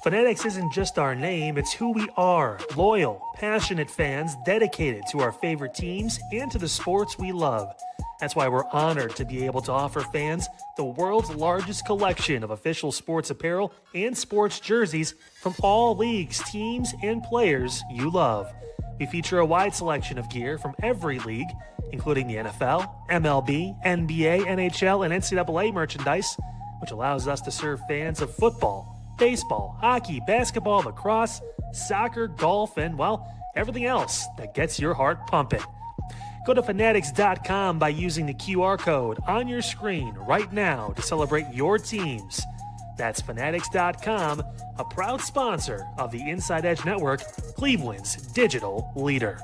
Fanatics isn't just our name, it's who we are. Loyal, passionate fans dedicated to our favorite teams and to the sports we love. That's why we're honored to be able to offer fans the world's largest collection of official sports apparel and sports jerseys from all leagues, teams, and players you love. We feature a wide selection of gear from every league, including the NFL, MLB, NBA, NHL, and NCAA merchandise, which allows us to serve fans of football, baseball, hockey, basketball, lacrosse, soccer, golf, and, well, everything else that gets your heart pumping. Go to fanatics.com by using the QR code on your screen right now to celebrate your teams. That's fanatics.com, a proud sponsor of the Inside Edge Network, Cleveland's digital leader.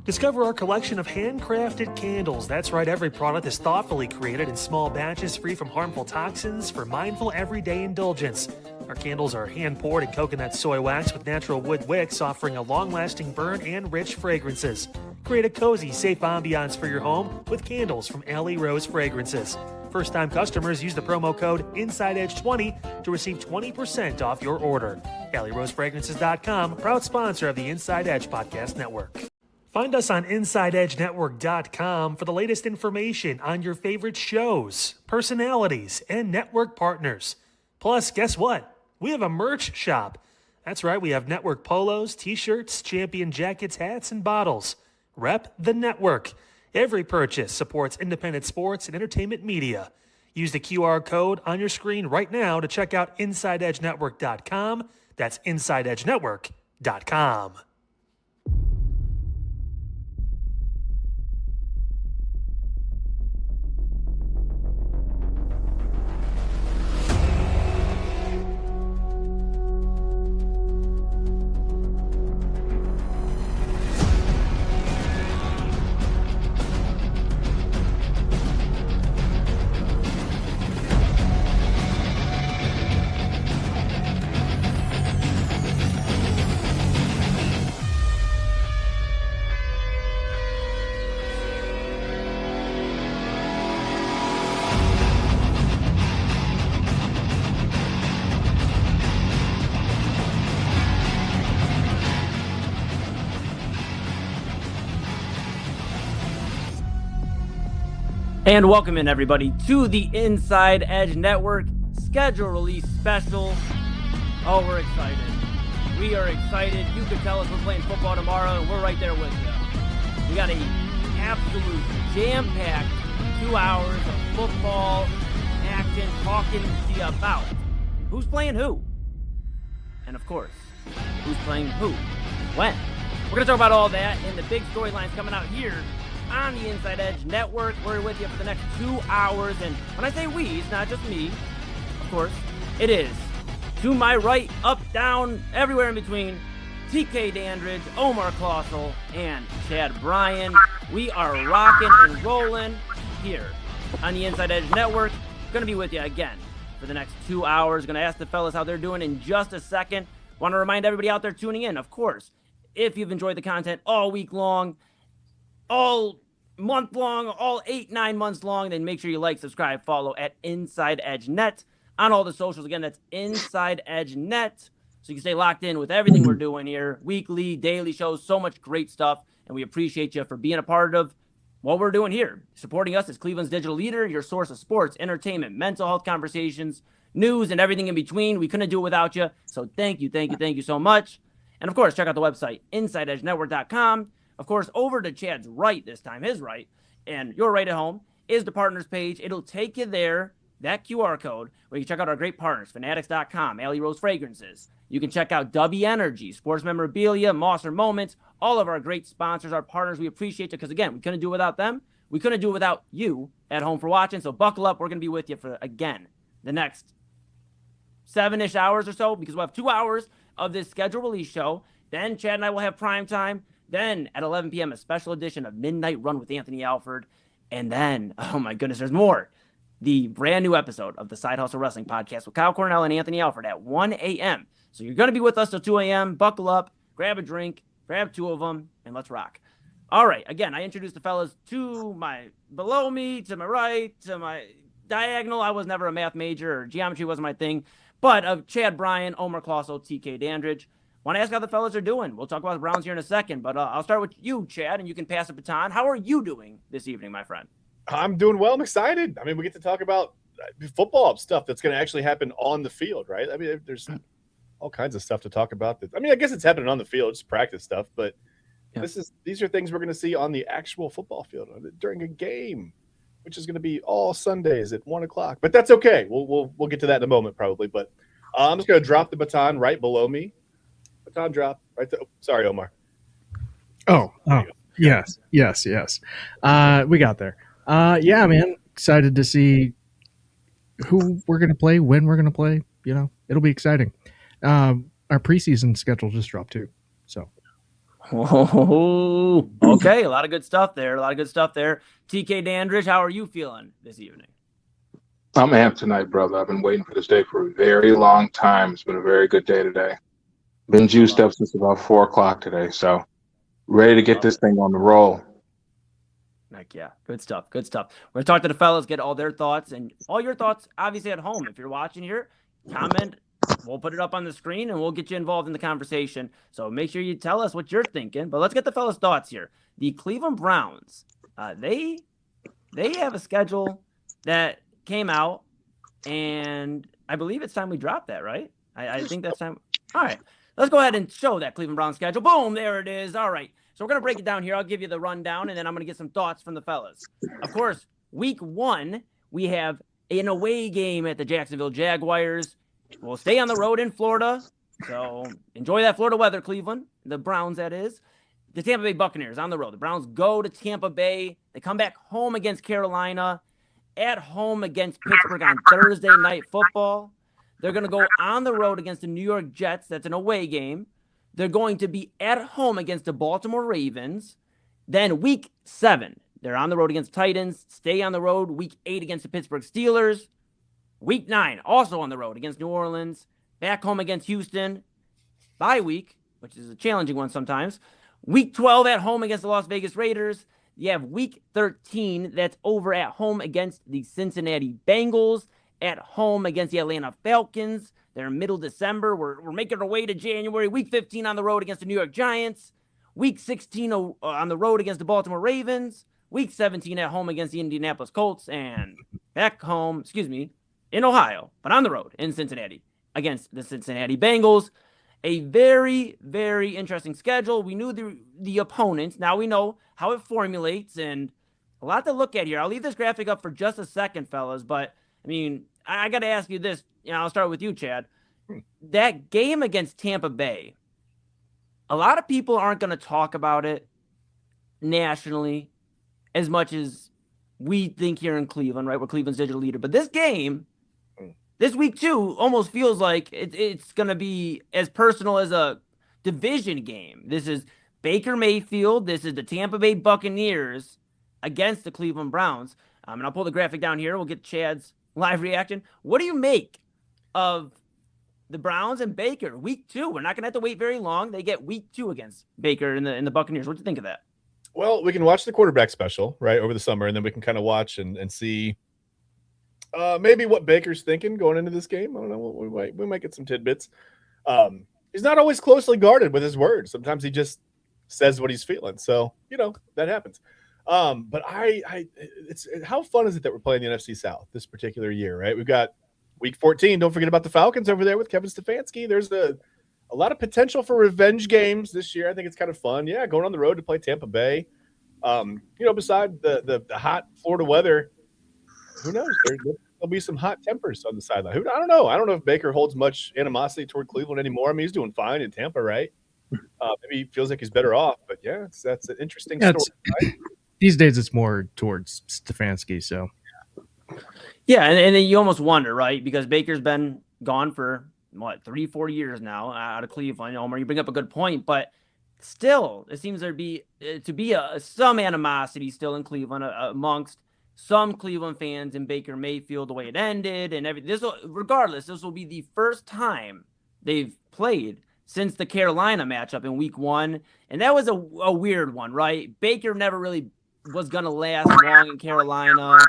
Discover our collection of handcrafted candles. That's right, every product is thoughtfully created in small batches free from harmful toxins for mindful everyday indulgence. Our candles are hand-poured in coconut soy wax with natural wood wicks, offering a long-lasting burn and rich fragrances. Create a cozy, safe ambiance for your home with candles from Alley Rose Fragrances. First-time customers use the promo code InsideEdge20 to receive 20% off your order. AlleyRoseFragrances.com, proud sponsor of the Inside Edge Podcast Network. Find us on InsideEdgeNetwork.com for the latest information on your favorite shows, personalities, and network partners. Plus, guess what? We have a merch shop. That's right, we have network polos, t-shirts, champion jackets, hats, and bottles. Rep the network. Every purchase supports independent sports and entertainment media. Use the QR code on your screen right now to check out InsideEdgeNetwork.com. That's InsideEdgeNetwork.com. And welcome in, everybody, to the Inside Edge Network schedule release special. Oh, we're excited. We are excited. You can tell us we're playing football tomorrow, and we're right there with you. We got an absolute jam-packed 2 hours of football action, talking to you about who's playing who. And, of course, who's playing who, when. We're going to talk about all that and the big storylines coming out here on the Inside Edge Network. We're with you for the next 2 hours, and when I say we, it's not just me, of course, it is to my right, up, down, everywhere in between, TK Dandridge, Omar Claussell, and Chad Bryan. We are rocking and rolling here on the Inside Edge Network. Gonna be with you again for the next 2 hours. Gonna ask the fellas how they're doing in just a second. Want to remind everybody out there tuning in, of course, if you've enjoyed the content all week long, all month long, all 8-9 months long, then make sure you like, subscribe, follow at Inside Edge Net on all the socials. Again, that's Inside Edge Net, so you can stay locked in with everything we're doing here, weekly, daily shows, so much great stuff, and we appreciate you for being a part of what we're doing here, supporting us as Cleveland's digital leader, your source of sports, entertainment, mental health conversations, news, and everything in between. We couldn't do it without you, so thank you so much. And, of course, check out the website, InsideEdgeNetwork.com. Of course, over to Chad's right this time, his right, and your right at home is the partners page. It'll take you there, that QR code, where you can check out our great partners, Fanatics.com, Alley Rose Fragrances. You can check out W Energy, Sports Memorabilia, Mosser Moments, all of our great sponsors, our partners. We appreciate you because, again, we couldn't do it without them. We couldn't do it without you at home for watching. So buckle up. We're going to be with you for, again, the next 7-ish hours or so, because we'll have 2 hours of this schedule release show. Then Chad and I will have prime time. Then at 11 p.m., a special edition of Midnight Run with Anthony Alford. And then, oh my goodness, there's more. The brand new episode of the Side Hustle Wrestling Podcast with Kyle Cornell and Anthony Alford at 1 a.m. So you're going to be with us till 2 a.m. Buckle up, grab a drink, grab 2 of them, and let's rock. All right. Again, I introduced the fellas below me, to my right, to my diagonal. I was never a math major, or geometry wasn't my thing. But of Chad, Bryan, Omar Claussell, TK Dandridge. Want to ask how the fellas are doing. We'll talk about the Browns here in a second, but I'll start with you, Chad, and you can pass the baton. How are you doing this evening, my friend? I'm doing well. I'm excited. I mean, we get to talk about football stuff that's going to actually happen on the field, right? I mean, there's all kinds of stuff to talk about. I mean, I guess it's happening on the field, just practice stuff, but these are things we're going to see on the actual football field during a game, which is going to be all Sundays at 1:00. But that's okay. We'll get to that in a moment, probably. But I'm just going to drop the baton right below me. Baton drop right there. Oh, sorry, Omar. Oh, yes. We got there. Yeah, man. Excited to see who we're going to play, when we're going to play. It'll be exciting. Our preseason schedule just dropped too. So. Oh, okay. A lot of good stuff there. TK Dandridge, how are you feeling this evening? I'm amped tonight, brother. I've been waiting for this day for a very long time. It's been a very good day today. Been juiced up since about 4:00 today, so ready to get this thing on the roll. Heck yeah. Good stuff. We're going to talk to the fellas, get all their thoughts, and all your thoughts, obviously, at home. If you're watching here, comment. We'll put it up on the screen, and we'll get you involved in the conversation. So make sure you tell us what you're thinking. But let's get the fellas' thoughts here. The Cleveland Browns, they have a schedule that came out, and I believe it's time we drop that, right? I think that's time. All right. Let's go ahead and show that Cleveland Browns schedule. Boom, there it is. All right. So we're going to break it down here. I'll give you the rundown, and then I'm going to get some thoughts from the fellas. Of course, week 1, we have an away game at the Jacksonville Jaguars. We'll stay on the road in Florida. So enjoy that Florida weather, Cleveland. The Browns, that is. The Tampa Bay Buccaneers on the road. The Browns go to Tampa Bay. They come back home against Carolina. At home against Pittsburgh on Thursday Night Football. They're going to go on the road against the New York Jets. That's an away game. They're going to be at home against the Baltimore Ravens. Then week 7, they're on the road against Titans. Stay on the road. Week 8 against the Pittsburgh Steelers. Week 9, also on the road against New Orleans. Back home against Houston. Bye week, which is a challenging one sometimes. Week 12 at home against the Las Vegas Raiders. You have week 13 that's over at home against the Cincinnati Bengals. At home against the Atlanta Falcons. They're in middle December. We're making our way to January. Week 15 on the road against the New York Giants. Week 16 on the road against the Baltimore Ravens. Week 17 at home against the Indianapolis Colts. And back home, in Ohio, but on the road in Cincinnati against the Cincinnati Bengals. A very, very interesting schedule. We knew the opponents. Now we know how it formulates, and a lot to look at here. I'll leave this graphic up for just a second, fellas, but I mean, I got to ask you this. I'll start with you, Chad. That game against Tampa Bay, a lot of people aren't going to talk about it nationally as much as we think here in Cleveland, right? We're Cleveland's digital leader. But this game, this week 2, almost feels like it's going to be as personal as a division game. This is Baker Mayfield. This is the Tampa Bay Buccaneers against the Cleveland Browns. And I'll pull the graphic down here. We'll get Chad's live reaction. What do you make of the Browns and Baker week 2? We're not going to have to wait very long. They get week 2 against Baker and the Buccaneers. What do you think of that? Well, we can watch the quarterback special, right, over the summer, and then we can kind of watch and see maybe what Baker's thinking going into this game. I don't know. We might get some tidbits. He's not always closely guarded with his words. Sometimes he just says what he's feeling. So, that happens. But it's how fun is it that we're playing the NFC South this particular year, right? We've got week 14. Don't forget about the Falcons over there with Kevin Stefanski. There's a lot of potential for revenge games this year. I think it's kind of fun. Yeah, going on the road to play Tampa Bay. Beside the hot Florida weather, who knows? There'll be some hot tempers on the sideline. I don't know. I don't know if Baker holds much animosity toward Cleveland anymore. I mean, he's doing fine in Tampa, right? Maybe he feels like he's better off. But yeah, that's an interesting story. Right? These days, it's more towards Stefanski. So, yeah, and then you almost wonder, right? Because Baker's been gone for 3-4 years now out of Cleveland. Omar, you bring up a good point, but still, it seems to be some animosity still in Cleveland amongst some Cleveland fans and Baker Mayfield, the way it ended and everything. This will be the first time they've played since the Carolina matchup in week 1. And that was a weird one, right? Baker never really was going to last long in Carolina.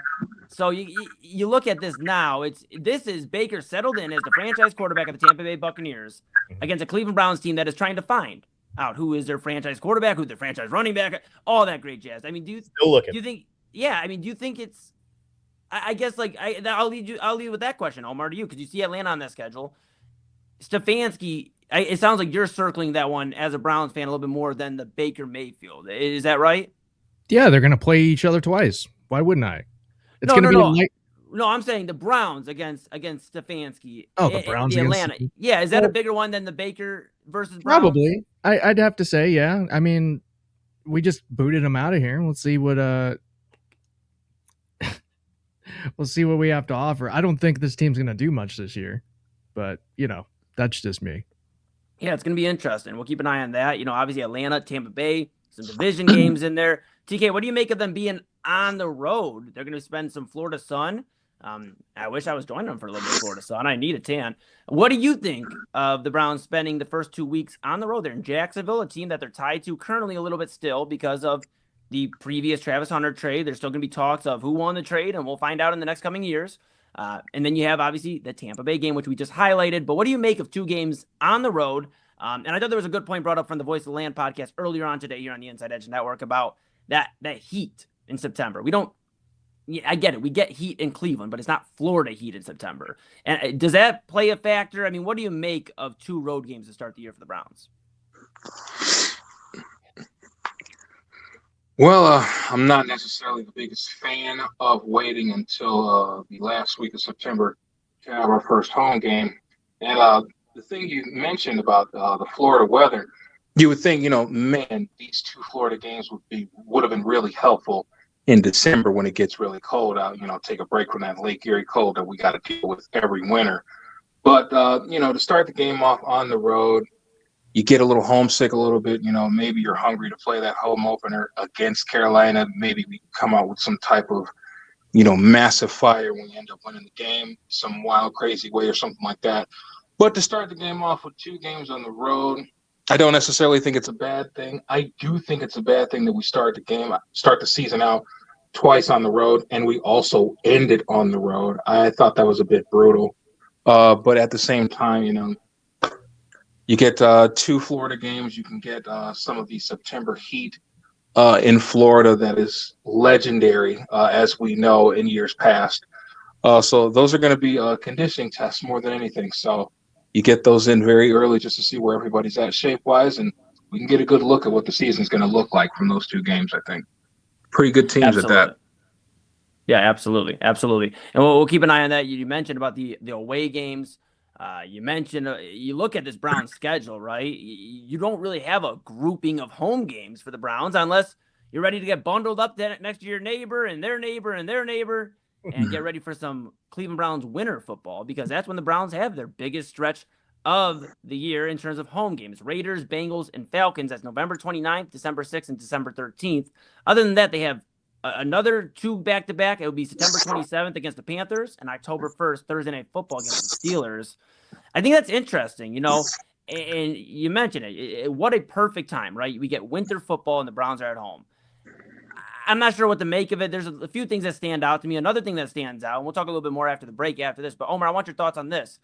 So you look at this now, this is Baker settled in as the franchise quarterback of the Tampa Bay Buccaneers against a Cleveland Browns team that is trying to find out who is their franchise quarterback, who's their franchise running back, all that great jazz. I mean, do you think, yeah, I mean, do you think it's, I guess, like, I'll lead with that question, Omar, to you, because you see Atlanta on that schedule. Stefanski, it sounds like you're circling that one as a Browns fan a little bit more than the Baker Mayfield. Is that right? Yeah, they're going to play each other twice. Why wouldn't I? It's going to be No, I'm saying the Browns against Stefanski. Oh, the Browns the Atlanta. Yeah, is that a bigger one than the Baker versus Browns? Probably. I'd have to say, yeah. I mean, we just booted him out of here. We'll see what we'll see what we have to offer. I don't think this team's going to do much this year, but that's just me. Yeah, it's going to be interesting. We'll keep an eye on that. Obviously Atlanta, Tampa Bay, some division games in there. TK, what do you make of them being on the road? They're going to spend some Florida sun. I wish I was joining them for a little bit of Florida sun. I need a tan. What do you think of the Browns spending the first 2 weeks on the road? They're in Jacksonville, a team that they're tied to currently a little bit still because of the previous Travis Hunter trade. There's still going to be talks of who won the trade, and we'll find out in the next coming years. And then you have, obviously, the Tampa Bay game, which we just highlighted. But what do you make of 2 games on the road? And I thought there was a good point brought up from the Voice of the Land podcast earlier on today here on the Inside Edge Network about that heat in September. I get it. We get heat in Cleveland, but it's not Florida heat in September. And does that play a factor? I mean, what do you make of 2 road games to start the year for the Browns? Well, I'm not necessarily the biggest fan of waiting until the last week of September to have our first home game. And the thing you mentioned about the Florida weather, you would think, man, these 2 Florida games would have been really helpful in December when it gets really cold out, take a break from that Lake Erie cold that we got to deal with every winter. But, to start the game off on the road, you get a little homesick a little bit, maybe you're hungry to play that home opener against Carolina. Maybe we come out with some type of, massive fire when we end up winning the game, some wild, crazy way or something like that. But to start the game off with 2 games on the road, I don't necessarily think it's a bad thing. I do think it's a bad thing that we start the season out twice on the road, and we also end it on the road. I thought that was a bit brutal. But at the same time, you get 2 Florida games. You can get some of the September heat in Florida that is legendary, as we know in years past. So those are going to be conditioning tests more than anything. So you get those in very early just to see where everybody's at shape-wise, and we can get a good look at what the season's going to look like from those 2 games, I think. Pretty good teams at that. Yeah, absolutely. Absolutely. And we'll keep an eye on that. You mentioned about the away games. You mentioned, you look at this Browns schedule, right? You don't really have a grouping of home games for the Browns unless you're ready to get bundled up next to your neighbor and their neighbor and their neighbor and get ready for some Cleveland Browns winter football, because that's when the Browns have their biggest stretch of the year in terms of home games. Raiders, Bengals, and Falcons. That's November 29th, December 6th, and December 13th. Other than that, they have another 2 back-to-back. It would be September 27th against the Panthers and October 1st, Thursday Night Football against the Steelers. I think that's interesting, and you mentioned it. What a perfect time, right? We get winter football and the Browns are at home. I'm not sure what to make of it. There's a few things that stand out to me. Another thing that stands out, and we'll talk a little bit more after the break after this, but Omar, I want your thoughts on this.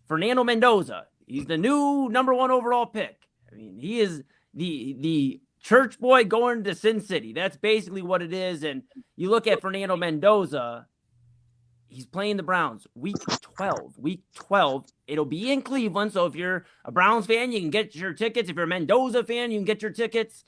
Fernando Mendoza, he's the new number 1 overall pick. I mean, he is the church boy going to Sin City. That's basically what it is. And you look at Fernando Mendoza, he's playing the Browns week 12. Week 12, it'll be in Cleveland. So if you're a Browns fan, you can get your tickets. If you're a Mendoza fan, you can get your tickets.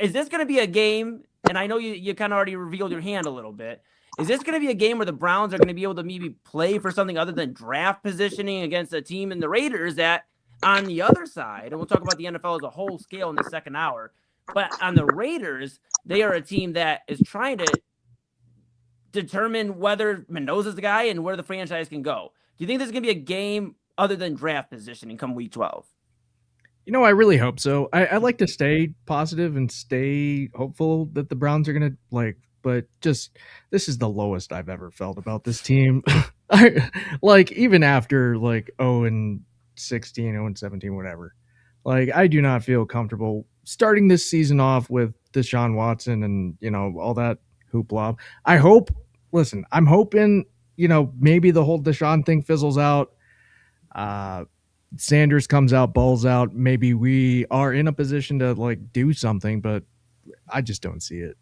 Is this going to be a game? And I know you kind of already revealed your hand a little bit. Is this going to be a game where the Browns are going to be able to maybe play for something other than draft positioning against a team in the Raiders that on the other side, and we'll talk about the NFL as a whole scale in the second hour, but on the Raiders, they are a team that is trying to determine whether Mendoza's the guy and where the franchise can go. Do you think there's going to be a game other than draft positioning come week 12? I really hope so. I like to stay positive and stay hopeful that the Browns are going to but just this is the lowest I've ever felt about this team. Even after 0-2 16, 0-17, whatever. Like, I do not feel comfortable starting this season off with Deshaun Watson and, all that hoopla. I'm hoping, maybe the whole Deshaun thing fizzles out. Sanders comes out, balls out. Maybe we are in a position to like do something, but I just don't see it.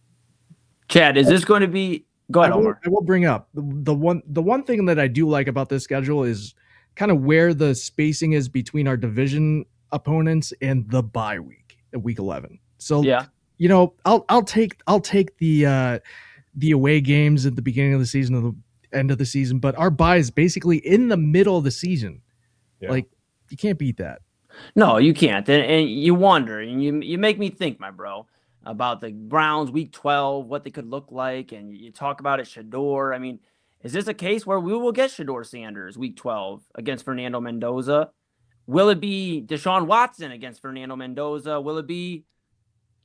Chad, is this going to be? Go ahead, Omar. I will bring up the one thing that I do like about this schedule is kind of where the spacing is between our division opponents and the bye week at week 11. So yeah, I'll take the away games at the beginning of the season or the end of the season, but our bye is basically in the middle of the season. Yeah. Like, you can't beat that. No, you can't. And you wonder, and you make me think, my bro, about the Browns week 12, what they could look like. And you talk about it, Shador. I mean, is this a case where we will get Shador Sanders week 12 against Fernando Mendoza? Will it be Deshaun Watson against Fernando Mendoza? Will it be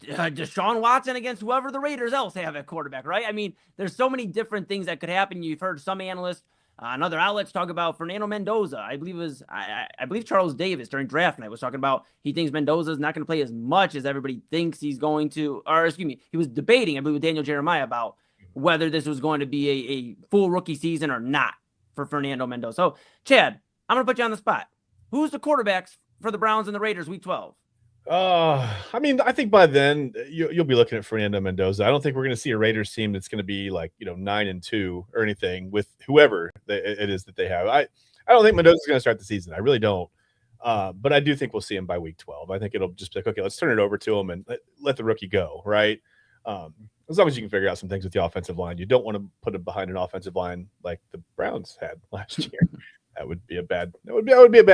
Deshaun Watson against whoever the Raiders else have at quarterback, right? I mean, there's so many different things that could happen. You've heard some analysts and other outlets talk about Fernando Mendoza. I believe Charles Davis during draft night was talking about he thinks Mendoza is not going to play as much as everybody thinks he's going to. Or excuse me, he was debating, I believe, with Daniel Jeremiah about whether this was going to be a full rookie season or not for Fernando Mendoza. So, Chad, I'm going to put you on the spot. Who's the quarterbacks for the Browns and the Raiders week 12? I mean, I think by then you'll be looking at Fernando Mendoza. I don't think we're going to see a Raiders team that's going to be like 9-2 or anything with whoever it is that they have. I don't think Mendoza's going to start the season. I really don't. But I do think we'll see him by week 12. I think it'll just be like, okay, let's turn it over to him and let the rookie go, right? As long as you can figure out some things with the offensive line. You don't want to put him behind an offensive line like the Browns had last year. That would be a bad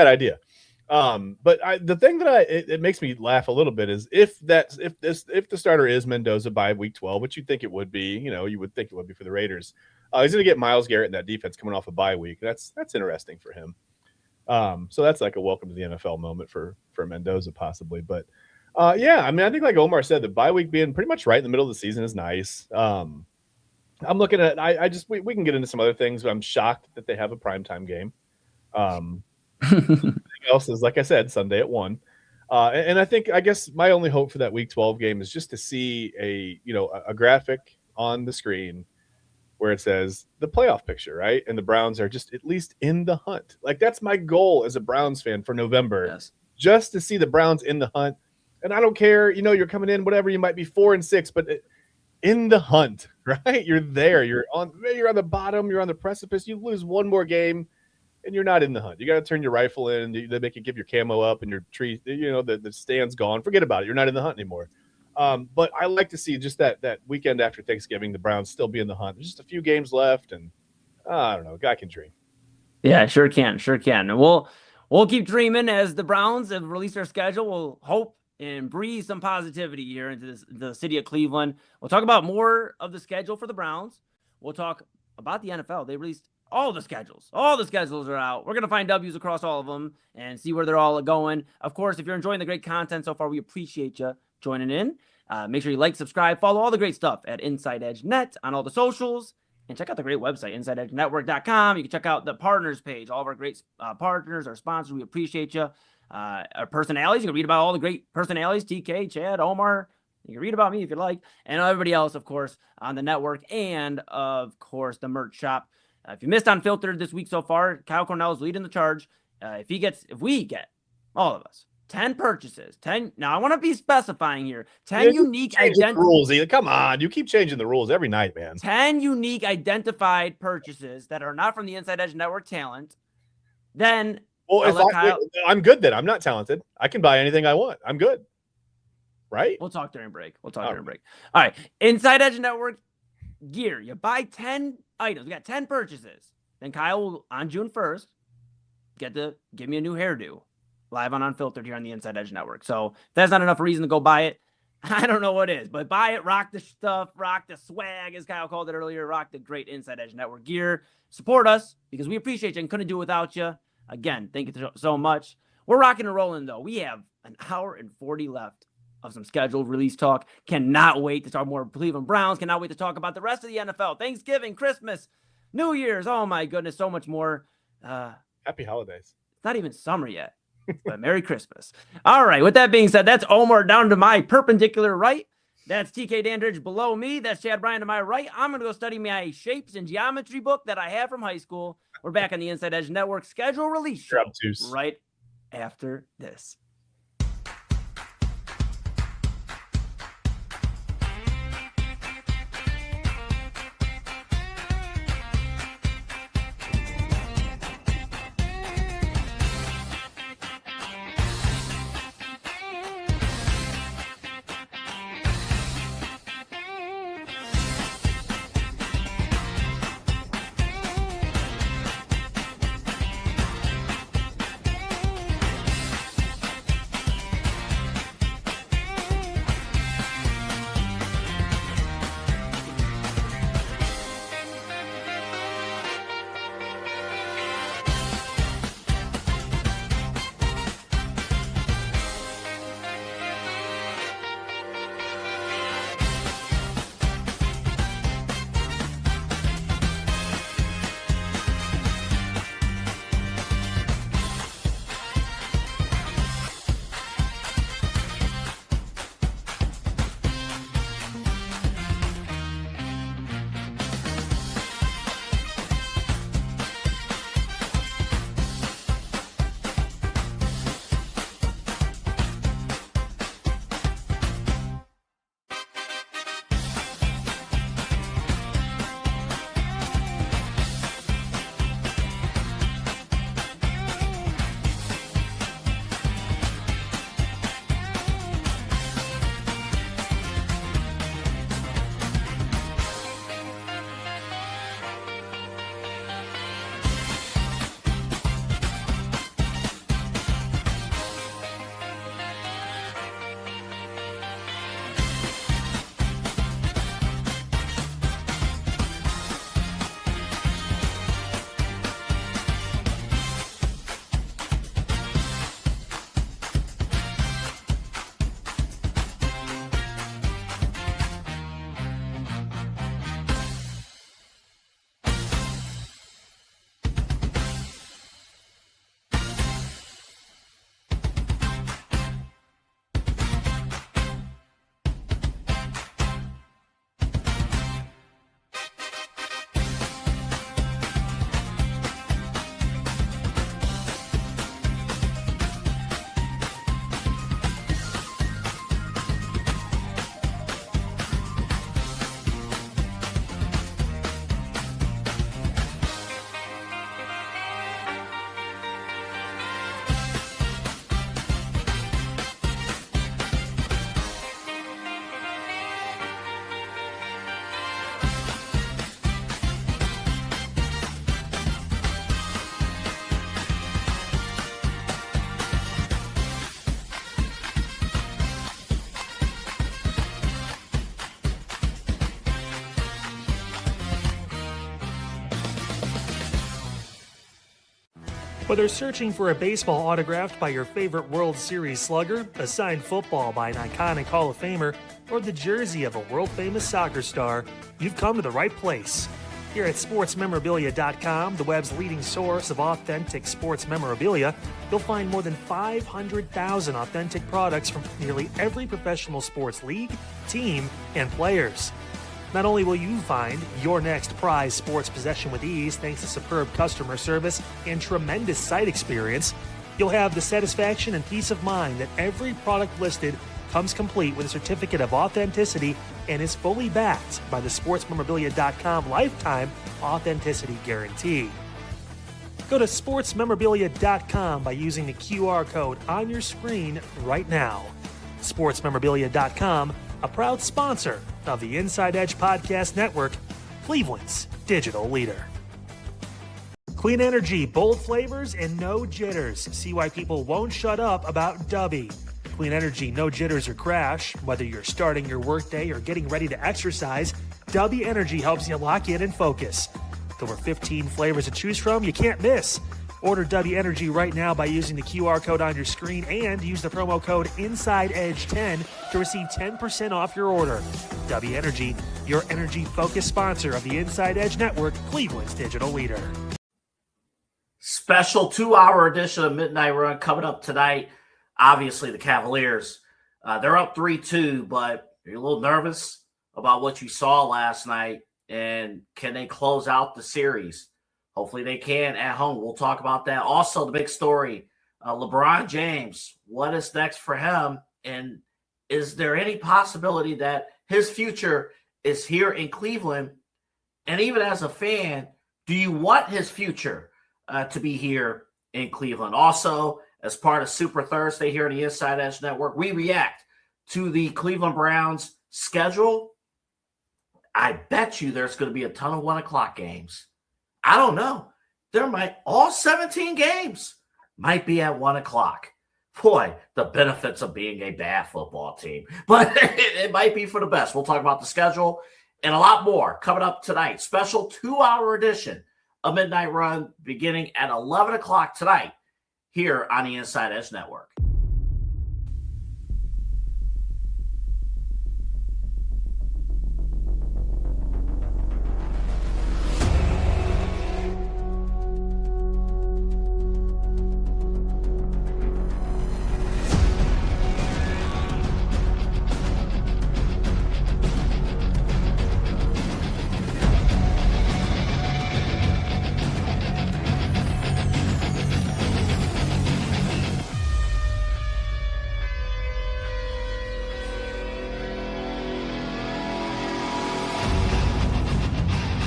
idea. But the thing that it makes me laugh a little bit is if the starter is Mendoza by week 12, which you'd think it would be, you would think it would be for the Raiders. He's going to get Myles Garrett in that defense coming off a bye week. That's interesting for him. So that's like a welcome to the NFL moment for Mendoza possibly. But yeah, I mean, I think like Omar said, the bye week being pretty much right in the middle of the season is nice. I'm looking at we can get into some other things, but I'm shocked that they have a primetime game. Everything else is, like I said, Sunday at 1. And I guess my only hope for that week 12 game is just to see a graphic on the screen where it says the playoff picture, right? And the Browns are just at least in the hunt. Like, that's my goal as a Browns fan for November. Yes. Just to see the Browns in the hunt. And I don't care, you're coming in, whatever, you might be 4-6, but in the hunt, right? You're there. You're on the bottom. You're on the precipice. You lose one more game, and you're not in the hunt. You got to turn your rifle in. They make you give your camo up and your tree, the stand's gone. Forget about it. You're not in the hunt anymore. But I like to see just that weekend after Thanksgiving, the Browns still be in the hunt. There's just a few games left, and I don't know. A guy can dream. Yeah, sure can. And we'll keep dreaming as the Browns have released their schedule. We'll hope and breathe some positivity here into the city of Cleveland. We'll talk about more of the schedule for the Browns. We'll talk about the NFL. They released all the schedules. All the schedules are out. We're going to find W's across all of them and see where they're all going. Of course, if you're enjoying the great content so far, we appreciate you joining in. Make sure you like, subscribe, follow all the great stuff at InsideEdge Net on all the socials, and check out the great website, InsideEdgeNetwork.com. You can check out the partners page, all of our great partners, our sponsors. We appreciate you. Our personalities, you can read about all the great personalities, TK, Chad, Omar. You can read about me if you like, and everybody else, of course, on the network, and of course, the merch shop. If you missed Unfiltered this week so far, Kyle Cornell is leading the charge. If we get, all of us, 10 purchases, 10. Now, I want to be specifying here, 10 unique rules. Come on, you keep changing the rules every night, man. 10 unique identified purchases that are not from the Inside Edge Network talent. Then, I'm good then. I'm not talented. I can buy anything I want. I'm good. Right? We'll talk during break. All right. Inside Edge Network gear. You buy 10 items. We got 10 purchases. Then Kyle will, on June 1st, get to give me a new hairdo live on Unfiltered here on the Inside Edge Network. So if that's not enough reason to go buy it, I don't know what is. But buy it, rock the stuff, rock the swag, as Kyle called it earlier, rock the great Inside Edge Network gear. Support us because we appreciate you and couldn't do it without you. Again, thank you so much. We're rocking and rolling, though. We have an hour and 40 left of some scheduled release talk. Cannot wait to talk more Cleveland Browns. Cannot wait to talk about the rest of the NFL. Thanksgiving, Christmas, New Year's. Oh, my goodness, so much more. Happy holidays. It's not even summer yet. But Merry Christmas. All right. With that being said, that's Omar down to my perpendicular right. That's TK Dandridge below me. That's Chad Bryan to my right. I'm going to go study my shapes and geometry book that I have from high school. We're back on the Inside Edge Network schedule release show right after this. Whether searching for a baseball autographed by your favorite World Series slugger, a signed football by an iconic Hall of Famer, or the jersey of a world-famous soccer star, you've come to the right place. Here at sportsmemorabilia.com, the web's leading source of authentic sports memorabilia, you'll find more than 500,000 authentic products from nearly every professional sports league, team, and players. Not only will you find your next prized sports possession with ease thanks to superb customer service and tremendous site experience, you'll have the satisfaction and peace of mind that every product listed comes complete with a certificate of authenticity and is fully backed by the sportsmemorabilia.com lifetime authenticity guarantee. Go to sportsmemorabilia.com by using the QR code on your screen right now. Sportsmemorabilia.com, a proud sponsor of the Inside Edge Podcast Network, Cleveland's digital leader. Clean energy, bold flavors, and no jitters. See why people won't shut up about Dubby. Clean energy, no jitters or crash. Whether you're starting your workday or getting ready to exercise, Dubby Energy helps you lock in and focus. With over 15 flavors to choose from, you can't miss. Order Dubby Energy right now by using the QR code on your screen and use the promo code InsideEdge10 to receive 10% off your order. Dubby Energy, your energy-focused sponsor of the Inside Edge Network, Cleveland's digital leader. Special 2-hour edition of Midnight Run coming up tonight. Obviously, the Cavaliers, they're up 3-2, but you're a little nervous about what you saw last night, and can they close out the series? Hopefully they can at home. We'll talk about that. Also, the big story, LeBron James, what is next for him? And is there any possibility that his future is here in Cleveland? And even as a fan, do you want his future to be here in Cleveland? Also, as part of Super Thursday here on the Inside Edge Network, we react to the Cleveland Browns schedule. I bet you there's going to be a ton of 1 o'clock games. I don't know. All 17 games might be at 1 o'clock. Boy, the benefits of being a bad football team. But it might be for the best. We'll talk about the schedule and a lot more coming up tonight. Special 2-hour edition of Midnight Run beginning at 11 o'clock tonight here on the Inside Edge Network.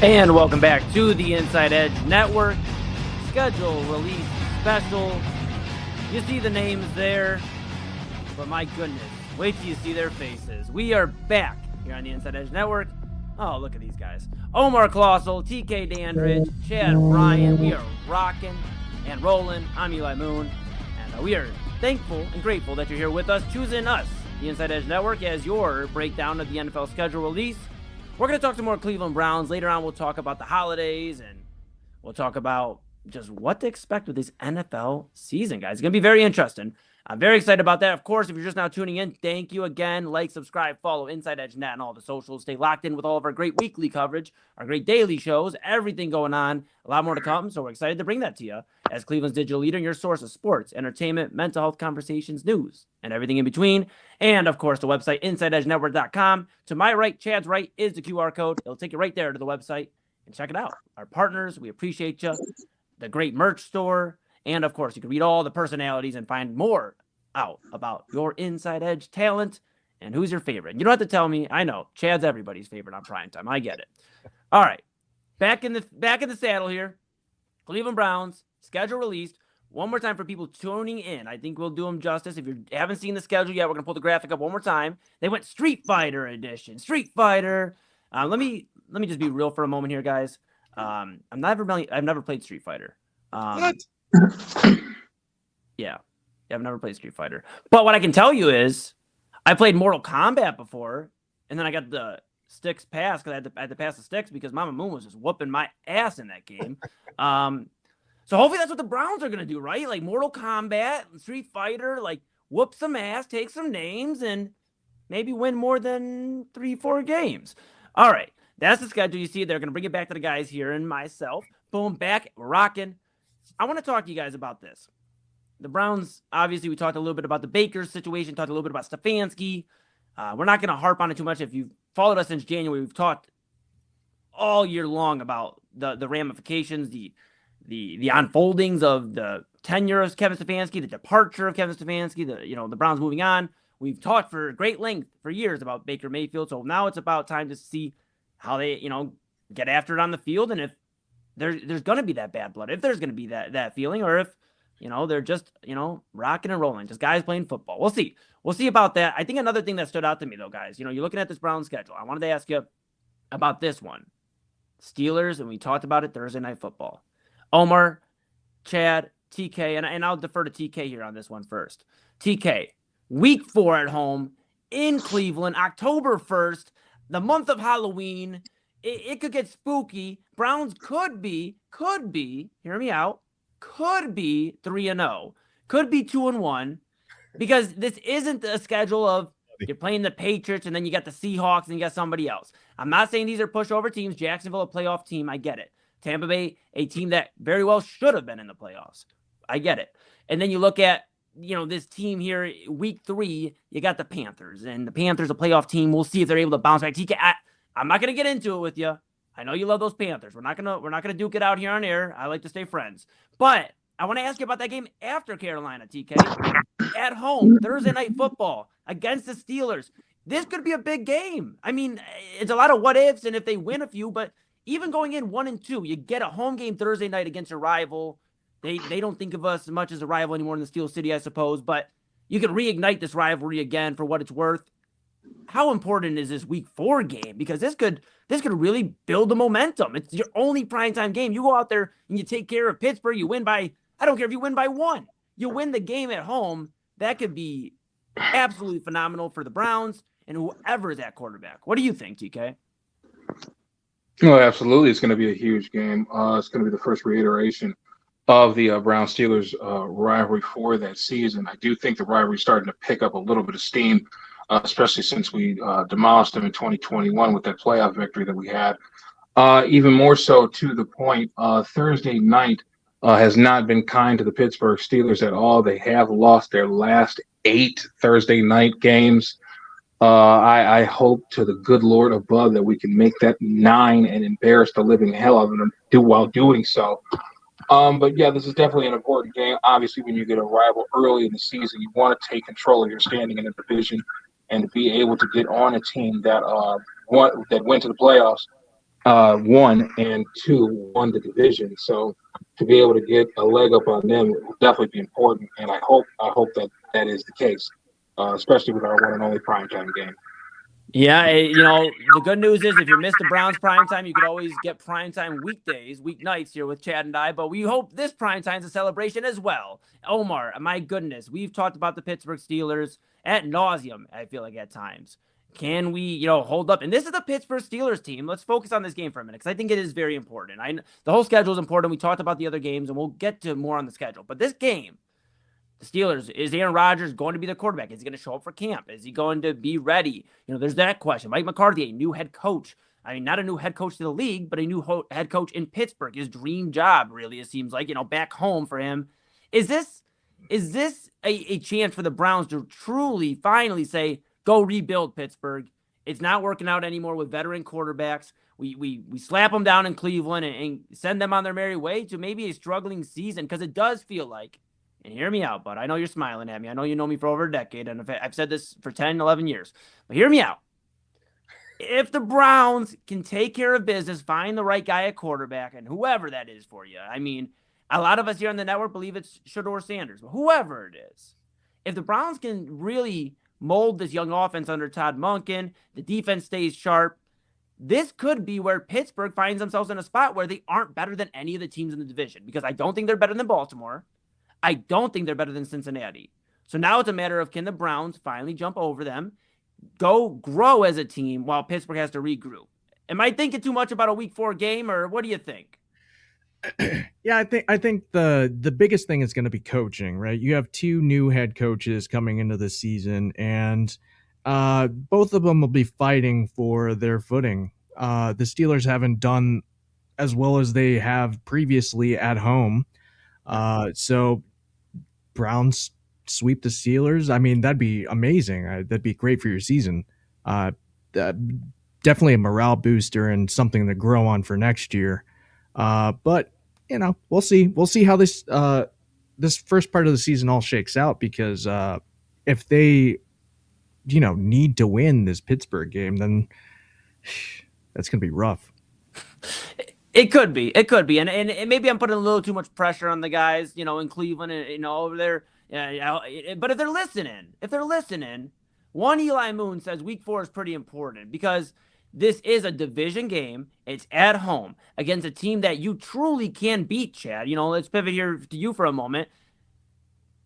And welcome back to the Inside Edge Network schedule release special. You see the names there, but my goodness, wait till you see their faces. We are back here on the Inside Edge Network. Oh, look at these guys. Omar Claussell, TK Dandridge, Chad Bryan. We are rocking and rolling. I'm Eli Moon, and we are thankful and grateful that you're here with us, choosing us, the Inside Edge Network, as your breakdown of the NFL schedule release. We're going to talk to more Cleveland Browns. Later on, we'll talk about the holidays, and we'll talk about just what to expect with this NFL season, guys. It's going to be very interesting. I'm very excited about that. Of course, if you're just now tuning in, thank you again. Like, subscribe, follow Inside Edge Net and all the socials. Stay locked in with all of our great weekly coverage, our great daily shows, everything going on. A lot more to come, so we're excited to bring that to you as Cleveland's digital leader and your source of sports, entertainment, mental health conversations, news, and everything in between. And, of course, the website, InsideEdgeNetwork.com. To my right, Chad's right, is the QR code. It'll take you right there to the website, and check it out. Our partners, we appreciate you. The great merch store. And, of course, you can read all the personalities and find more out about your Inside Edge talent and who's your favorite. You don't have to tell me. I know Chad's everybody's favorite on Primetime. I get it. All right, back in the saddle here. Cleveland Browns schedule released. One more time for people tuning in. I think we'll do them justice. If you haven't seen the schedule yet, we're gonna pull the graphic up one more time. They went Street Fighter edition. Street Fighter. Let me just be real for a moment here, guys. I've never played Street Fighter. What? Yeah. I've never played Street Fighter. But what I can tell you is I played Mortal Kombat before, and then I got the sticks passed because I had to pass the sticks because Mama Moon was just whooping my ass in that game. So hopefully that's what the Browns are going to do, right? Like Mortal Kombat, Street Fighter, like whoop some ass, take some names, and maybe win more than 3-4 games. All right. That's the schedule. You see, they're going to bring it back to the guys here and myself. Boom, back. We're rocking. I want to talk to you guys about this. The Browns, obviously, we talked a little bit about the Baker situation, talked a little bit about Stefanski. We're not going to harp on it too much. If you've followed us since January, we've talked all year long about the ramifications, the unfoldings of the tenure of Kevin Stefanski, the departure of Kevin Stefanski, the Browns moving on. We've talked for great length for years about Baker Mayfield. So now it's about time to see how they, get after it on the field. And if there's going to be that bad blood, if there's going to be that feeling, or if, they're just, rocking and rolling, just guys playing football. We'll see. We'll see about that. I think another thing that stood out to me, though, guys, you're looking at this Browns schedule. I wanted to ask you about this one. Steelers, and we talked about it Thursday Night Football. Omar, Chad, TK, and I'll defer to TK here on this one first. TK, week 4 at home in Cleveland, October 1st, the month of Halloween. It could get spooky. Browns could be, hear me out, could be 3-0, could be 2-1, because this isn't a schedule of you're playing the Patriots and then you got the Seahawks and you got somebody else. I'm not saying these are pushover teams. Jacksonville, a playoff team, I get it. Tampa Bay, a team that very well should have been in the playoffs. I get it. And then you look at, this team here, week 3, you got the Panthers, and the Panthers, a playoff team. We'll see if they're able to bounce back. TK, I'm not going to get into it with you. I know you love those Panthers. We're not gonna duke it out here on air. I like to stay friends. But I want to ask you about that game after Carolina, TK. At home, Thursday night football against the Steelers. This could be a big game. I mean, it's a lot of what ifs, and if they win a few, but even going in 1-2, you get a home game Thursday night against a rival. They don't think of us as much as a rival anymore in the Steel City, I suppose, but you can reignite this rivalry again for what it's worth. How important is this week 4 game? Because this could really build the momentum. It's your only primetime game. You go out there and you take care of Pittsburgh. You win by, I don't care if you win by 1. You win the game at home. That could be absolutely phenomenal for the Browns and whoever is at quarterback. What do you think, TK? Oh, absolutely. It's going to be a huge game. It's going to be the first reiteration of the Browns-Steelers rivalry for that season. I do think the rivalry is starting to pick up a little bit of steam, especially since we demolished them in 2021 with that playoff victory that we had. Even more so to the point, Thursday night has not been kind to the Pittsburgh Steelers at all. They have lost their last 8 Thursday night games. I hope to the good Lord above that we can make that 9 and embarrass the living hell out of them while doing so. But yeah, this is definitely an important game. Obviously, when you get a rival early in the season, you want to take control of your standing in the division and be able to get on a team that went to the playoffs, 1 and 2 won the division. So to be able to get a leg up on them will definitely be important, and I hope that is the case, especially with our one and only primetime game. Yeah, the good news is if you missed the Browns primetime, you could always get primetime weeknights here with Chad and I, but we hope this primetime's a celebration as well. Omar, my goodness, we've talked about the Pittsburgh Steelers ad nauseum, I feel like, at times. Can we, hold up? And this is the Pittsburgh Steelers team. Let's focus on this game for a minute because I think it is very important. The whole schedule is important. We talked about the other games, and we'll get to more on the schedule. But this game, the Steelers, is Aaron Rodgers going to be the quarterback? Is he going to show up for camp? Is he going to be ready? There's that question. Mike McCarthy, a new head coach. I mean, not a new head coach to the league, but a new head coach in Pittsburgh. His dream job, really, it seems like, back home for him. Is this a chance for the Browns to truly, finally say, go rebuild Pittsburgh? It's not working out anymore with veteran quarterbacks. We slap them down in Cleveland and send them on their merry way to maybe a struggling season, because it does feel like, and hear me out, bud. I know you're smiling at me. I know you know me for over a decade, and I've said this for 10, 11 years. But hear me out. If the Browns can take care of business, find the right guy at quarterback, and whoever that is for you. I mean, a lot of us here on the network believe it's Shedeur Sanders, but whoever it is. If the Browns can really mold this young offense under Todd Monken, the defense stays sharp, this could be where Pittsburgh finds themselves in a spot where they aren't better than any of the teams in the division, because I don't think they're better than Baltimore. I don't think they're better than Cincinnati. So now it's a matter of, can the Browns finally jump over them, go grow as a team while Pittsburgh has to regroup? Am I thinking too much about a week 4 game, or what do you think? Yeah, I think the biggest thing is going to be coaching, right? You have 2 new head coaches coming into the season, and both of them will be fighting for their footing. The Steelers haven't done as well as they have previously at home. So Browns sweep the Steelers. I mean, that'd be amazing. That'd be great for your season. Definitely a morale booster and something to grow on for next year. But we'll see. We'll see how this first part of the season all shakes out, because if they need to win this Pittsburgh game, then that's gonna be rough. It could be, and maybe I'm putting a little too much pressure on the guys, in Cleveland and over there. But if they're listening, one Eli Moon says week 4 is pretty important because this is a division game. It's at home against a team that you truly can beat, Chad. Let's pivot here to you for a moment.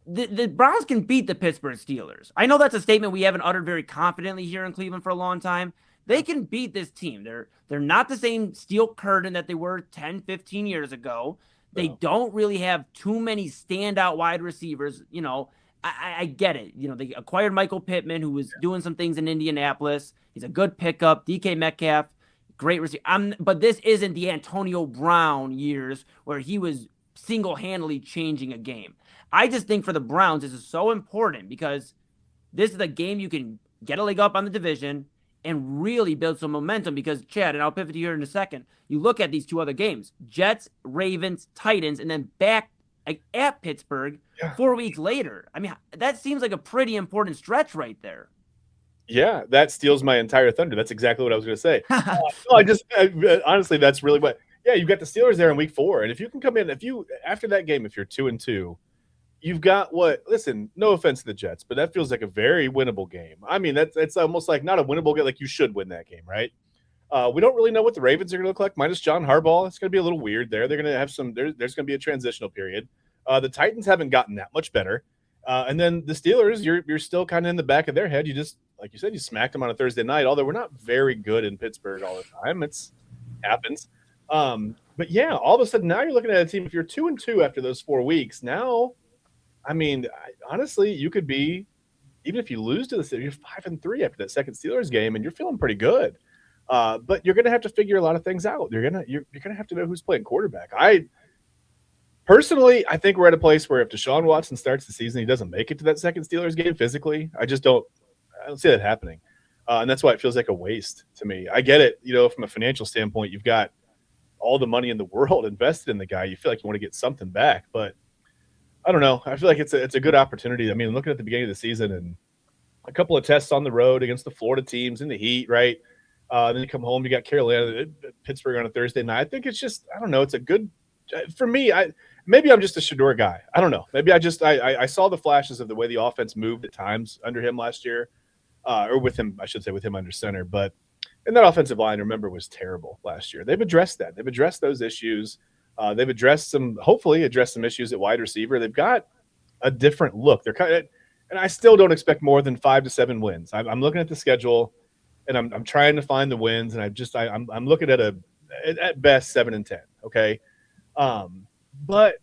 The Browns can beat the Pittsburgh Steelers. I know that's a statement we haven't uttered very confidently here in Cleveland for a long time. They can beat this team. They're not the same steel curtain that they were 10, 15 years ago. They don't really have too many standout wide receivers. I get it. They acquired Michael Pittman, who was doing some things in Indianapolis. He's a good pickup. DK Metcalf great receiver. But this isn't the Antonio Brown years where he was single-handedly changing a game. I just think for the Browns, this is so important because this is a game you can get a leg up on the division and really build some momentum because, Chad, and I'll pivot to here in a second, you look at these two other games, Jets, Ravens, Titans, and then back at Pittsburgh 4 weeks later. I mean, that seems like a pretty important stretch right there. Yeah, that steals my entire thunder. That's exactly what I was going to say. Honestly, that's really what. Yeah, you've got the Steelers there in week 4, and if you can come in, after that game, if you're 2-2, you've got what? Listen, no offense to the Jets, but that feels like a very winnable game. I mean, it's almost like not a winnable game. Like you should win that game, right? We don't really know what the Ravens are going to look like, minus John Harbaugh. It's going to be a little weird there. They're going to have there's going to be a transitional period. The Titans haven't gotten that much better. And then the Steelers, you're still kind of in the back of their head. You just, like you said, you smacked them on a Thursday night, although we're not very good in Pittsburgh all the time. It happens. But yeah, all of a sudden now you're looking at a team, if you're 2-2 after those 4 weeks, now, I mean, honestly, you could be, even if you lose to the Steelers, you're 5-3 after that second Steelers game, and you're feeling pretty good. But you're going to have to figure a lot of things out. You're going to have to know who's playing quarterback. Personally, I think we're at a place where if Deshaun Watson starts the season, he doesn't make it to that second Steelers game physically. I don't see that happening. And that's why it feels like a waste to me. I get it. From a financial standpoint, you've got all the money in the world invested in the guy. You feel like you want to get something back, but I don't know. I feel like it's a good opportunity. I mean, looking at the beginning of the season and a couple of tests on the road against the Florida teams in the heat, right? Then you come home, you got Carolina, Pittsburgh on a Thursday night. I think it's just, I don't know. It's a good, for me, maybe I'm just a Shedeur guy. I don't know. Maybe I saw the flashes of the way the offense moved at times under him last year, or with him, I should say, with him under center. But and that offensive line, remember, was terrible last year. They've addressed that. They've addressed those issues. They've hopefully addressed some issues at wide receiver. They've got a different look. They're kind of, and I still don't expect more than 5 to 7 wins. I'm looking at the schedule, and I'm trying to find the wins, and I'm looking at best 7-10. Okay. But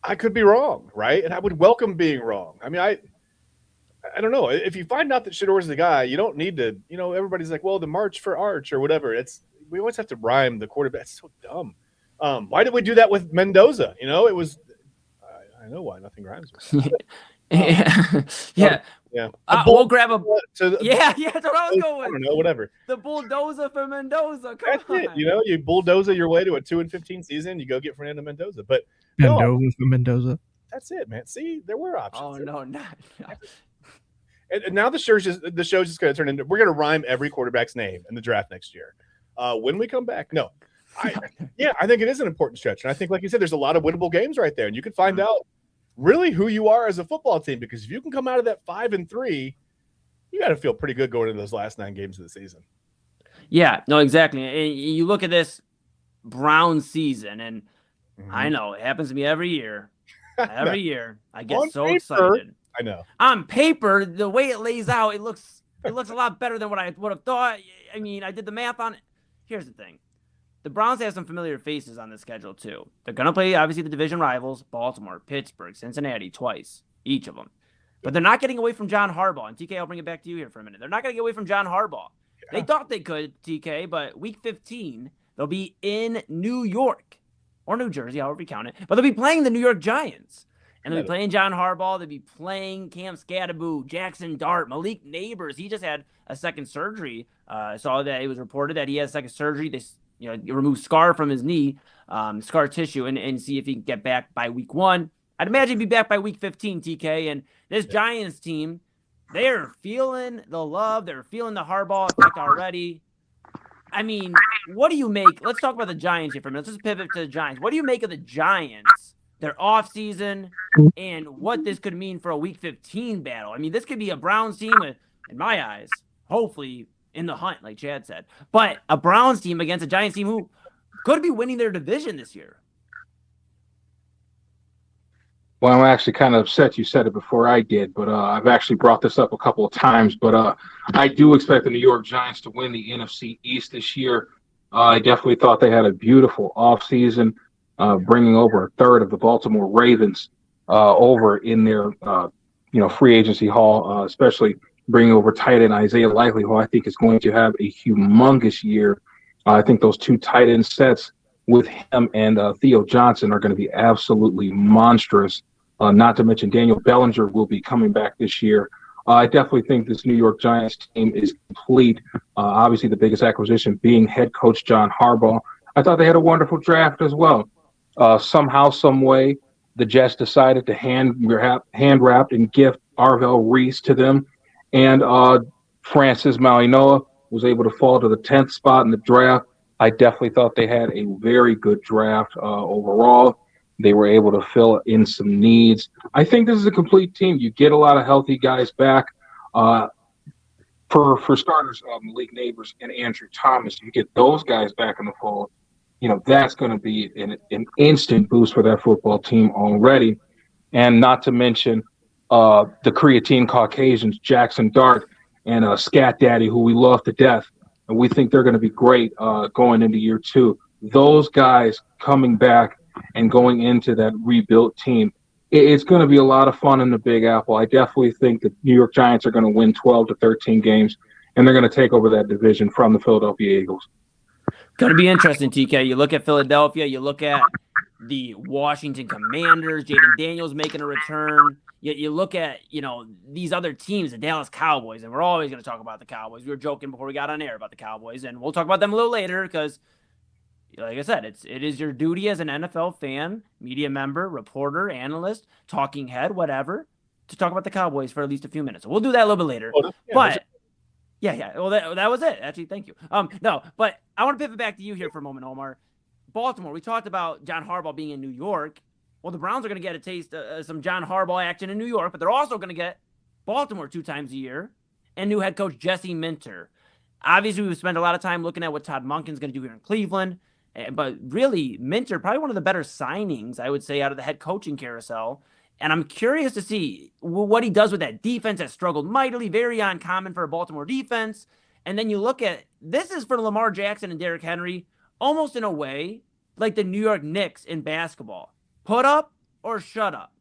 I could be wrong, right? And I would welcome being wrong. I mean, I don't know. If you find out that Shedeur's the guy, you don't need to, everybody's like, well, the March for Arch or whatever. We always have to rhyme the quarterback. It's so dumb. Why did we do that with Mendoza? It was, I know why nothing rhymes with that. Yeah. We'll grab a. That's what I was going. I don't know, whatever. The bulldozer for Mendoza. Come on. It. You bulldozer your way to a 2-15 season. You go get Fernando Mendoza, but Mendoza. That's it, man. See, there were options. Oh no, not. And now the show's just going to turn into, we're going to rhyme every quarterback's name in the draft next year. When we come back, no. I think it is an important stretch. And I think, like you said, there's a lot of winnable games right there. And you can find out really who you are as a football team, because if you can come out of that 5-3, you got to feel pretty good going into those last 9 games of the season. Yeah, no, exactly. And you look at this Brown season, and I know it happens to me every year. Every year, I get so excited. I know. On paper, the way it lays out, it looks a lot better than what I would have thought. I mean, I did the math on it. Here's the thing. The Browns have some familiar faces on the schedule, too. They're going to play, obviously, the division rivals, Baltimore, Pittsburgh, Cincinnati, twice, each of them. But they're not getting away from John Harbaugh. And, TK, I'll bring it back to you here for a minute. They're not going to get away from John Harbaugh. Yeah. They thought they could, TK, but week 15, they'll be in New York or New Jersey, however you count it. But they'll be playing the New York Giants. And they'll be playing John Harbaugh. They'll be playing Cam Scadaboo, Jackson Dart, Malik Neighbors. He just had a second surgery. I saw that it was reported that he had a second surgery. They remove scar from his knee, scar tissue, and see if he can get back by week 1. I'd imagine he'd be back by week 15, TK. And this Giants team, they're feeling the love. They're feeling the Harbaugh effect already. I mean, what do you make? Let's talk about the Giants here for a minute. Let's just pivot to the Giants. What do you make of the Giants, their offseason, and what this could mean for a week 15 battle? I mean, this could be a Browns team, in my eyes, hopefully in the hunt, like Chad said. But a Browns team against a Giants team who could be winning their division this year. Well, I'm actually kind of upset you said it before I did, but I've actually brought this up a couple of times. But I do expect the New York Giants to win the NFC East this year. I definitely thought they had a beautiful offseason, bringing over a third of the Baltimore Ravens over in their free agency haul, especially bringing over tight end Isaiah Likely, who I think is going to have a humongous year I think those two tight end sets with him and Theo Johnson are going to be absolutely monstrous. Not to mention Daniel Bellinger will be coming back this year. I definitely think this New York Giants team is complete. Obviously, the biggest acquisition being head coach John Harbaugh. I thought they had a wonderful draft as well. Somehow, some way, the Jets decided to hand wrap and gift Arvell Reese to them. And Francis Malinois was able to fall to the 10th spot in the draft. I definitely thought they had a very good draft overall. They were able to fill in some needs. I think this is a complete team. You get a lot of healthy guys back. For starters, Malik Neighbors and Andrew Thomas, you get those guys back in the fold. That's going to be an instant boost for that football team already. And not to mention the creatine Caucasians, Jackson Dart and Scat Daddy, who we love to death. And we think they're going to be great going into year 2. Those guys coming back and going into that rebuilt team, it's going to be a lot of fun in the Big Apple. I definitely think the New York Giants are going to win 12 to 13 games, and they're going to take over that division from the Philadelphia Eagles. Going to be interesting, TK. You look at Philadelphia, you look at the Washington Commanders, Jaden Daniels making a return. You look at, these other teams, the Dallas Cowboys, and we're always going to talk about the Cowboys. We were joking before we got on air about the Cowboys, and we'll talk about them a little later because, like I said, it is your duty as an NFL fan, media member, reporter, analyst, talking head, whatever, to talk about the Cowboys for at least a few minutes. So we'll do that a little bit later. Well, that was it. Actually, thank you. No, but I want to pivot back to you here for a moment, Omar. Baltimore, we talked about John Harbaugh being in New York. Well, the Browns are going to get a taste of some John Harbaugh action in New York, but they're also going to get Baltimore 2 times a year and new head coach Jesse Minter. Obviously, we've spent a lot of time looking at what Todd Monken's going to do here in Cleveland, but really, Minter, probably one of the better signings, I would say, out of the head coaching carousel. And I'm curious to see what he does with that defense that struggled mightily, very uncommon for a Baltimore defense. And then you look at, this is for Lamar Jackson and Derrick Henry, almost in a way like the New York Knicks in basketball. Put up or shut up.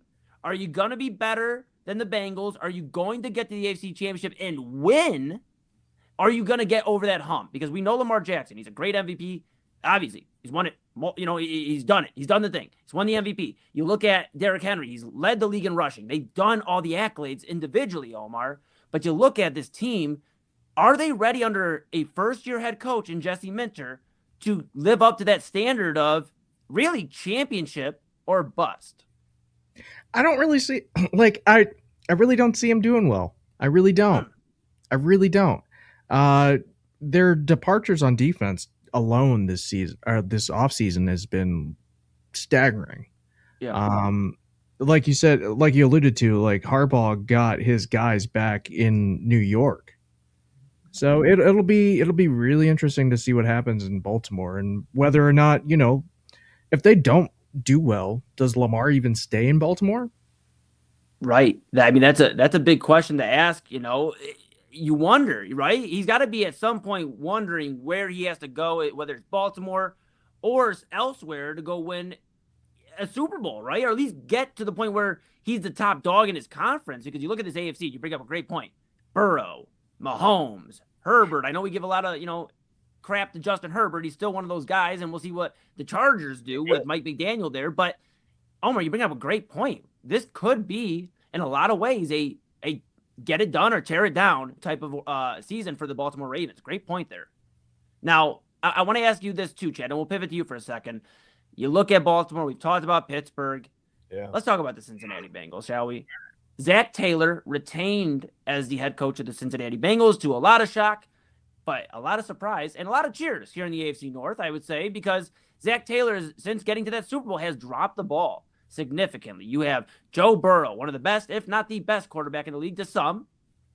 Are you going to be better than the Bengals? Are you going to get to the AFC Championship and win? Are you going to get over that hump? Because we know Lamar Jackson. He's a great MVP. Obviously, he's won it. He's done it. He's done the thing. He's won the MVP. You look at Derrick Henry. He's led the league in rushing. They've done all the accolades individually, Omar. But you look at this team, are they ready under a first-year head coach in Jesse Minter to live up to that standard of really championship or bust? I don't really see, I really don't see him doing well. I really don't. Their departures on defense alone this season, or this offseason, has been staggering. Yeah. Like you said, like you alluded to, like Harbaugh got his guys back in New York. So it'll be really interesting to see what happens in Baltimore and whether or not, if they don't do well, does Lamar even stay in Baltimore? Right. I mean, that's a big question to ask. You wonder, right? He's got to be at some point wondering where he has to go, whether it's Baltimore or elsewhere, to go win a Super Bowl, right? Or at least get to the point where he's the top dog in his conference. Because you look at this AFC, you bring up a great point. Burrow, Mahomes, Herbert. I know we give a lot of, crap to Justin Herbert. He's still one of those guys, and we'll see what the Chargers do with Mike McDaniel there. But, Omar, you bring up a great point. This could be, in a lot of ways, a get it done or tear it down type of season for the Baltimore Ravens. Great point there. Now, I want to ask you this too, Chad, and we'll pivot to you for a second. You look at Baltimore. We've talked about Pittsburgh. Yeah. Let's talk about the Cincinnati Bengals, shall we? Zach Taylor retained as the head coach of the Cincinnati Bengals, to a lot of shock, but a lot of surprise and a lot of cheers here in the AFC North, I would say, because Zach Taylor, since getting to that Super Bowl, has dropped the ball significantly. You have Joe Burrow, one of the best, if not the best quarterback in the league to some.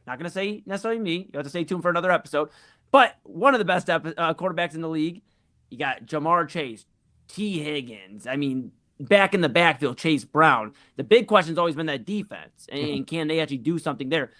Not going to say necessarily me. You have to stay tuned for another episode. But one of the best quarterbacks in the league. You got Jamar Chase, T. Higgins. I mean, back in the backfield, Chase Brown. The big question's always been that defense. And can they actually do something there?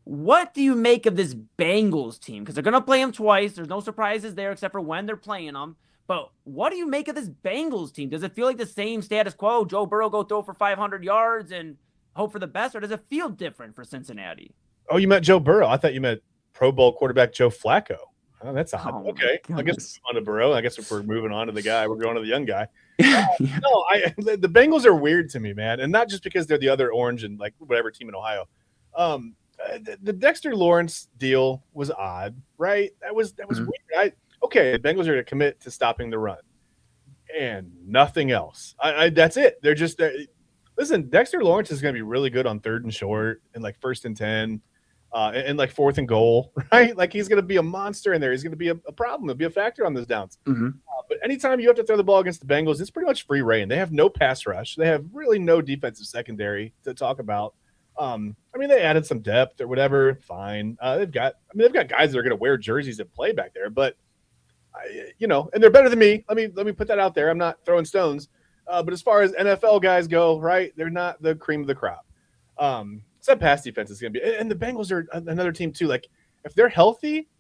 What do you make of this Bengals team? Because they're going to play them twice. There's no surprises there except for when they're playing them. But what do you make of this Bengals team? Does it feel like the same status quo? Joe Burrow go throw for 500 yards and hope for the best? Or does it feel different for Cincinnati? Oh, you meant Joe Burrow. I thought you meant Pro Bowl quarterback Joe Flacco. Oh, that's odd. Oh, Okay, I guess we're on to Burrow. I guess if we're moving on to the guy, we're going to the young guy. No, the Bengals are weird to me, man, and not just because they're the other orange and like whatever team in Ohio. The Dexter Lawrence deal was odd, right? That was weird. Okay, the Bengals are going to commit to stopping the run, and nothing else. That's it. They're just listen. Dexter Lawrence is going to be really good on 3rd and short and like 1st and 10. And like 4th and goal, right? Like he's going to be a monster in there. He's going to be a problem. He'll be a factor on those downs. But anytime you have to throw the ball against the Bengals, it's pretty much free reign. They have no pass rush. They have really no defensive secondary to talk about. I mean, they added some depth or whatever. Fine. They've got guys that are going to wear jerseys and play back there. But and they're better than me. Let me put that out there. I'm not throwing stones. But as far as NFL guys go, right, they're not the cream of the crop. So that pass defense is going to be, and the Bengals are another team too. Like if they're healthy,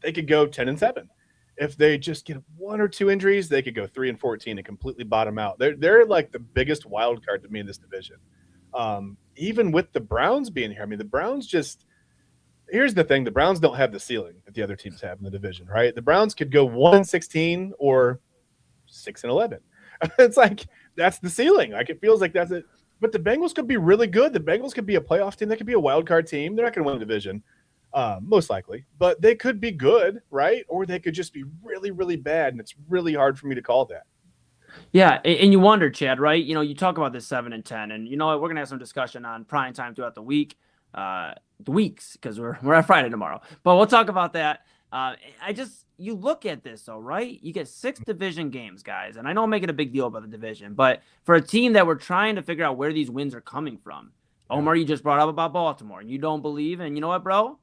they could go 10-7. If they just get 1 or 2 injuries, they could go 3-14 and completely bottom out. They're like the biggest wild card to me in this division. Even with the Browns being here, I mean, the Browns just here's the thing: the Browns don't have the ceiling that the other teams have in the division, right? The Browns could go 1-16 or 6-11. It's like that's the ceiling. Like it feels like that's it. But the Bengals could be really good. The Bengals could be a playoff team. They could be a wild card team. They're not going to win the division, most likely. But they could be good, right? Or they could just be really, really bad, and it's really hard for me to call that. Yeah, and you wonder, Chad, right? You talk about this 7 and 10, and you know what? We're going to have some discussion on prime time throughout the weeks, because we're at Friday tomorrow. But we'll talk about that. You look at this, though, right? You get 6 division games, guys. And I know I'm making a big deal about the division, but for a team that we're trying to figure out where these wins are coming from, Omar, you just brought up about Baltimore, and you don't believe. And you know what, bro?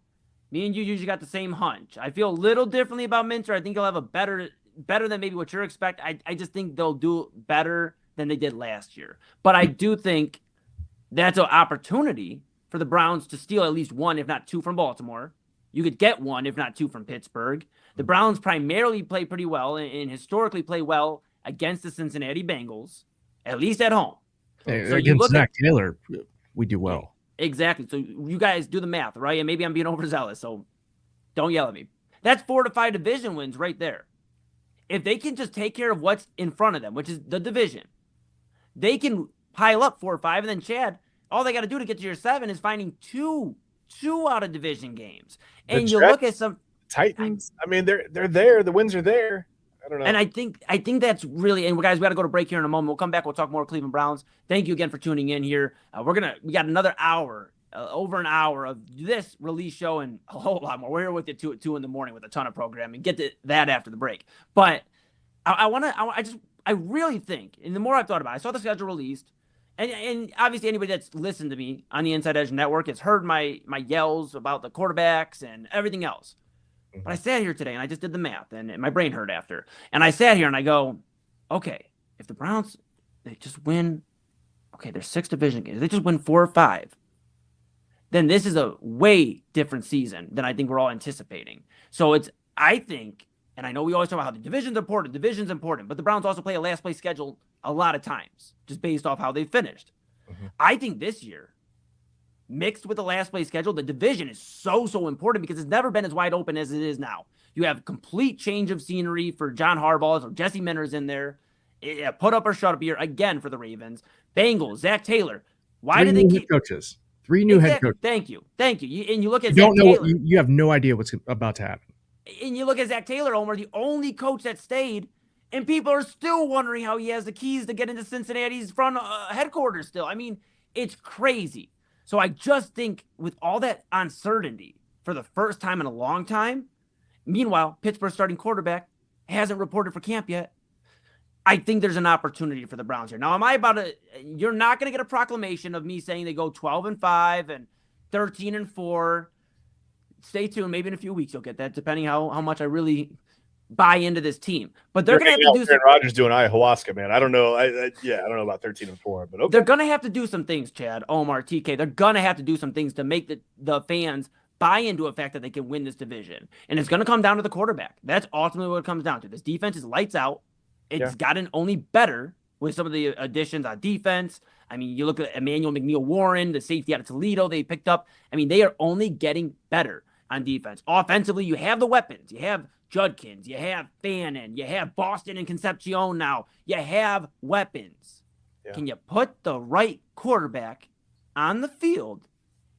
Me and you usually got the same hunch. I feel a little differently about Minter. I think he'll have a better than maybe what you're expecting. I just think they'll do better than they did last year. But I do think that's an opportunity for the Browns to steal at least 1, if not 2, from Baltimore. You could get 1, if not 2, from Pittsburgh. The Browns primarily play pretty well and historically play well against the Cincinnati Bengals, at least at home. So against Zach Taylor, we do well. Exactly. So you guys do the math, right? And maybe I'm being overzealous, so don't yell at me. That's 4 to 5 division wins right there. If they can just take care of what's in front of them, which is the division, they can pile up 4 or 5. And then, Chad, all they got to do to get to your 7 is finding two out of division games. And you look at some Titans. I mean, they're there. The wins are there. I don't know. And I think that's really, and guys, we got to go to break here in a moment. We'll come back. We'll talk more Cleveland Browns. Thank you again for tuning in here. We got another hour, over an hour of this release show and a whole lot more. We're here with you at 2 in the morning with a ton of programming. Get to that after the break. But I really think, and the more I've thought about it, I saw the schedule released. And obviously anybody that's listened to me on the Inside Edge Network has heard my yells about the quarterbacks and everything else. But I sat here today and I just did the math and my brain hurt after. And I sat here and I go, okay, if the Browns, they just win, okay, there's 6 division games. They just win 4 or 5. Then this is a way different season than I think we're all anticipating. So I think, and I know we always talk about how the division's important, but the Browns also play a last place schedule a lot of times, just based off how they finished. I think this year, mixed with the last place schedule, the division is so important because it's never been as wide open as it is now. You have complete change of scenery for John Harbaugh, so Jesse Minter's in there. Put up or shut up here again for the Ravens. Bengals, Zach Taylor. Why did they keep coaches? 3 new head coaches. Thank you. And you look at you Zach Taylor. You have no idea what's about to happen. And you look at Zach Taylor, Omar, the only coach that stayed, and people are still wondering how he has the keys to get into Cincinnati's front headquarters still. I mean, it's crazy. So I just think with all that uncertainty for the first time in a long time, meanwhile, Pittsburgh's starting quarterback hasn't reported for camp yet. I think there's an opportunity for the Browns here. Now, you're not going to get a proclamation of me saying they go 12-5 and 13-4. Stay tuned. Maybe in a few weeks you'll get that, depending how much I really buy into this team. But they're going to have to do Aaron Rodgers doing ayahuasca, man. I don't know. I don't know about 13-4, but okay. They're going to have to do some things, Chad, Omar, TK. They're going to have to do some things to make the fans buy into a fact that they can win this division. And it's going to come down to the quarterback. That's ultimately what it comes down to. This defense is lights out. It's gotten only better with some of the additions on defense. I mean, you look at Emmanuel McNeil-Warren, the safety out of Toledo they picked up. I mean, they are only getting better on defense. Offensively, you have the weapons. You have Judkins, you have Fannin, you have Boston and Concepcion now. You have weapons. Yeah. Can you put the right quarterback on the field,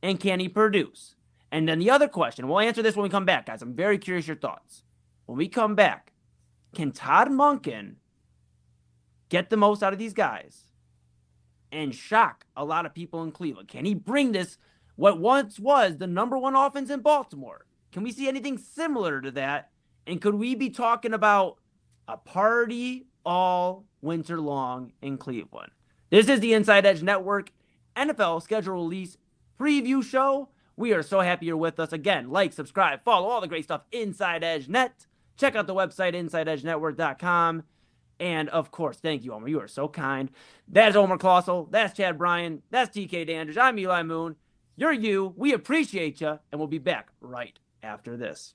and can he produce? And then the other question, we'll answer this when we come back, guys. I'm very curious your thoughts. When we come back, can Todd Monken get the most out of these guys and shock a lot of people in Cleveland? Can he bring this, what once was the number one offense in Baltimore? Can we see anything similar to that? And could we be talking about a party all winter long in Cleveland? This is the Inside Edge Network NFL schedule release preview show. We are so happy you're with us. Again, like, subscribe, follow all the great stuff Inside Edge Net. Check out the website, InsideEdgeNetwork.com. And, of course, thank you, Omar. You are so kind. That's Omar Claussell. That's Chad Bryan. That's TK Dandridge. I'm Eli Moon. You're you. We appreciate you. And we'll be back right after this.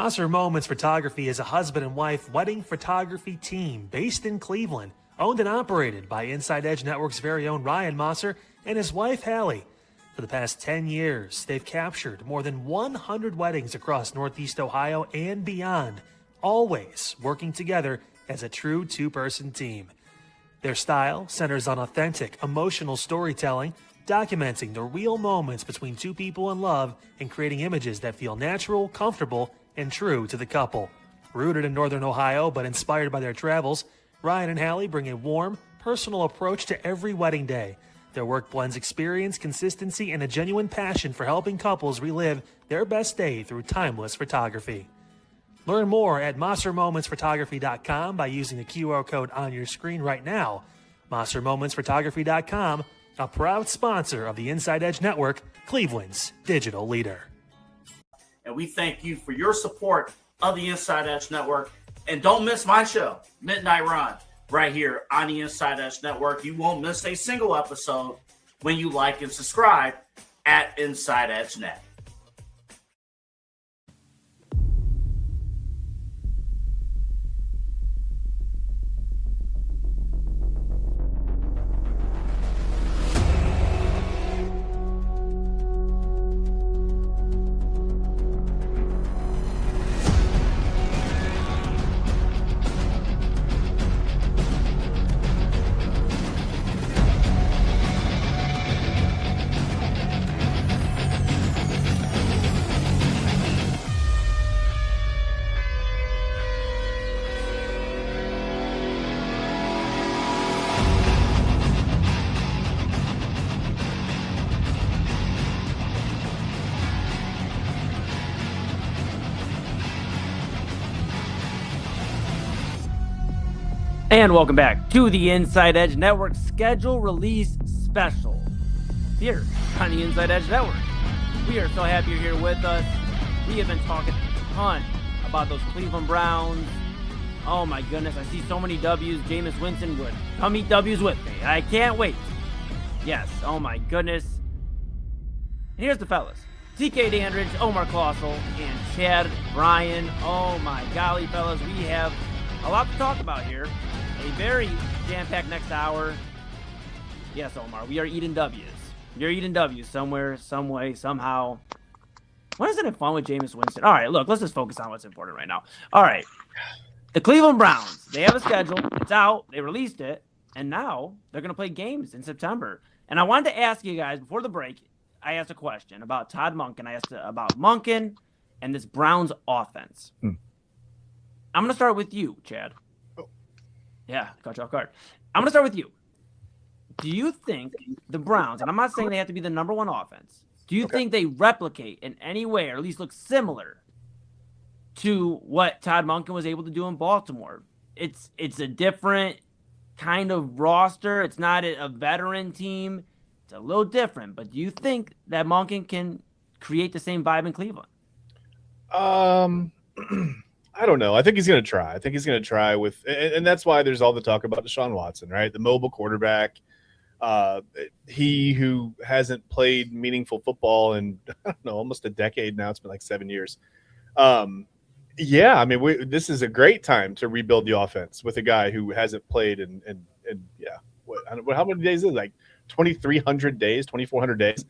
Moser Moments Photography is a husband and wife wedding photography team based in Cleveland, owned and operated by InsideEdge Network's very own Ryan Moser and his wife Hallie. For the past 10 years, they've captured more than 100 weddings across Northeast Ohio and beyond, always working together as a true two-person team. Their style centers on authentic, emotional storytelling, documenting the real moments between two people in love and creating images that feel natural, comfortable, and true to the couple. Rooted in Northern Ohio but inspired by their travels, Ryan and Hallie bring a warm, personal approach to every wedding day. Their work blends experience, consistency, and a genuine passion for helping couples relive their best day through timeless photography. Learn more at monstermomentsphotography.com by using the QR code on your screen right now. monstermomentsphotography.com, a proud sponsor of the Inside Edge Network, Cleveland's digital leader. And we thank you for your support of the Inside Edge Network. And don't miss my show, Midnight Run, right here on the Inside Edge Network. You won't miss a single episode when you like and subscribe at Inside Edge Net. And welcome back to the Inside Edge Network schedule release special here on the Inside Edge Network. We are so happy you're here with us. We have been talking a ton about those Cleveland Browns. Oh my goodness, I see so many W's. Jameis Winston would come eat W's with me. I can't wait. Yes, oh my goodness. And here's the fellas. TK Dandridge, Omar Claussell, and Chad Bryan. Oh my golly, fellas, we have a lot to talk about here. A very jam-packed next hour. Yes, Omar, we are eating W's. You're eating W's somewhere, some way, somehow. Why isn't it fun with Jameis Winston? All right, look, let's just focus on what's important right now. All right, the Cleveland Browns, they have a schedule. It's out. They released it. And now they're going to play games in September. And I wanted to ask you guys, before the break, I asked a question about Todd Monken. I asked about Monken and this Browns offense. I'm going to start with you, Chad. Yeah, caught you off guard. I'm going to start with you. Do you think the Browns, and I'm not saying they have to be the number one offense, do you think they replicate in any way, or at least look similar to what Todd Monken was able to do in Baltimore? It's a different kind of roster. It's not a veteran team. It's a little different. But do you think that Monken can create the same vibe in Cleveland? I don't know. I think he's going to try. I think he's going to try with, and that's why there's all the talk about Deshaun Watson, right? The mobile quarterback. He who hasn't played meaningful football in, I don't know, almost a decade now. It's been like 7 years. Yeah, I mean, this is a great time to rebuild the offense with a guy who hasn't played in yeah, how many days is it? Like 2,300 days, 2,400 days.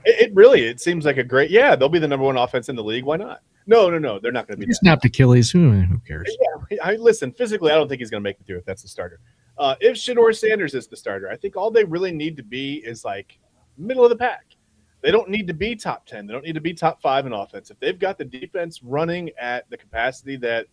It seems like a great, yeah, they'll be the number one offense in the league. Why not? No, they're not going to be. He snapped Achilles. Who cares? Yeah, listen, physically, I don't think he's going to make it through if that's the starter. If Shedeur Sanders is the starter, I think all they really need to be is like middle of the pack. They don't need to be top 10. They don't need to be top 5 in offense. If they've got the defense running at the capacity that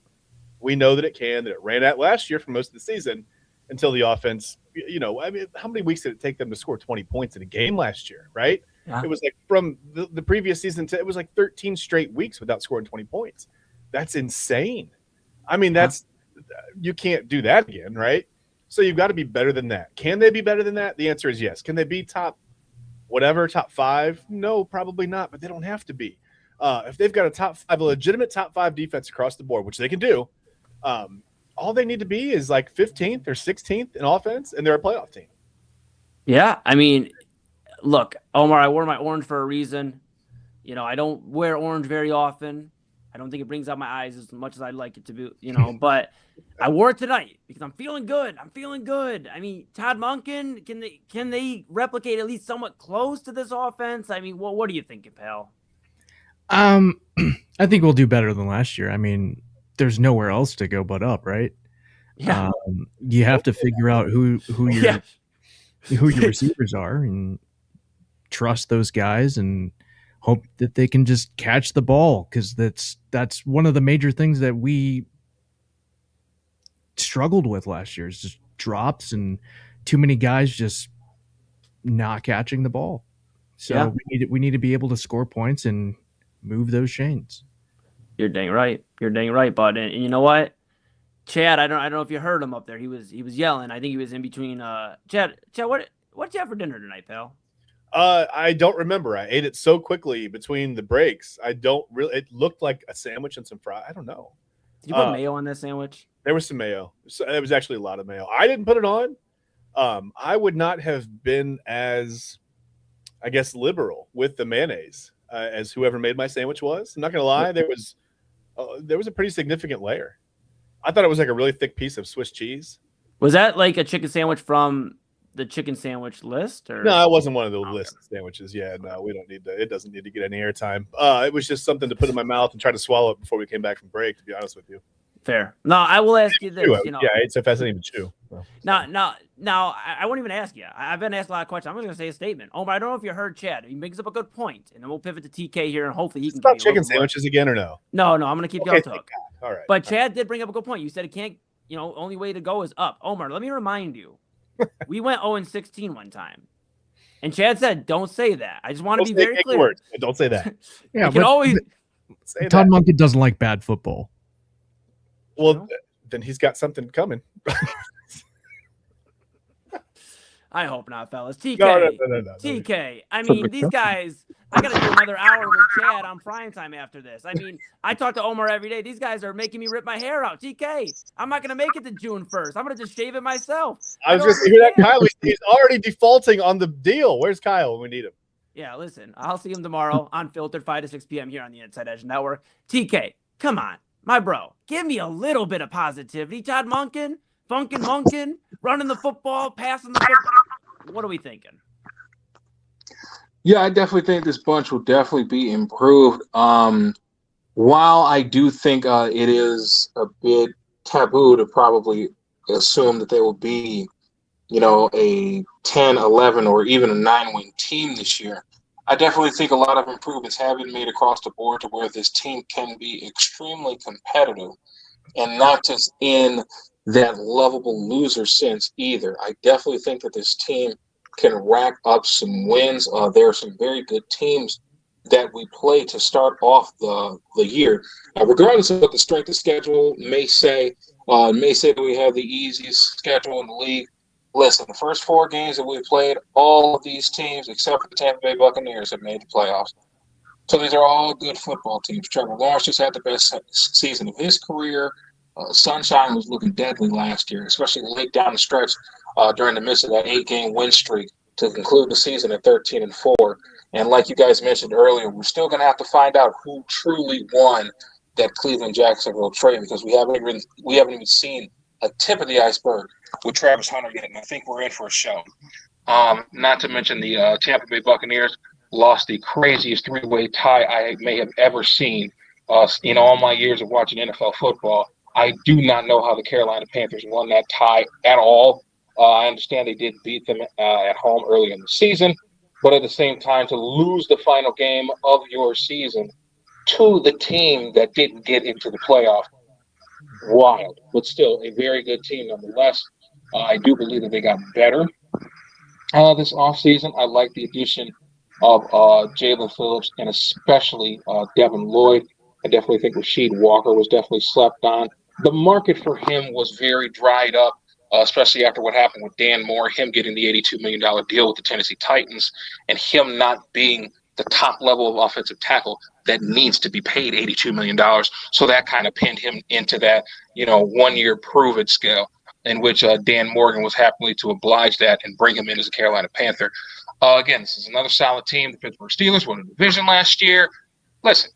we know that it ran at last year for most of the season until the offense, I mean, how many weeks did it take them to score 20 points in a game last year, right? Yeah. It was like from the previous season it was like 13 straight weeks without scoring 20 points. That's insane. I mean, you can't do that again, right? So you've got to be better than that. Can they be better than that? The answer is yes. Can they be top 5? No, probably not, but they don't have to be. If they've got a legitimate top 5 defense across the board, which they can do, all they need to be is like 15th or 16th in offense, and they're a playoff team. Yeah, I mean, look, Omar, I wore my orange for a reason. I don't wear orange very often. I don't think it brings out my eyes as much as I'd like it to be, but I wore it tonight because I'm feeling good. I mean, Todd Monken, can they replicate at least somewhat close to this offense? I mean, what are you thinking, pal? I think we'll do better than last year. I mean, there's nowhere else to go but up, right? Yeah. You have to figure out who your receivers are and trust those guys and hope that they can just catch the ball, because that's one of the major things that we struggled with last year, is just drops and too many guys just not catching the ball. So we need to be able to score points and move those chains. You're dang right. You're dang right, bud. And you know what? Chad, I don't know if you heard him up there. He was yelling. I think he was in between. Chad, what did you have for dinner tonight, pal? I don't remember. I ate it so quickly between the breaks. I don't really. It looked like a sandwich and some fries. I don't know. Did you put mayo on that sandwich? There was some mayo. So it was actually a lot of mayo. I didn't put it on. I would not have been as, I guess, liberal with the mayonnaise as whoever made my sandwich was. I'm not gonna lie. There was a pretty significant layer. I thought it was like a really thick piece of Swiss cheese. Was that like a chicken sandwich from the chicken sandwich list? Or no, it wasn't one of the list sandwiches. Yeah, no, we don't need to. It doesn't need to get any airtime. It was just something to put in my mouth and try to swallow it before we came back from break. To be honest with you. Fair. No, I will ask you this. You know, yeah, it's a fascinating chew. So. Now, I won't even ask you. I've been asked a lot of questions. I'm just gonna say a statement. Omar, I don't know if you heard Chad. He makes up a good point, and then we'll pivot to TK here, and hopefully he can. About chicken sandwiches again or no? No, I'm gonna keep you on hook. All right. But Chad did bring up a good point. You said it can't. Only way to go is up. Omar, let me remind you, we went 0-16 one time, and Chad said, "Don't say that." I just want to be very clear. Words. Don't say that. Yeah, you can always say Todd that. Monken doesn't like bad football. Well, then he's got something coming. I hope not, fellas. TK. No. TK. I mean, these guys, I got to do another hour with Chad on prime time after this. I mean, I talk to Omar every day. These guys are making me rip my hair out. TK, I'm not going to make it to June 1st. I'm going to just shave it myself. I was just hear that, Kyle. He's already defaulting on the deal. Where's Kyle when we need him? Yeah, listen, I'll see him tomorrow Unfiltered 5 to 6 p.m. here on the Inside Edge Network. TK, come on. My bro, give me a little bit of positivity. Todd Monken, Funkin', running the football, passing the football. What are we thinking? Yeah, I definitely think this bunch will definitely be improved. While I do think it is a bit taboo to probably assume that they will be, a 10, 11, or even a 9-win team this year, I definitely think a lot of improvements have been made across the board to where this team can be extremely competitive, and not just in that lovable loser sense either. I definitely think that this team can rack up some wins. There are some very good teams that we play to start off the year. Regardless of what the strength of schedule may say that we have the easiest schedule in the league. Listen, the first 4 games that we played, all of these teams, except for the Tampa Bay Buccaneers, have made the playoffs. So these are all good football teams. Trevor Lawrence just had the best season of his career. Sunshine was looking deadly last year, especially late down the stretch during the midst of that 8-game win streak to conclude the season at 13-4. And like you guys mentioned earlier, we're still going to have to find out who truly won that Cleveland-Jacksonville trade, because we haven't even seen a tip of the iceberg with Travis Hunter yet, and I think we're in for a show. Not to mention the Tampa Bay Buccaneers lost the craziest 3-way tie I may have ever seen in all my years of watching NFL football. I do not know how the Carolina Panthers won that tie at all. I understand they did beat them at home early in the season, but at the same time, to lose the final game of your season to the team that didn't get into the playoff, wild, but still a very good team nonetheless. I do believe that they got better this offseason. I like the addition of Jalen Phillips and especially Devin Lloyd. I definitely think Rasheed Walker was definitely slept on. The market for him was very dried up, especially after what happened with Dan Moore, him getting the $82 million deal with the Tennessee Titans, and him not being the top level of offensive tackle that needs to be paid $82 million. So that kind of pinned him into that, 1-year prove-it scale, in which Dan Morgan was happily to oblige that and bring him in as a Carolina Panther. Again, this is another solid team. The Pittsburgh Steelers won the division last year. Listen,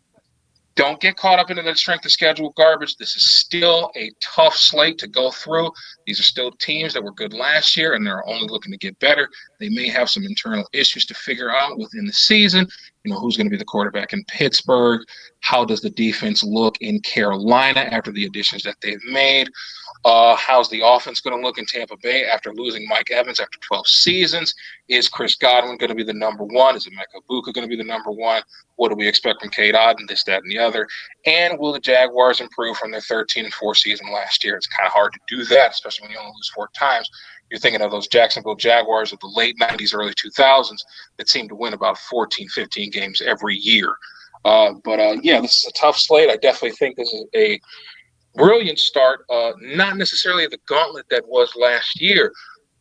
don't get caught up into the strength of schedule garbage. This is still a tough slate to go through. These are still teams that were good last year, and they're only looking to get better. They may have some internal issues to figure out within the season. Who's going to be the quarterback in Pittsburgh? How does the defense look in Carolina after the additions that they've made? How's the offense going to look in Tampa Bay after losing Mike Evans after 12 seasons? Is Chris Godwin going to be the number one? Is Emeka Egbuka going to be the number one? What do we expect from Cade Otton, this, that, and the other? And will the Jaguars improve from their 13-4 season last year? It's kind of hard to do that, especially when you only lose 4 times. You're thinking of those Jacksonville Jaguars of the late 90s, early 2000s that seemed to win about 14, 15 games every year. Yeah, this is a tough slate. I definitely think this is a brilliant start. Not necessarily the gauntlet that was last year,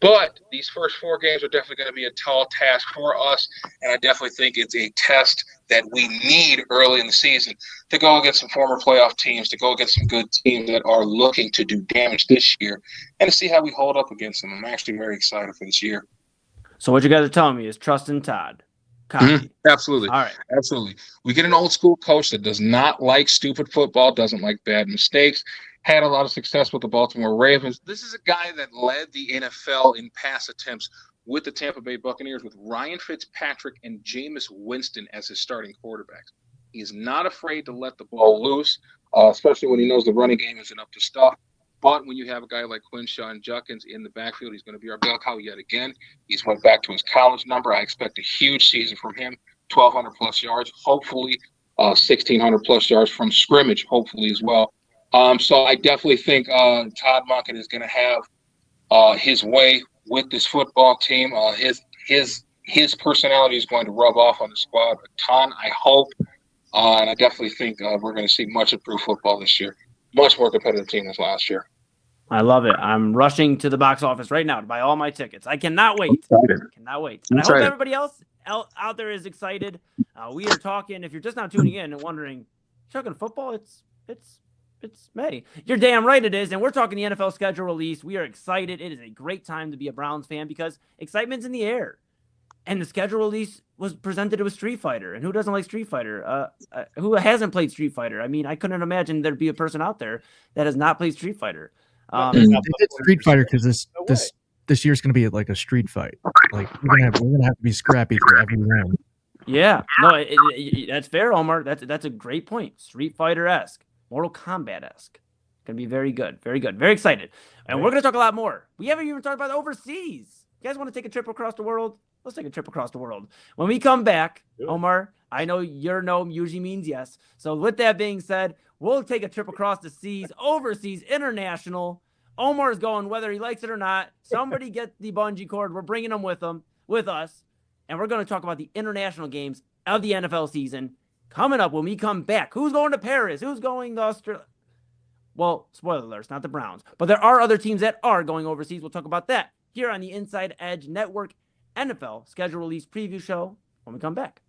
but these first 4 games are definitely going to be a tall task for us, and I definitely think it's a test that we need early in the season to go against some former playoff teams, to go against some good teams that are looking to do damage this year, and to see how we hold up against them. I'm actually very excited for this year. So what you guys are telling me is trust in Todd. Absolutely. All right. Absolutely. We get an old school coach that does not like stupid football, doesn't like bad mistakes, had a lot of success with the Baltimore Ravens. This is a guy that led the NFL in pass attempts with the Tampa Bay Buccaneers with Ryan Fitzpatrick and Jameis Winston as his starting quarterbacks. He is not afraid to let the ball loose, especially when he knows the running game isn't up to stuff. But when you have a guy like Quinshawn Judkins in the backfield, he's going to be our bell cow yet again. He's went back to his college number. I expect a huge season from him, 1,200-plus yards, hopefully 1,600-plus yards from scrimmage, hopefully as well. So I definitely think Todd Monken is going to have his way with this football team. His personality is going to rub off on the squad a ton, I hope. And I definitely think we're going to see much improved football this year. Much more competitive team than last year. I love it. I'm rushing to the box office right now to buy all my tickets. I cannot wait. Cannot wait. And I hope everybody else out there is excited. We are talking. If you're just now tuning in and wondering, talking football, it's May. You're damn right it is. And we're talking the NFL schedule release. We are excited. It is a great time to be a Browns fan because excitement's in the air. And the schedule release was presented with Street Fighter. And who doesn't like Street Fighter? Who hasn't played Street Fighter? I mean, I couldn't imagine there'd be a person out there that has not played Street Fighter. They did Street Fighter because this year's going to be like a street fight. Like we're gonna have to be scrappy for every round. Yeah, no, that's fair, Omar. That's a great point. Street Fighter-esque, Mortal Kombat-esque. Gonna be very good, very good, very excited. And we're gonna talk a lot more. We haven't even talked about overseas. You guys want to take a trip across the world? Let's take a trip across the world. When we come back, Omar, I know your no usually means yes. So with that being said, we'll take a trip across the seas, overseas, international. Omar's going whether he likes it or not. Somebody get the bungee cord. We're bringing them with us. And we're going to talk about the international games of the NFL season coming up when we come back. Who's going to Paris? Who's going to Australia? Well, spoiler alerts, not the Browns. But there are other teams that are going overseas. We'll talk about that here on the Inside Edge Network NFL schedule release preview show when we come back.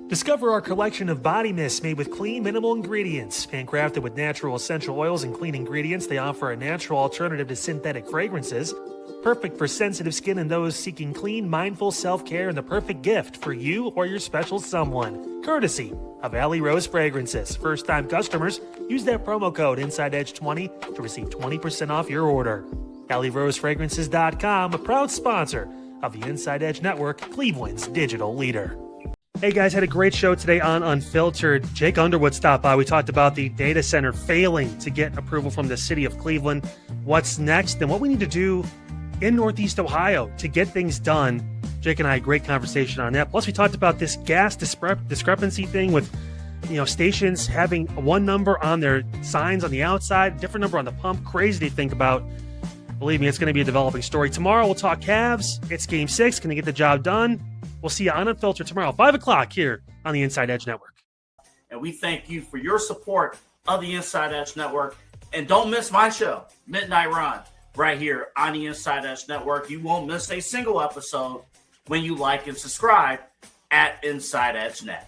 Discover our collection of body mists made with clean, minimal ingredients. Handcrafted with natural essential oils and clean ingredients, they offer a natural alternative to synthetic fragrances. Perfect for sensitive skin and those seeking clean, mindful self-care, and the perfect gift for you or your special someone. Courtesy of Alley Rose Fragrances. First-time customers, use that promo code InsideEdge20 to receive 20% off your order. AlleyRoseFragrances.com, a proud sponsor of the Inside Edge Network, Cleveland's digital leader. Hey guys, had a great show today on Unfiltered. Jake Underwood stopped by. We talked about the data center failing to get approval from the city of Cleveland. What's next and what we need to do in Northeast Ohio to get things done. Jake and I had a great conversation on that. Plus, we talked about this gas discrepancy thing with, stations having one number on their signs on the outside, different number on the pump. Crazy to think about. Believe me, it's going to be a developing story. Tomorrow, we'll talk Cavs. It's Game 6. Can they get the job done? We'll see you on Unfiltered tomorrow, 5 o'clock here on the Inside Edge Network. And we thank you for your support of the Inside Edge Network. And don't miss my show, Midnight Run, right here on the Inside Edge Network. You won't miss a single episode when you like and subscribe at Inside Edge Net.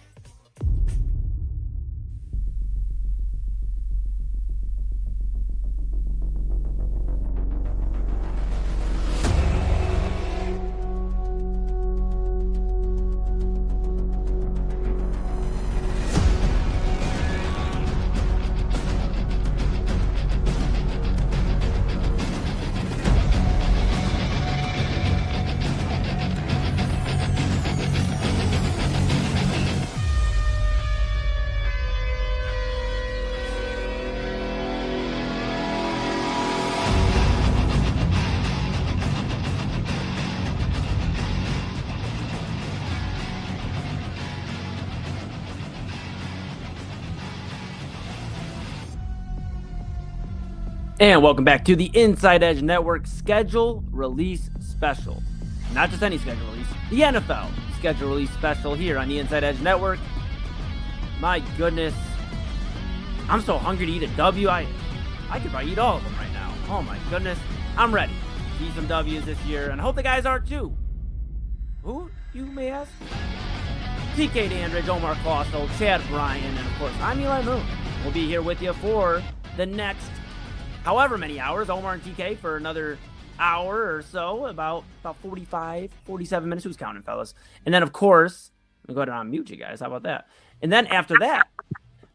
And welcome back to the Inside Edge Network schedule release special. Not just any schedule release, the NFL schedule release special here on the Inside Edge Network. My goodness, I'm so hungry to eat a W. I could probably eat all of them right now. Oh my goodness, I'm ready to eat some W's this year, and I hope the guys are too. Who, you may ask? TK Dandridge, Omar Claussell, Chad Bryan, and of course, I'm Eli Moon. We'll be here with you for the next however many hours. Omar and TK for another hour or so, about 45, 47 minutes. Who's counting, fellas? And then, of course, we'll go ahead and unmute you guys. How about that? And then after that,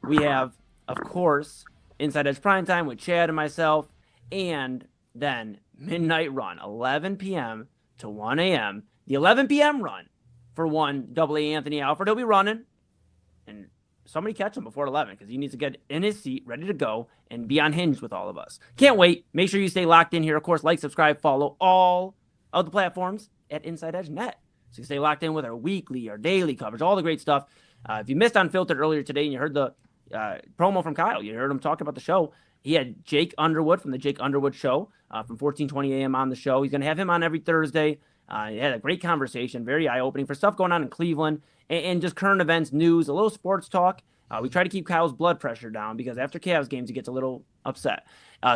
we have, of course, Inside Edge Primetime with Chad and myself, and then Midnight Run, 11 p.m. to 1 a.m. The 11 p.m. run for one AA Anthony Alford. He'll be running, and somebody catch him before 11 because he needs to get in his seat, ready to go, and be unhinged with all of us. Can't wait. Make sure you stay locked in here. Of course, like, subscribe, follow all of the platforms at Inside Edge Net. So you stay locked in with our weekly, our daily coverage, all the great stuff. If you missed Unfiltered earlier today and you heard the promo from Kyle, you heard him talk about the show. He had Jake Underwood from the Jake Underwood Show from 14:20 a.m. on the show. He's going to have him on every Thursday. He had a great conversation, very eye-opening for stuff going on in Cleveland and just current events, news, a little sports talk. We try to keep Kyle's blood pressure down because after Cavs games, he gets a little upset.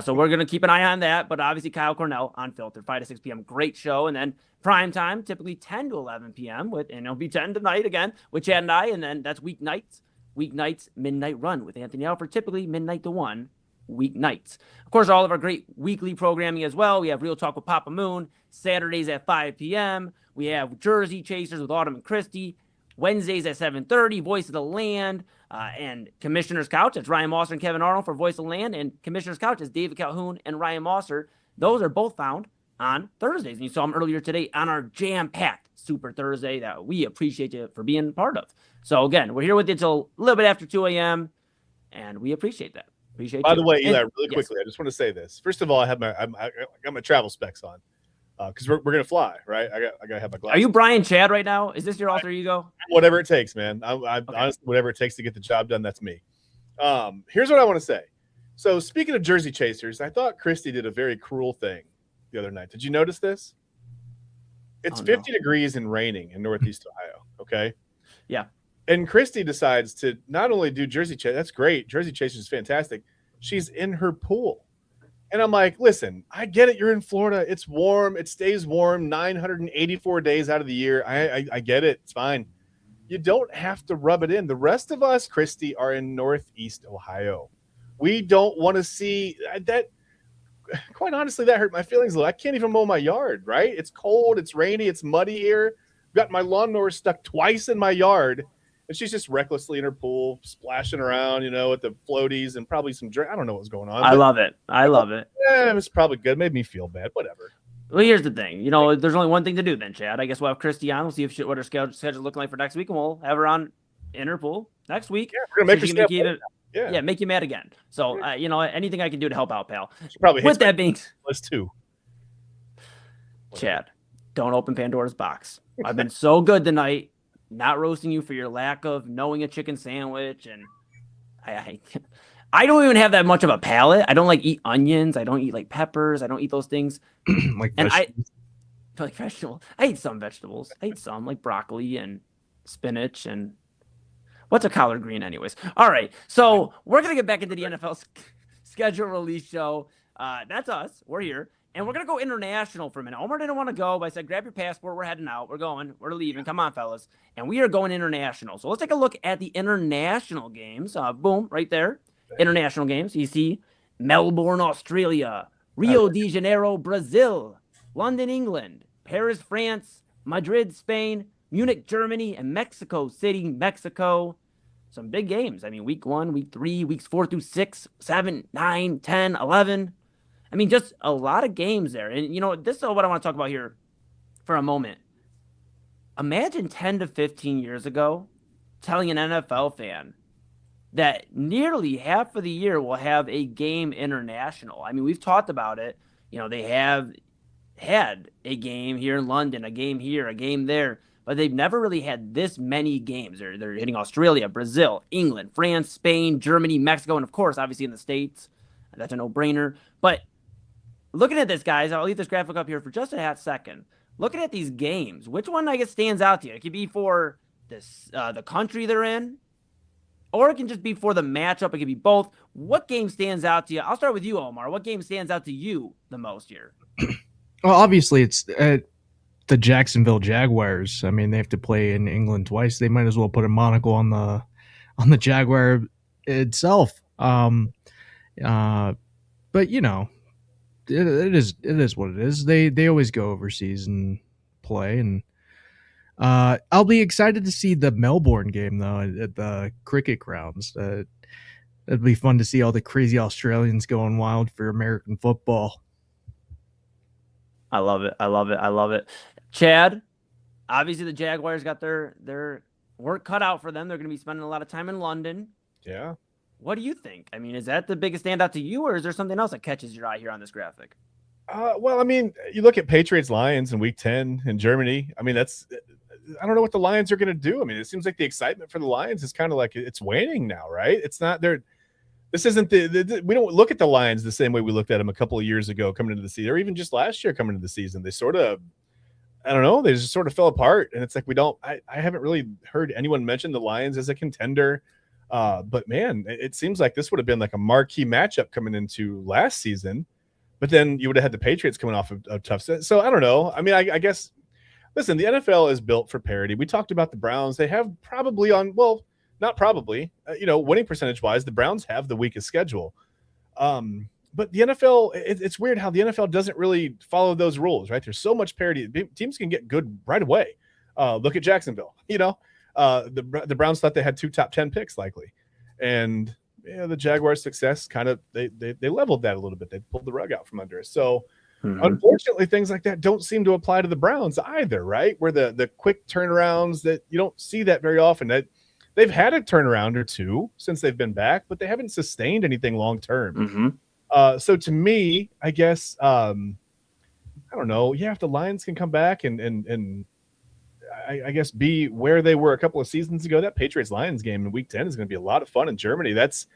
So we're going to keep an eye on that. But obviously, Kyle Cornell on Filter, 5 to 6 p.m. Great show. And then prime time, typically 10 to 11 p.m. And it'll be 10 tonight again with Chad and I. And then that's weeknights, Midnight Run with Anthony Alford, typically midnight to 1 weeknights. Of course, all of our great weekly programming as well. We have Real Talk with Papa Moon, Saturdays at 5 p.m. We have Jersey Chasers with Autumn and Christie, Wednesdays at 7:30, Voice of the Land, and Commissioner's Couch. That's Ryan Mosser and Kevin Arnold for Voice of the Land, and Commissioner's Couch is David Calhoun and Ryan Mosser. Those are both found on Thursdays, and you saw them earlier today on our jam-packed Super Thursday that we appreciate you for being part of. So again, we're here with you until a little bit after 2 a.m., and we appreciate that. By the way, Eli, really quickly, I just want to say this. First of all, I got my travel specs on because we're gonna fly, right? I gotta have my glasses. Are you Bryan Chad right now? Is this your alter ego? Whatever it takes, man. Okay. Honestly, whatever it takes to get the job done, that's me. Here's what I want to say. So speaking of Jersey Chasers, I thought Christie did a very cruel thing the other night. Did you notice this? It's 50 degrees and raining in Northeast Ohio. Okay. Yeah. And Christie decides to not only do Jersey Chase, that's great. Jersey Chasers is fantastic. She's in her pool. And I'm like, listen, I get it. You're in Florida. It's warm. It stays warm 984 days out of the year. I get it. It's fine. You don't have to rub it in. The rest of us, Christy, are in Northeast Ohio. We don't want to see that. Quite honestly, that hurt my feelings a little. I can't even mow my yard, right? It's cold, it's rainy, it's muddy here. I've got my lawnmower stuck twice in my yard, and she's just recklessly in her pool, splashing around, with the floaties and probably some drink. I don't know what's going on. I love it. Yeah, it was probably good. Made me feel bad. Whatever. Well, here's the thing. There's only one thing to do then, Chad. I guess we'll have Christy on. We'll see what her schedule looking like for next week, and we'll have her on in her pool next week. Yeah, we're going to make her Yeah, make you mad again. So, anything I can do to help out, pal. She probably hates with that being list too. Chad, don't open Pandora's box. I've been so good tonight, not roasting you for your lack of knowing a chicken sandwich, and I don't even have that much of a palate. I don't eat onions. I don't eat peppers. I don't eat those things. I like vegetables. I eat some vegetables. I eat some like broccoli and spinach and. What's a collard green anyways? All right. So we're going to get back into the NFL schedule release show. That's us. We're here. And we're going to go international for a minute. Omar didn't want to go, but I said, grab your passport. We're heading out. We're going. We're leaving. Come on, fellas. And we are going international. So let's take a look at the international games. Boom, right there. International games. You see Melbourne, Australia, Rio de Janeiro, Brazil, London, England, Paris, France, Madrid, Spain, Munich, Germany, and Mexico City, Mexico. Some big games. I mean, week 1, week 3, weeks 4 through 6, 7, 9, 10, 11. I mean, just a lot of games there. And, this is what I want to talk about here for a moment. Imagine 10 to 15 years ago telling an NFL fan that nearly half of the year will have a game international. I mean, we've talked about it. They have had a game here in London, a game here, a game there. But they've never really had this many games. They're hitting Australia, Brazil, England, France, Spain, Germany, Mexico, and of course, obviously in the States. That's a no-brainer. But looking at this, guys, I'll leave this graphic up here for just a half second. Looking at these games, which one I guess stands out to you? It could be for this the country they're in, or it can just be for the matchup. It could be both. What game stands out to you? I'll start with you, Omar. What game stands out to you the most here? Well, obviously, it's the Jacksonville Jaguars. I mean, they have to play in England twice. They might as well put a monocle on the Jaguar itself. But it is what it is. They always go overseas and play, and I'll be excited to see the Melbourne game though at the cricket grounds. It'd be fun to see all the crazy Australians going wild for American football. I love it. Chad, obviously the Jaguars got their work cut out for them. They're going to be spending a lot of time in London. Yeah. What do you think? I mean, is that the biggest standout to you, or is there something else that catches your eye here on this graphic? Well, I mean, you look at Patriots-Lions in Week 10 in Germany. I mean, I don't know what the Lions are going to do. I mean, it seems like the excitement for the Lions is kind of like it's waning now, right? It's not there. This isn't we don't look at the Lions the same way we looked at them a couple of years ago coming into the season, or even just last year coming into the season. They sort of, I don't know, they just sort of fell apart. And it's like I haven't really heard anyone mention the Lions as a contender. But man, it seems like this would have been like a marquee matchup coming into last season. But then you would have had the Patriots coming off of a tough set. So I don't know. I mean, I guess, listen, the NFL is built for parity. We talked about the Browns. They have probably not probably, winning percentage wise, the Browns have the weakest schedule. But the NFL, it's weird how the NFL doesn't really follow those rules, right? There's so much parity. Teams can get good right away. Look at Jacksonville. The Browns thought they had 2 top 10 picks likely. And the Jaguars' success kind of, they leveled that a little bit. They pulled the rug out from under us. So unfortunately, things like that don't seem to apply to the Browns either, right? Where the quick turnarounds that you don't see that very often. That they've had a turnaround or two since they've been back, but they haven't sustained anything long term. So to me, I guess I don't know. Yeah, if the Lions can come back and I guess be where they were a couple of seasons ago, that Patriots-Lions game in Week 10 is going to be a lot of fun in Germany. That's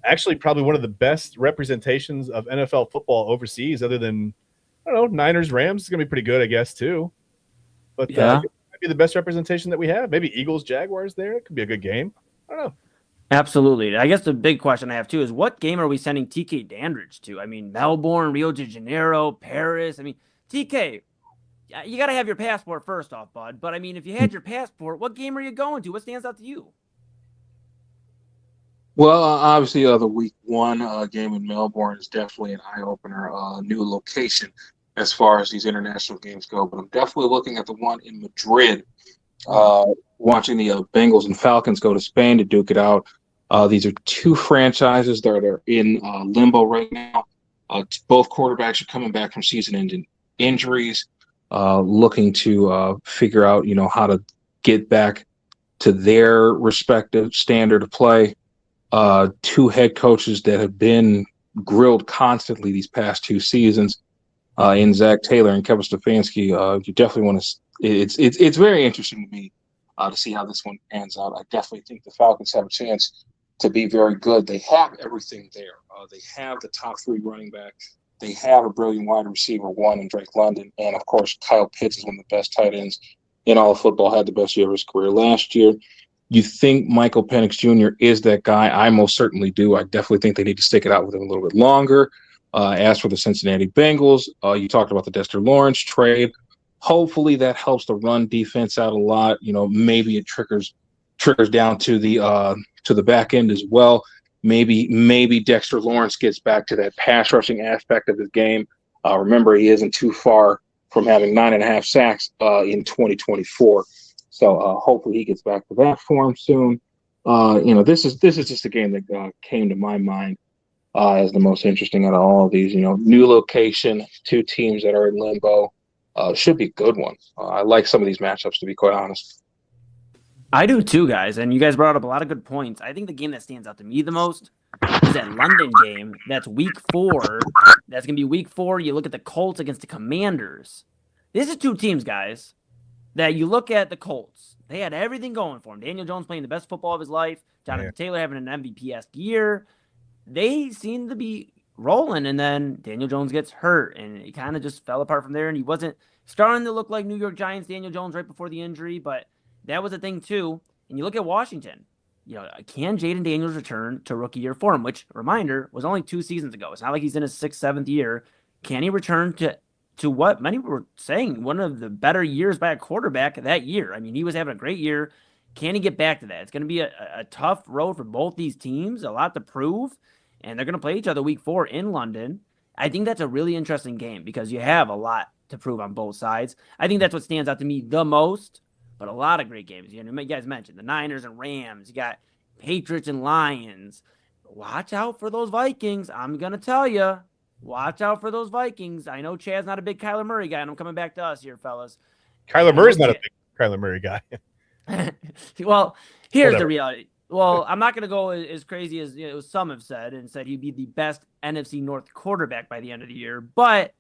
actually probably one of the best representations of NFL football overseas, other than, I don't know, Niners-Rams is going to be pretty good, I guess, too. But it might be the best representation that we have. Maybe Eagles-Jaguars there. It could be a good game. I don't know. Absolutely. I guess the big question I have, too, is what game are we sending TK Dandridge to? I mean, Melbourne, Rio de Janeiro, Paris. I mean, TK, you got to have your passport first off, bud. But I mean, if you had your passport, what game are you going to? What stands out to you? Well, obviously, the week one game in Melbourne is definitely an eye opener, new location as far as these international games go. But I'm definitely looking at the one in Madrid, watching the Bengals and Falcons go to Spain to duke it out. These are two franchises that are in limbo right now. Both quarterbacks are coming back from season-ending injuries, looking to figure out, how to get back to their respective standard of play. Two head coaches that have been grilled constantly these past two seasons, in Zach Taylor and Kevin Stefanski. You definitely want to. It's very interesting to me to see how this one pans out. I definitely think the Falcons have a chance to be very good. They have everything there. They have the top three running backs. They have a brilliant wide receiver one in Drake London, and of course Kyle Pitts is one of the best tight ends in all of football. Had the best year of his career last year. You think Michael Penix Jr. is that guy? I most certainly do. I definitely think they need to stick it out with him a little bit longer. As for the Cincinnati Bengals, you talked about the Dexter Lawrence trade. Hopefully that helps the run defense out a lot. Maybe it triggers down to the back end as well. Maybe Dexter Lawrence gets back to that pass rushing aspect of his game. Remember, he isn't too far from having 9.5 sacks in 2024. So hopefully he gets back to that form soon. This is just a game that came to my mind as the most interesting out of all of these. New location, two teams that are in limbo. Should be a good one. I like some of these matchups, to be quite honest. I do too, guys. And you guys brought up a lot of good points. I think the game that stands out to me the most is that London game. That's week 4. That's going to be week 4. You look at the Colts against the Commanders. This is two teams, guys, that you look at the Colts. They had everything going for him. Daniel Jones playing the best football of his life. Jonathan Taylor having an MVP-esque year. They seem to be rolling, and then Daniel Jones gets hurt, and it kind of just fell apart from there, and he wasn't starting to look like New York Giants Daniel Jones right before the injury, but that was a thing too. And you look at Washington. Can Jaden Daniels return to rookie year form, which, reminder, was only 2 seasons ago. It's not like he's in his 6th, 7th year. Can he return to what many were saying, one of the better years by a quarterback that year? I mean, he was having a great year. Can he get back to that? It's going to be a tough road for both these teams, a lot to prove, and they're going to play each other week 4 in London. I think that's a really interesting game because you have a lot to prove on both sides. I think that's what stands out to me the most, but a lot of great games. You guys mentioned the Niners and Rams. You got Patriots and Lions. Watch out for those Vikings. I'm going to tell you. Watch out for those Vikings. I know Chad's not a big Kyler Murray guy, and I'm coming back to us here, fellas. Kyler Murray's not a big Kyler Murray guy. Well, here's Whatever. the reality. Well, I'm not going to go as crazy as some have said and said he'd be the best NFC North quarterback by the end of the year. But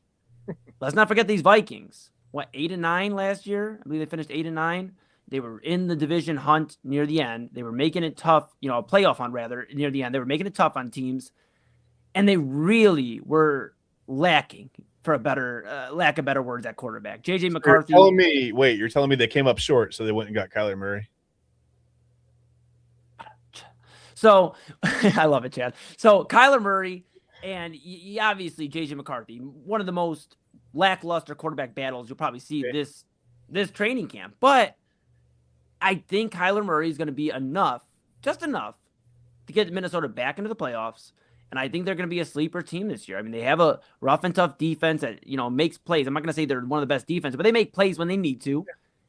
let's not forget these Vikings. 8-9 last year? I believe they finished 8-9. They were in the division hunt near the end. They were making it tough, a playoff hunt rather, near the end. They were making it tough on teams. And they really were lacking, for lack of better words, at quarterback. J.J. McCarthy. You're telling me they came up short, so they went and got Kyler Murray? So, I love it, Chad. So, Kyler Murray and obviously J.J. McCarthy, one of the most lackluster quarterback battles you'll probably see this training camp. But I think Kyler Murray is going to be just enough, to get Minnesota back into the playoffs. And I think they're going to be a sleeper team this year. I mean, they have a rough and tough defense that, makes plays. I'm not going to say they're one of the best defenses, but they make plays when they need to.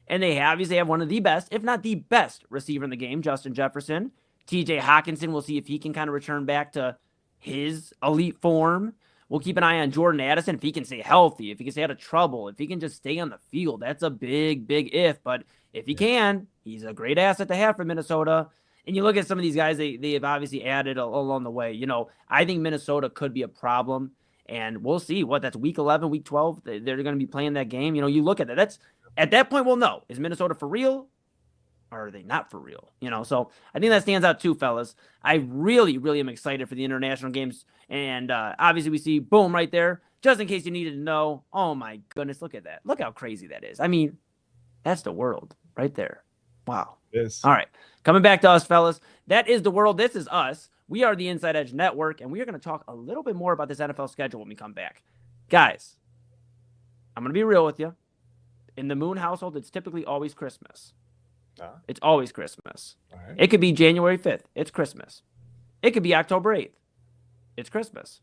And they obviously have one of the best, if not the best receiver in the game, Justin Jefferson. TJ Hawkinson, we'll see if he can kind of return back to his elite form. We'll keep an eye on Jordan Addison. If he can stay healthy, if he can stay out of trouble, if he can just stay on the field, that's a big, big if. But if he can, he's a great asset to have for Minnesota. And you look at some of these guys they have obviously added along the way. I think Minnesota could be a problem. And we'll see that's week 11, week 12. They're going to be playing that game. You look at that. At that point, we'll know. Is Minnesota for real? Or are they not for real? So I think that stands out too, fellas. I really, really am excited for the international games. And obviously we see, boom, right there. Just in case you needed to know. Oh, my goodness, look at that. Look how crazy that is. I mean, that's the world right there. Wow. It is. All right. Coming back to us, fellas. That is the world. This is us. We are the Inside Edge Network, and we are going to talk a little bit more about this NFL schedule when we come back. Guys, I'm going to be real with you. In the Moon household, it's typically always Christmas. Ah. It's always Christmas. All right. It could be January 5th. It's Christmas. It could be October 8th. It's Christmas.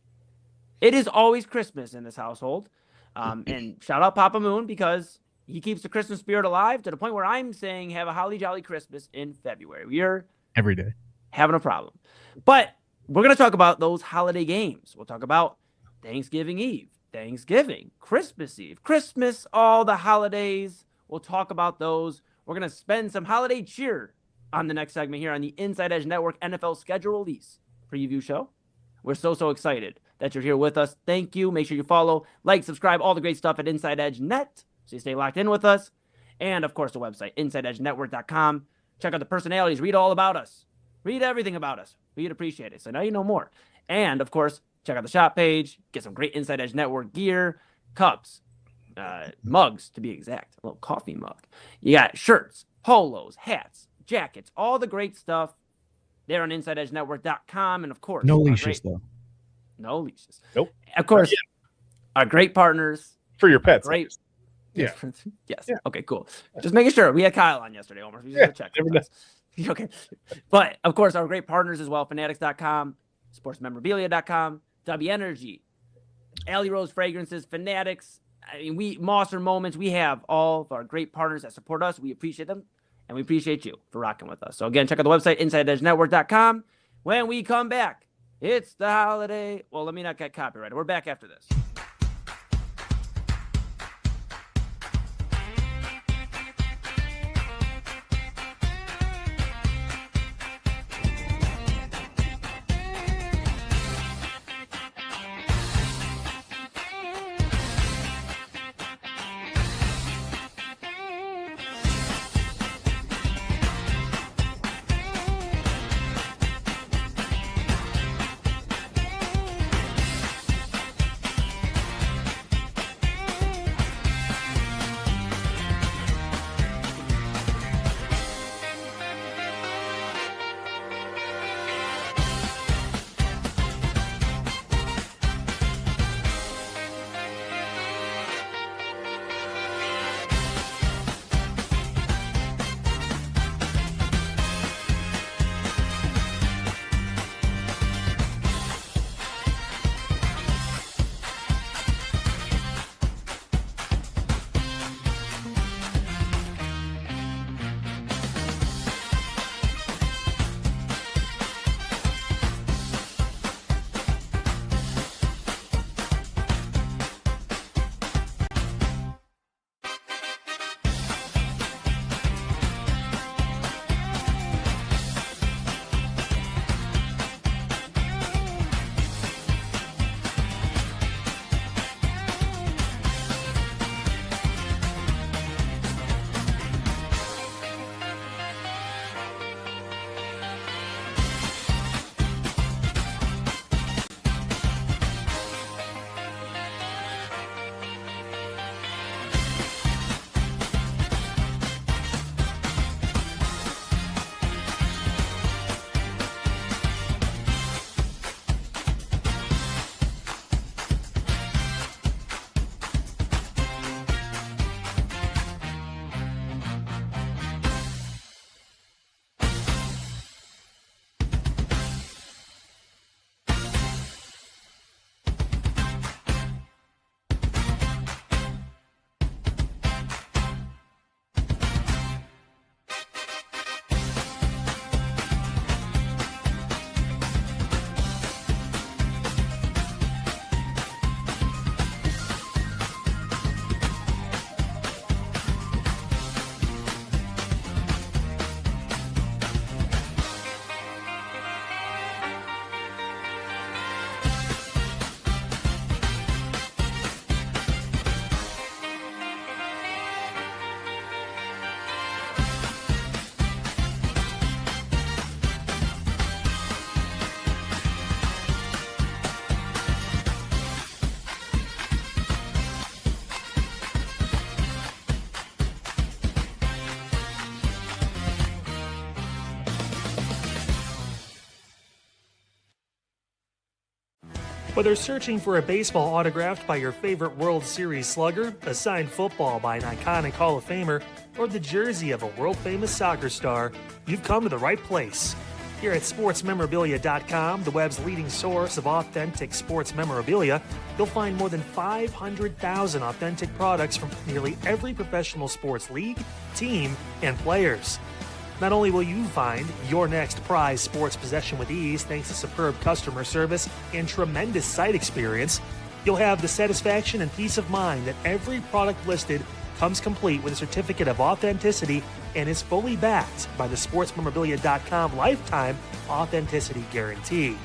It is always Christmas in this household. And shout out Papa Moon because he keeps the Christmas spirit alive to the point where I'm saying have a holly jolly Christmas in February. We are every day having a problem. But we're going to talk about those holiday games. We'll talk about Thanksgiving Eve, Thanksgiving, Christmas Eve, Christmas, all the holidays. We'll talk about those. We're going to spend some holiday cheer on the next segment here on the Inside Edge Network NFL schedule release preview show. We're so excited that you're here with us. Thank you. Make sure you follow, like, subscribe, all the great stuff at Inside Edge Net so you stay locked in with us. And, of course, the website, InsideEdgeNetwork.com. Check out the personalities. Read all about us. Read everything about us. We'd appreciate it. So now you know more. And, of course, check out the shop page. Get some great Inside Edge Network gear, cups, mugs, to be exact. A little coffee mug. You got shirts, polos, hats, jackets, all the great stuff there on InsideEdgeNetwork.com. And, of course, no leashes, though. No leashes. Nope. Of course, our great partners. For your pets. Great. Yeah. Yes. Yeah. Okay, cool. Just making sure. We had Kyle on yesterday, Omar. We just check. Okay. But, of course, our great partners as well, Fanatics.com, SportsMemorabilia.com, W Energy, Alley Rose Fragrances, Fanatics. I mean, Monster Moments. We have all of our great partners that support us. We appreciate them, and we appreciate you for rocking with us. So, again, check out the website, InsideEdgeNetwork.com. When we come back, it's the holiday. Well, let me not get copyrighted. We're back after this. Whether searching for a baseball autographed by your favorite World Series slugger, a signed football by an iconic Hall of Famer, or the jersey of a world-famous soccer star, you've come to the right place. Here at sportsmemorabilia.com, the web's leading source of authentic sports memorabilia, you'll find more than 500,000 authentic products from nearly every professional sports league, team, and players. Not only will you find your next prized sports possession with ease thanks to superb customer service and tremendous site experience, you'll have the satisfaction and peace of mind that every product listed comes complete with a certificate of authenticity and is fully backed by the sportsmemorabilia.com lifetime authenticity guarantee.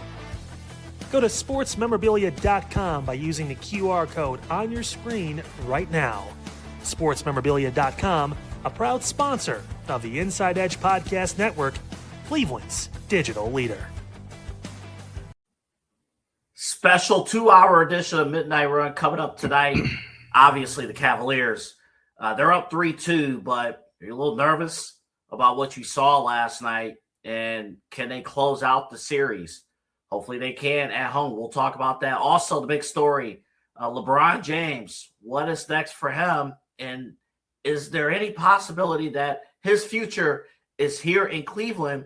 Go to sportsmemorabilia.com by using the QR code on your screen right now. Sportsmemorabilia.com, a proud sponsor of the Inside Edge Podcast Network, Cleveland's digital leader. Special 2-hour edition of Midnight Run coming up tonight. Obviously, the Cavaliers, they're up 3-2, but you're a little nervous about what you saw last night, and can they close out the series? Hopefully they can at home. We'll talk about that. Also, the big story, LeBron James, what is next for him? And is there any possibility that his future is here in Cleveland?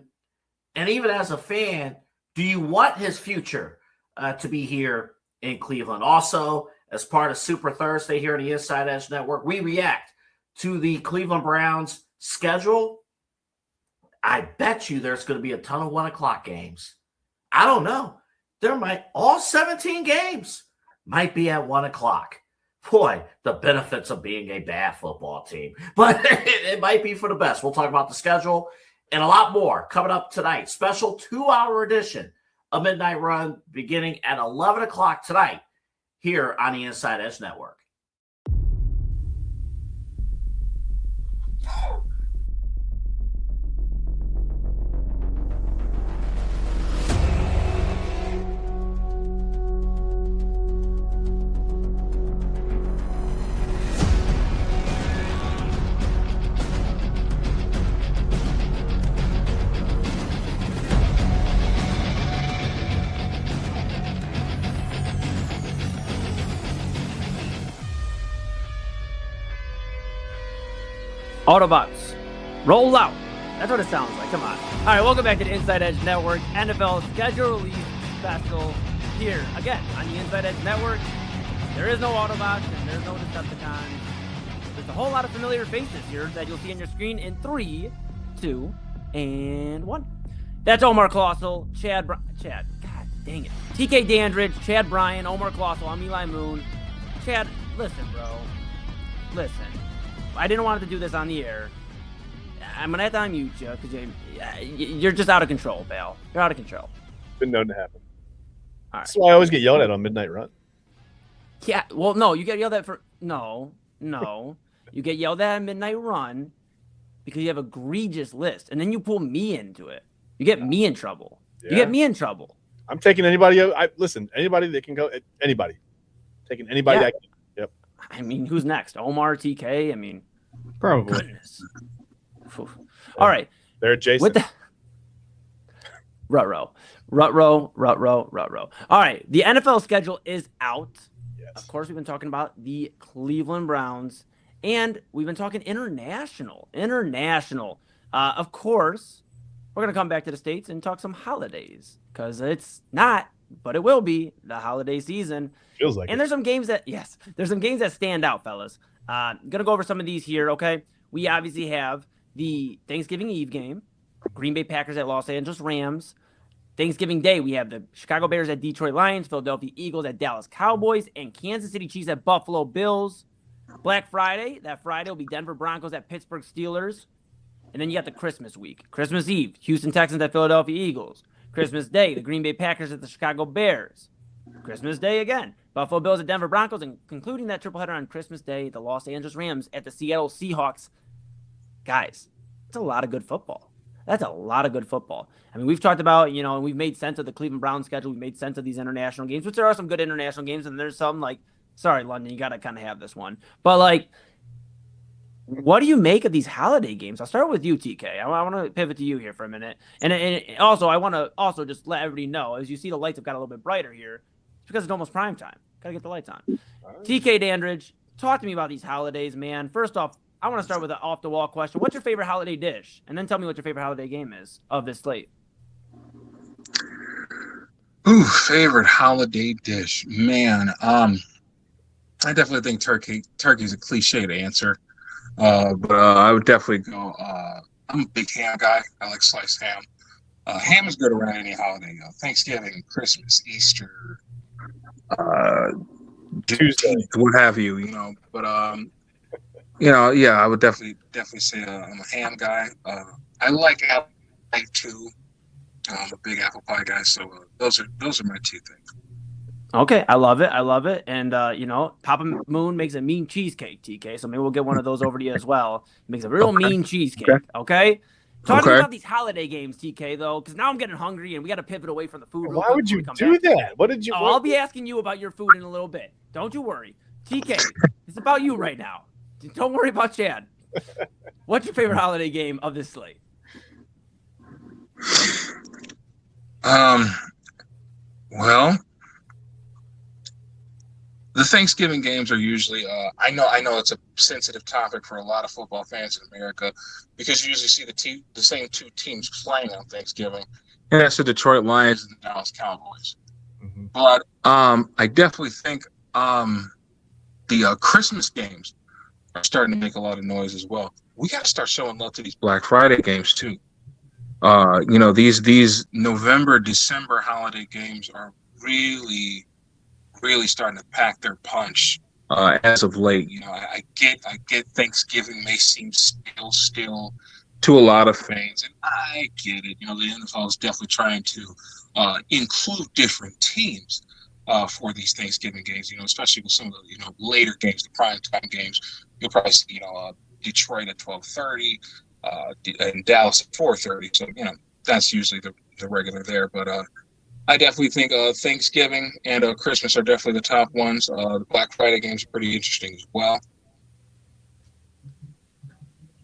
And even as a fan, do you want his future to be here in Cleveland? Also, as part of Super Thursday here on the Inside Edge Network, we react to the Cleveland Browns schedule. I bet you there's going to be a ton of 1 o'clock games. I don't know. All 17 games might be at 1 o'clock. Boy, the benefits of being a bad football team. But it might be for the best. We'll talk about the schedule and a lot more coming up tonight. Special 2-hour edition of Midnight Run beginning at 11 o'clock tonight here on the Inside Edge Network. Autobots, roll out. That's what it sounds like. Come on. All right, welcome back to the Inside Edge Network NFL schedule release special here again on the Inside Edge Network. There is no Autobots and there's no Decepticons. There's a whole lot of familiar faces here that you'll see on your screen in 3, 2, and 1. That's Omar Claussell, Chad, God dang it. TK Dandridge, Chad Bryan, Omar Claussell, I'm Eli Moon. Chad, listen, bro. Listen. I didn't want to do this on the air. I'm going to have to unmute you because you're just out of control, pal. You're out of control. Been known to happen. All right. That's why I always get yelled at on Midnight Run. Yeah, well, no, you get yelled at for... No. You get yelled at Midnight Run because you have an egregious list, and then you pull me into it. You get me in trouble. Yeah. You get me in trouble. I'm taking anybody... Listen, anybody that can go... Anybody. Taking anybody that can... Yep. I mean, who's next? Omar, TK? I mean... Probably. Goodness. All right. They're adjacent. With the... Rut-row. All right. The NFL schedule is out. Yes. Of course, we've been talking about the Cleveland Browns, and we've been talking international. Of course, we're going to come back to the States and talk some holidays, because it's not, but it will be the holiday season. Feels like and there's some games that stand out, fellas. I'm going to go over some of these here, okay? We obviously have the Thanksgiving Eve game, Green Bay Packers at Los Angeles Rams. Thanksgiving Day, we have the Chicago Bears at Detroit Lions, Philadelphia Eagles at Dallas Cowboys, and Kansas City Chiefs at Buffalo Bills. Black Friday, that Friday will be Denver Broncos at Pittsburgh Steelers. And then you got the Christmas week. Christmas Eve, Houston Texans at Philadelphia Eagles. Christmas Day, the Green Bay Packers at the Chicago Bears. Christmas Day again, Buffalo Bills at Denver Broncos, and concluding that tripleheader on Christmas Day, the Los Angeles Rams at the Seattle Seahawks. Guys, that's a lot of good football. That's a lot of good football. I mean, we've talked about, and we've made sense of the Cleveland Browns schedule. We've made sense of these international games, which there are some good international games, and there's some sorry, London, you got to kind of have this one. But, what do you make of these holiday games? I'll start with you, TK. I want to pivot to you here for a minute. And also, I want to also just let everybody know, as you see the lights have got a little bit brighter here, it's because it's almost prime time. Gotta get the lights on. TK Dandridge, talk to me about these holidays, man. First off, I want to start with an off-the-wall question. What's your favorite holiday dish? And then tell me what your favorite holiday game is of this slate. Ooh, favorite holiday dish, man. I definitely think turkey. Turkey's a cliche to answer, but I would definitely go. I'm a big ham guy. I like sliced ham. Ham is good around any holiday. Thanksgiving, Christmas, Easter, Tuesday, what have you. But yeah, I would definitely say I'm a ham guy. I like apple pie too. I'm a big apple pie guy, so those are my two things. Okay, I love it. And Papa Moon makes a mean cheesecake, TK. So maybe we'll get one of those over to you as well. He makes a real mean cheesecake. Okay. Talk to me about these holiday games, TK, though, because now I'm getting hungry and we got to pivot away from the food. Why would you do that? What did you? I'll be asking you about your food in a little bit. Don't you worry, TK. It's about you right now. Don't worry about Chad. What's your favorite holiday game of this slate? Well, the Thanksgiving games are usually. I know it's a sensitive topic for a lot of football fans in America because you usually see the same two teams playing on Thanksgiving, and that's the Detroit Lions and the Dallas Cowboys. Mm-hmm. But I definitely think the Christmas games are starting to make a lot of noise as well. We got to start showing love to these Black Friday games too. These November, December holiday games are really starting to pack their punch as of late. I get Thanksgiving may seem still to a lot of fans, and I get it. The NFL is definitely trying to include different teams for these Thanksgiving games. Especially with some of the later games, the primetime games. You'll probably see Detroit at 12:30. And Dallas at 4:30. So that's usually the regular there. But I definitely think Thanksgiving and Christmas are definitely the top ones. The Black Friday games are pretty interesting as well.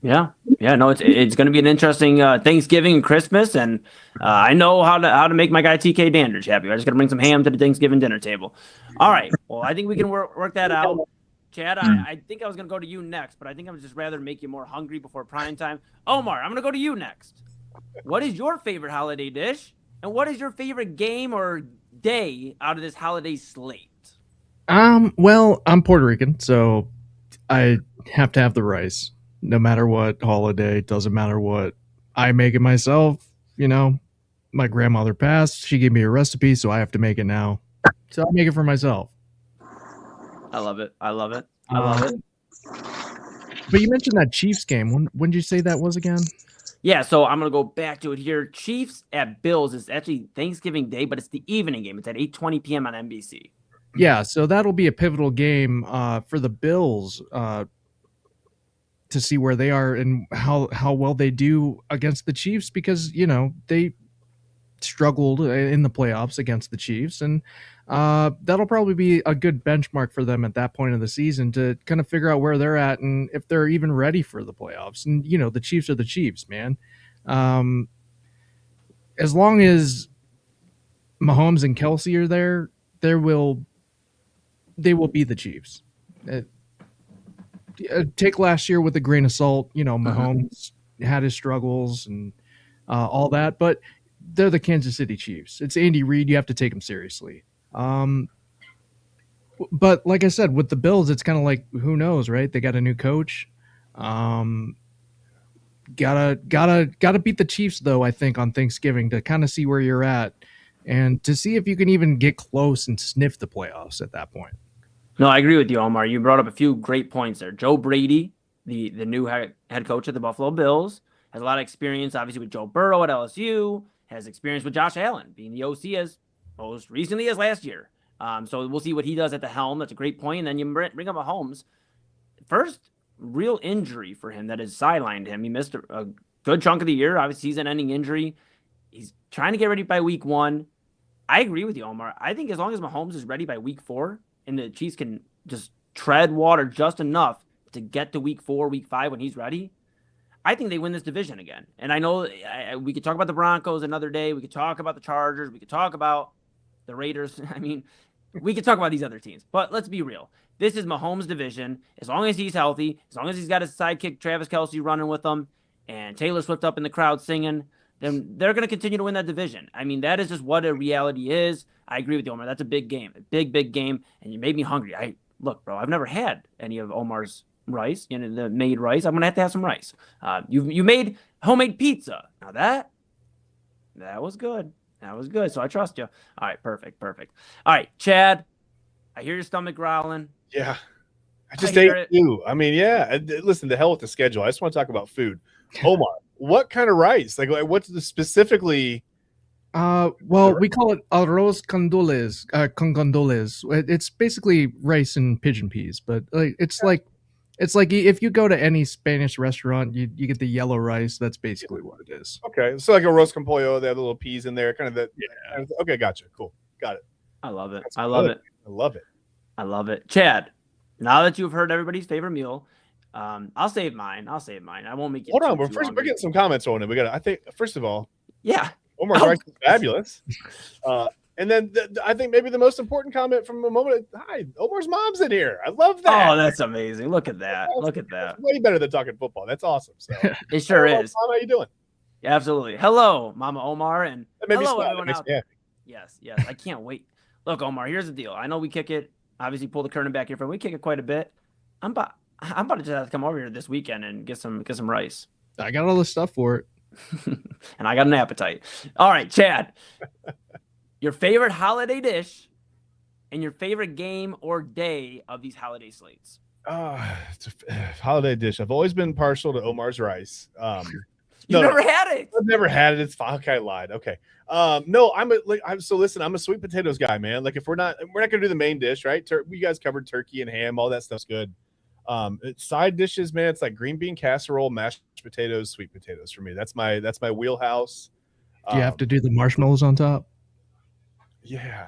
Yeah, no, it's going to be an interesting Thanksgiving and Christmas, and I know how to make my guy TK Dandridge happy. I just got to bring some ham to the Thanksgiving dinner table. All right, well, I think we can work that out. Chad, I think I was going to go to you next, but I think I would just rather make you more hungry before prime time. Omar, I'm going to go to you next. What is your favorite holiday dish, and what is your favorite game or day out of this holiday slate? Well, I'm Puerto Rican, so I have to have the rice. No matter what holiday, doesn't matter what I make it myself. My grandmother passed. She gave me a recipe, so I have to make it now. So I'll make it for myself. I love it. But you mentioned that Chiefs game. When did you say that was again? Yeah, so I'm going to go back to it here. Chiefs at Bills is actually Thanksgiving Day, but it's the evening game. It's at 8:20 p.m. on NBC. Yeah, so that'll be a pivotal game for the Bills to see where they are and how well they do against the Chiefs because, they struggled in the playoffs against the Chiefs, and that'll probably be a good benchmark for them at that point of the season to kind of figure out where they're at and if they're even ready for the playoffs. And the Chiefs are the Chiefs, man. As long as Mahomes and Kelsey are there, they will be the Chiefs. Take last year with a grain of salt. Mahomes had his struggles and all that, but they're the Kansas City Chiefs. It's Andy Reid. You have to take him seriously. But like I said, with the Bills, it's kind of like, who knows, right? They got a new coach. Gotta beat the Chiefs, though, I think, on Thanksgiving to kind of see where you're at and to see if you can even get close and sniff the playoffs at that point. No, I agree with you, Omar. You brought up a few great points there. Joe Brady, the new head coach of the Buffalo Bills, has a lot of experience, obviously, with Joe Burrow at LSU, has experience with Josh Allen, being the OC as most recently as last year. So we'll see what he does at the helm. That's a great point. And then you bring up Mahomes. First real injury for him that has sidelined him. He missed a good chunk of the year, obviously season-ending injury. He's trying to get ready by week 1. I agree with you, Omar. I think as long as Mahomes is ready by week 4 and the Chiefs can just tread water just enough to get to week 4, week 5 when he's ready, I think they win this division again. And I know we could talk about the Broncos another day. We could talk about the Chargers. We could talk about the Raiders. I mean, We can talk about these other teams, but let's be real. This is Mahomes' division. As long as he's healthy, as long as he's got his sidekick Travis Kelce running with him, and Taylor Swift up in the crowd singing, then they're going to continue to win that division. I mean, that is just what a reality is. I agree with you, Omar. That's a big game, a big game, and you made me hungry. Look, bro, I've never had any of Omar's rice, the made rice. I'm going to have some rice. You made homemade pizza. Now that was good. That was good. So I trust you. All right, perfect. All right, Chad, I hear your stomach growling. Yeah. I just ate you. I mean, yeah. Listen, the hell with the schedule. I just want to talk about food. Omar, what kind of rice? Like what's the specifically? Well, we call it arroz con gandules. It's basically rice and pigeon peas, but it's like if you go to any Spanish restaurant, you get the yellow rice. That's basically what it is. Okay, so like a arroz con pollo, they have the little peas in there, kind of that. Yeah. Okay, gotcha. Cool, got it. I love it. I love it. Chad, now that you've heard everybody's favorite meal, I'll save mine. I won't make you. Hold on, we're getting some comments on it. I think first of all, yeah, Omar's rice is fabulous. And then I think maybe the most important comment from a moment. Hi, Omar's mom's in here. I love that. Oh, that's amazing. Look at that. That's way better than talking football. That's awesome. So it sure is. Mom, how you doing? Yeah, absolutely. Hello, Mama Omar, and hello everyone out there. Yes. I can't wait. Look, Omar, here's the deal. I know we kick it. Obviously, pull the curtain back here from. We kick it quite a bit. I'm about to just have to come over here this weekend and get some rice. I got all the stuff for it, and I got an appetite. All right, Chad. Your favorite holiday dish and your favorite game or day of these holiday slates. It's a holiday dish. I've always been partial to Omar's rice. You've never had it. I've never had it. It's fine. Okay, I lied. Okay. No, I'm a sweet potatoes guy, man. Like if we're not gonna do the main dish, right? We guys covered turkey and ham, all that stuff's good. Side dishes, man. It's like green bean casserole, mashed potatoes, sweet potatoes for me. That's my wheelhouse. Do you have to do the marshmallows on top? Yeah.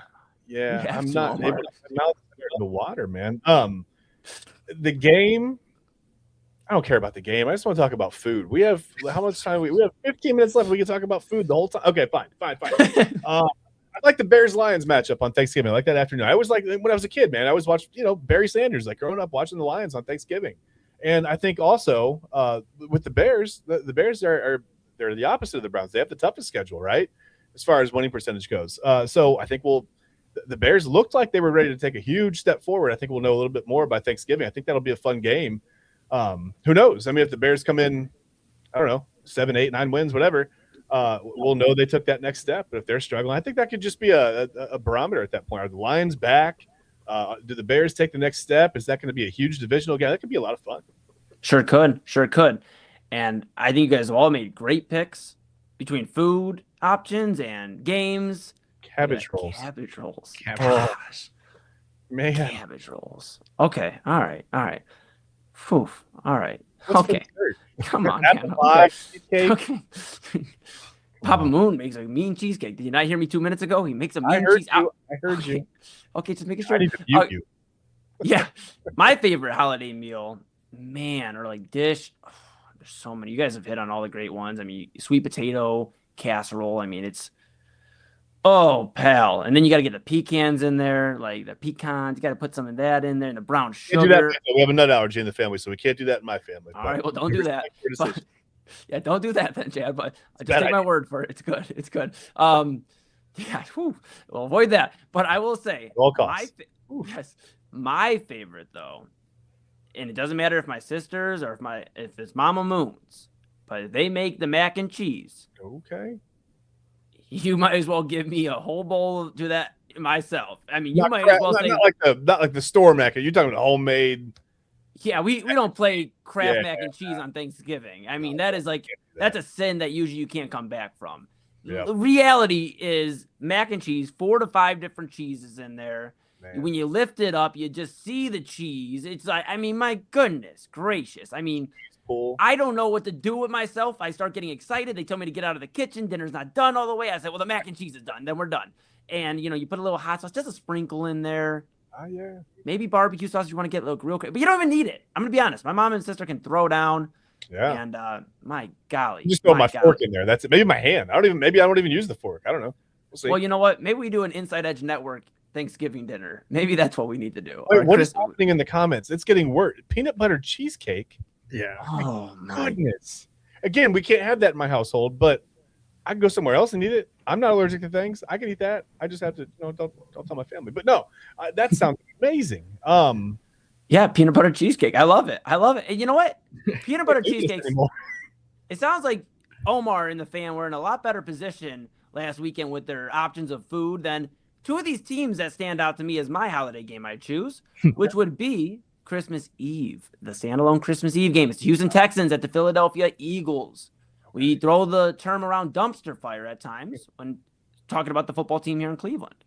I'm not able to mouth the water, man. The game. I don't care about the game. I just want to talk about food. We have how much time? We have 15 minutes left. We can talk about food the whole time. Okay, fine. I like the Bears-Lions matchup on Thanksgiving. I like that afternoon. I always like when I was a kid, man. I always watched, Barry Sanders, like growing up watching the Lions on Thanksgiving. And I think also with the Bears, the Bears they're the opposite of the Browns. They have the toughest schedule, right? As far as winning percentage goes. So I think the Bears looked like they were ready to take a huge step forward. I think we'll know a little bit more by Thanksgiving. I think that'll be a fun game. Who knows? I mean, if the Bears come in, I don't know, 7, 8, 9 wins, whatever, we'll know they took that next step. But if they're struggling, I think that could just be a barometer at that point. Are the Lions back? Do the Bears take the next step? Is that going to be a huge divisional game? That could be a lot of fun. Sure could. And I think you guys have all made great picks between food options and games. Cabbage rolls. Gosh. Man. Cabbage rolls. Okay. All right. Phew. All right. Okay. Come on, man. Okay. Papa Moon makes a mean cheesecake. Did you not hear me 2 minutes ago? He makes a mean cheesecake. I heard you. Okay, just making sure. I need to mute you. Yeah. My favorite holiday meal, man, or like dish. Oh, there's so many. You guys have hit on all the great ones. I mean, sweet potato casserole. I mean, it's pal. And then you got to get the pecans in there, like the pecans. You got to put some of that in there, and the brown sugar. Can't do that. We have a nut allergy in the family, so we can't do that in my family. All right, well, don't do that. Yeah, don't do that then, Chad. But just take my word for it. It's good. Yeah, we'll avoid that. But I will say, all costs. My favorite though, and it doesn't matter if my sisters or if it's Mama Moon's, but if they make the mac and cheese. Okay. You might as well give me a whole bowl to that myself. I mean, you might as well say not like the store mac. You're talking about homemade. Yeah, we don't play Kraft mac and cheese on Thanksgiving. I mean, that's a sin that usually you can't come back from. Yeah. The reality is mac and cheese, 4 to 5 different cheeses in there. Man. When you lift it up, you just see the cheese. It's like, I mean, my goodness gracious. I mean, I don't know what to do with myself. I start getting excited. They tell me to get out of the kitchen. Dinner's not done all the way. I said, well, the mac and cheese is done. Then we're done. And, you put a little hot sauce, just a sprinkle in there. Oh, yeah. Maybe barbecue sauce if you want to get a little real quick. But you don't even need it. I'm going to be honest. My mom and sister can throw down. Yeah. And my golly. You just throw my fork in there. That's it. Maybe my hand. Maybe I don't even use the fork. I don't know. We'll see. Well, you know what? Maybe we do an Inside Edge Network Thanksgiving dinner. Maybe that's what we need to do. Wait, what is happening in the comments? It's getting worse. Peanut butter cheesecake. Yeah. Oh my Goodness. Again, we can't have that in my household, but I can go somewhere else and eat it. I'm not allergic to things. I can eat that. I just have to don't tell my family. But no, that sounds amazing. Yeah, peanut butter cheesecake. I love it. And you know what? Peanut butter cheesecake. It sounds like Omar and the fan were in a lot better position last weekend with their options of food than two of these teams that stand out to me as my holiday game I choose, which would be Christmas Eve, the standalone Christmas Eve game. It's the Houston Texans at the Philadelphia Eagles. We throw the term around dumpster fire at times when talking about the football team here in Cleveland.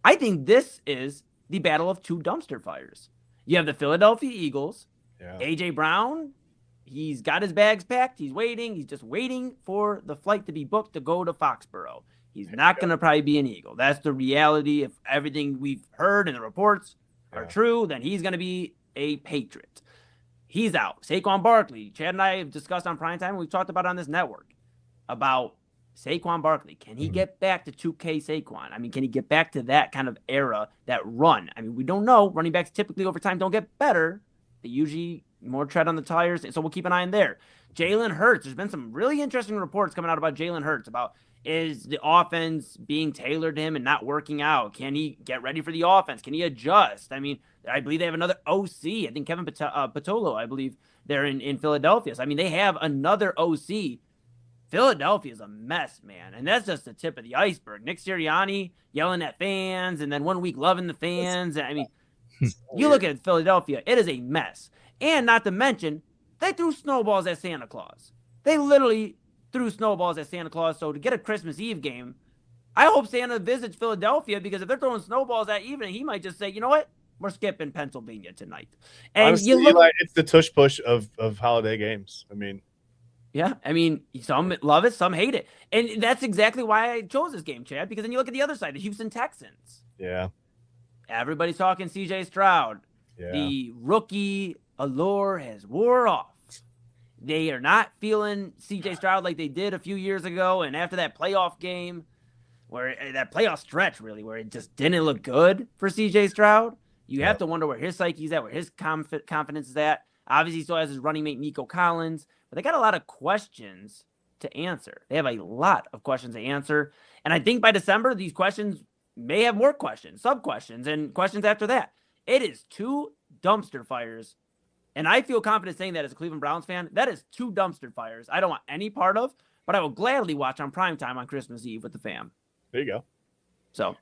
I think this is the battle of two dumpster fires. You have the Philadelphia Eagles, A.J. Brown. He's got his bags packed. He's waiting. He's just waiting for the flight to be booked to go to Foxborough. He's not going to probably be an Eagle. That's the reality. If everything we've heard and the reports are true, then he's going to be a Patriot. He's out. Saquon Barkley. Chad and I have discussed on Primetime. We've talked about on this network about Saquon Barkley. Can he get back to 2K Saquon? I mean, can he get back to that kind of era, that run? I mean, we don't know. Running backs typically over time don't get better. They usually more tread on the tires, so we'll keep an eye on there. Jalen Hurts. There's been some really interesting reports coming out about Jalen Hurts, about is the offense being tailored to him and not working out? Can he get ready for the offense? Can he adjust? I mean, I believe they have another OC. I think Kevin Patolo, I believe they're in Philadelphia. So, I mean, they have another OC. Philadelphia is a mess, man. And that's just the tip of the iceberg. Nick Sirianni yelling at fans and then 1 week loving the fans. I mean, you look at Philadelphia, it is a mess. And not to mention, they threw snowballs at Santa Claus. They literally threw snowballs at Santa Claus. So to get a Christmas Eve game, I hope Santa visits Philadelphia, because if they're throwing snowballs that evening, he might just say, you know what? We're skipping Pennsylvania tonight. And honestly, you look, Eli, it's the tush push of holiday games. I mean, yeah, I mean, some love it, some hate it. And that's exactly why I chose this game, Chad, because then you look at the other side, the Houston Texans. Yeah. Everybody's talking CJ Stroud. Yeah. The rookie allure has wore off. They are not feeling CJ Stroud like they did a few years ago. And after that playoff game, where that playoff stretch really, where it just didn't look good for CJ Stroud, you have to wonder where his psyche's at, where his confidence is at. Obviously, he still has his running mate, Nico Collins, but they got a lot of questions to answer. They have a lot of questions to answer. And I think by December, these questions may have more questions, sub-questions, and questions after that. It is two dumpster fires. And I feel confident saying that as a Cleveland Browns fan. That is two dumpster fires I don't want any part of, but I will gladly watch on primetime on Christmas Eve with the fam. There you go. So,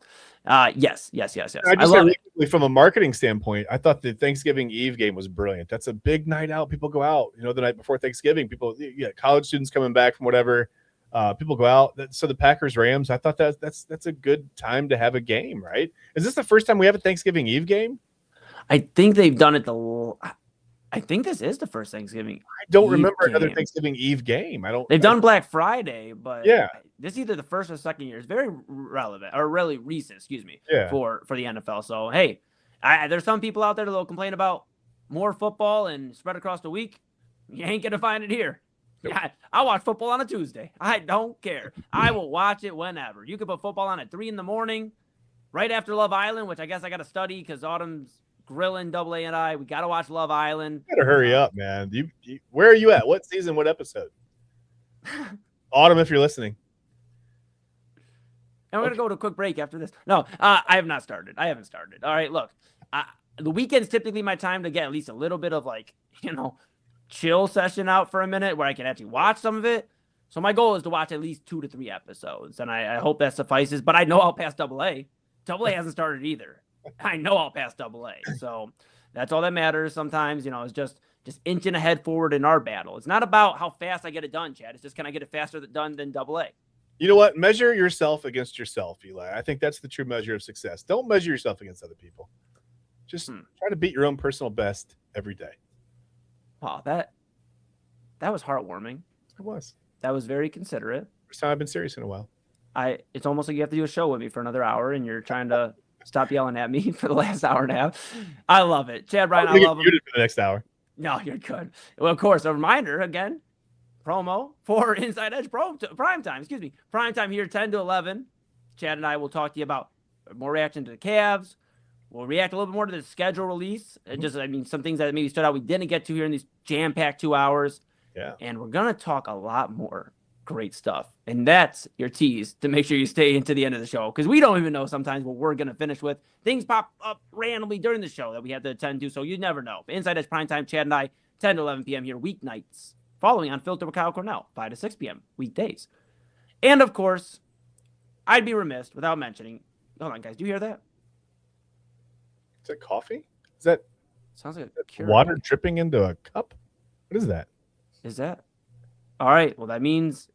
yes. I love it. From a marketing standpoint, I thought the Thanksgiving Eve game was brilliant. That's a big night out. People go out, the night before Thanksgiving. People, college students coming back from whatever. People go out. So the Packers Rams. I thought that's a good time to have a game, right? Is this the first time we have a Thanksgiving Eve game? I think they've done it I think this is the first Thanksgiving. I don't remember another Thanksgiving Eve game. They've done Black Friday, but yeah, this is either the first or second year. It's very relevant, or really recent, excuse me, for the NFL. So hey, there's some people out there that will complain about more football and spread across the week. You ain't gonna find it here. Nope. Yeah, I'll watch football on a Tuesday. I don't care. I will watch it whenever. You can put football on at 3 a.m, right after Love Island, which I guess I got to study because Autumn's grilling AA and I. We got to watch Love Island. You better hurry up, man. You where are you at? What season? What episode? Autumn, if you're listening. And we're going to go to a quick break after this. No, I have not started. I haven't started. All right, look. The weekend's typically my time to get at least a little bit of chill session out for a minute where I can actually watch some of it. So my goal is to watch at least 2 to 3 episodes, and I hope that suffices. But I know I'll pass AA. AA hasn't started either. I know I'll pass AA. So that's all that matters sometimes, is just inching ahead forward in our battle. It's not about how fast I get it done, Chad. It's just, can I get it faster done than AA? You know what? Measure yourself against yourself, Eli. I think that's the true measure of success. Don't measure yourself against other people. Just try to beat your own personal best every day. Wow, that was heartwarming. It was. That was very considerate. First time I've been serious in a while. It's almost like you have to do a show with me for another hour, and you're trying to stop yelling at me for the last hour and a half. I love it. Chad, Bryan, I love him. For the next hour. No, you're good. Well, of course, a reminder, again, promo for Inside Edge Primetime. Primetime here, 10 to 11. Chad and I will talk to you about more reaction to the Cavs. We'll react a little bit more to the schedule release. Some things that maybe stood out we didn't get to here in these jam-packed 2 hours. Yeah. And we're going to talk a lot more great stuff. And that's your tease to make sure you stay into the end of the show, because we don't even know sometimes what we're going to finish with. Things pop up randomly during the show that we have to attend to, so you never know. Inside Edge Primetime, Chad and I, 10 to 11 p.m. here, weeknights. Following on Filter with Kyle Cornell, 5 to 6 p.m., weekdays. And, of course, I'd be remiss without mentioning, hold on, guys, do you hear that? Is that coffee? Is that Sounds like a water dripping into a cup? What is that? Is that? All right, well, that means...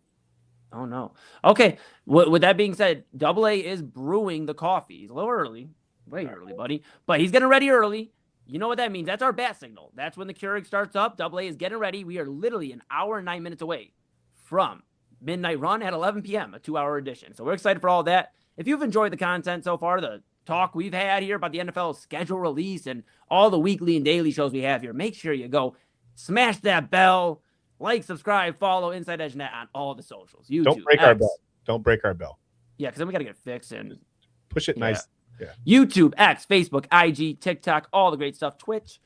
Oh, no. Okay, with that being said, AA is brewing the coffee. He's a little early. Way early, buddy. But he's getting ready early. You know what that means. That's our bat signal. That's when the Keurig starts up. AA is getting ready. We are literally an hour and 9 minutes away from Midnight Run at 11 p.m., a 2-hour edition. So we're excited for all that. If you've enjoyed the content so far, the talk we've had here about the NFL schedule release and all the weekly and daily shows we have here, make sure you go smash that bell. Like, subscribe, follow Inside Edge Net on all the socials. YouTube, Don't break X. our bell. Don't break our bell. Yeah, because then we got to get it fixed. And Push it nice. Yeah. YouTube, X, Facebook, IG, TikTok, all the great stuff. Twitch,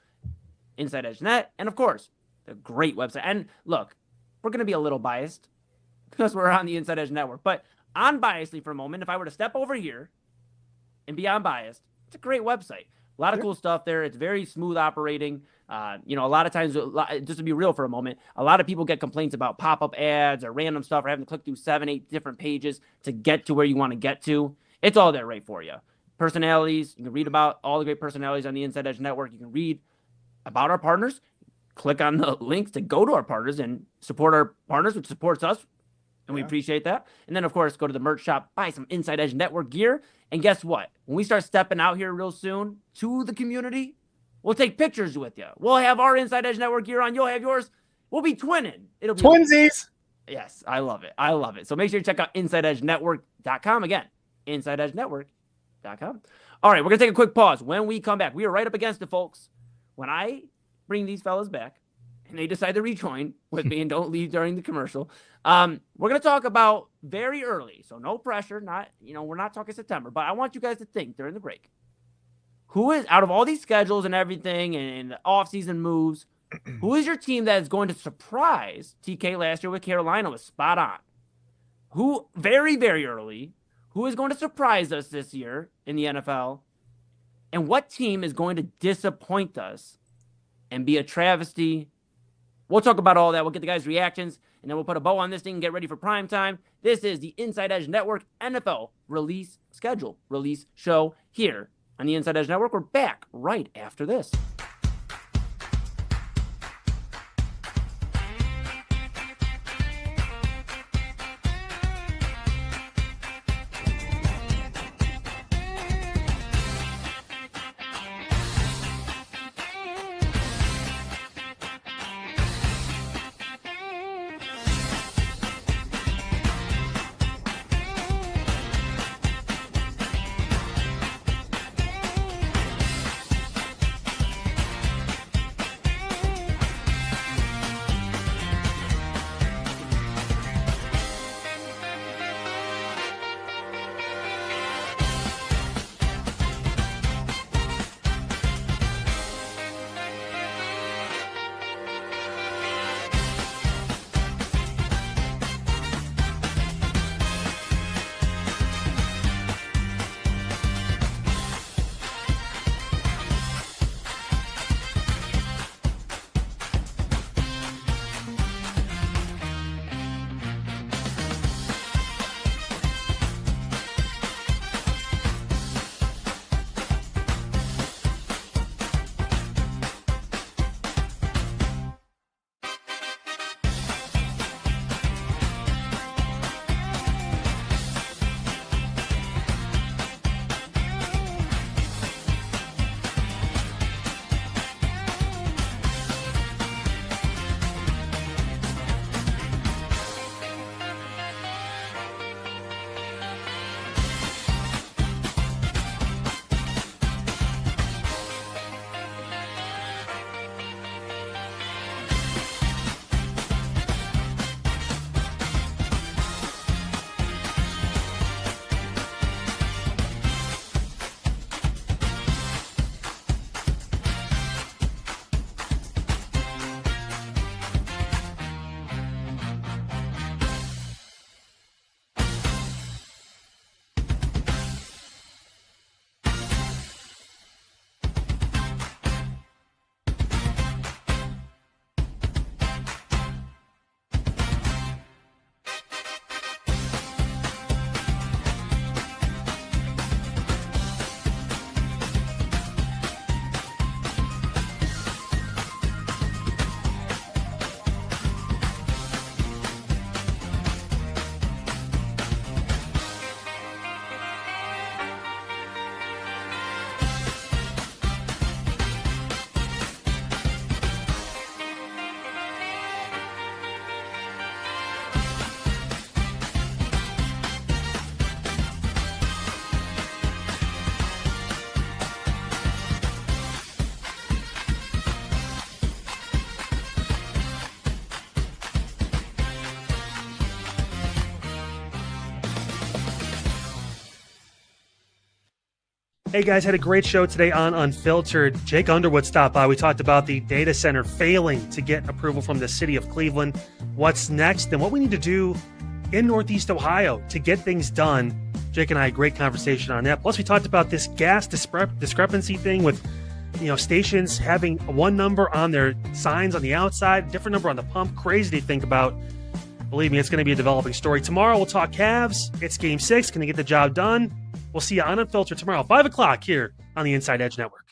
Inside Edge Net, and of course, the great website. And look, we're going to be a little biased because we're on the Inside Edge Network. But unbiasedly for a moment, if I were to step over here and be unbiased, it's a great website. A lot of cool stuff there. It's very smooth operating. A lot of times, just to be real for a moment, a lot of people get complaints about pop-up ads or random stuff or having to click through 7-8 different pages to get to where you want to get to. It's all there right for you. Personalities, you can read about all the great personalities on the Inside Edge Network. You can read about our partners. Click on the links to go to our partners and support our partners, which supports us. And we appreciate that. And then, of course, go to the merch shop, buy some Inside Edge Network gear. And guess what? When we start stepping out here real soon to the community, we'll take pictures with you. We'll have our Inside Edge Network gear on. You'll have yours. We'll be twinning. It'll be Twinsies. Yes, I love it. I love it. So make sure you check out InsideEdgeNetwork.com. Again, InsideEdgeNetwork.com. All right, we're going to take a quick pause. When we come back, we are right up against it, folks. When I bring these fellas back and they decide to rejoin with me and don't leave during the commercial, we're going to talk about very early. So no pressure. We're not talking September, but I want you guys to think during the break. Who is, out of all these schedules and everything and off-season moves, who is your team that is going to surprise TK last year with Carolina was spot on? Who, very, very early, who is going to surprise us this year in the NFL? And what team is going to disappoint us and be a travesty? We'll talk about all that. We'll get the guys' reactions, and then we'll put a bow on this thing and get ready for prime time. This is the Inside Edge Network NFL release show here on the Inside Edge Network. We're back right after this. Hey guys, had a great show today on Unfiltered. Jake Underwood stopped by. We talked about the data center failing to get approval from the city of Cleveland. What's next and what we need to do in Northeast Ohio to get things done. Jake and I had a great conversation on that. Plus, we talked about this gas discrepancy thing with, stations having one number on their signs on the outside, different number on the pump. Crazy to think about. Believe me, it's going to be a developing story. Tomorrow, we'll talk Cavs. It's Game 6. Can they get the job done? We'll see you on Unfiltered tomorrow, 5 o'clock here on the Inside Edge Network.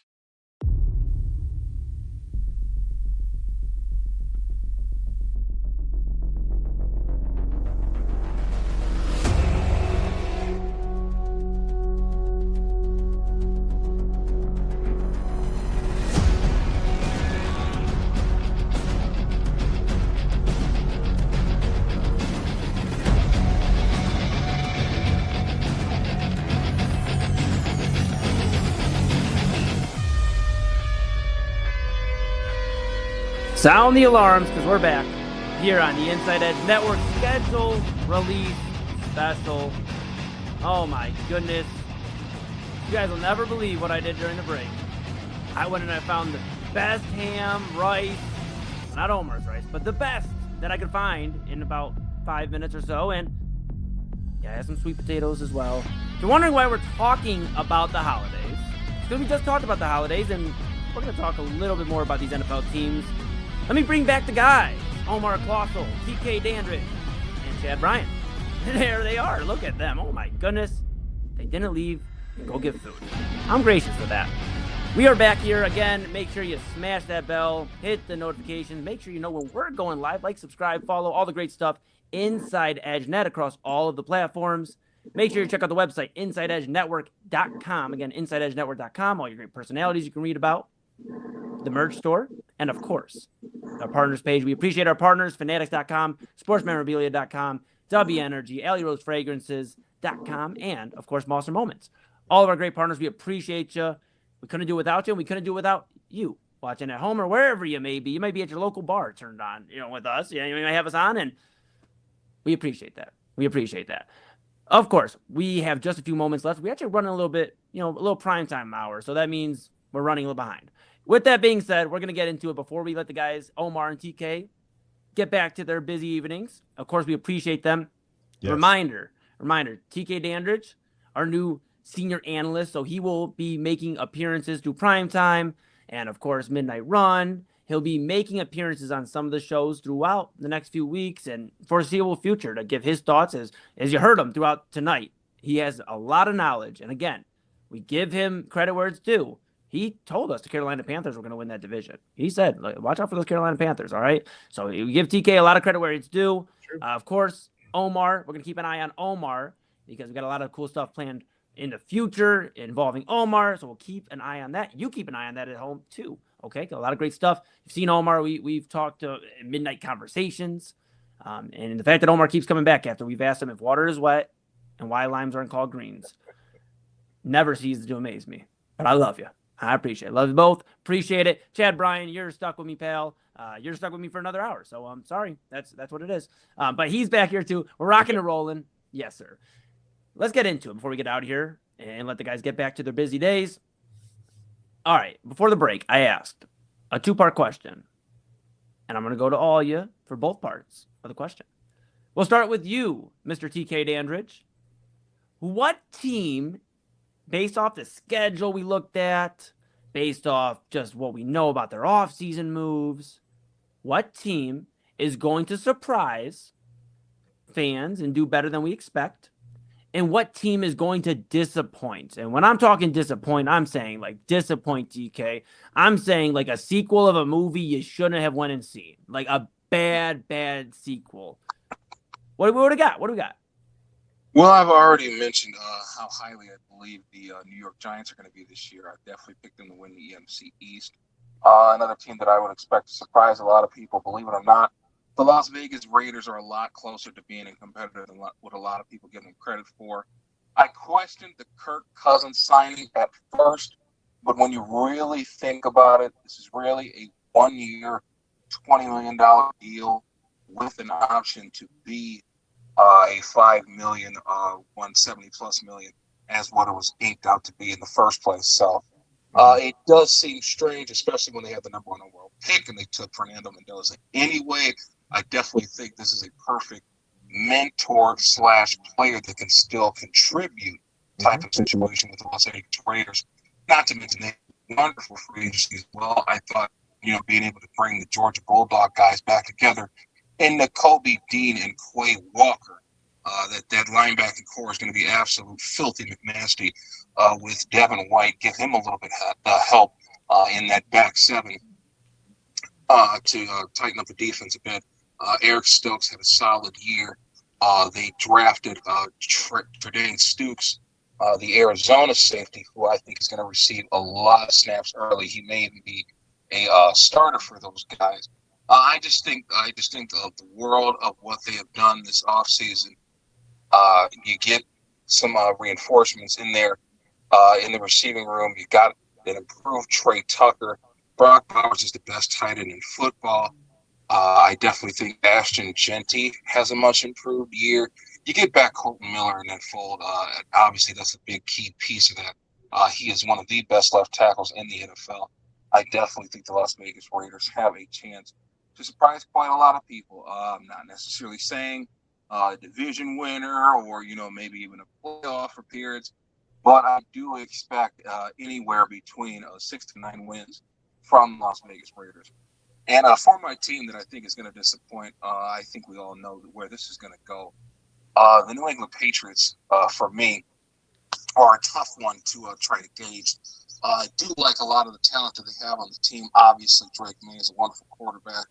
Sound the alarms because we're back here on the Inside Edge Network schedule release special. Oh my goodness. You guys will never believe what I did during the break. I went and I found the best ham, rice, not Omar's rice, but the best that I could find in about 5 minutes or so. And yeah, I had some sweet potatoes as well. If you're wondering why we're talking about the holidays, it's because we just talked about the holidays and we're going to talk a little bit more about these NFL teams. Let me bring back the guys, Omar Claussell, TK Dandridge, and Chad Bryan. There they are. Look at them. Oh, my goodness. They didn't leave and go get food. I'm gracious for that. We are back here again. Make sure you smash that bell, hit the notifications. Make sure you know when we're going live. Like, subscribe, follow, all the great stuff. Inside Edge Net across all of the platforms. Make sure you check out the website, InsideEdgeNetwork.com. Again, InsideEdgeNetwork.com. All your great personalities you can read about. The merch store, and of course, our partners page. We appreciate our partners, Fanatics.com, SportsMemorabilia.com, W Energy, Alley Rose Fragrances.com, and of course, Monster Moments. All of our great partners, we appreciate you. We couldn't do it without you, and we couldn't do it without you watching at home or wherever you may be. You might be at your local bar turned on, with us. Yeah, you might have us on, and we appreciate that. We appreciate that. Of course, we have just a few moments left. We actually running a little bit, a little primetime hour, so that means we're running a little behind. With that being said, we're going to get into it before we let the guys, Omar and TK, get back to their busy evenings. Of course, we appreciate them. Yes. Reminder, TK Dandridge, our new senior analyst, so he will be making appearances through Primetime and, of course, Midnight Run. He'll be making appearances on some of the shows throughout the next few weeks and foreseeable future to give his thoughts as you heard him throughout tonight. He has a lot of knowledge, and again, we give him credit where it's due. He told us the Carolina Panthers were going to win that division. He said, watch out for those Carolina Panthers, all right? So we give TK a lot of credit where it's due. Of course, Omar, we're going to keep an eye on Omar because we got a lot of cool stuff planned in the future involving Omar, so we'll keep an eye on that. You keep an eye on that at home, too, okay? Got a lot of great stuff. You've seen Omar. We've talked midnight conversations, and the fact that Omar keeps coming back after we've asked him if water is wet and why limes aren't called greens never ceases to amaze me. But I love you. I appreciate it. Love you both. Appreciate it. Chad Bryan, you're stuck with me, pal. You're stuck with me for another hour. So I'm sorry. That's what it is. But he's back here too. We're rocking and rolling. Yes, sir. Let's get into it before we get out of here and let the guys get back to their busy days. All right. Before the break, I asked a 2-part question. And I'm going to go to all of you for both parts of the question. We'll start with you, Mr. TK Dandridge. What team, based off the schedule we looked at, based off just what we know about their offseason moves, what team is going to surprise fans and do better than we expect? And what team is going to disappoint? And when I'm talking disappoint, I'm saying like disappoint, TK. I'm saying like a sequel of a movie you shouldn't have went and seen. Like a bad sequel. What do we got? What do we got? Well, I've already mentioned how highly I believe the New York Giants are going to be this year. I definitely picked them to win the NFC East. Another team that I would expect to surprise a lot of people, believe it or not, the Las Vegas Raiders are a lot closer to being a competitor than what a lot of people give them credit for. I questioned the Kirk Cousins signing at first, but when you really think about it, this is really a 1-year, $20 million deal with an option to be a $5 million, $170+ million as what it was inked out to be in the first place. So it does seem strange, especially when they had the number one overall pick and they took Fernando Mendoza. Anyway, I definitely think this is a perfect mentor/player that can still contribute type of situation with the Los Angeles Raiders. Not to mention they have wonderful free agency as well. I thought, being able to bring the Georgia Bulldog guys back together and Kobe Dean and Quay Walker, that linebacking core is going to be absolute filthy McNasty with Devin White. Give him a little bit help in that back seven to tighten up the defense a bit. Eric Stokes had a solid year. They drafted Tredain Stukes, the Arizona safety, who I think is going to receive a lot of snaps early. He may even be a starter for those guys. I just think of the world of what they have done this offseason. You get some reinforcements in there in the receiving room. You got an improved Trey Tucker. Brock Bowers is the best tight end in football. I definitely think Ashton Genty has a much improved year. You get back Colton Miller in that fold. Obviously, that's a big key piece of that. He is one of the best left tackles in the NFL. I definitely think the Las Vegas Raiders have a chance to surprise quite a lot of people. I'm not necessarily saying a division winner or, maybe even a playoff appearance, but I do expect anywhere between 6 to 9 wins from Las Vegas Raiders. And for my team that I think is going to disappoint, I think we all know where this is going to go. The New England Patriots, for me, are a tough one to try to gauge. I do like a lot of the talent that they have on the team. Obviously, Drake May is a wonderful quarterback.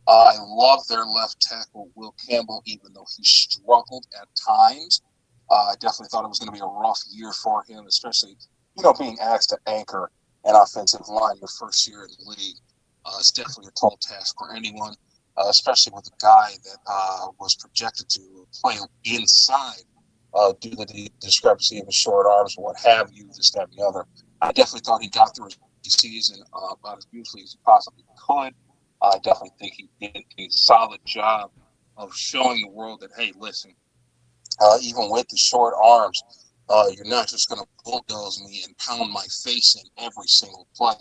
I love their left tackle, Will Campbell, even though he struggled at times. I definitely thought it was going to be a rough year for him, especially, being asked to anchor an offensive line your first year in the league. It's definitely a tall task for anyone, especially with a guy that was projected to play inside due to the discrepancy of his short arms, what have you, this, that, and the other. I definitely thought he got through his season about as beautifully as he possibly could. I definitely think he did a solid job of showing the world that, hey, listen, even with the short arms, you're not just going to bulldoze me and pound my face in every single play.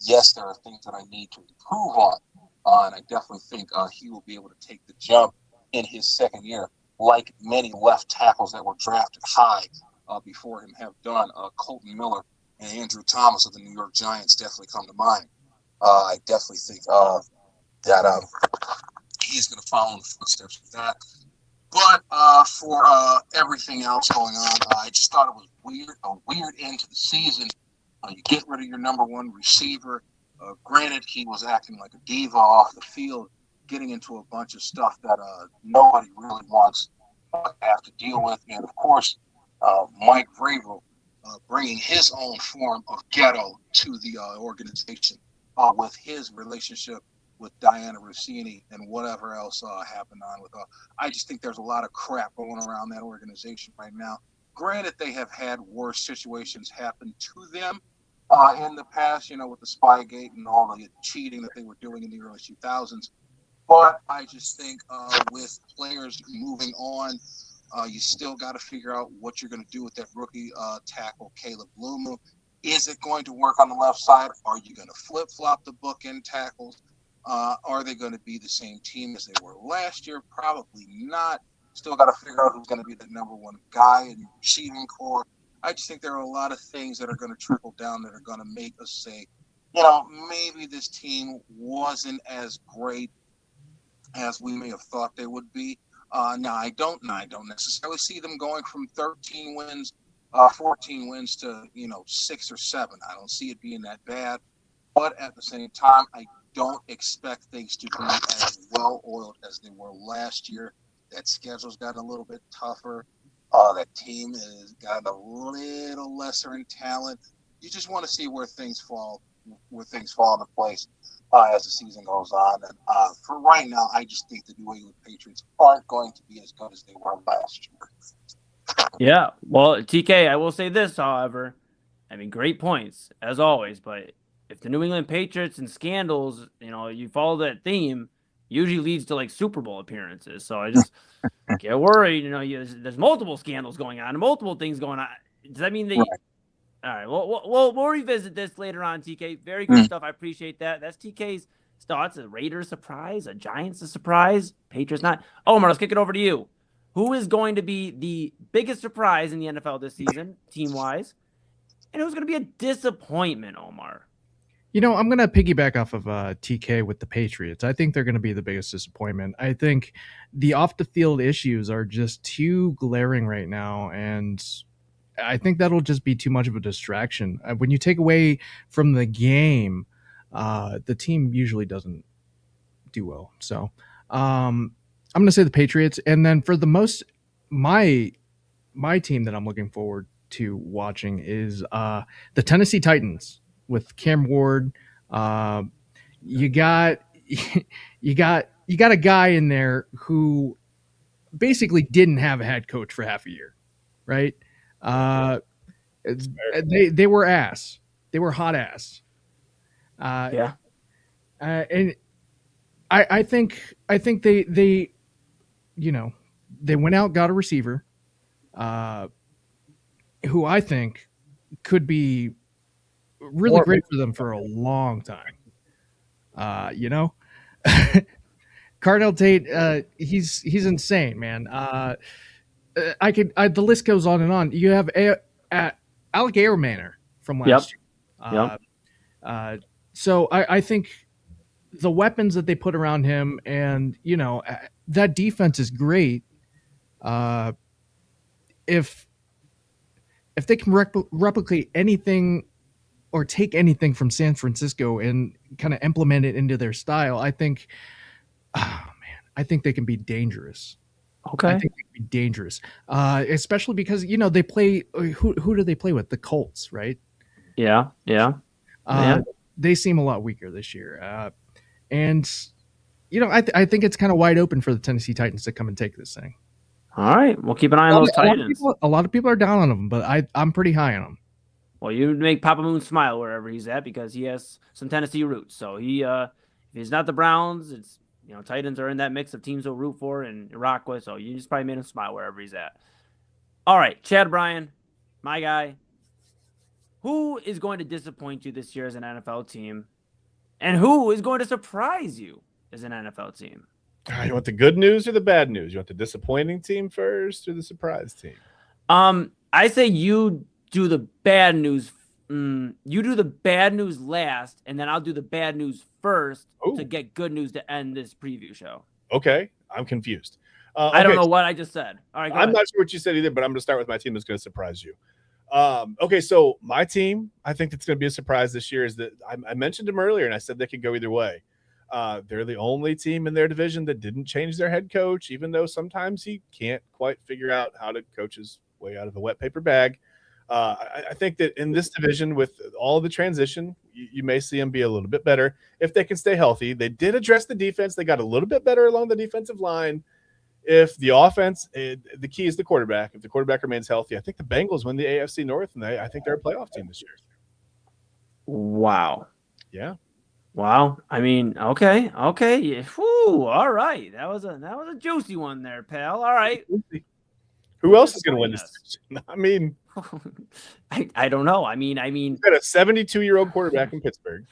Yes, there are things that I need to improve on, and I definitely think he will be able to take the jump in his second year, like many left tackles that were drafted high before him have done. Colton Miller and Andrew Thomas of the New York Giants definitely come to mind. I definitely think that he's going to follow in the footsteps of that. But for everything else going on, I just thought it was a weird end to the season. You get rid of your number one receiver. Granted, he was acting like a diva off the field, getting into a bunch of stuff that nobody really wants to have to deal with. And, of course, Mike Vrabel bringing his own form of ghetto to the organization with his relationship with Diana Rossini and whatever else happened on with I just think there's a lot of crap going around that organization right now. Granted, they have had worse situations happen to them in the past, with the Spygate and all the cheating that they were doing in the early 2000s. But I just think with players moving on, you still got to figure out what you're going to do with that rookie tackle, Caleb Lumu. Is it going to work on the left side? Are you going to flip-flop the bookend tackles? Are they going to be the same team as they were last year? Probably not. Still got to figure out who's going to be the number one guy in the receiving core. I just think there are a lot of things that are going to trickle down that are going to make us say, maybe this team wasn't as great as we may have thought they would be. Now, I don't necessarily see them going from 13 wins, 14 wins to, 6 or 7. I don't see it being that bad. But at the same time, I don't expect things to be as well-oiled as they were last year. That schedule's gotten a little bit tougher. That team has got a little lesser in talent. You just want to see where things fall into place as the season goes on. And for right now, I just think the New England Patriots aren't going to be as good as they were last year. Yeah, well, TK, I will say this, however. I mean, great points, as always, but if the New England Patriots and scandals, you follow that theme, usually leads to, Super Bowl appearances. So I just get worried. There's multiple scandals going on, multiple things going on. Does that mean that? Right. All right. We'll revisit this later on, TK. Very good stuff. I appreciate that. That's TK's thoughts. A Raiders surprise, a Giants a surprise, Patriots not. Omar, let's kick it over to you. Who is going to be the biggest surprise in the NFL this season, team-wise? And who's going to be a disappointment, Omar? You know, I'm going to piggyback off of TK with the Patriots. I think they're going to be the biggest disappointment. I think the off-the-field issues are just too glaring right now, and I think that'll just be too much of a distraction. When you take away from the game, the team usually doesn't do well. So I'm going to say the Patriots. And then for the most, my team that I'm looking forward to watching is the Tennessee Titans with Cam Ward. You got a guy in there who basically didn't have a head coach for half a year, right? They were ass. They were hot ass. Yeah. And I think they they went out, got a receiver, who I think could be really great for them for a long time. Cardell Tate, he's insane, man. The list goes on and on. You have Alec Airmanor from last year. So I think the weapons that they put around him, and that defense is great. If they can replicate anything or take anything from San Francisco and kind of implement it into their style, I think they can be dangerous. Okay. I think they can be dangerous, especially because they play. Who do they play with? The Colts, right? Yeah. They seem a lot weaker this year, and I think it's kind of wide open for the Tennessee Titans to come and take this thing. All right, we'll keep an eye on those Titans. A lot of people are down on them, but I'm pretty high on them. Well, you make Papa Moon smile wherever he's at because he has some Tennessee roots. So if he's not the Browns, it's Titans are in that mix of teams he'll root for and rock with. So you just probably made him smile wherever he's at. All right, Chad Bryan, my guy. Who is going to disappoint you this year as an NFL team, and who is going to surprise you as an NFL team? You want the good news or the bad news? You want the disappointing team first or the surprise team? I say you do the bad news. You do the bad news last, and then I'll do the bad news first to get good news to end this preview show. Okay, I'm confused. I don't know what I just said. All right, I'm not sure what you said either, but I'm going to start with my team that's going to surprise you. Okay, so my team, I think it's going to be a surprise this year. Is that I mentioned them earlier, and I said they could go either way. They're the only team in their division that didn't change their head coach, even though sometimes he can't quite figure out how to coach his way out of a wet paper bag. I think that in this division, with all the transition, you may see them be a little bit better if they can stay healthy. They did address the defense. They got a little bit better along the defensive line. If the offense, the key is the quarterback. If the quarterback remains healthy, I think the Bengals win the AFC North, and I think they're a playoff team this year. Wow. Yeah. Wow. I mean, okay. Yeah. Whew, all right. That was a juicy one there, pal. All right. Who else is going to win this division? I mean, I don't know. I mean, you've got a 72-year-old quarterback in Pittsburgh.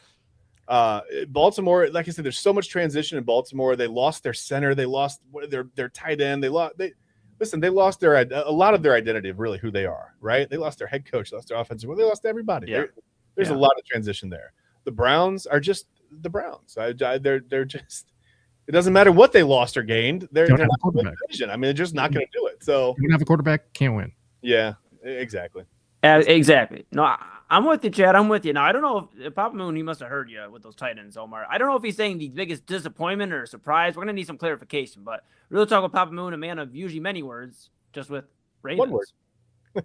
Baltimore, like I said, there's so much transition in Baltimore. They lost their center. They lost their tight end. They lost a lot of their identity of really who they are, right? They lost their head coach, lost their offensive. Well, they lost everybody. Yeah. There's a lot of transition there. The Browns are just the Browns. They're just. It doesn't matter what they lost or gained. They're not going to win the division. I mean, they're just not going to do it. So you don't have a quarterback, can't win. Yeah, exactly. Exactly. No, I'm with you, Chad. I'm with you. Now, I don't know if Papa Moon, he must have heard you with those tight ends, Omar. I don't know if he's saying the biggest disappointment or surprise. We're going to need some clarification. But real talk with Papa Moon, a man of usually many words, just with Ravens. One word.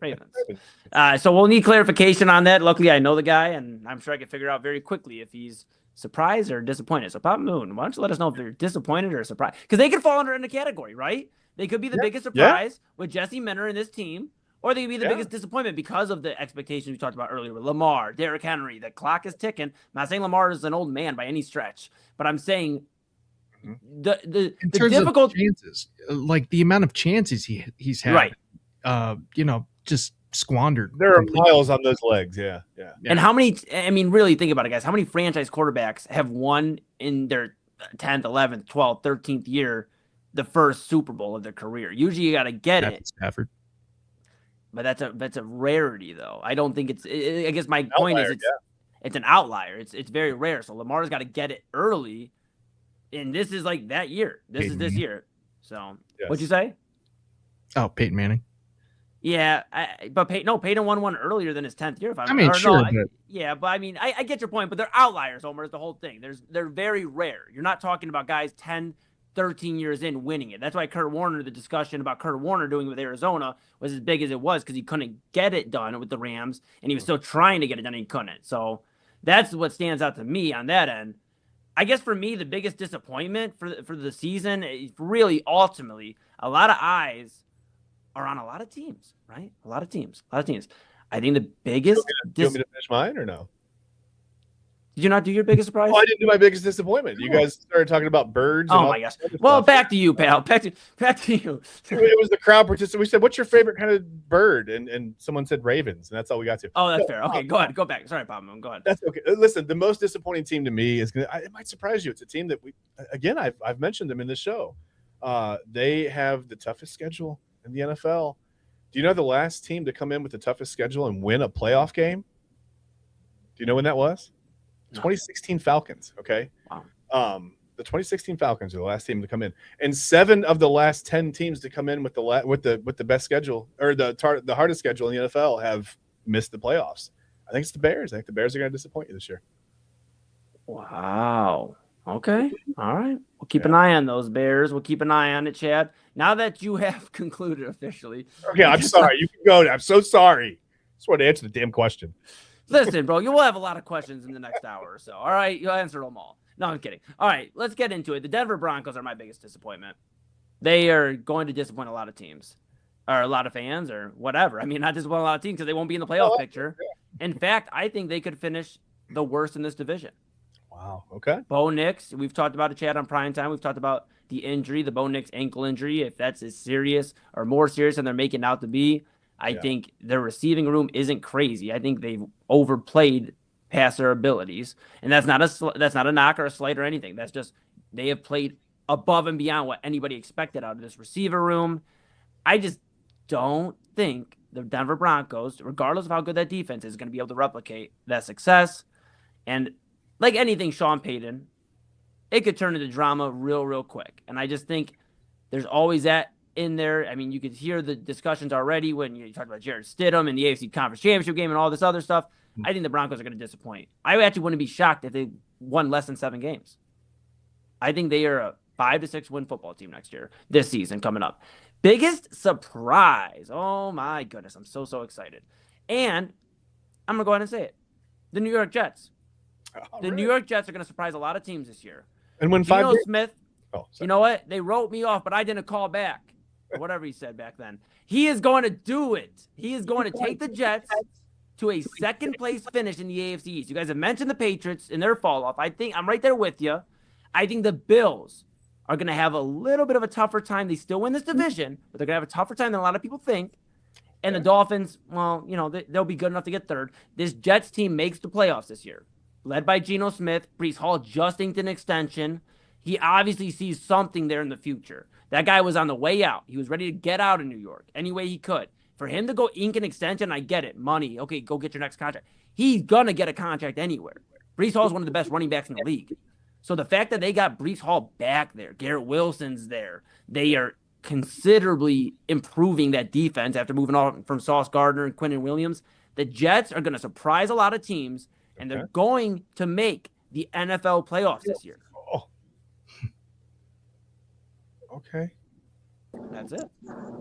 Ravens. So we'll need clarification on that. Luckily, I know the guy, and I'm sure I can figure out very quickly if he's surprised or disappointed. So, Papa Moon, why don't you let us know if they're disappointed or surprised? Because they could fall under a category, right? They could be the biggest surprise with Jesse Minter and this team, or they could be the biggest disappointment because of the expectations we talked about earlier with Lamar, Derrick Henry. The clock is ticking. I'm not saying Lamar is an old man by any stretch, but I'm saying the difficult chances, like the amount of chances he's had, right? Just squandered. There are completely. miles on those legs. Yeah. And how many? I mean, really think about it, guys. How many franchise quarterbacks have won in their 10th, 11th, 12th, 13th year the first Super Bowl of their career? Usually, you got to get it. Stafford. But that's a rarity, though. I don't think I guess my point is it's an outlier. It's very rare. So Lamar's got to get it early, and this is like that year. This is this year. So what'd you say? Oh, Peyton Manning. Yeah, but Peyton won one earlier than his 10th year. But I mean, I get your point, but they're outliers, Homer, is the whole thing. They're very rare. You're not talking about guys 10, 13 years in winning it. That's why the discussion about Kurt Warner doing it with Arizona was as big as it was, because he couldn't get it done with the Rams, and he was still trying to get it done and he couldn't. So that's what stands out to me on that end. I guess for me, the biggest disappointment for the season is really ultimately a lot of eyes are on a lot of teams, right? A lot of teams. I think the biggest... Do you want me to finish mine or no? Did you not do your biggest surprise? Oh, I didn't do my biggest disappointment. You guys started talking about birds. Oh my gosh. Well, back to you, pal. Back to you. It was the crowd participant. We said, "What's your favorite kind of bird?" And someone said ravens, and that's all we got to. Oh, that's fair. Okay, go ahead. Go back. Sorry, Pop. Go ahead. That's okay. Listen, the most disappointing team to me is it might surprise you. It's a team that I've mentioned them in this show. They have the toughest schedule in the NFL. Do you know the last team to come in with the toughest schedule and win a playoff game? Do you know when that was? 2016 Falcons. Okay. Wow. The 2016 Falcons are the last team to come in, and 7 of the last 10 teams to come in with the best schedule, or the hardest schedule in the NFL, have missed the playoffs. I think it's the Bears. I think the Bears are going to disappoint you this year. Wow. Okay. All right. We'll keep an eye on those Bears. We'll keep an eye on it, Chad. Now that you have concluded officially. Okay, I'm sorry. You can go. I'm so sorry. Just wanted to answer the damn question. Listen, bro, you will have a lot of questions in the next hour or so. All right, you'll answer them all. No, I'm kidding. All right, let's get into it. The Denver Broncos are my biggest disappointment. They are going to disappoint a lot of teams, or a lot of fans, or whatever. I mean, not disappoint a lot of teams because they won't be in the playoff picture. In fact, I think they could finish the worst in this division. Wow. Okay. Bo Nix, we've talked about a Chad on Primetime. We've talked about the injury, the Bo Nix ankle injury, if that's as serious or more serious than they're making out to be. I think their receiving room isn't crazy. I think they've overplayed past their abilities, and that's not a knock or a slight or anything. That's just they have played above and beyond what anybody expected out of this receiver room. I just don't think the Denver Broncos, regardless of how good that defense is, going to be able to replicate that success. And like anything Sean Payton, it could turn into drama real quick. And I just think there's always that in there. I mean, you could hear the discussions already when you talk about Jarrett Stidham and the AFC Conference Championship game and all this other stuff. I think the Broncos are going to disappoint. I actually wouldn't be shocked if they won less than 7 games. I think they are a 5 to 6 win football team this season coming up. Biggest surprise. Oh my goodness. I'm so excited. And I'm going to go ahead and say it. The New York Jets. The New York Jets are going to surprise a lot of teams this year. And when Geno Smith, you know what? They wrote me off, but I didn't call back. Or whatever he said back then. He is going to do it. He is going to take the Jets to a second-place finish in the AFC East. You guys have mentioned the Patriots in their fall-off. I think I'm right there with you. I think the Bills are going to have a little bit of a tougher time. They still win this division, but they're going to have a tougher time than a lot of people think. And the Dolphins, well, you know, they'll be good enough to get third. This Jets team makes the playoffs this year. Led by Geno Smith. Breece Hall just inked an extension. He obviously sees something there in the future. That guy was on the way out. He was ready to get out of New York any way he could. For him to go ink an extension, I get it. Money. Okay, go get your next contract. He's going to get a contract anywhere. Breece Hall is one of the best running backs in the league. So the fact that they got Breece Hall back there, Garrett Wilson's there, they are considerably improving that defense after moving on from Sauce Gardner and Quinnen Williams. The Jets are going to surprise a lot of teams, and they're going to make the NFL playoffs this year. Okay. That's it.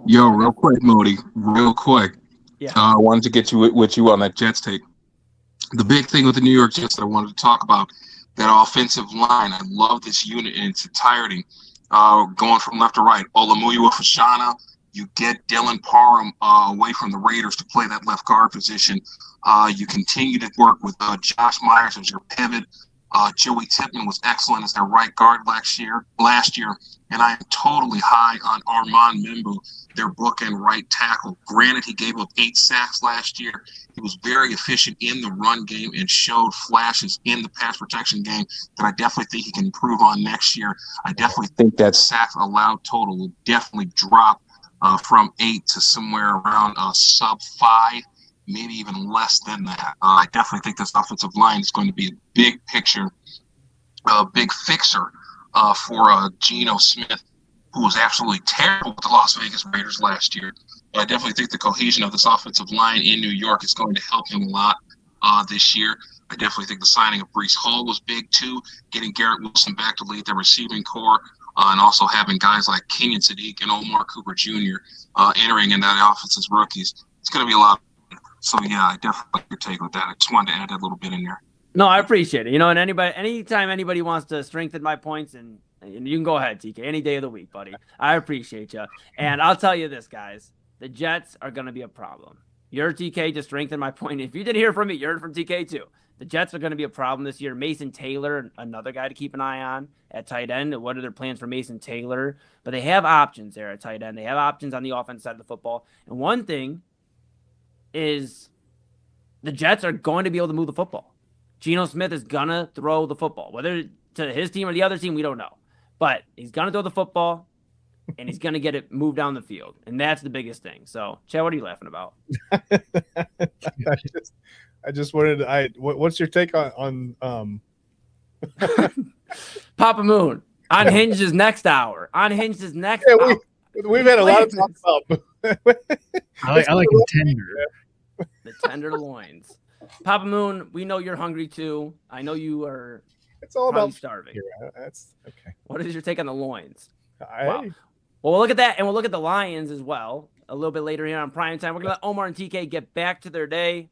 Yo, real quick, Moody. Real quick. Yeah. I wanted to get you with you on that Jets take. The big thing with the New York Jets that I wanted to talk about, that offensive line. I love this unit in its entirety. Going from left to right. Olamuyiwa Fashanu. You get Dylan Parham away from the Raiders to play that left guard position. You continue to work with Josh Myers as your pivot. Joey Tippmann was excellent as their right guard last year, and I am totally high on Armand Membu, their bookend right tackle. Granted, he gave up 8 sacks last year. He was very efficient in the run game and showed flashes in the pass protection game that I definitely think he can improve on next year. I definitely think that sacks allowed total will definitely drop from 8 to somewhere around sub 5. Maybe even less than that. I definitely think this offensive line is going to be a big picture, a big fixer for Geno Smith, who was absolutely terrible with the Las Vegas Raiders last year. But I definitely think the cohesion of this offensive line in New York is going to help him a lot this year. I definitely think the signing of Breece Hall was big too, getting Garrett Wilson back to lead their receiving core, and also having guys like Kenyon Sadiq and Omar Cooper Jr. Entering in that offense as rookies. It's going to be a lot. So, yeah, I definitely like your take with that. I just wanted to add that little bit in there. No, I appreciate it. And anytime anybody wants to strengthen my points, and you can go ahead, TK, any day of the week, buddy. I appreciate you. And I'll tell you this, guys. The Jets are going to be a problem. Your TK just strengthened my point. If you didn't hear from me, you heard from TK too. The Jets are going to be a problem this year. Mason Taylor, another guy to keep an eye on at tight end. What are their plans for Mason Taylor? But they have options there at tight end. They have options on the offense side of the football. And one thing is the Jets are going to be able to move the football. Geno Smith is going to throw the football. Whether to his team or the other team, we don't know. But he's going to throw the football, and he's going to get it moved down the field. And that's the biggest thing. So, Chad, what are you laughing about? I just wanted – what's your take on Papa Moon. Unhinged is next hour. Unhinged is next hour. We've had a lot of talk about I like him tender. The tenderloins. Papa Moon, we know you're hungry too. I know you are. It's all about starving. Yeah, that's okay. What is your take on the loins? Wow. Well, we'll look at that, and we'll look at the Lions as well a little bit later here on Primetime. We're gonna let Omar and TK get back to their day.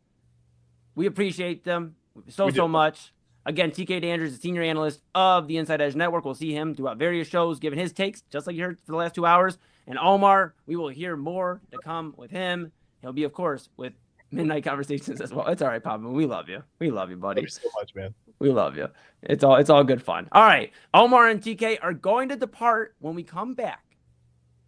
We appreciate them so much. Again, TK Dandridge is the senior analyst of the Inside Edge Network. We'll see him throughout various shows, giving his takes, just like you heard for the last 2 hours. And Omar, we will hear more to come with him. He'll be, of course, with Midnight Conversations as well. It's all right, Papa. We love you. We love you, buddy. Thank you so much, man. We love you. It's all good fun. All right. Omar and TK are going to depart when we come back.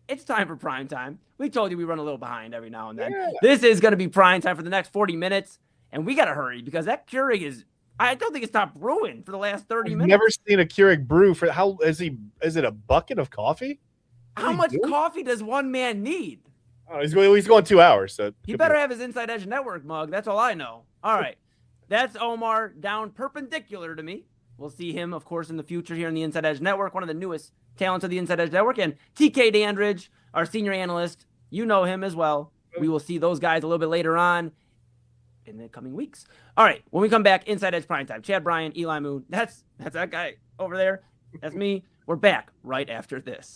It's time for prime time. We told you we run a little behind every now and then. Yeah. This is going to be prime time for the next 40 minutes. And we got to hurry because that Keurig I don't think it's stopped brewing for the last 30 minutes. Never seen a Keurig brew for how is it a bucket of coffee? How much coffee does one man need? Oh, he's going 2 hours. So he better have his Inside Edge Network mug. That's all I know. All right. That's Omar down perpendicular to me. We'll see him, of course, in the future here in the Inside Edge Network, one of the newest talents of the Inside Edge Network. And TK Dandridge, our senior analyst, you know him as well. We will see those guys a little bit later on in the coming weeks. All right. When we come back, Inside Edge Primetime. Chad, Bryan, Eli Moon. That's that guy over there. That's me. We're back right after this.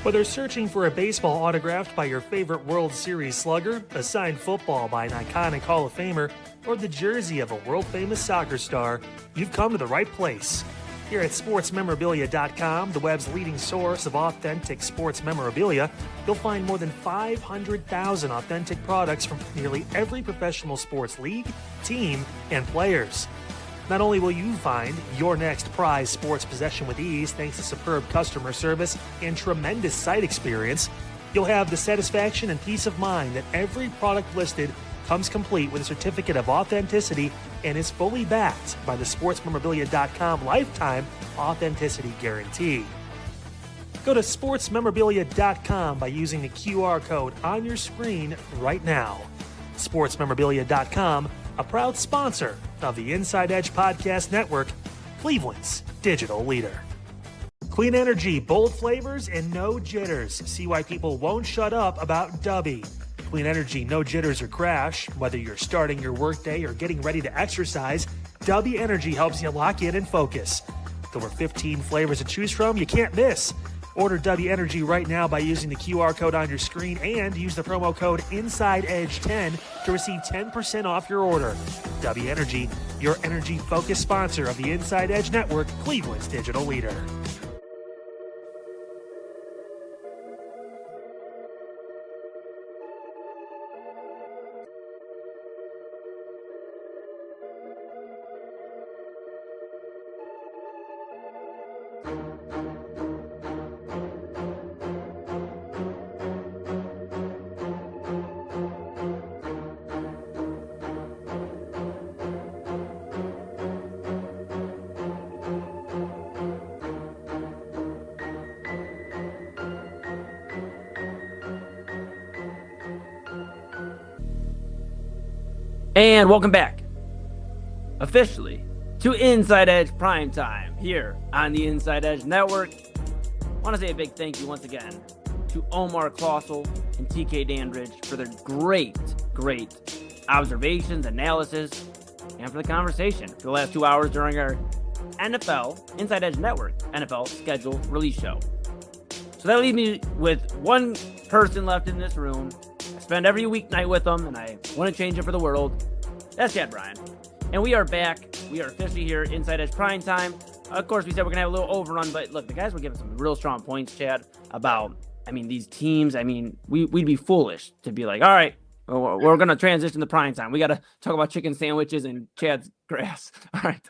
Whether searching for a baseball autographed by your favorite World Series slugger, a signed football by an iconic Hall of Famer, or the jersey of a world-famous soccer star, you've come to the right place. Here at sportsmemorabilia.com, the web's leading source of authentic sports memorabilia, you'll find more than 500,000 authentic products from nearly every professional sports league, team, and players. Not only will you find your next prized sports possession with ease thanks to superb customer service and tremendous site experience, you'll have the satisfaction and peace of mind that every product listed comes complete with a certificate of authenticity and is fully backed by the sportsmemorabilia.com lifetime authenticity guarantee. Go to sportsmemorabilia.com by using the QR code on your screen right now. Sportsmemorabilia.com, a proud sponsor of the Inside Edge Podcast Network, Cleveland's digital leader. Clean energy, bold flavors, and no jitters. See why people won't shut up about Dubby. Clean energy, no jitters or crash. Whether you're starting your workday or getting ready to exercise, Dubby Energy helps you lock in and focus. With over 15 flavors to choose from, you can't miss. Order Dubby Energy right now by using the QR code on your screen and use the promo code InsideEdge10 to receive 10% off your order. Dubby Energy, your energy-focused sponsor of the Inside Edge Network, Cleveland's digital leader. And welcome back, officially, to Inside Edge Primetime here on the Inside Edge Network. I want to say a big thank you once again to Omar Claussell and TK Dandridge for their great observations, analysis, and for the conversation for the last 2 hours during our NFL, Inside Edge Network, NFL schedule release show. So that leaves me with one person left in this room. I spend every weeknight with them, and I wouldn't change it for the world. That's Chad Bryan. And we are back. We are officially here, Inside Edge Primetime. Of course, we said we're going to have a little overrun, but look, the guys were giving some real strong points, Chad, about, these teams. We'd be foolish to be like, all right, we're going to transition to primetime. We got to talk about chicken sandwiches and Chad's grass. All right.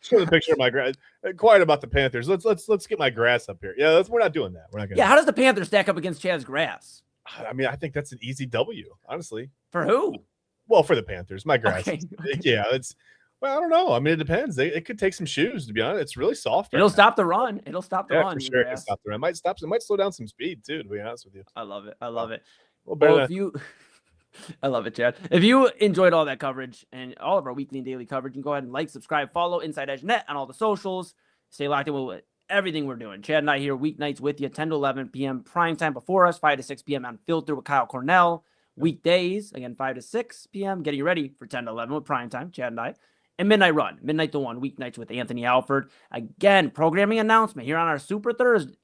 Show the picture of my grass. Quiet about the Panthers. Let's get my grass up here. Yeah, we're not doing that. We're not going. Yeah, how does the Panthers stack up against Chad's grass? I think that's an easy W, honestly. For who? Well, for the Panthers, my grass. Okay. Yeah, I don't know. It depends. It could take some shoes, to be honest. It's really soft. It'll stop the run. It'll stop the run. For sure. It can stop the run. It might slow down some speed too, to be honest with you. I love it. Well, I love it, Chad. If you enjoyed all that coverage and all of our weekly and daily coverage, you can go ahead and like, subscribe, follow Inside Edge Net on all the socials. Stay locked in with everything we're doing. Chad and I here weeknights with you, 10 to 11 p.m. prime time before us, 5 to 6 p.m. on Filter with Kyle Cornell. Weekdays, again, 5 to 6 p.m., getting you ready for 10 to 11 with prime time, Chad and I. And Midnight Run, midnight to 1, weeknights with Anthony Alford. Again, programming announcement here on our Super Thursday.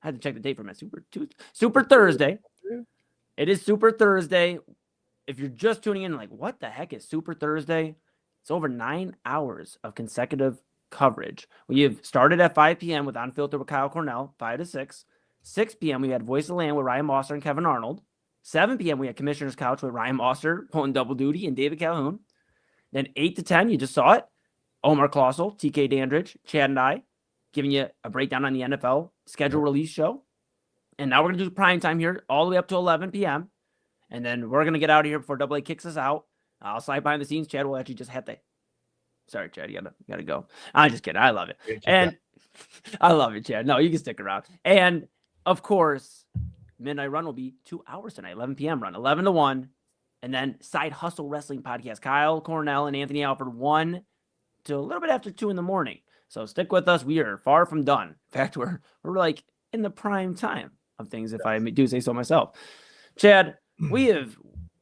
I had to check the date for my Super Thursday. It is Super Thursday. If you're just tuning in, like, what the heck is Super Thursday? It's over 9 hours of consecutive coverage. We have started at 5 p.m. with On Filter with Kyle Cornell, 5 to 6. 6 p.m. we had Voice of the Land with Ryan Mosser and Kevin Arnold. 7 p.m. we had Commissioner's Couch with Ryan Mosser pulling double duty and David Calhoun. Then 8 to 10, you just saw it. Omar Claussell, TK Dandridge, Chad and I, giving you a breakdown on the NFL schedule release show. And now we're going to do prime time here all the way up to 11 p.m. And then we're going to get out of here before AA kicks us out. I'll slide behind the scenes. Chad will actually just have to. Sorry, Chad, you gotta go. I'm just kidding. I love it. And I love it, Chad. No, you can stick around. And of course, Midnight Run will be 2 hours tonight, 11 p.m. run, 11 to 1. And then Side Hustle Wrestling Podcast, Kyle Cornell and Anthony Alford, 1 to a little bit after 2 in the morning. So stick with us. We are far from done. In fact, we're like in the prime time of things, if I do say so myself. Chad, I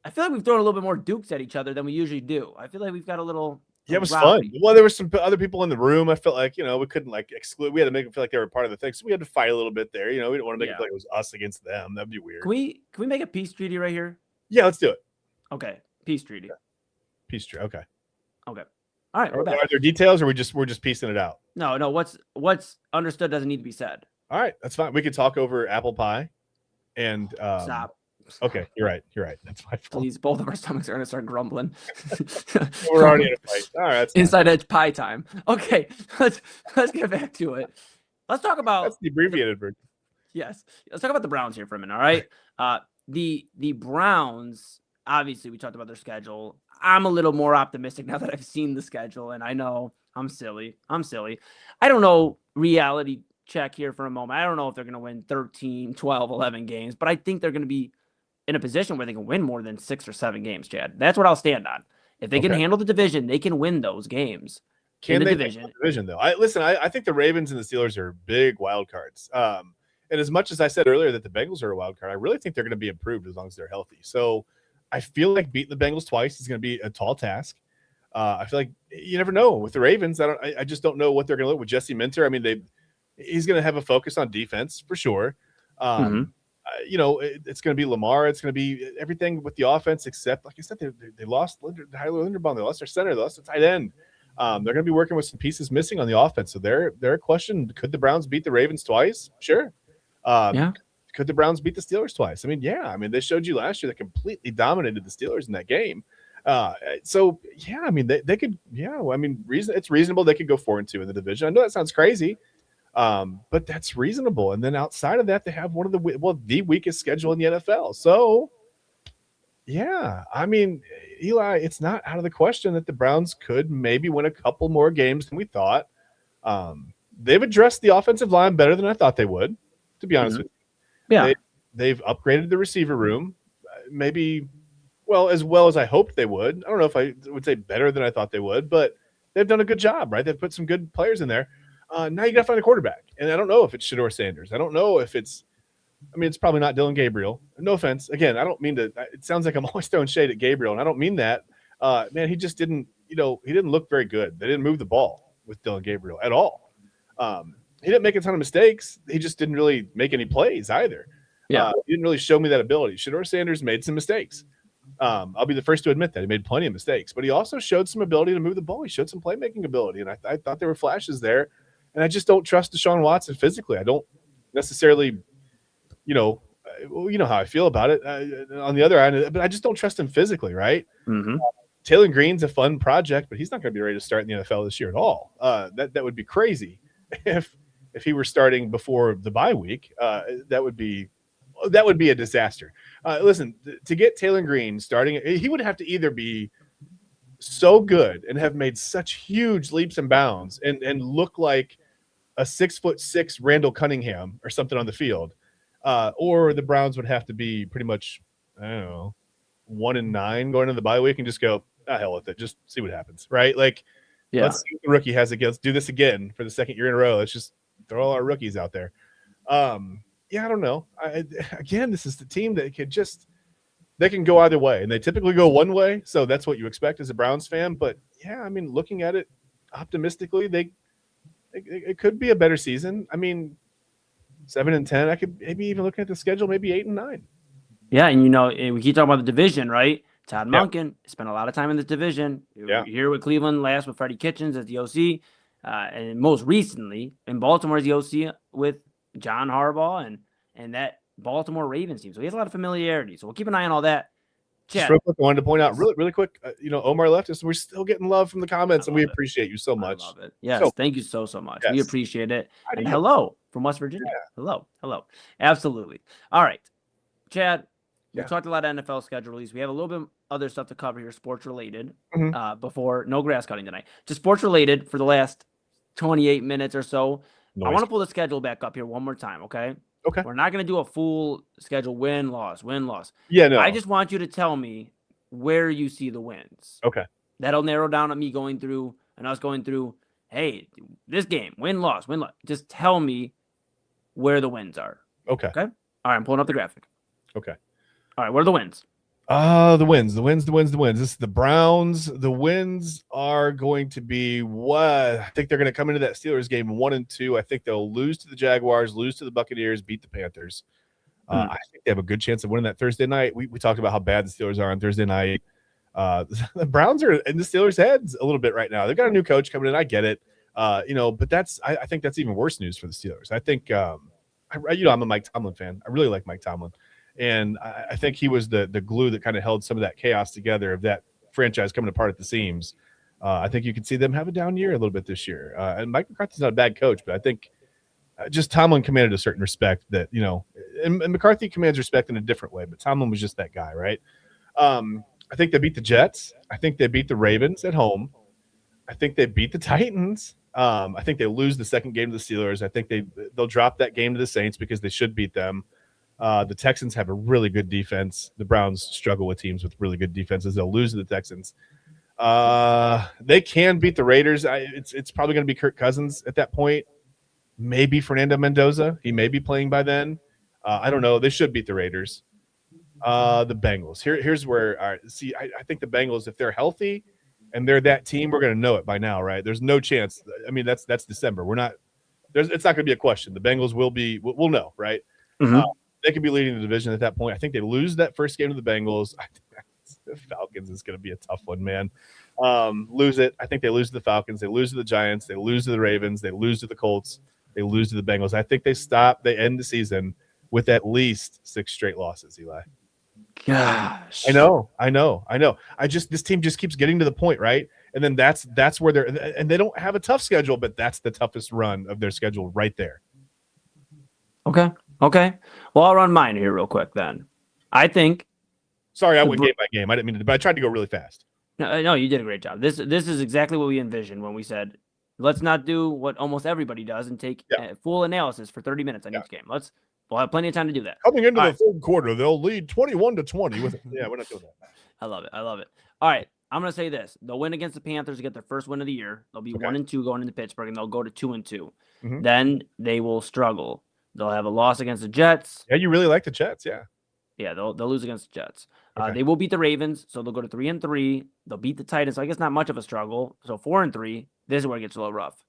feel like we've thrown a little bit more dukes at each other than we usually do. I feel like we've got a little Yeah, it was rowdy. fun. Well, there were some other people in the room. I felt like, we couldn't like exclude. We had to make them feel like they were part of the thing. So we had to fight a little bit there. We didn't want to make it feel like it was us against them. That'd be weird. Can we make a peace treaty right here? Yeah, let's do it. Okay, peace treaty. Yeah. Peace treaty. Okay. Okay. All right, we're back. Are there details, or we're just piecing it out? No. What's understood doesn't need to be said. All right, that's fine. We can talk over apple pie, and Stop. Okay, you're right. That's my fault. Please, both of our stomachs are going to start grumbling. We're already in a fight. All right. Inside Edge pie time. Okay, let's get back to it. Let's talk about that's the abbreviated version. Yes, let's talk about the Browns here for a minute. All right, the Browns. Obviously, we talked about their schedule. I'm a little more optimistic now that I've seen the schedule, and I know I'm silly. I don't know. Reality check here for a moment. I don't know if they're going to win 13, 12, 11 games, but I think they're going to be in a position where they can win more than 6 or 7 games, Chad. That's what I'll stand on. If they can handle the division, they can win those games. Can they division? The division though? I think the Ravens and the Steelers are big wild cards. And as much as I said earlier that the Bengals are a wild card, I really think they're going to be improved as long as they're healthy. So I feel like beating the Bengals twice is going to be a tall task. I feel like you never know with the Ravens. I just don't know what they're going to look with Jesse Minter. I mean, he's going to have a focus on defense for sure. It's going to be Lamar. It's going to be everything with the offense, except, like I said, they lost Tyler Linderbaum. They lost their center. They lost their tight end. They're going to be working with some pieces missing on the offense. So they're a question. Could the Browns beat the Ravens twice? Sure. Could the Browns beat the Steelers twice? They showed you last year they completely dominated the Steelers in that game. They could. It's reasonable they could go 4-2 in the division. I know that sounds crazy. But that's reasonable. And then outside of that, they have one of the weakest schedule in the NFL. So, Eli, it's not out of the question that the Browns could maybe win a couple more games than we thought. They've addressed the offensive line better than I thought they would, to be honest with you. Yeah. They've upgraded the receiver room, maybe as well as I hoped they would. I don't know if I would say better than I thought they would, but they've done a good job, right? They've put some good players in there. Now you got to find a quarterback. And I don't know if it's Shedeur Sanders. I don't know if it's probably not Dylan Gabriel. No offense. Again, I don't mean to. It sounds like I'm always throwing shade at Gabriel, and I don't mean that. He just didn't, he didn't look very good. They didn't move the ball with Dylan Gabriel at all. He didn't make a ton of mistakes. He just didn't really make any plays either. Yeah. He didn't really show me that ability. Shedeur Sanders made some mistakes. I'll be the first to admit that. He made plenty of mistakes, but he also showed some ability to move the ball. He showed some playmaking ability, and I thought there were flashes there. And I just don't trust Deshaun Watson physically. I don't necessarily, you know how I feel about it on the other end, but I just don't trust him physically, right? Mm-hmm. Taylor Green's a fun project, but he's not going to be ready to start in the NFL this year at all. That would be crazy if he were starting before the bye week. That would be a disaster. Listen, to get Taylor Green starting, he would have to either be so good and have made such huge leaps and bounds and look like a 6'6" Randall Cunningham or something on the field, or the Browns would have to be pretty much, I don't know, 1-9 going into the bye week and just go, hell with it, just see what happens, right? Like, let's see what the rookie has again. Let's do this again for the second year in a row. Let's just throw all our rookies out there. I don't know. Again, this is the team that they can go either way, and they typically go one way, so that's what you expect as a Browns fan. But looking at it optimistically, it could be a better season. 7-10. I could maybe even looking at the schedule, maybe 8-9. Yeah, and we keep talking about the division, right? Todd Monken spent a lot of time in this division. Yeah. Here with Cleveland last with Freddie Kitchens as the OC, and most recently in Baltimore as the OC with John Harbaugh and that Baltimore Ravens team. So he has a lot of familiarity. So we'll keep an eye on all that. Just real quick, I wanted to point out really quick, Omar left us. We're still getting love from the comments, and we appreciate you so much. I love it. Yes, thank you so much. Yes. We appreciate it. And hello from West Virginia. Yeah. Hello. Absolutely. All right, Chad, we talked a lot of NFL schedule release. We have a little bit other stuff to cover here, sports related, before no grass cutting tonight. Just sports related for the last 28 minutes or so. Noise. I want to pull the schedule back up here one more time, okay? Okay. We're not going to do a full schedule win, loss. Yeah, no. I just want you to tell me where you see the wins. Okay. That'll narrow down on me going through and us going through, hey, this game, win, loss. Just tell me where the wins are. Okay. Okay? All right, I'm pulling up the graphic. Okay. All right, what are the wins? The wins. This is the Browns. The wins are going to be what? I think they're going to come into that Steelers game 1-2. I think they'll lose to the Jaguars, lose to the Buccaneers, beat the Panthers. I think they have a good chance of winning that Thursday night. We talked about how bad the Steelers are on Thursday night. The Browns are in the Steelers' heads a little bit right now. They've got a new coach coming in. I get it. But I think that's even worse news for the Steelers. I think, I'm a Mike Tomlin fan. I really like Mike Tomlin. And I think he was the glue that kind of held some of that chaos together of that franchise coming apart at the seams. I think you can see them have a down year a little bit this year. And Mike McCarthy's not a bad coach, but I think just Tomlin commanded a certain respect that, and McCarthy commands respect in a different way, but Tomlin was just that guy, right? I think they beat the Jets. I think they beat the Ravens at home. I think they beat the Titans. I think they lose the second game to the Steelers. I think they'll drop that game to the Saints because they should beat them. The Texans have a really good defense. The Browns struggle with teams with really good defenses. They'll lose to the Texans. They can beat the Raiders. It's probably going to be Kirk Cousins at that point. Maybe Fernando Mendoza. He may be playing by then. I don't know. They should beat the Raiders. The Bengals. Here's where I think the Bengals, if they're healthy and they're that team, we're going to know it by now, right? There's no chance. I mean, that's December. It's not going to be a question. The Bengals we'll know, right? Mm-hmm. They could be leading the division at that point. I think they lose that first game to the Bengals. I think the Falcons is going to be a tough one, man. Lose it. I think they lose to the Falcons. They lose to the Giants. They lose to the Ravens. They lose to the Colts. They lose to the Bengals. I think they end the season with at least 6 straight losses, Eli. Gosh. I know. This team just keeps getting to the point, right? And then that's where and they don't have a tough schedule, but that's the toughest run of their schedule right there. Okay. Well, I'll run mine here real quick then. I think. Sorry, I went game by game. I didn't mean to, but I tried to go really fast. No, you did a great job. This is exactly what we envisioned when we said, let's not do what almost everybody does and take full analysis for 30 minutes on each game. We'll have plenty of time to do that. Coming into the third quarter, they'll lead 21-20 with it. Yeah, we're not doing that. I love it. All right. I'm going to say this. They'll win against the Panthers to get their first win of the year. They'll be 1-2 going into Pittsburgh, and they'll go to 2-2. Mm-hmm. Then they will struggle. They'll have a loss against the Jets. Yeah, you really like the Jets, yeah. Yeah, they'll lose against the Jets. They will beat the Ravens, so they'll go to 3-3. They'll beat the Titans, so I guess not much of a struggle. So 4-3. This is where it gets a little rough.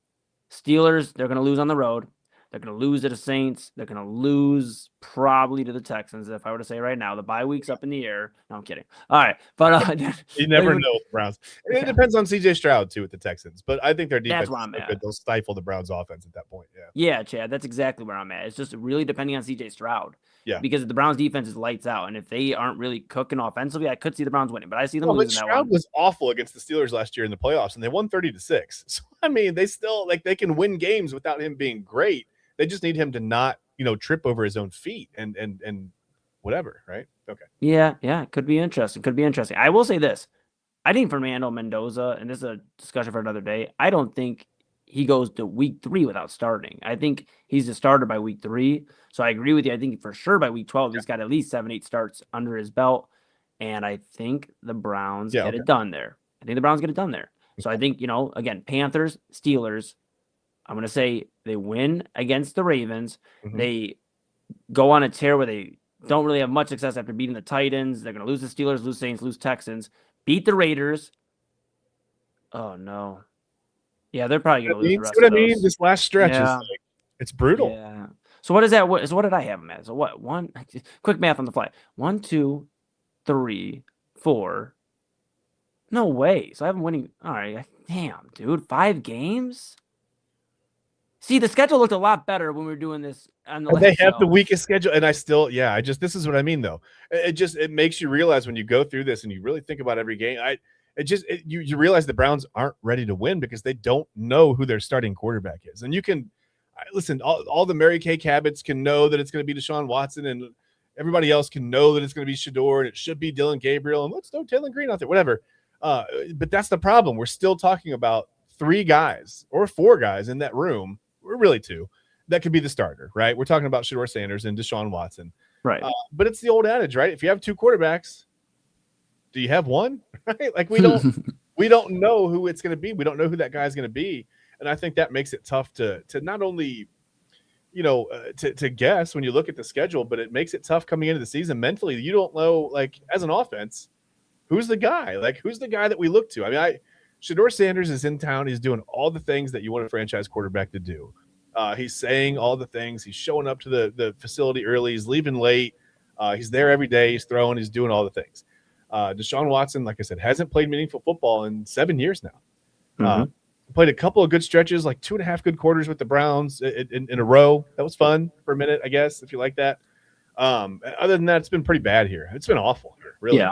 Steelers, they're going to lose on the road. They're going to lose to the Saints. They're going to lose probably to the Texans, if I were to say right now. The bye week's up in the air. No, I'm kidding. All right. But you never know with the Browns. It depends on C.J. Stroud, too, with the Texans. But I think their defense that's where I'm at. They'll stifle the Browns' offense at that point. Yeah, Chad, that's exactly where I'm at. It's just really depending on C.J. Stroud. Yeah. Because the Browns' defense is lights out. And if they aren't really cooking offensively, I could see the Browns winning. But I see them losing that one. Stroud was awful against the Steelers last year in the playoffs, and they won 30-6. So, I mean, they still, they can win games without him being great. They just need him to not, trip over his own feet and whatever, right? Okay. Yeah, it could be interesting. I will say this. I think Fernando Mendoza, and this is a discussion for another day, I don't think he goes to week 3 without starting. I think he's a starter by week 3. So I agree with you. I think for sure by week 12, he's got at least 7-8 starts under his belt. And I think the Browns get it done there. So I think, again, Panthers, Steelers, I'm going to say they win against the Ravens. Mm-hmm. They go on a tear where they don't really have much success after beating the Titans. They're going to lose the Steelers, lose Saints, lose Texans, beat the Raiders. Oh, no. Yeah, they're probably going to lose the rest of those. This last stretch is it's brutal. Yeah. So what is that? So what did I have them at? So what? Quick math on the fly. 1, 2, 3, 4. No way. So I have them winning. All right. Damn, dude. 5 games? See, the schedule looked a lot better when we were doing this on the They have the weakest schedule, and this is what I mean, though. It makes you realize when you go through this and you really think about every game, you realize the Browns aren't ready to win because they don't know who their starting quarterback is. And you can listen, all the Mary Kay Cabots can know that it's going to be Deshaun Watson, and everybody else can know that it's going to be Shador, and it should be Dylan Gabriel, and let's throw Taylor Green out there, whatever. But that's the problem. We're still talking about 3 guys or 4 guys in that room. We're really 2 that could be the starter, right? We're talking about Shador Sanders and Deshaun Watson, right? But it's the old adage, right? If you have 2 quarterbacks, do you have one? Right? We don't know who it's going to be. We don't know who that guy's going to be, and I think that makes it tough to not only to guess when you look at the schedule, but it makes it tough coming into the season mentally. You don't know, like, as an offense, who's the guy? Like, who's the guy that we look to? I mean, Shedeur Sanders is in town. He's doing all the things that you want a franchise quarterback to do. He's saying all the things. He's showing up to the facility early. He's leaving late. He's there every day. He's throwing. He's doing all the things. Deshaun Watson, like I said, hasn't played meaningful football in 7 years now. Played a couple of good stretches, like 2.5 good quarters with the Browns in a row. That was fun for a minute, I guess, if you like that. Other than that, it's been pretty bad here. It's been awful here, really.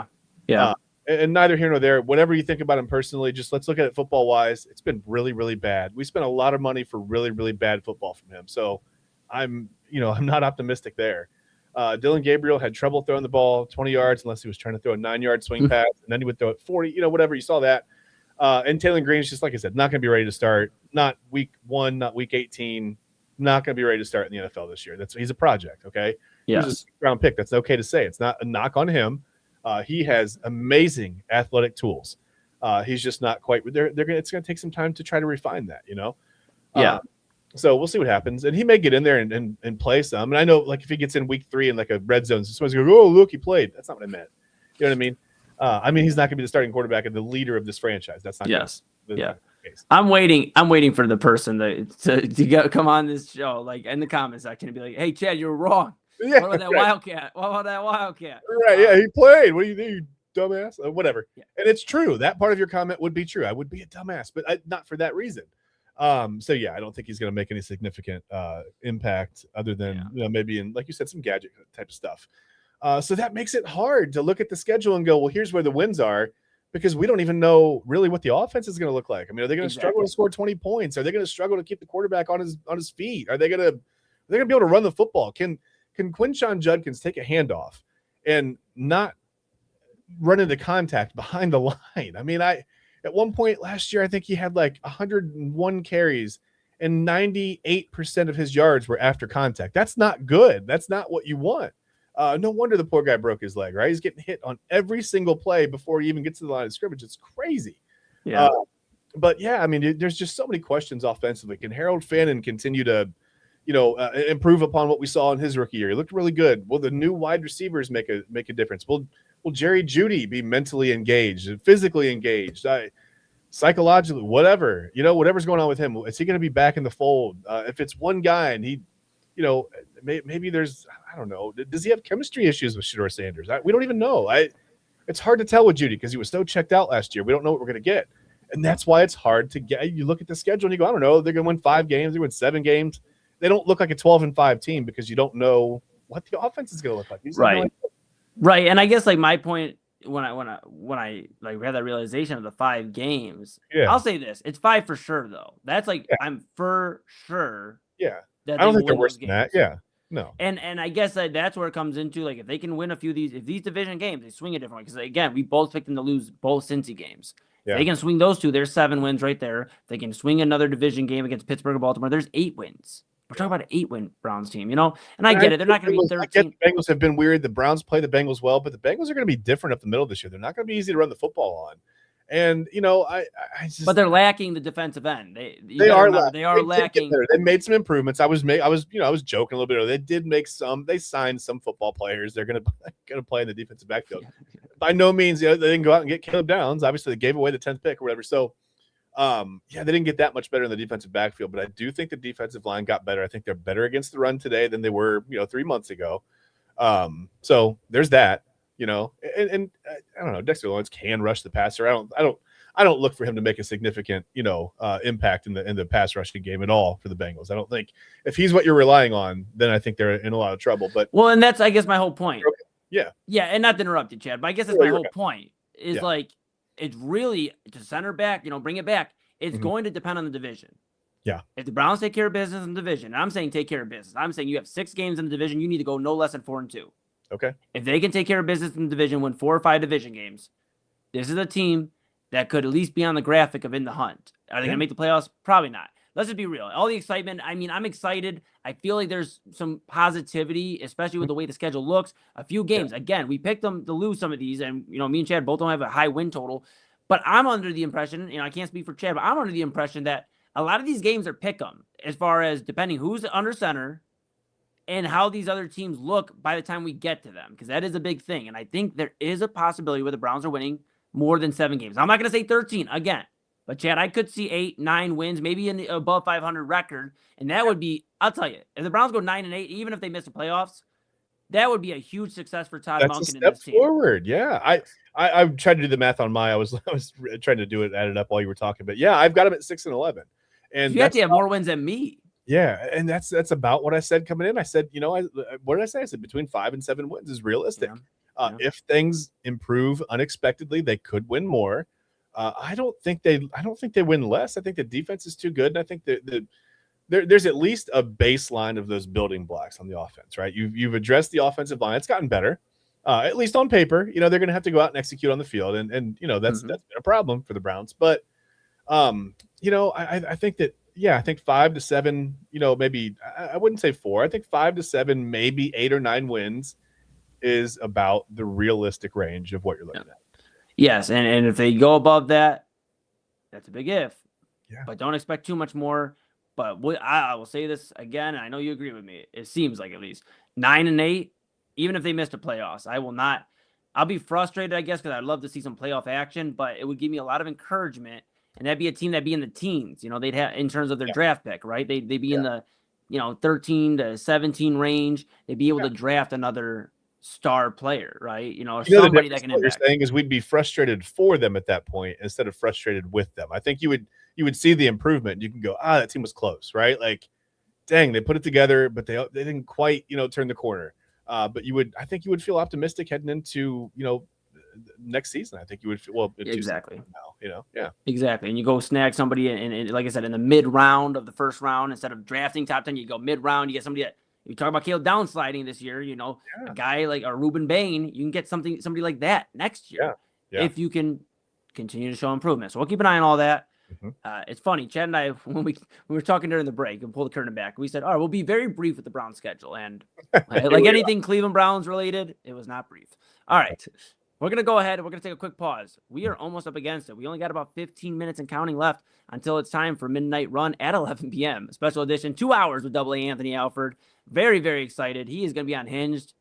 Yeah. And neither here nor there. Whatever you think about him personally, just let's look at it football-wise. It's been really, really bad. We spent a lot of money for really, really bad football from him. So I'm not optimistic there. Dylan Gabriel had trouble throwing the ball 20 yards unless he was trying to throw a 9-yard swing pass, and then he would throw it 40, whatever. You saw that. And Taylor Green's just, like I said, not going to be ready to start. Not week 1, not week 18. Not going to be ready to start in the NFL this year. He's a project, okay? Yeah. He's a round pick. That's okay to say. It's not a knock on him. He has amazing athletic tools. He's just not quite. It's going to take some time to try to refine that, Yeah. So we'll see what happens, and he may get in there and play some. And I know, like, if he gets in week 3 in like a red zone, someone's going to go, "Oh, look, he played." That's not what I meent. You know what I mean? He's not going to be the starting quarterback and the leader of this franchise. That's not. Yes. The case. I'm waiting for the person to come on this show, like in the comment section, and be like, "Hey, Chad, you're wrong. Yeah, what about that Wildcat? What about that Wildcat?" Right? Yeah, he played. What do you do, you dumbass? Whatever. Yeah. And it's true. That part of your comment would be true. I would be a dumbass, but not for that reason. So yeah, I don't think he's going to make any significant impact other than maybe in, like you said, some gadget type of stuff. So that makes it hard to look at the schedule and go, well, here's where the wins are, because we don't even know really what the offense is going to look like. I mean, are they going to struggle to score 20 points? Are they going to struggle to keep the quarterback on his feet? Are they going to be able to run the football? Can Quinshon Judkins take a handoff and not run into contact behind the line? I mean, at one point last year, I think he had like 101 carries and 98% of his yards were after contact. That's not good. That's not what you want. No wonder the poor guy broke his leg, right? He's getting hit on every single play before he even gets to the line of scrimmage. It's crazy. Yeah. But yeah, I mean, there's just so many questions offensively. Can Harold Fannin continue to, improve upon what we saw in his rookie year? He looked really good. Will the new wide receivers make a difference? Will Jerry Jeudy be mentally engaged, physically engaged, psychologically, whatever, whatever's going on with him? Is he going to be back in the fold? If it's one guy and he, maybe there's, I don't know. Does he have chemistry issues with Shedeur Sanders? We don't even know. It's hard to tell with Jeudy because he was so checked out last year. We don't know what we're going to get. And that's why it's hard to get. You look at the schedule and you go, I don't know. They're going to win 5 games. They win 7 games. They don't look like a 12-5 team because you don't know what the offense is going to look like. Right. Right. And I guess like my point when I like had that realization of the 5 games, I'll say this. It's 5 for sure though. That's like, I'm for sure. Yeah. That I don't think they're worse than that. Yeah. No. And I guess that's where it comes into, like, if they can win a few of these, if these division games, they swing a different way. Because again, we both picked them to lose both Cincy games. Yeah. If they can swing those 2, there's 7 wins right there. If they can swing another division game against Pittsburgh or Baltimore, there's 8 wins. We're talking about an 8-win Browns team, And I get it. They're not going to be 13. I get the Bengals have been weird. The Browns play the Bengals well, but the Bengals are going to be different up the middle this year. They're not going to be easy to run the football on. And I just, but they're lacking the defensive end. They are lacking. They made some improvements. I was joking a little bit earlier. They did make some. They signed some football players. They're going to play in the defensive backfield. By no means, they didn't go out and get Caleb Downs. Obviously, they gave away the 10th pick or whatever. So, they didn't get that much better in the defensive backfield. But I do think the defensive line got better. I think they're better against the run today than they were, 3 months ago. So there's that. And I don't know, Dexter Lawrence can rush the passer. I don't look for him to make a significant, impact in the pass rushing game at all for the Bengals. I don't think if he's what you're relying on, then I think they're in a lot of trouble. But and that's, I guess, my whole point. Okay. Yeah. Yeah. And not to interrupt you, Chad, but I guess that's my whole point is like, it's really to center back, bring it back. It's going to depend on the division. Yeah. If the Browns take care of business in the division, and I'm saying take care of business. I'm saying you have 6 games in the division. You need to go no less than 4-2. Okay. If they can take care of business in the division, win 4 or 5 division games, this is a team that could at least be on the graphic of in the hunt. Are they going to make the playoffs? Probably not. Let's just be real. All the excitement. I mean, I'm excited. I feel like there's some positivity, especially with the way the schedule looks. A few games. Again, we picked them to lose some of these, and me and Chad both don't have a high win total. But I'm under the impression, I can't speak for Chad, but I'm under the impression that a lot of these games are pick 'em as far as depending who's under center and how these other teams look by the time we get to them, because that is a big thing. And I think there is a possibility where the Browns are winning more than 7 games. I'm not going to say 13 again, but Chad, I could see 8, 9 wins, maybe in the above 500 record. And that would be, I'll tell you, if the Browns go 9-8, even if they miss the playoffs, that would be a huge success for Todd That's Monken a and step this team. forward. Yeah. I tried to do the math on I was trying to do it, add it up while you were talking, but yeah, I've got him at 6-11. And you actually have more wins than me. Yeah, and that's about what I said coming in. I said, what did I say? I said between 5 and 7 wins is realistic. Yeah. If things improve unexpectedly, they could win more. I don't think they win less. I think the defense is too good, and I think that there's at least a baseline of those building blocks on the offense, right? You've addressed the offensive line; it's gotten better, at least on paper. They're going to have to go out and execute on the field, and that's been a problem for the Browns. But I think that. Yeah, I think 5 to 7, maybe I wouldn't say 4. I think 5 to 7, maybe 8 or 9 wins is about the realistic range of what you're looking at. Yes, and if they go above that, that's a big if. Yeah. But don't expect too much more. But I will say this again, and I know you agree with me. It seems like at least 9-8, even if they missed the playoffs, I'll be frustrated, I guess, because I'd love to see some playoff action, but it would give me a lot of encouragement. And that'd be a team that'd be in the teens, they'd have in terms of their draft pick, right? They'd be in the, 13 to 17 range. They'd be able to draft another star player, right? Somebody that can what impact. You're saying is we'd be frustrated for them at that point instead of frustrated with them. I think you would see the improvement. You can go, that team was close, right? Like, dang, they put it together, but they didn't quite, turn the corner. But I think you would feel optimistic heading into, next season. I think you would feel Exactly. Now, yeah, exactly. And you go snag somebody and like I said, in the mid round of the first round, instead of drafting top 10, you go mid round. You get somebody that you talk about Caleb downsliding this year. A guy like a Reuben Bain, you can get somebody like that next year if you can continue to show improvement. So we'll keep an eye on all that. Mm-hmm. It's funny, Chad and I, when we were talking during the break and pull the curtain back, we said, all right, we'll be very brief with the Browns schedule. And like anything Cleveland Browns related, it was not brief. All right. We're going to go ahead and we're going to take a quick pause. We are almost up against it. We only got about 15 minutes and counting left until it's time for Midnight Run at 11 p.m. A special edition, 2 hours with AA Anthony Alford. Very, very excited. He is going to be unhinged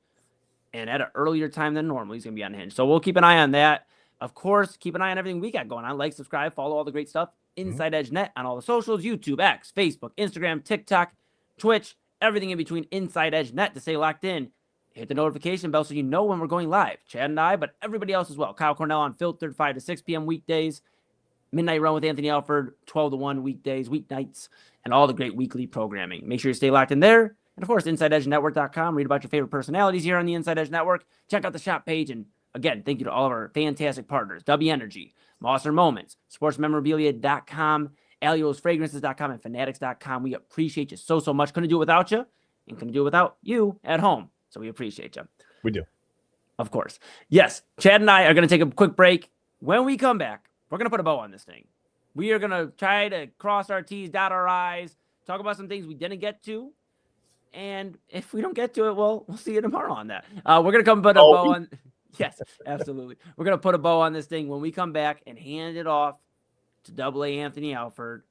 and at an earlier time than normal. He's going to be unhinged. So we'll keep an eye on that. Of course, keep an eye on everything we got going on. Like, subscribe, follow all the great stuff. Inside Edge Net on all the socials, YouTube, X, Facebook, Instagram, TikTok, Twitch, everything in between. Inside Edge Net to stay locked in. Hit the notification bell so you know when we're going live. Chad and I, but everybody else as well. Kyle Cornell on Filtered, 5 to 6 p.m. weekdays. Midnight Run with Anthony Alford, 12 to 1 weekdays, weeknights, and all the great weekly programming. Make sure you stay locked in there. And, of course, InsideEdgeNetwork.com. Read about your favorite personalities here on the Inside Edge Network. Check out the shop page. And, again, thank you to all of our fantastic partners. W Energy, Mosser Moments, SportsMemorabilia.com, AliosFragrances.com, and Fanatics.com. We appreciate you so, so much. Couldn't do it without you, and couldn't do it without you at home. So we appreciate you. We do. Of course. Yes, Chad and I are going to take a quick break. When we come back, we're going to put a bow on this thing. We are going to try to cross our T's, dot our I's, talk about some things we didn't get to. And if we don't get to it, we'll see you tomorrow on that. We're going to come put a bow on. Yes, absolutely. We're going to put a bow on this thing when we come back and hand it off to AA Anthony Alford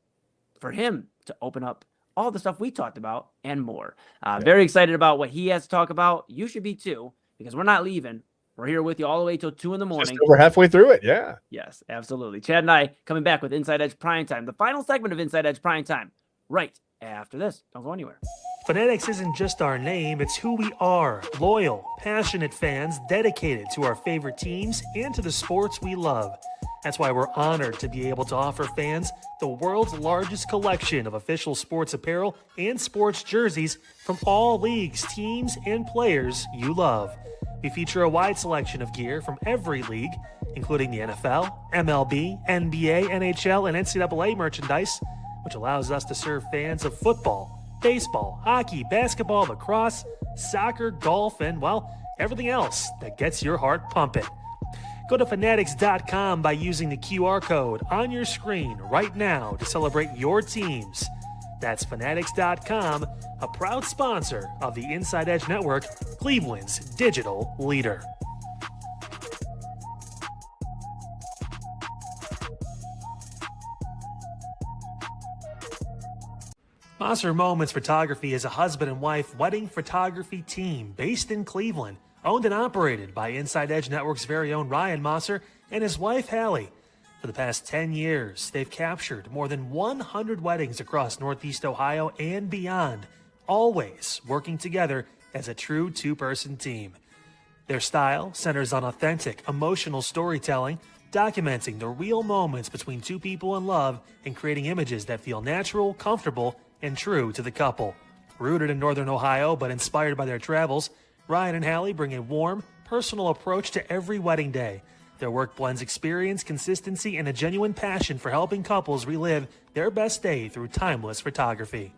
for him to open up all the stuff we talked about and more. Very excited about what he has to talk about. You should be too, because we're not leaving. We're here with you all the way till 2 a.m. Just over halfway through it. Yeah. Yes, absolutely. Chad and I coming back with Inside Edge Primetime, the final segment of Inside Edge Primetime, right after this. Don't go anywhere. Fanatics isn't just our name, it's who we are. Loyal, passionate fans dedicated to our favorite teams and to the sports we love. That's why we're honored to be able to offer fans the world's largest collection of official sports apparel and sports jerseys from all leagues, teams, and players you love. We feature a wide selection of gear from every league, including the NFL, MLB, NBA, NHL, and NCAA merchandise, which allows us to serve fans of football, baseball, hockey, basketball, lacrosse, soccer, golf, and, well, everything else that gets your heart pumping. Go to Fanatics.com by using the QR code on your screen right now to celebrate your teams. That's Fanatics.com, a proud sponsor of the Inside Edge Network, Cleveland's digital leader. Moser Moments Photography is a husband and wife wedding photography team based in Cleveland, owned and operated by InsideEdge Network's very own Ryan Moser and his wife Hallie. For the past 10 years, they've captured more than 100 weddings across Northeast Ohio and beyond, always working together as a true two-person team. Their style centers on authentic, emotional storytelling, documenting the real moments between two people in love and creating images that feel natural, comfortable, and true to the couple. Rooted in Northern Ohio but inspired by their travels, Ryan and Hallie bring a warm, personal approach to every wedding day. Their work blends experience, consistency, and a genuine passion for helping couples relive their best day through timeless photography.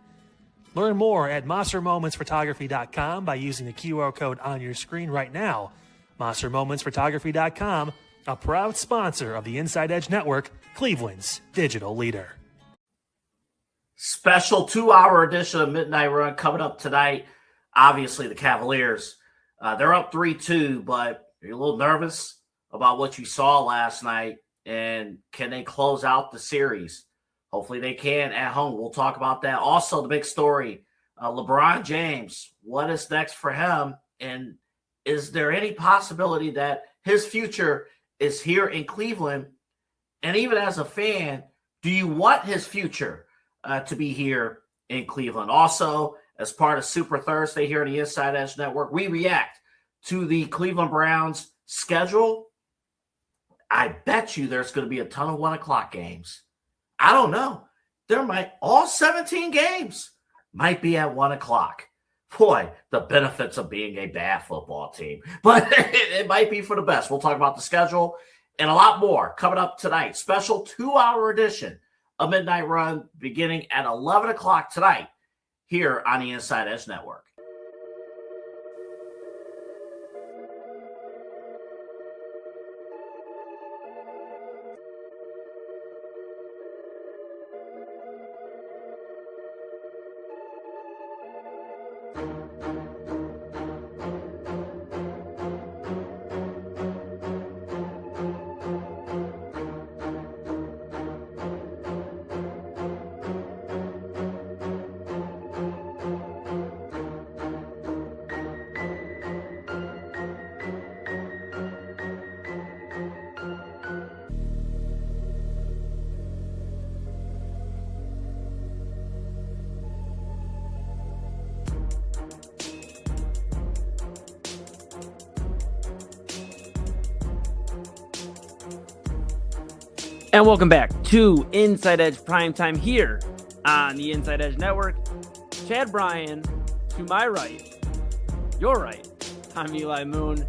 Learn more at MoserMomentsPhotography.com by using the QR code on your screen right now. MoserMomentsPhotography.com, a proud sponsor of the InsideEdge Network, Cleveland's digital leader. Special 2-hour edition of Midnight Run coming up tonight. Obviously, the Cavaliers, they're up 3-2, but you're a little nervous about what you saw last night, and can they close out the series? Hopefully they can at home. We'll talk about that. Also, the big story, LeBron James, what is next for him? And is there any possibility that his future is here in Cleveland? And even as a fan, do you want his future to be here in Cleveland? Also, as part of Super Thursday here on the Inside Edge Network, we react to the Cleveland Browns schedule. I bet you there's going to be a ton of 1 o'clock games. I don't know. All 17 games might be at 1 o'clock. Boy, the benefits of being a bad football team. But it might be for the best. We'll talk about the schedule and a lot more coming up tonight. Special 2-hour edition of Midnight Run beginning at 11 o'clock tonight here on the Inside Edge Network. And welcome back to Inside Edge Primetime here on the Inside Edge Network. Chad Bryan, to my right, your right, I'm Eli Moon.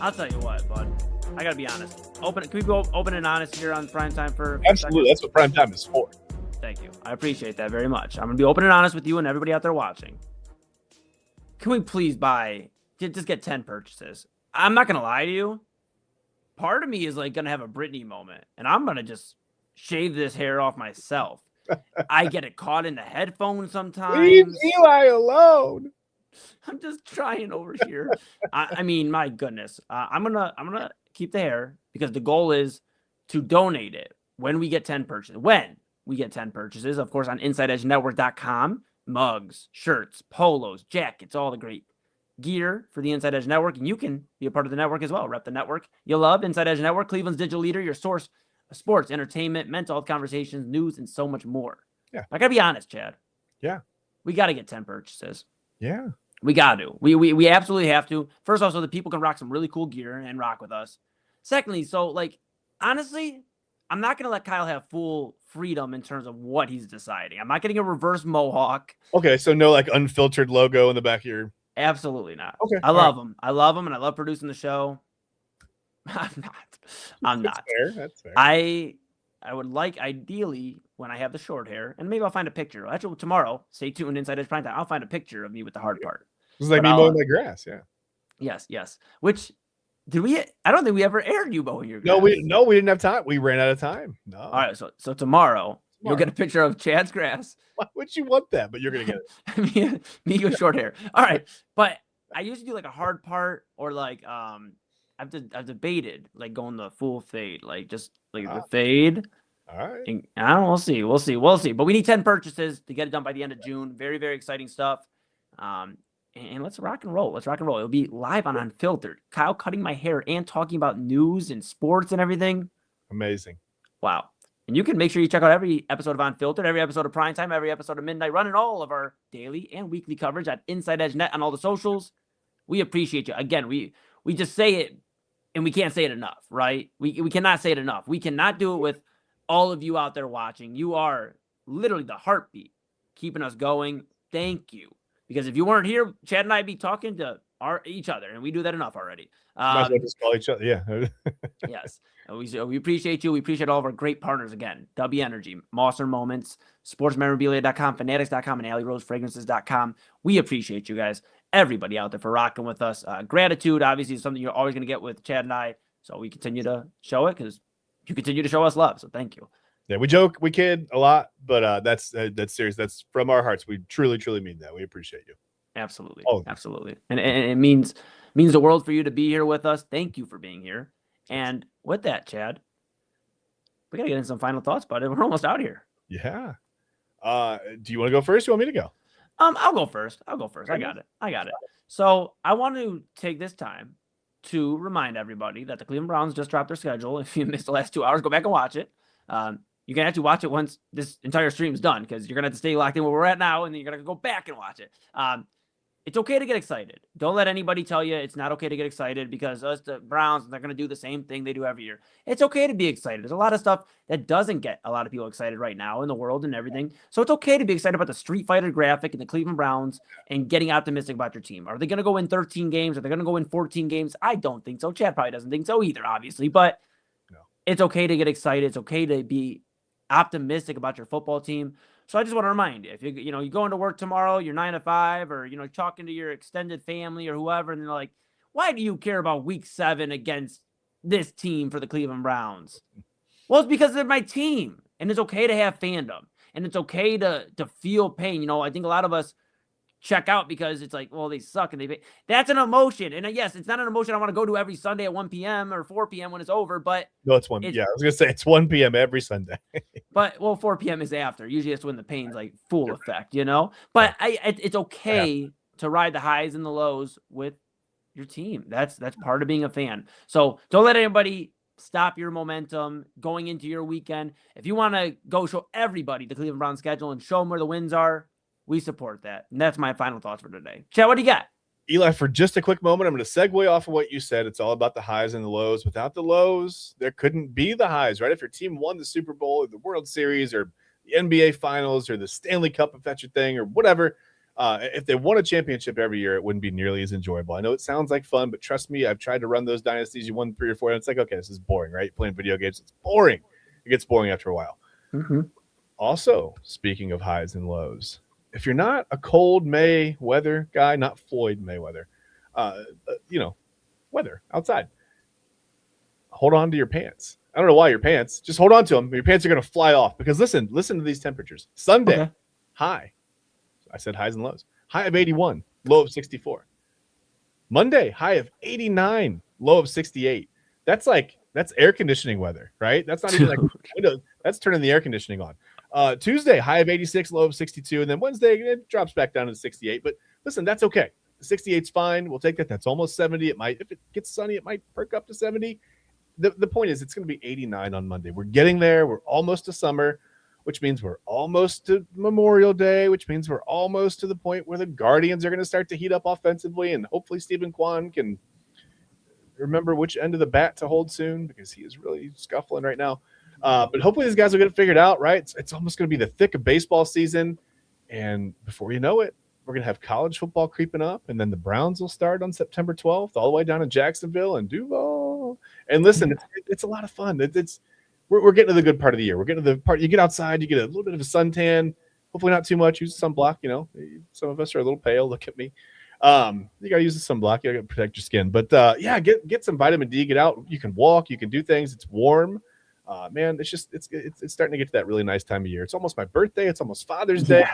I'll tell you what, bud. I got to be honest. Can we go open and honest here on Primetime for Absolutely. That's what Primetime is for. Thank you. I appreciate that very much. I'm going to be open and honest with you and everybody out there watching. Can we please just get 10 purchases? I'm not going to lie to you. Part of me is like going to have a Britney moment, and I'm going to just shave this hair off myself. I get it caught in the headphones sometimes. Leave Eli alone. I'm just trying over here. I mean, my goodness. I'm gonna keep the hair because the goal is to donate it when we get 10 purchases. When we get 10 purchases, of course, on InsideEdgeNetwork.com, mugs, shirts, polos, jackets, all the great gear for the Inside Edge Network, and you can be a part of the network as well. Rep the network you love. Inside Edge Network, Cleveland's digital leader, your source of sports, entertainment, mental health conversations, news, and so much more. Yeah, I gotta be honest, Chad. Yeah, we got to get 10 purchases. Yeah, we got to. We absolutely have to. First off, so that people can rock some really cool gear and rock with us. Secondly, so like honestly, I'm not gonna let Kyle have full freedom in terms of what he's deciding. I'm not getting a reverse mohawk. Okay, so no like unfiltered logo in the back of your. Absolutely not. Okay. I love him. I love him, and I love producing the show. I'm not. That's fair. I would like, ideally, when I have the short hair, and maybe I'll find a picture. Actually, tomorrow, stay tuned, Inside Edge Primetime. I'll find a picture of me with the hard part. This is like me mowing my grass, yeah. Yes. Which, I don't think we ever aired you mowing your grass. No, we didn't have time. We ran out of time. No. All right, so tomorrow, you'll get a picture of Chad's grass. Why would you want that? But you're going to get it. me with short hair. All right. But I usually do like a hard part or like, I've debated like going the full fade, like just like the fade. All right. And I don't know. We'll see. But we need 10 purchases to get it done by the end of June. Very, very exciting stuff. And let's rock and roll. It'll be live on Unfiltered. Kyle cutting my hair and talking about news and sports and everything. Amazing. Wow. And you can make sure you check out every episode of Unfiltered, every episode of Primetime, every episode of Midnight Run, and all of our daily and weekly coverage at InsideEdge Net on all the socials. We appreciate you. Again, we just say it, and we can't say it enough, right? We cannot say it enough. We cannot do it with all of you out there watching. You are literally the heartbeat, keeping us going. Thank you. Because if you weren't here, Chad and I'd be talking to each other, and we do that enough already. Might as well just call each other. Yeah. Yes. And we appreciate you. We appreciate all of our great partners again. W Energy, Mosser Moments, sportsmemorabilia.com, fanatics.com, and allyrosefragrances.com. We appreciate you guys, everybody out there, for rocking with us. Gratitude, obviously, is something you're always going to get with Chad and I. So we continue to show it because you continue to show us love. So thank you. Yeah, we joke, we kid a lot, but that's serious. That's from our hearts. We truly, truly mean that. We appreciate you. Absolutely. Oh. Absolutely. And it means the world for you to be here with us. Thank you for being here. And with that, Chad, we got to get in some final thoughts, buddy. We're almost out here. Yeah. Do you want to go first? You want me to go? I'll go first. I got it. So I want to take this time to remind everybody that the Cleveland Browns just dropped their schedule. If you missed the last 2 hours, go back and watch it. You can actually watch it once this entire stream is done, because you're going to have to stay locked in where we're at now, and then you're going to go back and watch it. It's okay to get excited. Don't let anybody tell you it's not okay to get excited because us, the Browns, they're going to do the same thing they do every year. It's okay to be excited. There's a lot of stuff that doesn't get a lot of people excited right now in the world and everything. So it's okay to be excited about the Street Fighter graphic and the Cleveland Browns and getting optimistic about your team. Are they going to go win 13 games? Are they going to go win 14 games? I don't think so. Chad probably doesn't think so either, obviously. But no. It's okay to get excited. It's okay to be optimistic about your football team. So I just want to remind you, if you go into work tomorrow, you're 9 to 5, or talking to your extended family or whoever, and they're like, "Why do you care about Week 7 against this team for the Cleveland Browns?" Well, it's because they're my team, and it's okay to have fandom, and it's okay to feel pain. I think a lot of us check out because it's like, well, they suck and that's an emotion. And yes, it's not an emotion I want to go to every Sunday at 1 p.m. or 4 p.m. when it's over, but no, it's 1. Yeah, I was going to say it's 1 p.m. every Sunday. But 4 p.m. is after. Usually that's when the pain's like full effect, but it's okay to ride the highs and the lows with your team. That's part of being a fan. So don't let anybody stop your momentum going into your weekend. If you want to go show everybody the Cleveland Browns schedule and show them where the wins are, we support that. And that's my final thoughts for today. Chad, what do you got? Eli, for just a quick moment, I'm going to segue off of what you said. It's all about the highs and the lows. Without the lows, there couldn't be the highs, right? If your team won the Super Bowl or the World Series or the NBA Finals or the Stanley Cup, if that's your thing, or whatever, if they won a championship every year, it wouldn't be nearly as enjoyable. I know it sounds like fun, but trust me, I've tried to run those dynasties. You won 3 or 4, and it's like, okay, this is boring, right? Playing video games, it's boring. It gets boring after a while. Mm-hmm. Also, speaking of highs and lows, if you're not a cold May weather guy, not Floyd Mayweather, weather outside, hold on to your pants. I don't know why your pants, just hold on to them. Your pants are going to fly off because listen to these temperatures. Sunday, high. I said highs and lows. High of 81, low of 64. Monday, high of 89, low of 68. That's air conditioning weather, right? That's not even like windows. That's turning the air conditioning on. Tuesday, high of 86, low of 62. And then Wednesday, it drops back down to 68. But listen, that's okay. 68's fine. We'll take that. That's almost 70. If it gets sunny, it might perk up to 70. The point is it's going to be 89 on Monday. We're getting there. We're almost to summer, which means we're almost to Memorial Day, which means we're almost to the point where the Guardians are going to start to heat up offensively. And hopefully Stephen Kwan can remember which end of the bat to hold soon because he is really scuffling right now. But hopefully these guys will get it figured out, right? It's almost going to be the thick of baseball season. And before you know it, we're going to have college football creeping up. And then the Browns will start on September 12th, all the way down in Jacksonville and Duval. And listen, it's a lot of fun. We're getting to the good part of the year. We're getting to the part you get outside, you get a little bit of a suntan. Hopefully not too much. Use sunblock. Some of us are a little pale. Look at me. You got to use the sunblock. You got to protect your skin. But get some vitamin D. Get out. You can walk. You can do things. It's warm. Man, it's starting to get to that really nice time of year. It's almost my birthday. It's almost Father's Day.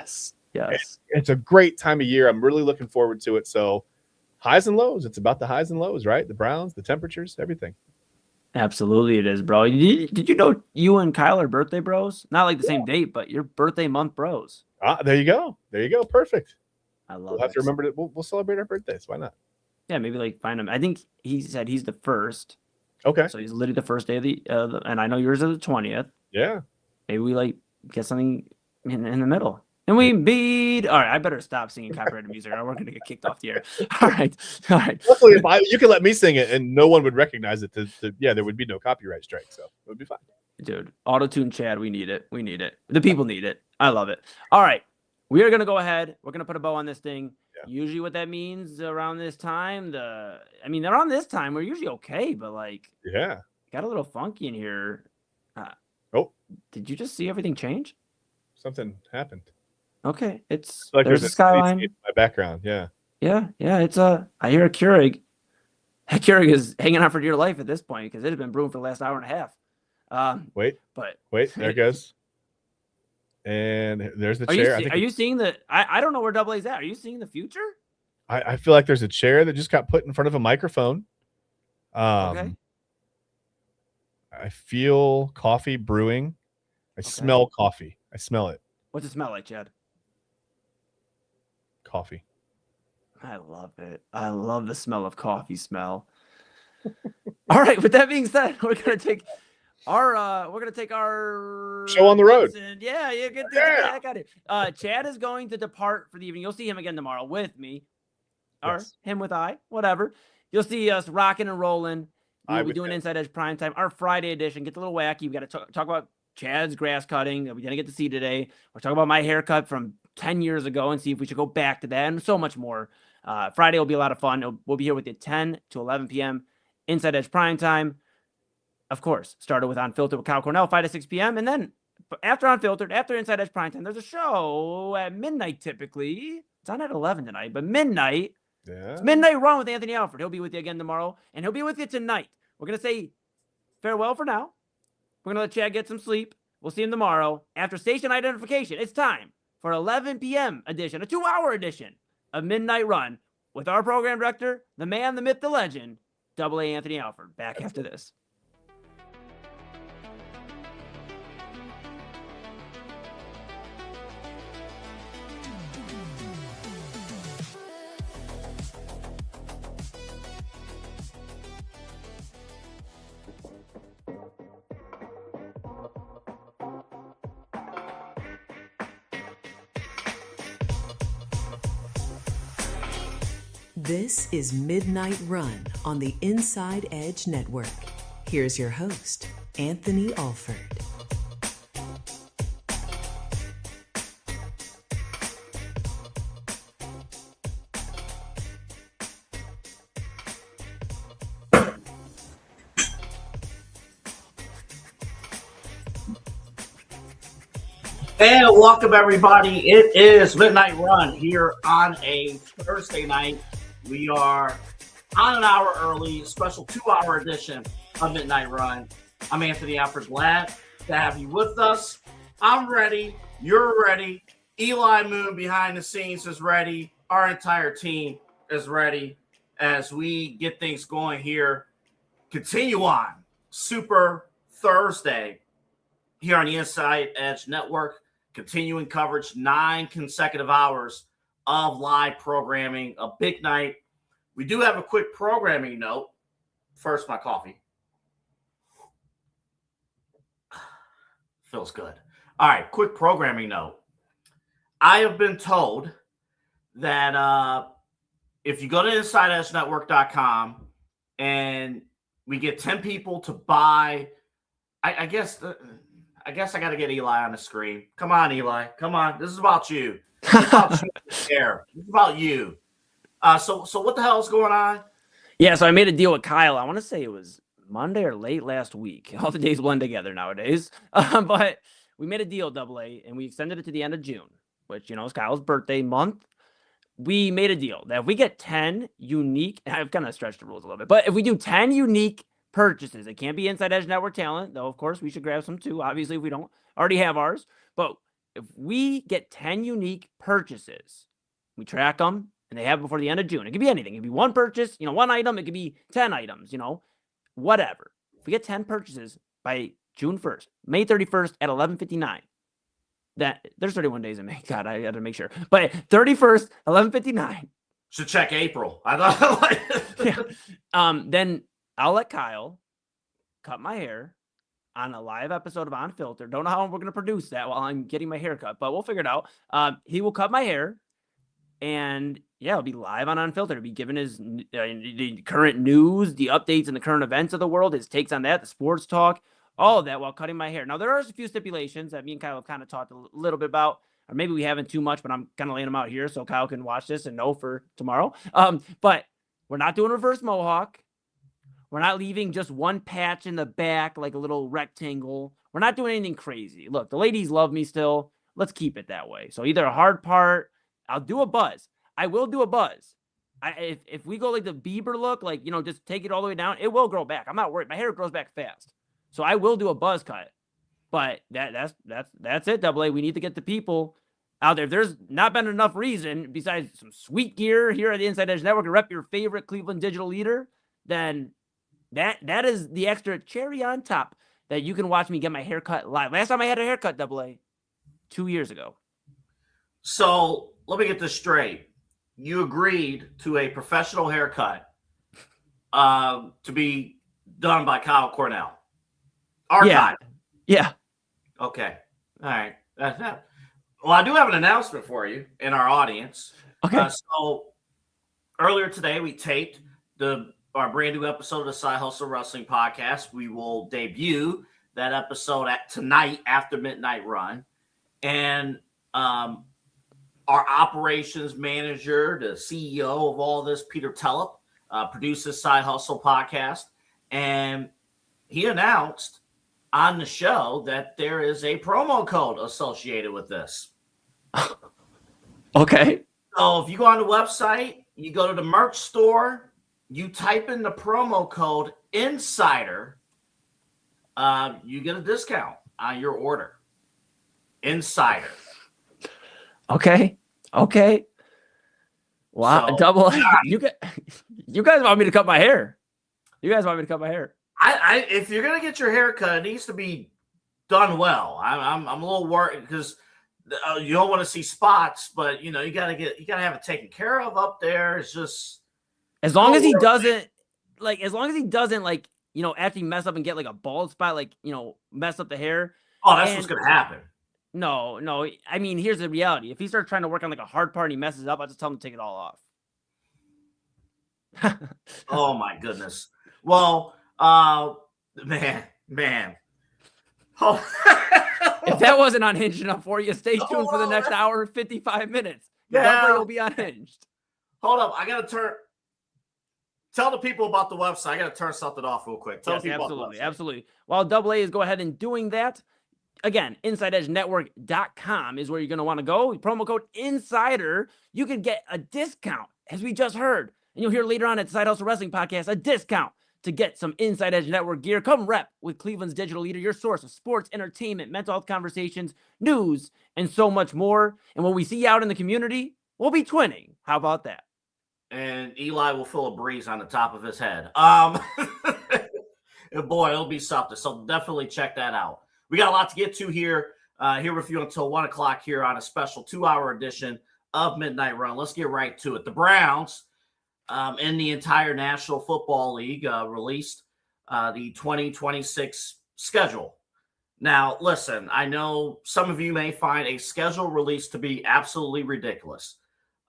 Yes. It's a great time of year. I'm really looking forward to it. So highs and lows. It's about the highs and lows, right? The Browns, the temperatures, everything. Absolutely, it is, bro. Did you know you and Kyle are birthday bros? Not like the same date, but you're birthday month bros. There you go. There you go. Perfect. I love We'll have it. to remember that we'll celebrate our birthdays. Why not? Yeah, maybe like find him. I think he said he's the first. Okay. So he's literally the first day of and I know yours is the 20th. Yeah. Maybe we like get something in the middle. And we beat. All right, I better stop singing copyrighted music, or we're gonna get kicked off the air. All right. Luckily, if you could let me sing it and no one would recognize it, there would be no copyright strike, so it would be fine. Dude, auto-tune Chad, we need it. We need it. The people need it. I love it. All right, we are gonna go ahead. We're gonna put a bow on this thing. Yeah. Usually, what that means around this time, around this time, we're usually okay, but like, yeah, got a little funky in here. Did you just see everything change? Something happened. Okay, it's like there's a skyline in my background. Yeah. It's I hear a Keurig. That Keurig is hanging on for dear life at this point because it has been brewing for the last hour and a half. Wait, there it goes. And there's the chair. Are you seeing the? I don't know where Double A's at. Are you seeing the future? I feel like there's a chair that just got put in front of a microphone. Okay. I feel coffee brewing. I smell coffee. I smell it. What's it smell like, Chad? Coffee. I love it. I love the smell of coffee smell. All right. With that being said, we're gonna take our show on the road. Yeah, you get the heck out of here. Chad is going to depart for the evening. You'll see him again tomorrow with me, or him with whatever. You'll see us rocking and rolling. We'll be doing Inside Edge Primetime, our Friday edition. Get a little wacky. We got to talk about Chad's grass cutting that we didn't get to see today. We're talking about my haircut from 10 years ago and see if we should go back to that and so much more. Friday will be a lot of fun. We'll be here with you 10 to 11 p.m. Inside Edge Primetime. Of course, started with Unfiltered with Kyle Cornell, 5 to 6 p.m. And then after Unfiltered, after Inside Edge Primetime, there's a show at midnight typically. It's on at 11 tonight, but midnight. Yeah. It's Midnight Run with Anthony Alford. He'll be with you again tomorrow, and he'll be with you tonight. We're going to say farewell for now. We're going to let Chad get some sleep. We'll see him tomorrow. After station identification, it's time for 11 p.m. edition, a 2-hour edition of Midnight Run with our program director, the man, the myth, the legend, Double A Anthony Alford. Back after this. This is Midnight Run on the Inside Edge Network. Here's your host, Anthony Alford. And welcome, everybody. It is Midnight Run here on a Thursday night. We are on an hour early, special 2-hour edition of Midnight Run. I'm Anthony Alford. Glad to have you with us. I'm ready. You're ready. Eli Moon behind the scenes is ready. Our entire team is ready as we get things going here. Continue on Super Thursday here on the Inside Edge Network. Continuing coverage, 9 consecutive hours of live programming, a big night. We do have a quick programming note. First, my coffee. Feels good. All right, quick programming note. I have been told that if you go to InsideEdgeNetwork.com and we get 10 people to buy, I guess I got to get Eli on the screen. Come on, Eli. Come on. This is about you. This is about you. This is about you. So what the hell is going on? Yeah, so I made a deal with Kyle. I want to say it was Monday or late last week. All the days blend together nowadays. But we made a deal, Double A, and we extended it to the end of June, which, is Kyle's birthday month. We made a deal that if we get 10 unique, I've kind of stretched the rules a little bit, but if we do 10 unique purchases, it can't be Inside Edge Network talent, though, of course, we should grab some too. Obviously, if we don't already have ours. But if we get 10 unique purchases, we track them, and they have before the end of June. It could be anything. It could be one purchase, one item. It could be 10 items, whatever. if we get 10 purchases by June 1st, May 31st at 11:59, that there's 31 days in May. God, I had to make sure. But 31st, 11:59. Should check April. I thought. Yeah. Then I'll let Kyle cut my hair on a live episode of Unfiltered. Don't know how we're going to produce that while I'm getting my hair cut, but we'll figure it out. He will cut my hair, and yeah, it'll be live on Unfiltered. It'll be given his the current news, the updates and the current events of the world, his takes on that, the sports talk, all of that while cutting my hair. Now, there are a few stipulations that me and Kyle have kind of talked a little bit about, or maybe we haven't too much, but I'm kind of laying them out here so Kyle can watch this and know for tomorrow. But we're not doing reverse mohawk. We're not leaving just one patch in the back, like a little rectangle. We're not doing anything crazy. Look, the ladies love me still. Let's keep it that way. So either a hard part, I'll do a buzz. I will do a buzz. If we go like the Bieber look, like, just take it all the way down, it will grow back. I'm not worried. My hair grows back fast. So I will do a buzz cut. But that's it, Double A. We need to get the people out there. If there's not been enough reason, besides some sweet gear here at the Inside Edge Network, to rep your favorite Cleveland digital leader, then that is the extra cherry on top that you can watch me get my hair cut live. Last time I had a haircut, Double A, 2 years ago. So let me get this straight. You agreed to a professional haircut to be done by Kyle Cornell. Archive. Yeah. Okay. All right. Well, I do have an announcement for you in our audience. Okay. So earlier today, we taped our brand new episode of the Side Hustle Wrestling Podcast. We will debut that episode tonight after Midnight Run. And our operations manager, the CEO of all this, Peter Tellep, produces Side Hustle Podcast. And he announced on the show that there is a promo code associated with this. Okay. So if you go on the website, you go to the merch store, you type in the promo code Insider, you get a discount on your order. Insider. Okay. Wow. So, Double A. You guys want me to cut my hair. If you're gonna get your hair cut, it needs to be done well. I'm a little worried because you don't want to see spots, but you gotta have it taken care of up there. It's just as long as he doesn't actually mess up and get like a bald spot, mess up the hair. Oh, that's what's gonna happen. No. I mean, here's the reality. If he starts trying to work on like a hard part and he messes up, I just tell him to take it all off. Oh my goodness. Well, man. Oh. If that wasn't unhinged enough for you, stay tuned for the next hour and 55 minutes. Double A will be unhinged. Hold up. I got to tell the people about the website. I got to turn something off real quick. Absolutely. While Double A is go ahead and doing that, again, InsideEdgeNetwork.com is where you're going to want to go. Promo code INSIDER. You can get a discount, as we just heard. And you'll hear later on at the Side Hustle Wrestling Podcast, a discount to get some Inside Edge Network gear. Come rep with Cleveland's digital leader, your source of sports, entertainment, mental health conversations, news, and so much more. And when we see you out in the community, we'll be twinning. How about that? And Eli will feel a breeze on the top of his head. Boy, it'll be something. So definitely check that out. We got a lot to get to here with you until 1 o'clock here on a special 2-hour edition of Midnight Run. Let's get right to it. The Browns in the entire National Football League released the 2026 schedule. Now, listen, I know some of you may find a schedule release to be absolutely ridiculous,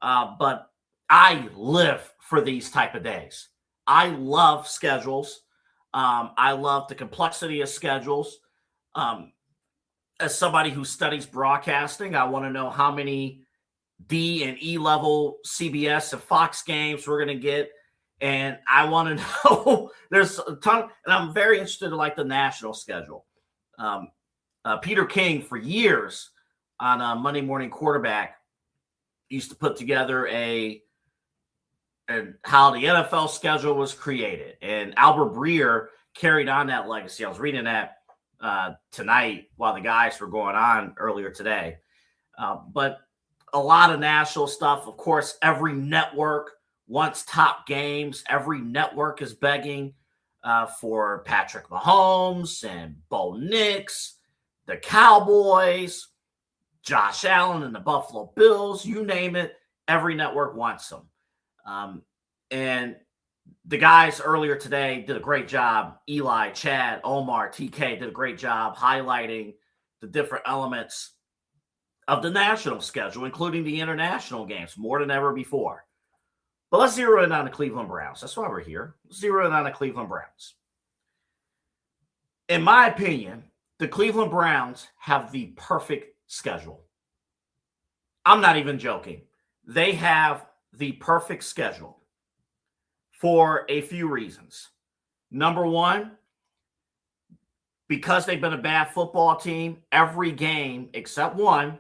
but I live for these type of days. I love schedules. I love the complexity of schedules. As somebody who studies broadcasting, I want to know how many D and E level CBS and Fox games we're going to get. And I want to know there's a ton, and I'm very interested in like the national schedule. Peter King for years on Monday Morning Quarterback used to put together how the NFL schedule was created. And Albert Breer carried on that legacy. I was reading that tonight while the guys were going on earlier today. But a lot of national stuff. Of course, every network wants top games. Every network is begging for Patrick Mahomes and Bo Nix, the Cowboys, Josh Allen and the Buffalo Bills, you name it, every network wants them. And the guys earlier today did a great job. Eli, Chad, Omar, TK did a great job highlighting the different elements of the national schedule, including the international games, more than ever before. But let's zero in on the Cleveland Browns. That's why we're here. Let's zero in on the Cleveland Browns. In my opinion, the Cleveland Browns have the perfect schedule. I'm not even joking. They have the perfect schedule for a few reasons. Number one, because they've been a bad football team, every game except one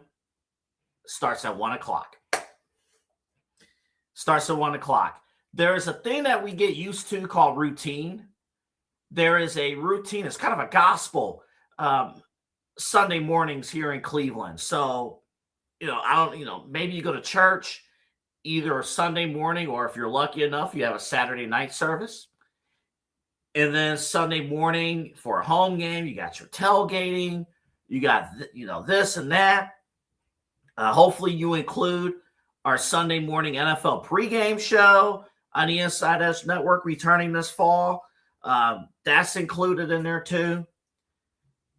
starts at 1 o'clock. Starts at 1 o'clock. There is a thing that we get used to called routine. There is a routine. It's kind of a gospel Sunday mornings here in Cleveland. So, maybe you go to church either Sunday morning, or if you're lucky enough, you have a Saturday night service. And then Sunday morning for a home game, you got your tailgating, you got, this and that. Hopefully you include our Sunday morning NFL pregame show on the Inside Edge Network returning this fall. That's included in there too.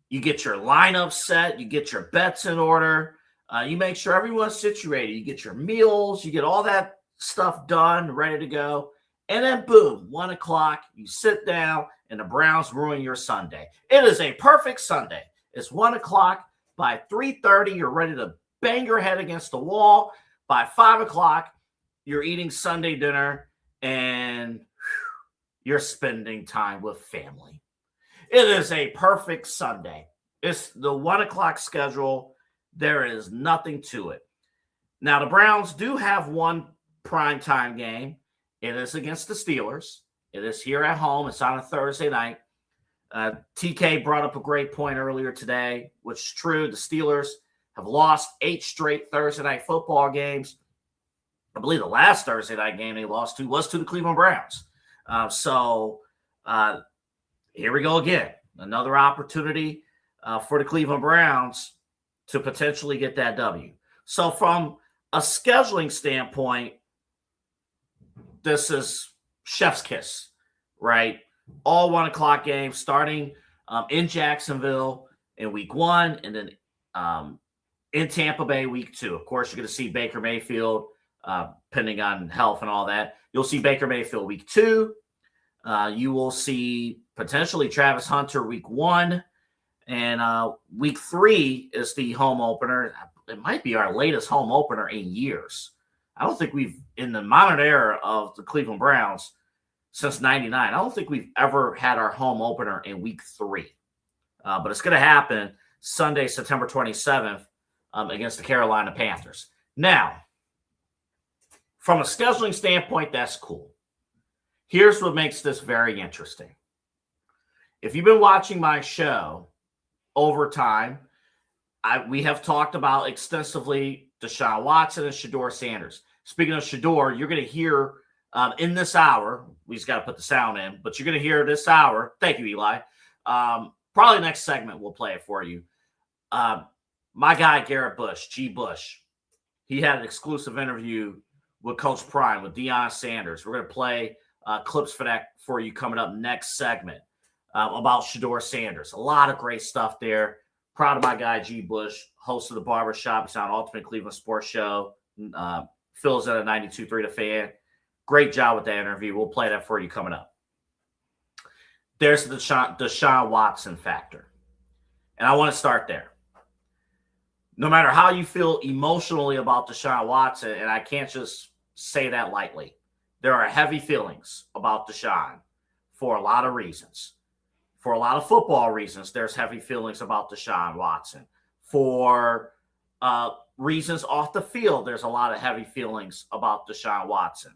You get your lineup set, you get your bets in order. You make sure everyone's situated. You get your meals, you get all that stuff done, ready to go. And then boom, 1 o'clock, you sit down and the Browns ruin your Sunday. It is a perfect Sunday. It's 1 o'clock. By 3:30, you're ready to bang your head against the wall. By 5 o'clock, you're eating Sunday dinner and you're spending time with family. It is a perfect Sunday. It's the 1 o'clock schedule. There is nothing to it. Now, the Browns do have one primetime game. It is against the Steelers. It is here at home. It's on a Thursday night. TK brought up a great point earlier today, which is true. The Steelers have lost 8 straight Thursday night football games. I believe the last Thursday night game they lost to was to the Cleveland Browns. So here we go again. Another opportunity for the Cleveland Browns to potentially get that W. So from a scheduling standpoint, this is chef's kiss, right? All 1 o'clock games starting in Jacksonville in week 1 and then in Tampa Bay week 2. Of course, you're going to see Baker Mayfield, depending on health and all that. You'll see Baker Mayfield week 2. You will see potentially Travis Hunter week 1. And week 3 is the home opener. It might be our latest home opener in years. I don't think we've, in the modern era of the Cleveland Browns since 99, I don't think we've ever had our home opener in week 3. But it's going to happen Sunday, September 27th against the Carolina Panthers. Now, from a scheduling standpoint, that's cool. Here's what makes this very interesting. If you've been watching my show over time, we have talked about extensively Deshaun Watson and Shedeur Sanders. Speaking of Shedeur, you're going to hear in this hour, we just got to put the sound in, but you're going to hear this hour. Thank you, Eli. Probably next segment we'll play it for you. My guy, Garrett Bush, G. Bush, he had an exclusive interview with Coach Bryan, with Deion Sanders. We're going to play clips for that for you coming up next segment about Shedeur Sanders. A lot of great stuff there. Proud of my guy, G. Bush, host of the Barbershop. He's on Ultimate Cleveland Sports Show. Phil's at a 92.3 The Fan. Great job with that interview. We'll play that for you coming up. There's the Deshaun Watson factor. And I want to start there. No matter how you feel emotionally about Deshaun Watson, and I can't just say that lightly, there are heavy feelings about Deshaun for a lot of reasons. For a lot of football reasons, there's heavy feelings about Deshaun Watson. For reasons off the field, there's a lot of heavy feelings about Deshaun Watson.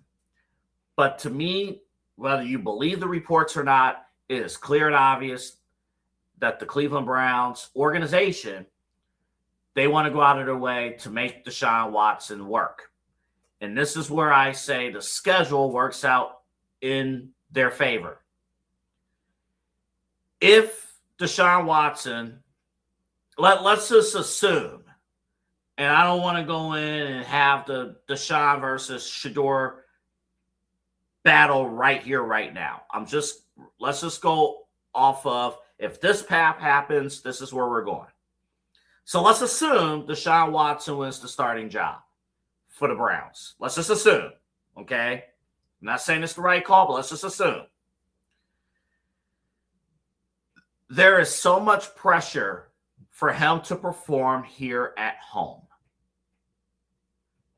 But to me, whether you believe the reports or not, it is clear and obvious that the Cleveland Browns organization, they want to go out of their way to make Deshaun Watson work. And this is where I say the schedule works out in their favor. if Deshaun Watson, let's just assume, and I don't want to go in and have the Deshaun versus Shedeur battle right here, right now. Let's just go off of, if this path happens, this is where we're going. So let's assume Deshaun Watson wins the starting job for the Browns. Let's just assume, okay? I'm not saying it's the right call, but let's just assume. There is so much pressure for him to perform here at home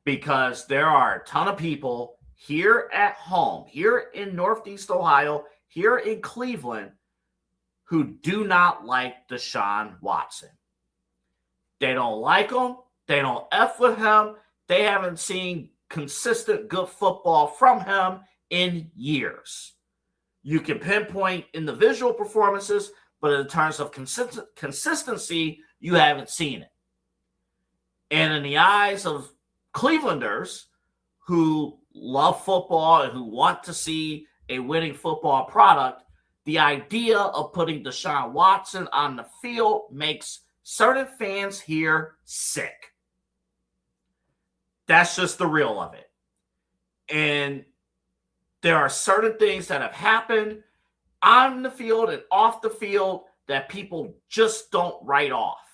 because there are a ton of people here at home, here in Northeast Ohio, here in Cleveland, who do not like Deshaun Watson. They don't like him. They don't F with him. They haven't seen consistent good football from him in years. You can pinpoint individual performances, but in terms of consistency, you haven't seen it. And in the eyes of Clevelanders who love football and who want to see a winning football product, the idea of putting Deshaun Watson on the field makes certain fans here sick. That's just the real of it. And there are certain things that have happened on the field and off the field that people just don't write off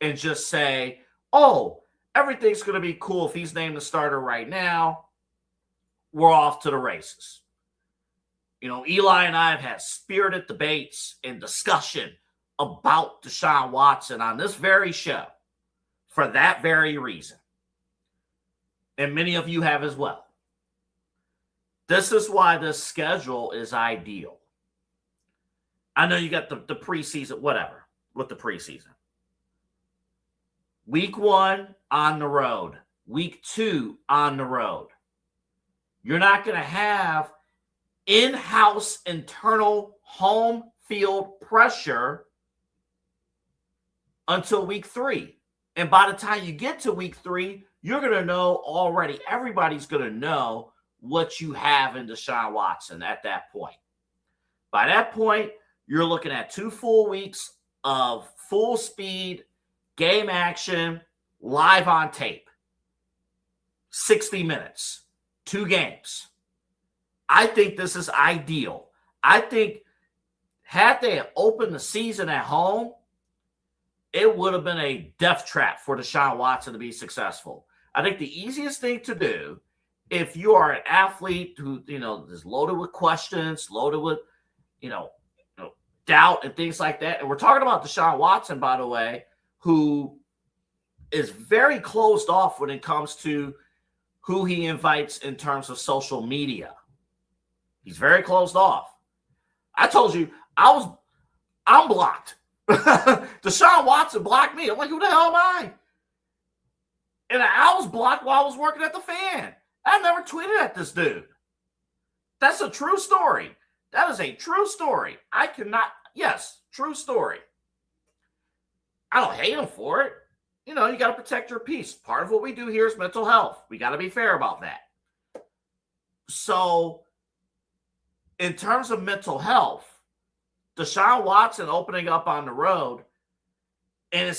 and just say, oh, everything's going to be cool if he's named the starter right now. We're off to the races. You know, Eli and I have had spirited debates and discussion about Deshaun Watson on this very show for that very reason. And many of you have as well. This is why this schedule is ideal. I know you got the preseason, whatever, with the preseason. Week 1 on the road. Week 2 on the road. You're not going to have in-house internal home field pressure until week 3. And by the time you get to week 3, you're going to know already. Everybody's going to know what you have in Deshaun Watson at that point. By that point, you're looking at 2 full weeks of full speed, game action, live on tape. 60 minutes, 2 games. I think this is ideal. I think had they opened the season at home, it would have been a death trap for Deshaun Watson to be successful. I think the easiest thing to do, if you are an athlete who, is loaded with questions, loaded with, doubt and things like that. And we're talking about Deshaun Watson, by the way, who is very closed off when it comes to who he invites in terms of social media. He's very closed off. I told you, I'm blocked. Deshaun Watson blocked me. I'm like, who the hell am I? And I was blocked while I was working at the Fan. I never tweeted at this dude. That's a true story. That is a true story. True story. I don't hate him for it. You got to protect your peace. Part of what we do here is mental health. We got to be fair about that. So, in terms of mental health, Deshaun Watson opening up on the road, and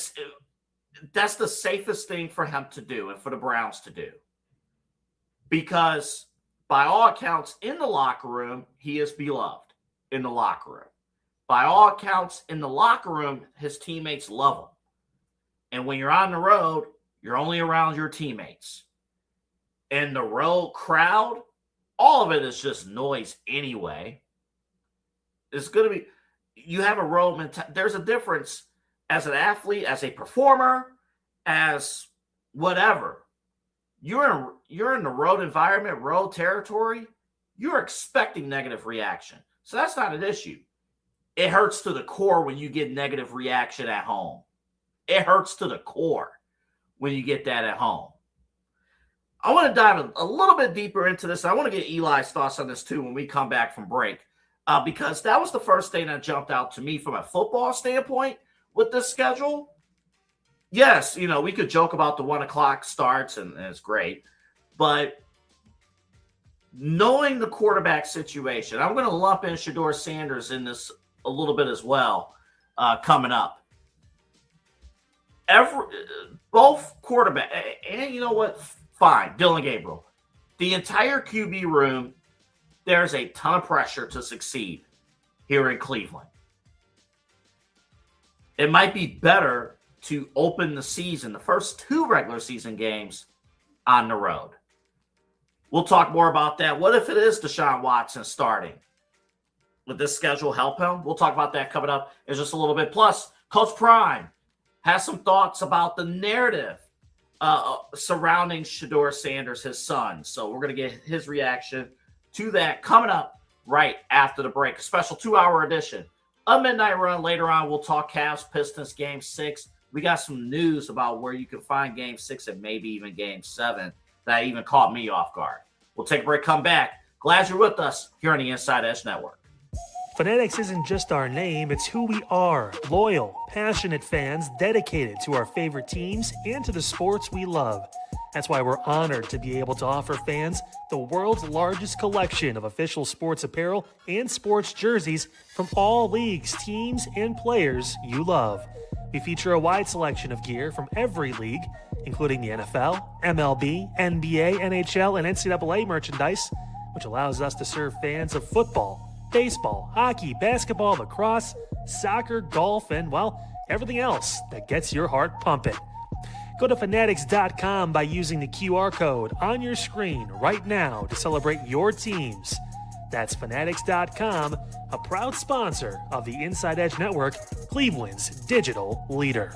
that's the safest thing for him to do and for the Browns to do. Because by all accounts, in the locker room, he is beloved in the locker room. By all accounts, in the locker room, his teammates love him. And when you're on the road, you're only around your teammates. And the road crowd, all of it is just noise anyway. It's going to be, you have a road mentality. There's a difference as an athlete, as a performer, as whatever. You're in the road environment, road territory, you're expecting negative reaction. So that's not an issue. It hurts to the core when you get negative reaction at home. It hurts to the core when you get that at home. I want to dive a little bit deeper into this. I want to get Eli's thoughts on this too when we come back from break, because that was the first thing that jumped out to me from a football standpoint with this schedule. Yes, we could joke about the 1:00 starts and it's great, but knowing the quarterback situation, I'm going to lump in Shedeur Sanders in this a little bit as well coming up. Both quarterback, and you know what? Fine, Dylan Gabriel. The entire QB room, there's a ton of pressure to succeed here in Cleveland. It might be better to open the season, the first 2 regular season games, on the road. We'll talk more about that. What if it is Deshaun Watson starting? Would this schedule help him? We'll talk about that coming up in just a little bit. Plus, Coach Prime has some thoughts about the narrative surrounding Shedeur Sanders, his son. So we're going to get his reaction to that coming up right after the break. A special 2-hour edition of Midnight Run. Later on, we'll talk Cavs Pistons Game 6. We got some news about where you can find Game 6 and maybe even Game 7 that even caught me off guard. We'll take a break, come back. Glad you're with us here on the Inside Edge Network. Fanatics isn't just our name, it's who we are. Loyal, passionate fans dedicated to our favorite teams and to the sports we love. That's why we're honored to be able to offer fans the world's largest collection of official sports apparel and sports jerseys from all leagues, teams, and players you love. We feature a wide selection of gear from every league, including the NFL, MLB, NBA, NHL, and NCAA merchandise, which allows us to serve fans of football, baseball, hockey, basketball, lacrosse, soccer, golf, and, well, everything else that gets your heart pumping. Go to fanatics.com by using the QR code on your screen right now to celebrate your teams. That's fanatics.com, a proud sponsor of the Inside Edge Network, Cleveland's digital leader.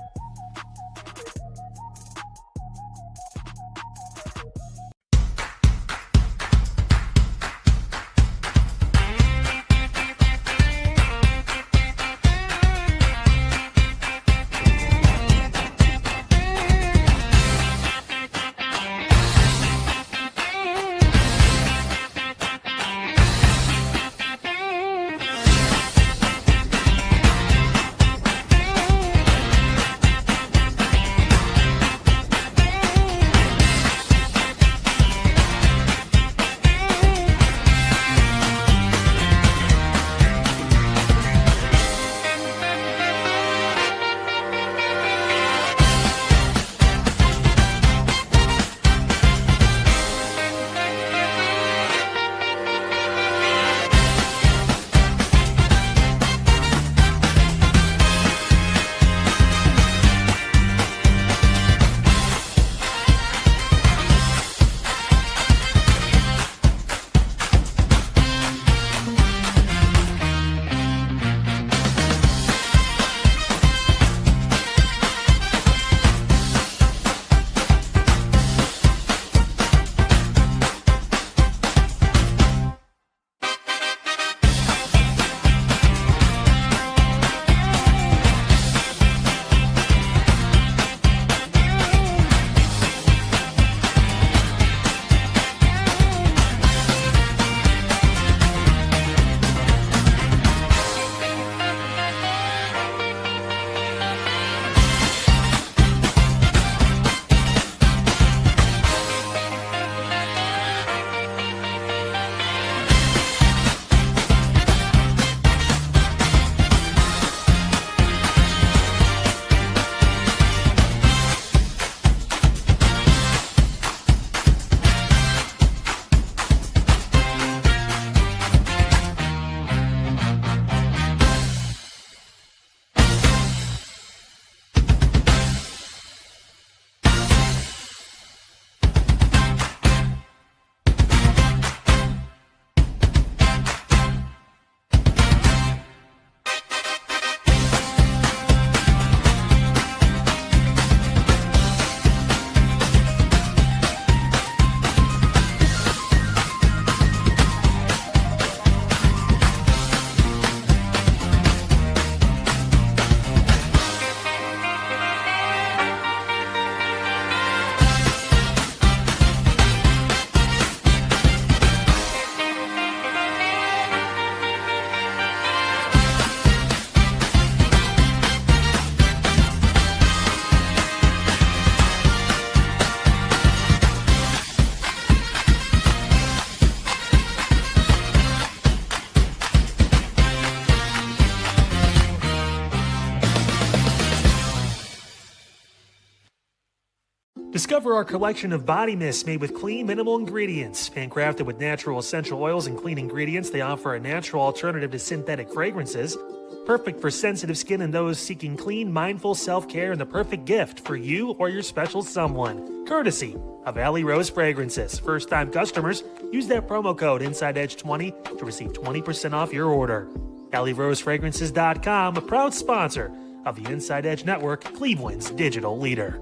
Discover our collection of body mists made with clean, minimal ingredients. Handcrafted with natural essential oils and clean ingredients, they offer a natural alternative to synthetic fragrances. Perfect for sensitive skin and those seeking clean, mindful self-care, and the perfect gift for you or your special someone. Courtesy of Alley Rose Fragrances. First-time customers, use that promo code InsideEdge20 to receive 20% off your order. AlleyRoseFragrances.com, a proud sponsor of the Inside Edge Network, Cleveland's digital leader.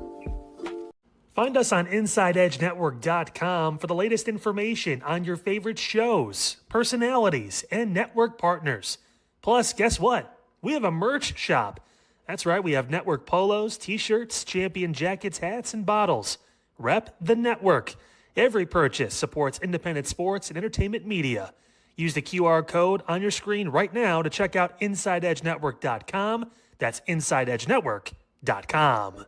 Find us on InsideEdgeNetwork.com for the latest information on your favorite shows, personalities, and network partners. Plus, guess what? We have a merch shop. That's right, we have network polos, t-shirts, champion jackets, hats, and bottles. Rep the network. Every purchase supports independent sports and entertainment media. Use the QR code on your screen right now to check out InsideEdgeNetwork.com. That's InsideEdgeNetwork.com.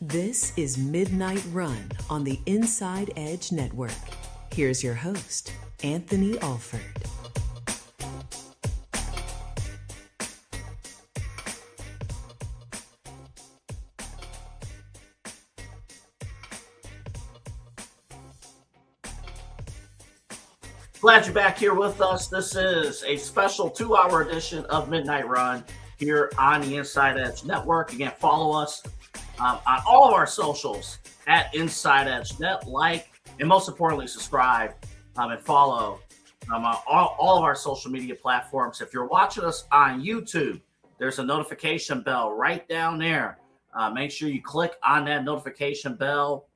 This is Midnight Run on the Inside Edge Network. Here's your host, Anthony Alford. Glad you're back here with us. This is a special 2-hour edition of Midnight Run here on the Inside Edge Network. Again, follow us on all of our socials at InsideEdge.net. Like, and most importantly, subscribe and follow on all of our social media platforms. If you're watching us on YouTube, there's a notification bell right down there. Make sure you click on that notification bell.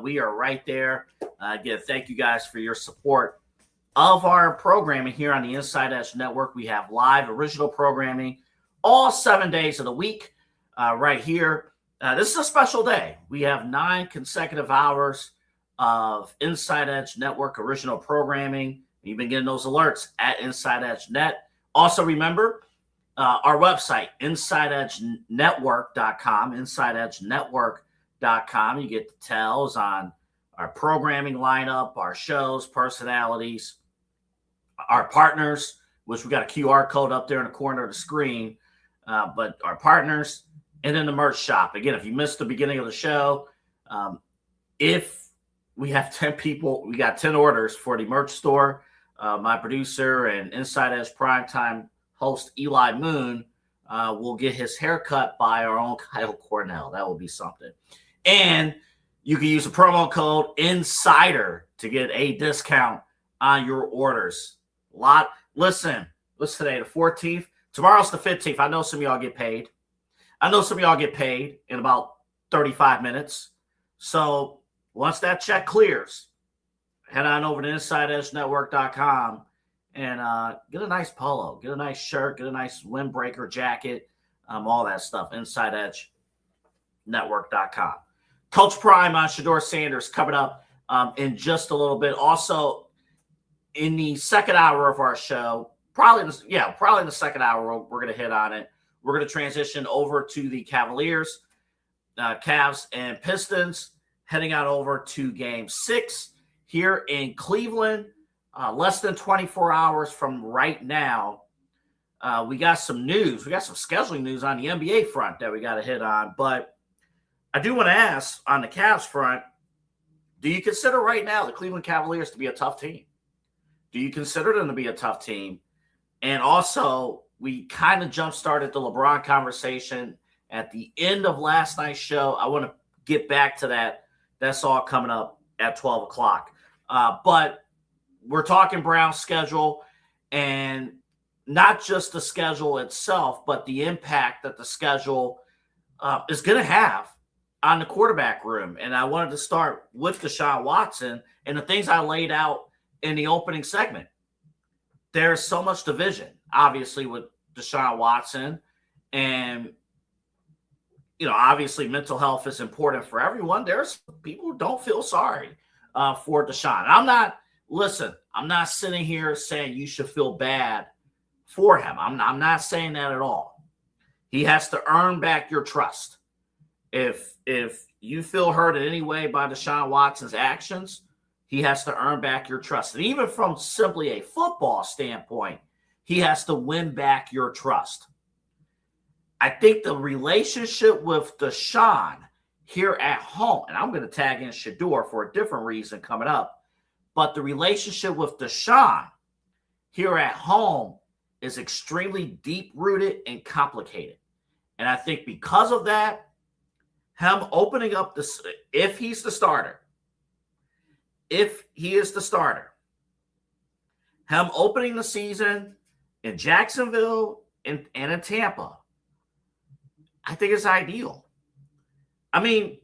We are right there. Again, thank you guys for your support of our programming here on the Inside Edge Network. We have live original programming all 7 days of the week right here. This is a special day. We have 9 consecutive hours of Inside Edge Network original programming. You've been getting those alerts at InsideEdge.net. Also, remember our website, InsideEdgeNetwork.com, InsideEdgeNetwork.com. You get details on our programming lineup, our shows, personalities, our partners, which we got a QR code up there in the corner of the screen, but our partners, and then the merch shop. Again, if you missed the beginning of the show, if we have 10 people, we got 10 orders for the merch store. My producer and Inside Edge Primetime host Eli Moon will get his haircut by our own Kyle Cornell. That will be something. And you can use the promo code INSIDER to get a discount on your orders. Listen, what's today, the 14th? Tomorrow's the 15th. I know some of y'all get paid. In about 35 minutes. So once that check clears, head on over to InsideEdgeNetwork.com and get a nice polo, get a nice shirt, get a nice windbreaker jacket, all that stuff. InsideEdgeNetwork.com. Coach Prime on Shador Sanders coming up in just a little bit. Also, in the second hour of our show, probably in the second hour, we're going to hit on it. We're going to transition over to the Cavaliers, Cavs, and Pistons, heading on over to Game 6 here in Cleveland. Less than 24 hours from right now, we got some news. We got some scheduling news on the NBA front that we got to hit on. But I do want to ask, on the Cavs front, do you consider right now the Cleveland Cavaliers to be a tough team? Do you consider them to be a tough team? And also, we kind of jump-started the LeBron conversation at the end of last night's show. I want to get back to that. That's all coming up at 12 o'clock. But we're talking Brown's schedule, and not just the schedule itself, but the impact that the schedule is going to have on the quarterback room. And I wanted to start with Deshaun Watson and the things I laid out in the opening segment. There's so much division, obviously, with Deshaun Watson. And, obviously mental health is important for everyone. There's people who don't feel sorry for Deshaun. I'm not sitting here saying you should feel bad for him. I'm not saying that at all. He has to earn back your trust. If you feel hurt in any way by Deshaun Watson's actions, He has to earn back your trust. And even from simply a football standpoint, he has to win back your trust. I think the relationship with Deshaun here at home, and I'm going to tag in Shedeur for a different reason coming up, but the relationship with Deshaun here at home is extremely deep-rooted and complicated. And I think because of that, him opening up this, if he's the starter, if he is the starter, him opening the season in Jacksonville and in Tampa, I think it's ideal. I mean,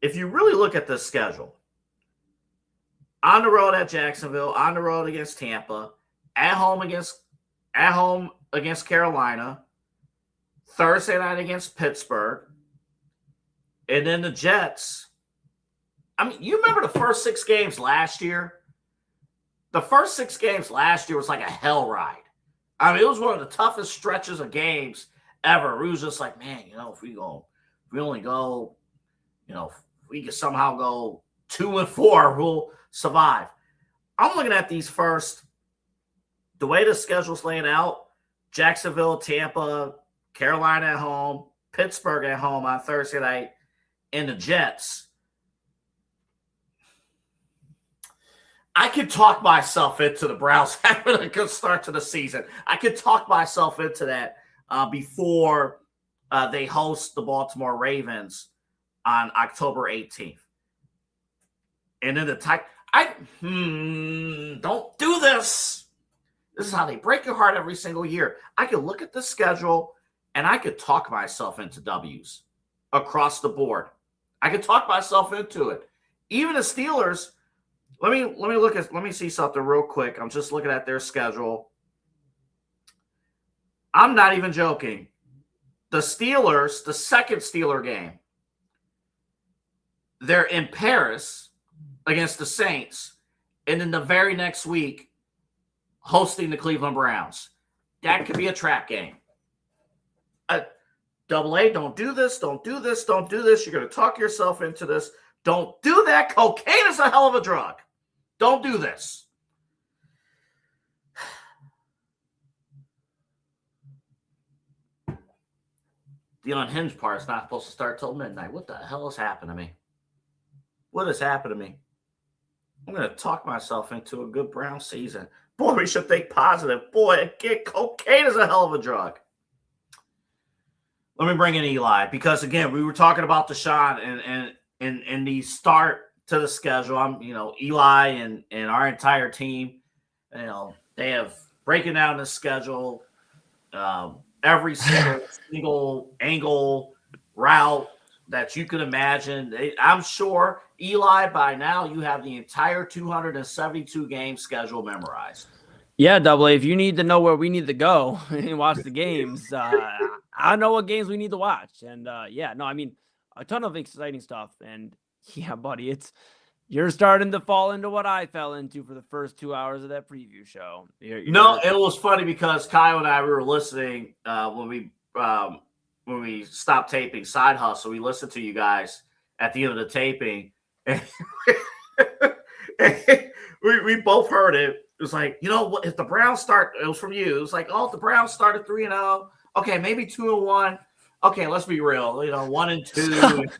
if you really look at the schedule, on the road at Jacksonville, on the road against Tampa, at home against Carolina, Thursday night against Pittsburgh, and then the Jets. I mean, you remember the first 6 games last year? The first 6 games last year was like a hell ride. I mean, it was one of the toughest stretches of games ever. It was just like, man, if we only go, if we can somehow go 2-4, we'll survive. I'm looking at these first, the way the schedule's laying out, Jacksonville, Tampa, Carolina at home, Pittsburgh at home on Thursday night, and the Jets. I could talk myself into the Browns having a good start to the season. I could talk myself into that before they host the Baltimore Ravens on October 18th. And then don't do this. This is how they break your heart every single year. I could look at the schedule and I could talk myself into W's across the board. I could talk myself into it. Even the Steelers, let me see something real quick. I'm just looking at their schedule. I'm not even joking. The Steelers, the second Steeler game, they're in Paris against the Saints, and then the very next week, hosting the Cleveland Browns. That could be a trap game. AA, don't do this, don't do this, don't do this. You're going to talk yourself into this. Don't do that. Cocaine is a hell of a drug. Don't do this. The unhinged part is not supposed to start till midnight. What the hell has happened to me? What has happened to me? I'm going to talk myself into a good Brown season. Boy, we should think positive. Boy, cocaine is a hell of a drug. Let me bring in Eli, because again, we were talking about Deshaun and the start to the schedule. Eli and our entire team, they have breaking down the schedule, every single angle, route that you could imagine. I'm sure, Eli, by now you have the entire 272 game schedule memorized. Yeah, AA, if you need to know where we need to go and watch the games, I know what games we need to watch. And a ton of exciting stuff. And yeah, buddy, you're starting to fall into what I fell into for the first 2 hours of that preview show. It was funny because Kyle and I, we were listening when we stopped taping Side Hustle. We listened to you guys at the end of the taping. And we both heard it. It was like, what if the Browns start? It was from you. It was like, if the Browns started 3-0, okay, maybe 2-1. Okay, let's be real. 1-2.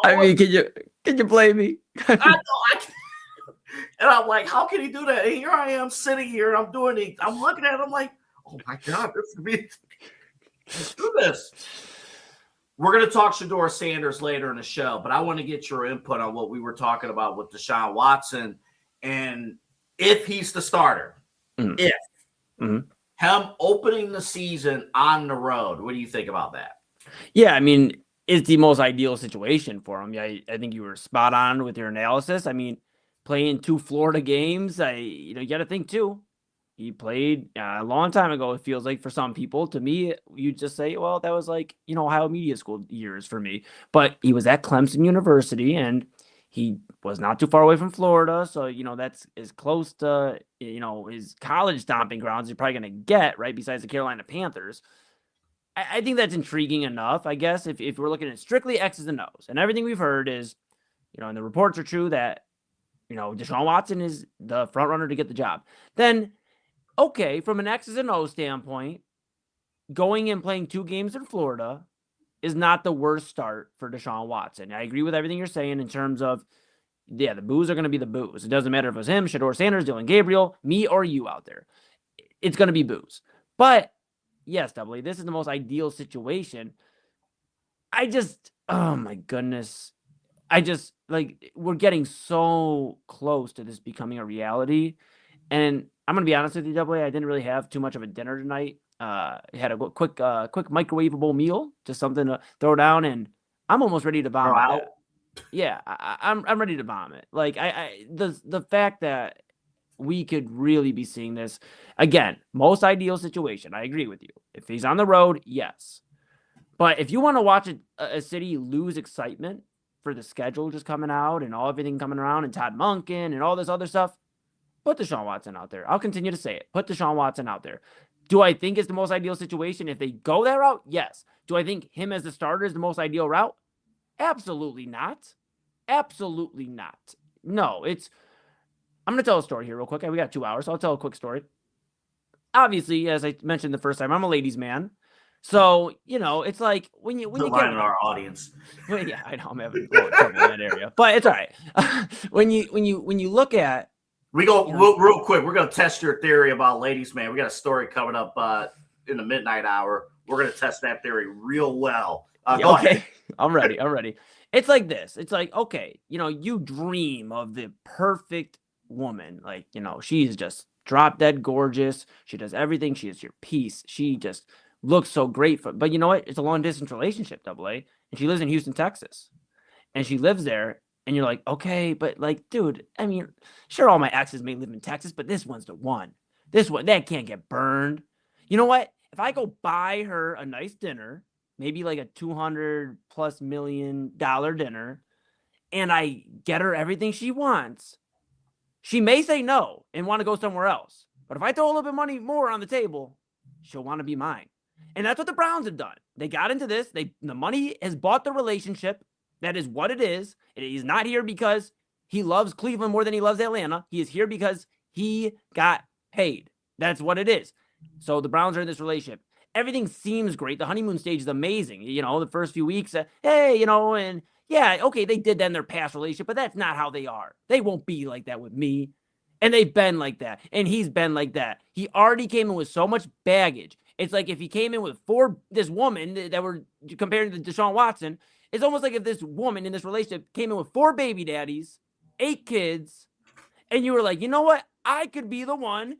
I mean, can you blame me? I know. And I'm like, how can he do that? And here I am sitting here. I'm looking at it. I'm like, oh my God, this could be. Let's do this. We're going to talk Shedeur Sanders later in the show, but I want to get your input on what we were talking about with Deshaun Watson and if he's the starter. Him opening the season on the road. What do you think about that? Yeah, I mean, it's the most ideal situation for him. Yeah, I think you were spot on with your analysis. I mean, playing 2 Florida games, you got to think too. He played a long time ago, it feels like, for some people. To me, you just say, well, that was like, Ohio Media School years for me. But he was at Clemson University, and he was not too far away from Florida. So, that's as close to, his college stomping grounds you're probably going to get, right, besides the Carolina Panthers. I think that's intriguing enough, I guess, if we're looking at strictly X's and O's. And everything we've heard is, and the reports are true that, Deshaun Watson is the front runner to get the job. Then, okay, from an X's and O's standpoint, going and playing 2 games in Florida is not the worst start for Deshaun Watson. I agree with everything you're saying in terms of, the boos are going to be the boos. It doesn't matter if it's him, Shedeur Sanders, Dylan Gabriel, me, or you out there. It's going to be boos. But yes, Double, this is the most ideal situation. Oh my goodness. We're getting so close to this becoming a reality. And I'm going to be honest with you, Double, I didn't really have too much of a dinner tonight. Had a quick microwavable meal, just something to throw down, and I'm almost ready to bomb it. Yeah, I'm ready to bomb it. Like the fact that we could really be seeing this again, most ideal situation. I agree with you. If he's on the road, yes. But if you want to watch a city lose excitement for the schedule just coming out and everything coming around and Todd Monken and all this other stuff, put Deshaun Watson out there. I'll continue to say it. Put Deshaun Watson out there. Do I think it's the most ideal situation if they go that route? Yes. Do I think him as the starter is the most ideal route? Absolutely not. Absolutely not. No, I'm going to tell a story here real quick. We got 2 hours, so I'll tell a quick story. Obviously, as I mentioned the first time, I'm a ladies' man. So, it's like when you get in our audience. Well, yeah, I know I'm having a little trouble in that area, but it's all right. when you look at, real quick, we're going to test your theory about ladies' man. We got a story coming up in the midnight hour. We're going to test that theory real well. Go ahead. I'm ready. It's like this. It's like, okay, you dream of the perfect woman. Like, she's just drop dead gorgeous. She does everything. She is your piece. She just looks so great. But you know what? It's a long distance relationship, Double A. And she lives in Houston, Texas. And she lives there. And you're like, okay, but like, dude, I mean, sure, all my exes may live in Texas, but this one's the one. This one, that can't get burned. You know what? If I go buy her a nice dinner, maybe like a $200+ million dinner, and I get her everything she wants, she may say no and want to go somewhere else. But if I throw a little bit of money more on the table, she'll want to be mine. And that's what the Browns have done. They got into this. The money has bought the relationship. That is what it is. He's not here because he loves Cleveland more than he loves Atlanta. He is here because he got paid. That's what it is. So the Browns are in this relationship. Everything seems great. The honeymoon stage is amazing. The first few weeks, hey, and yeah, okay, they did that in their past relationship, but that's not how they are. They won't be like that with me. And they've been like that. And he's been like that. He already came in with so much baggage. It's like if he came in with this woman that we're comparing to Deshaun Watson, it's almost like if this woman in this relationship came in with 4 baby daddies, 8 kids, and you were like, you know what? I could be the one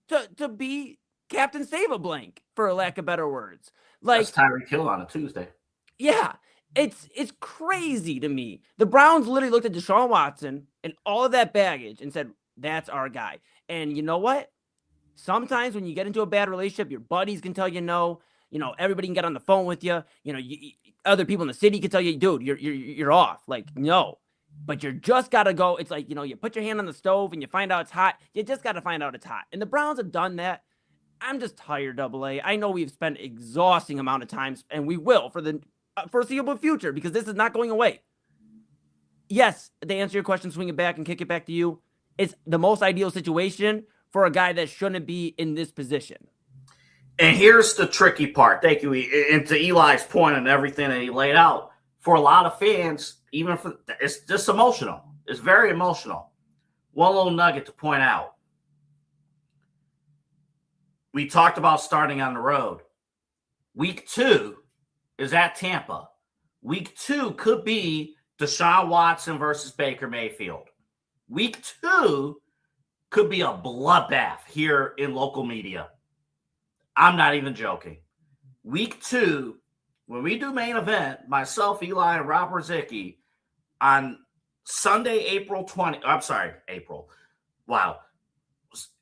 to be Captain Save-A-Blank, for lack of better words. Like, that's Tyreek Hill on a Tuesday. Yeah, it's crazy to me. The Browns literally looked at Deshaun Watson and all of that baggage and said, that's our guy. And you know what? Sometimes when you get into a bad relationship, your buddies can tell you no. Everybody can get on the phone with you. Other people in the city can tell you, dude, you're off. Like, no. But you just got to go. It's like, you put your hand on the stove and you find out it's hot. You just got to find out it's hot. And the Browns have done that. I'm just tired, Double A. I know we've spent exhausting amount of times, and we will for the foreseeable future because this is not going away. Yes, to answer your question, swing it back and kick it back to you. It's the most ideal situation for a guy that shouldn't be in this position. And here's the tricky part. Thank you. And to Eli's point and everything that he laid out, for a lot of fans, it's just emotional. It's very emotional. One little nugget to point out. We talked about starting on the road. Week 2 is at Tampa. Week 2 could be Deshaun Watson versus Baker Mayfield. Week 2 could be a bloodbath here in local media. I'm not even joking. Week 2, when we do main event, myself, Eli, and Rob Ruzicki, on Sunday, April 20th,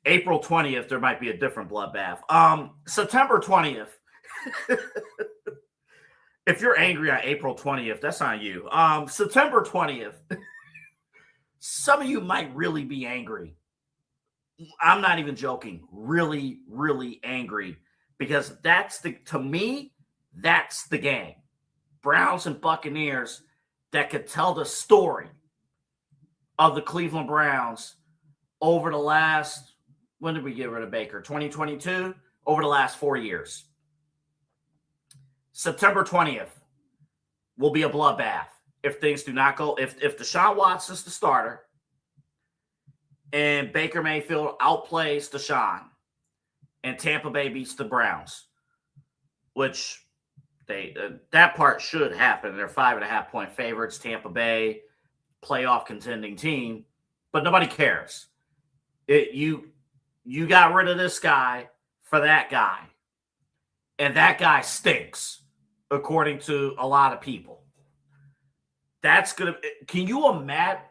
April 20th, there might be a different bloodbath. September 20th. If you're angry on April 20th, that's on you. September 20th. Some of you might really be angry. I'm not even joking. Really, really angry. Because to me, That's the game. Browns and Buccaneers that could tell the story of the Cleveland Browns over the last, when did we get rid of Baker? 2022? Over the last 4 years. September 20th will be a bloodbath if things do not go. If Deshaun Watson's the starter and Baker Mayfield outplays Deshaun and Tampa Bay beats the Browns, which that part should happen. They're 5.5-point favorites. Tampa Bay, playoff contending team, but nobody cares. You got rid of this guy for that guy, and that guy stinks, according to a lot of people. That's gonna. Can you imagine?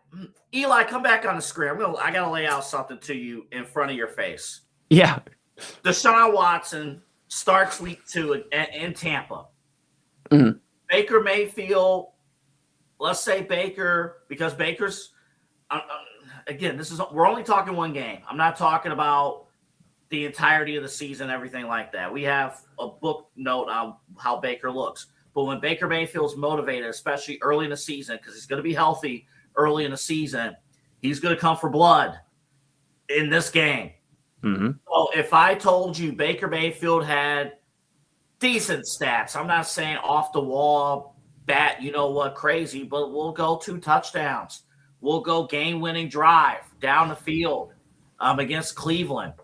Eli, come back on the screen. I gotta lay out something to you in front of your face. Yeah. Deshaun Watson starts week 2 in Tampa. Mm-hmm. Baker Mayfield, let's say Baker, because Baker's, again, we're only talking one game. I'm not talking about the entirety of the season, everything like that. We have a book note on how Baker looks. But when Baker Mayfield's motivated, especially early in the season, because he's going to be healthy early in the season, he's going to come for blood in this game. Mm-hmm. So if I told you Baker Mayfield had decent stats, I'm not saying off the wall, crazy, but we'll go 2 touchdowns. We'll go game-winning drive down the field against Cleveland.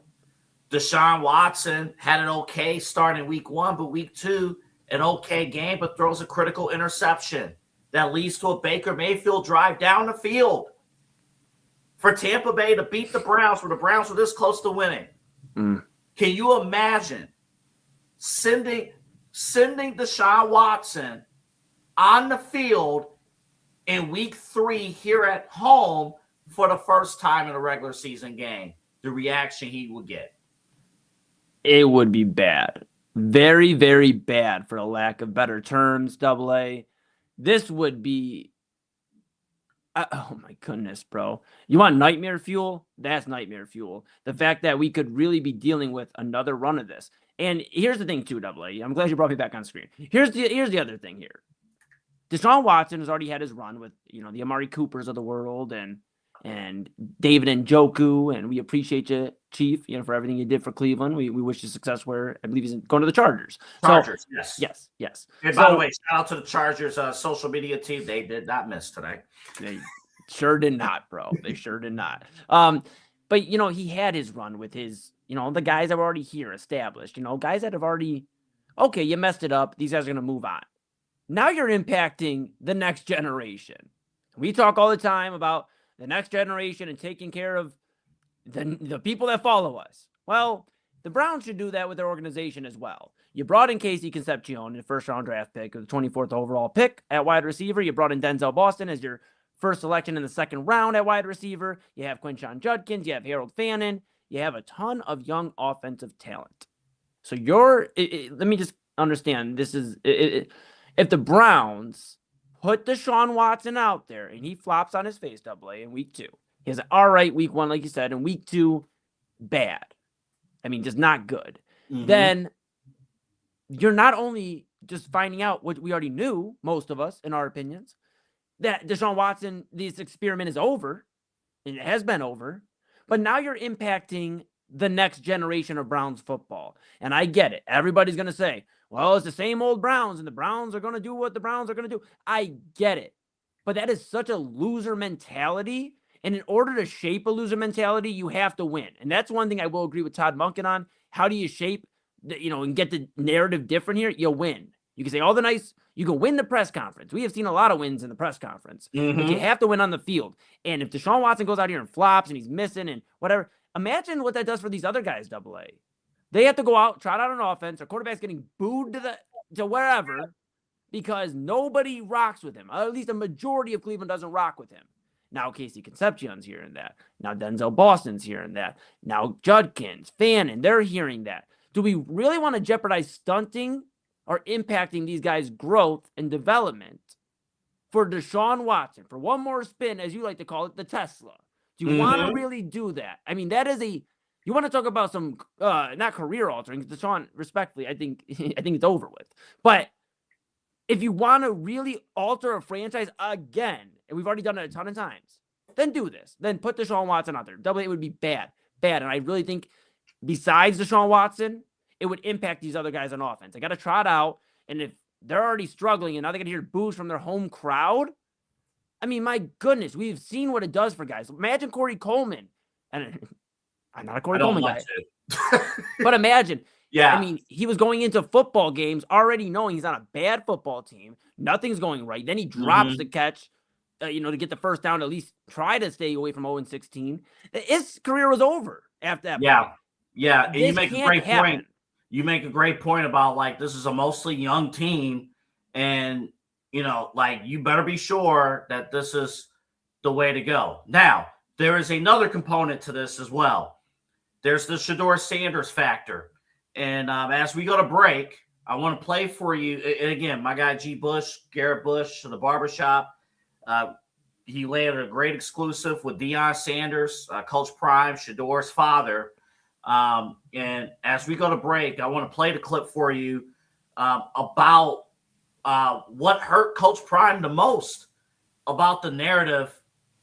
Deshaun Watson had an okay start in week 1, but week 2, an okay game, but throws a critical interception that leads to a Baker Mayfield drive down the field for Tampa Bay to beat the Browns, where the Browns were this close to winning. Mm. Can you imagine sending Deshaun Watson on the field in week 3 here at home for the first time in a regular season game? The reaction he would get. It would be bad. Very, very bad, for a lack of better terms, AA. This would be... oh, my goodness, bro. You want nightmare fuel? That's nightmare fuel. The fact that we could really be dealing with another run of this. And here's the thing, too, AA. I'm glad you brought me back on screen. Here's the other thing here. Deshaun Watson has already had his run with, the Amari Coopers of the world and David Njoku, and we appreciate you, Chief, for everything you did for Cleveland. We wish you success where I believe he's going to the Chargers. Yes. And by the way, shout out to the Chargers social media team. They did not miss today. They sure did not, bro. They sure did not. But he had his run with his, the guys that were already here established, guys that have already, okay, you messed it up. These guys are going to move on. Now you're impacting the next generation. We talk all the time about the next generation and taking care of the people that follow us. Well, the Browns should do that with their organization as well. You brought in Casey Concepcion, the first-round draft pick, the 24th overall pick at wide receiver. You brought in Denzel Boston as your first selection in the second round at wide receiver. You have Quinshon Judkins. You have Harold Fannin. You have a ton of young offensive talent. So let me just understand. This is if the Browns put Deshaun Watson out there and he flops on his face, AA, in week 2. He has an all right week 1, like you said, and week 2, bad. I mean, just not good. Mm-hmm. Then you're not only just finding out what we already knew, most of us, in our opinions, that Deshaun Watson, this experiment is over, and it has been over, but now you're impacting the next generation of Browns football. And I get it. Everybody's going to say, well, it's the same old Browns, and the Browns are going to do what the Browns are going to do. I get it. But that is such a loser mentality. And in order to shape a loser mentality, you have to win. And that's one thing I will agree with Todd Monken on. How do you shape, and get the narrative different here? You win. You can say you can win the press conference. We have seen a lot of wins in the press conference. Mm-hmm. But you have to win on the field. And if Deshaun Watson goes out here and flops and he's missing and whatever, imagine what that does for these other guys, AA. They have to go out, trot out an offense. Their quarterback's getting booed to wherever because nobody rocks with him. At least a majority of Cleveland doesn't rock with him. Now Casey Concepcion's hearing that. Now Denzel Boston's hearing that. Now Judkins, Fannin, they're hearing that. Do we really want to jeopardize stunting or impacting these guys' growth and development for Deshaun Watson, for one more spin, as you like to call it, the Tesla? Do you want to really do that? I mean, that is You want to talk about some not career altering? Deshaun, respectfully, I think it's over with. But if you want to really alter a franchise again, and we've already done it a ton of times, then do this. Then put Deshaun Watson out there. Double A would be bad. And I really think besides Deshaun Watson, it would impact these other guys on offense. They got to trot out, and if they're already struggling and now they got to hear boos from their home crowd, I mean, my goodness, we've seen what it does for guys. Imagine Corey Coleman. And I'm not a Corey Coleman guy. But imagine. Yeah. I mean, he was going into football games already knowing he's on a bad football team. Nothing's going right. Then he drops the catch, to get the first down, at least try to stay away from 0-16. His career was over after that. Yeah. point. Yeah. And This you make a can't great happen. point. You make a great point about, like, this is a mostly young team. And, you better be sure that this is the way to go. Now, there is another component to this as well. There's the Shedeur Sanders factor. And as we go to break, I want to play for you. And again, my guy G. Bush, Garrett Bush, to the barbershop. He landed a great exclusive with Deion Sanders, Coach Prime, Shedeur's father. And as we go to break, I want to play the clip for you about what hurt Coach Prime the most about the narrative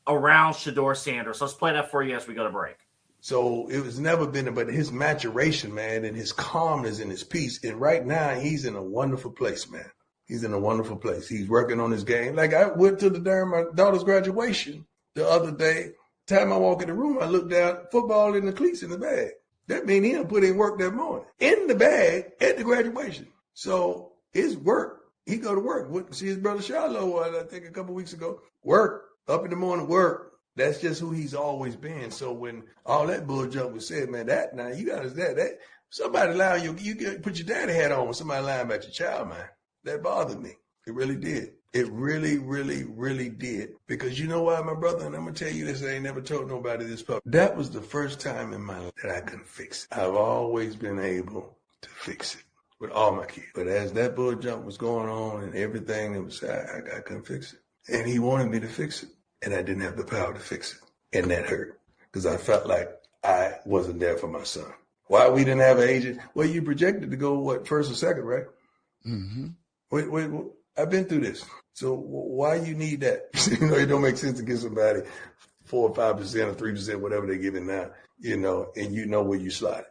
around Shedeur Sanders. Let's play that for you as we go to break. So it was never been about his maturation, man, and his calmness and his peace. And right now, he's in a wonderful place, man. He's in a wonderful place. He's working on his game. Like, I went to my daughter's graduation the other day. Time I walk in the room, I look down, football in the cleats in the bag. That means he done put in work that morning. In the bag at the graduation. So it's work. He go to work. Went to see his brother Shiloh, I think a couple weeks ago. Work. Up in the morning, work. That's just who he's always been. So when all that bull jump was said, man, now you got that somebody lying, you put your daddy hat on when somebody lying about your child, man. That bothered me. It really did. It really, really, really did. Because you know why, my brother, and I'm going to tell you this, I ain't never told nobody this public. That was the first time in my life that I couldn't fix it. I've always been able to fix it with all my kids. But as that bull jump was going on and everything, it was I couldn't fix it. And he wanted me to fix it. And I didn't have the power to fix it. And that hurt. Because I felt like I wasn't there for my son. Why we didn't have an agent? Well, you projected to go, first or second, right? Mm-hmm. Wait, I've been through this. So why you need that? It don't make sense to give somebody 4 or 5% or 3%, whatever they're giving now, and you know where you slide it.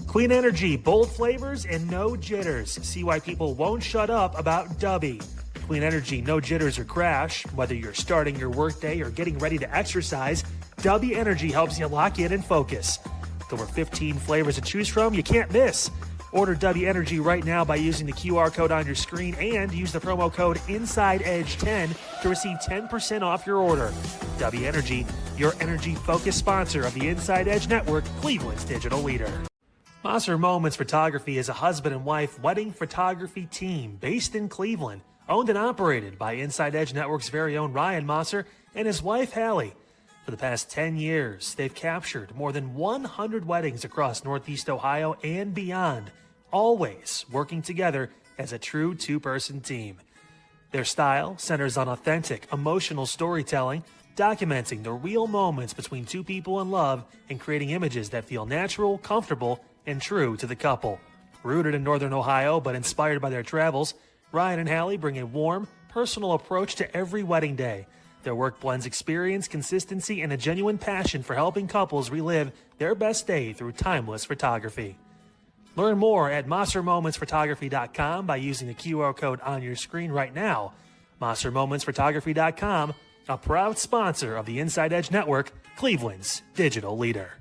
Clean energy, bold flavors, and no jitters. See why people won't shut up about Dubby. Clean energy, no jitters or crash. Whether you're starting your workday or getting ready to exercise, Dubby Energy helps you lock in and focus. With over 15 flavors to choose from, you can't miss. Order Dubby Energy right now by using the QR code on your screen and use the promo code InsideEdge10 to receive 10% off your order. Dubby Energy, your energy-focused sponsor of the Inside Edge Network, Cleveland's digital leader. Mosser Moments Photography is a husband and wife wedding photography team based in Cleveland, owned and operated by Inside Edge Network's very own Ryan Mosser and his wife, Hallie. For the past 10 years, they've captured more than 100 weddings across Northeast Ohio and beyond, always working together as a true two-person team. Their style centers on authentic, emotional storytelling, documenting the real moments between two people in love and creating images that feel natural, comfortable, and true to the couple. Rooted in Northern Ohio but inspired by their travels, Ryan and Hallie bring a warm, personal approach to every wedding day. Their work blends experience, consistency, and a genuine passion for helping couples relive their best day through timeless photography. Learn more at MosserMomentsPhotography.com by using the QR code on your screen right now. MosserMomentsPhotography.com, a proud sponsor of the Inside Edge Network, Cleveland's digital leader.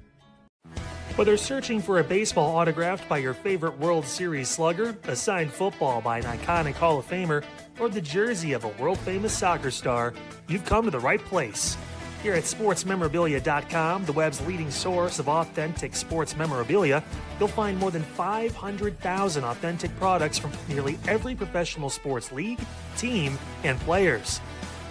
Whether searching for a baseball autographed by your favorite World Series slugger, a signed football by an iconic Hall of Famer, or the jersey of a world-famous soccer star, you've come to the right place. Here at SportsMemorabilia.com, the web's leading source of authentic sports memorabilia, you'll find more than 500,000 authentic products from nearly every professional sports league, team, and players.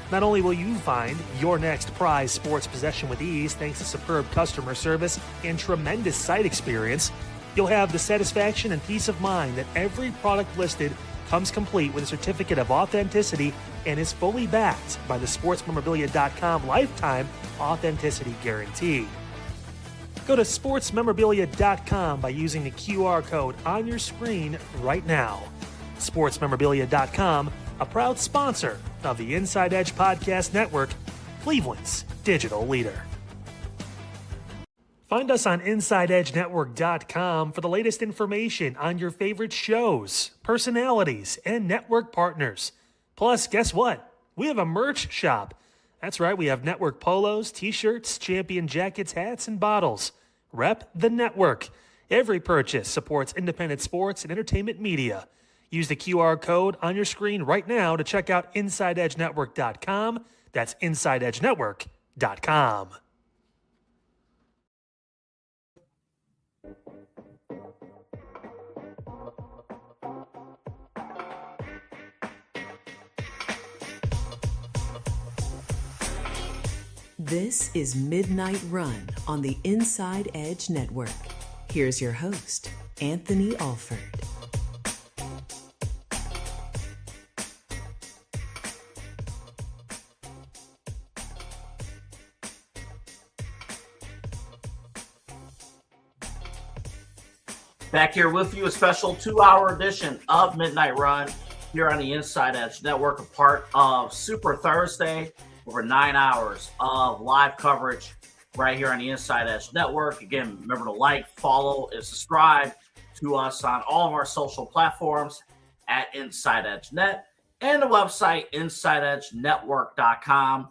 Not only will you find your next prized sports possession with ease thanks to superb customer service and tremendous site experience, you'll have the satisfaction and peace of mind that every product listed comes complete with a certificate of authenticity and is fully backed by the SportsMemorabilia.com lifetime authenticity guarantee. Go to SportsMemorabilia.com by using the QR code on your screen right now. SportsMemorabilia.com, a proud sponsor of the Inside Edge Podcast Network, Cleveland's digital leader. Find us on InsideEdgeNetwork.com for the latest information on your favorite shows, personalities, and network partners. Plus, guess what? We have a merch shop. That's right, we have network polos, t-shirts, champion jackets, hats, and bottles. Rep the network. Every purchase supports independent sports and entertainment media. Use the QR code on your screen right now to check out InsideEdgeNetwork.com. That's InsideEdgeNetwork.com. This is Midnight Run on the Inside Edge Network. Here's your host, Anthony Alford. Back here with you, a special 2-hour edition of Midnight Run here on the Inside Edge Network, a part of Super Thursday. Over 9 hours of live coverage right here on the Inside Edge Network. Again, remember to like, follow, and subscribe to us on all of our social platforms at Inside Edge Net and the website InsideEdgeNetwork.com.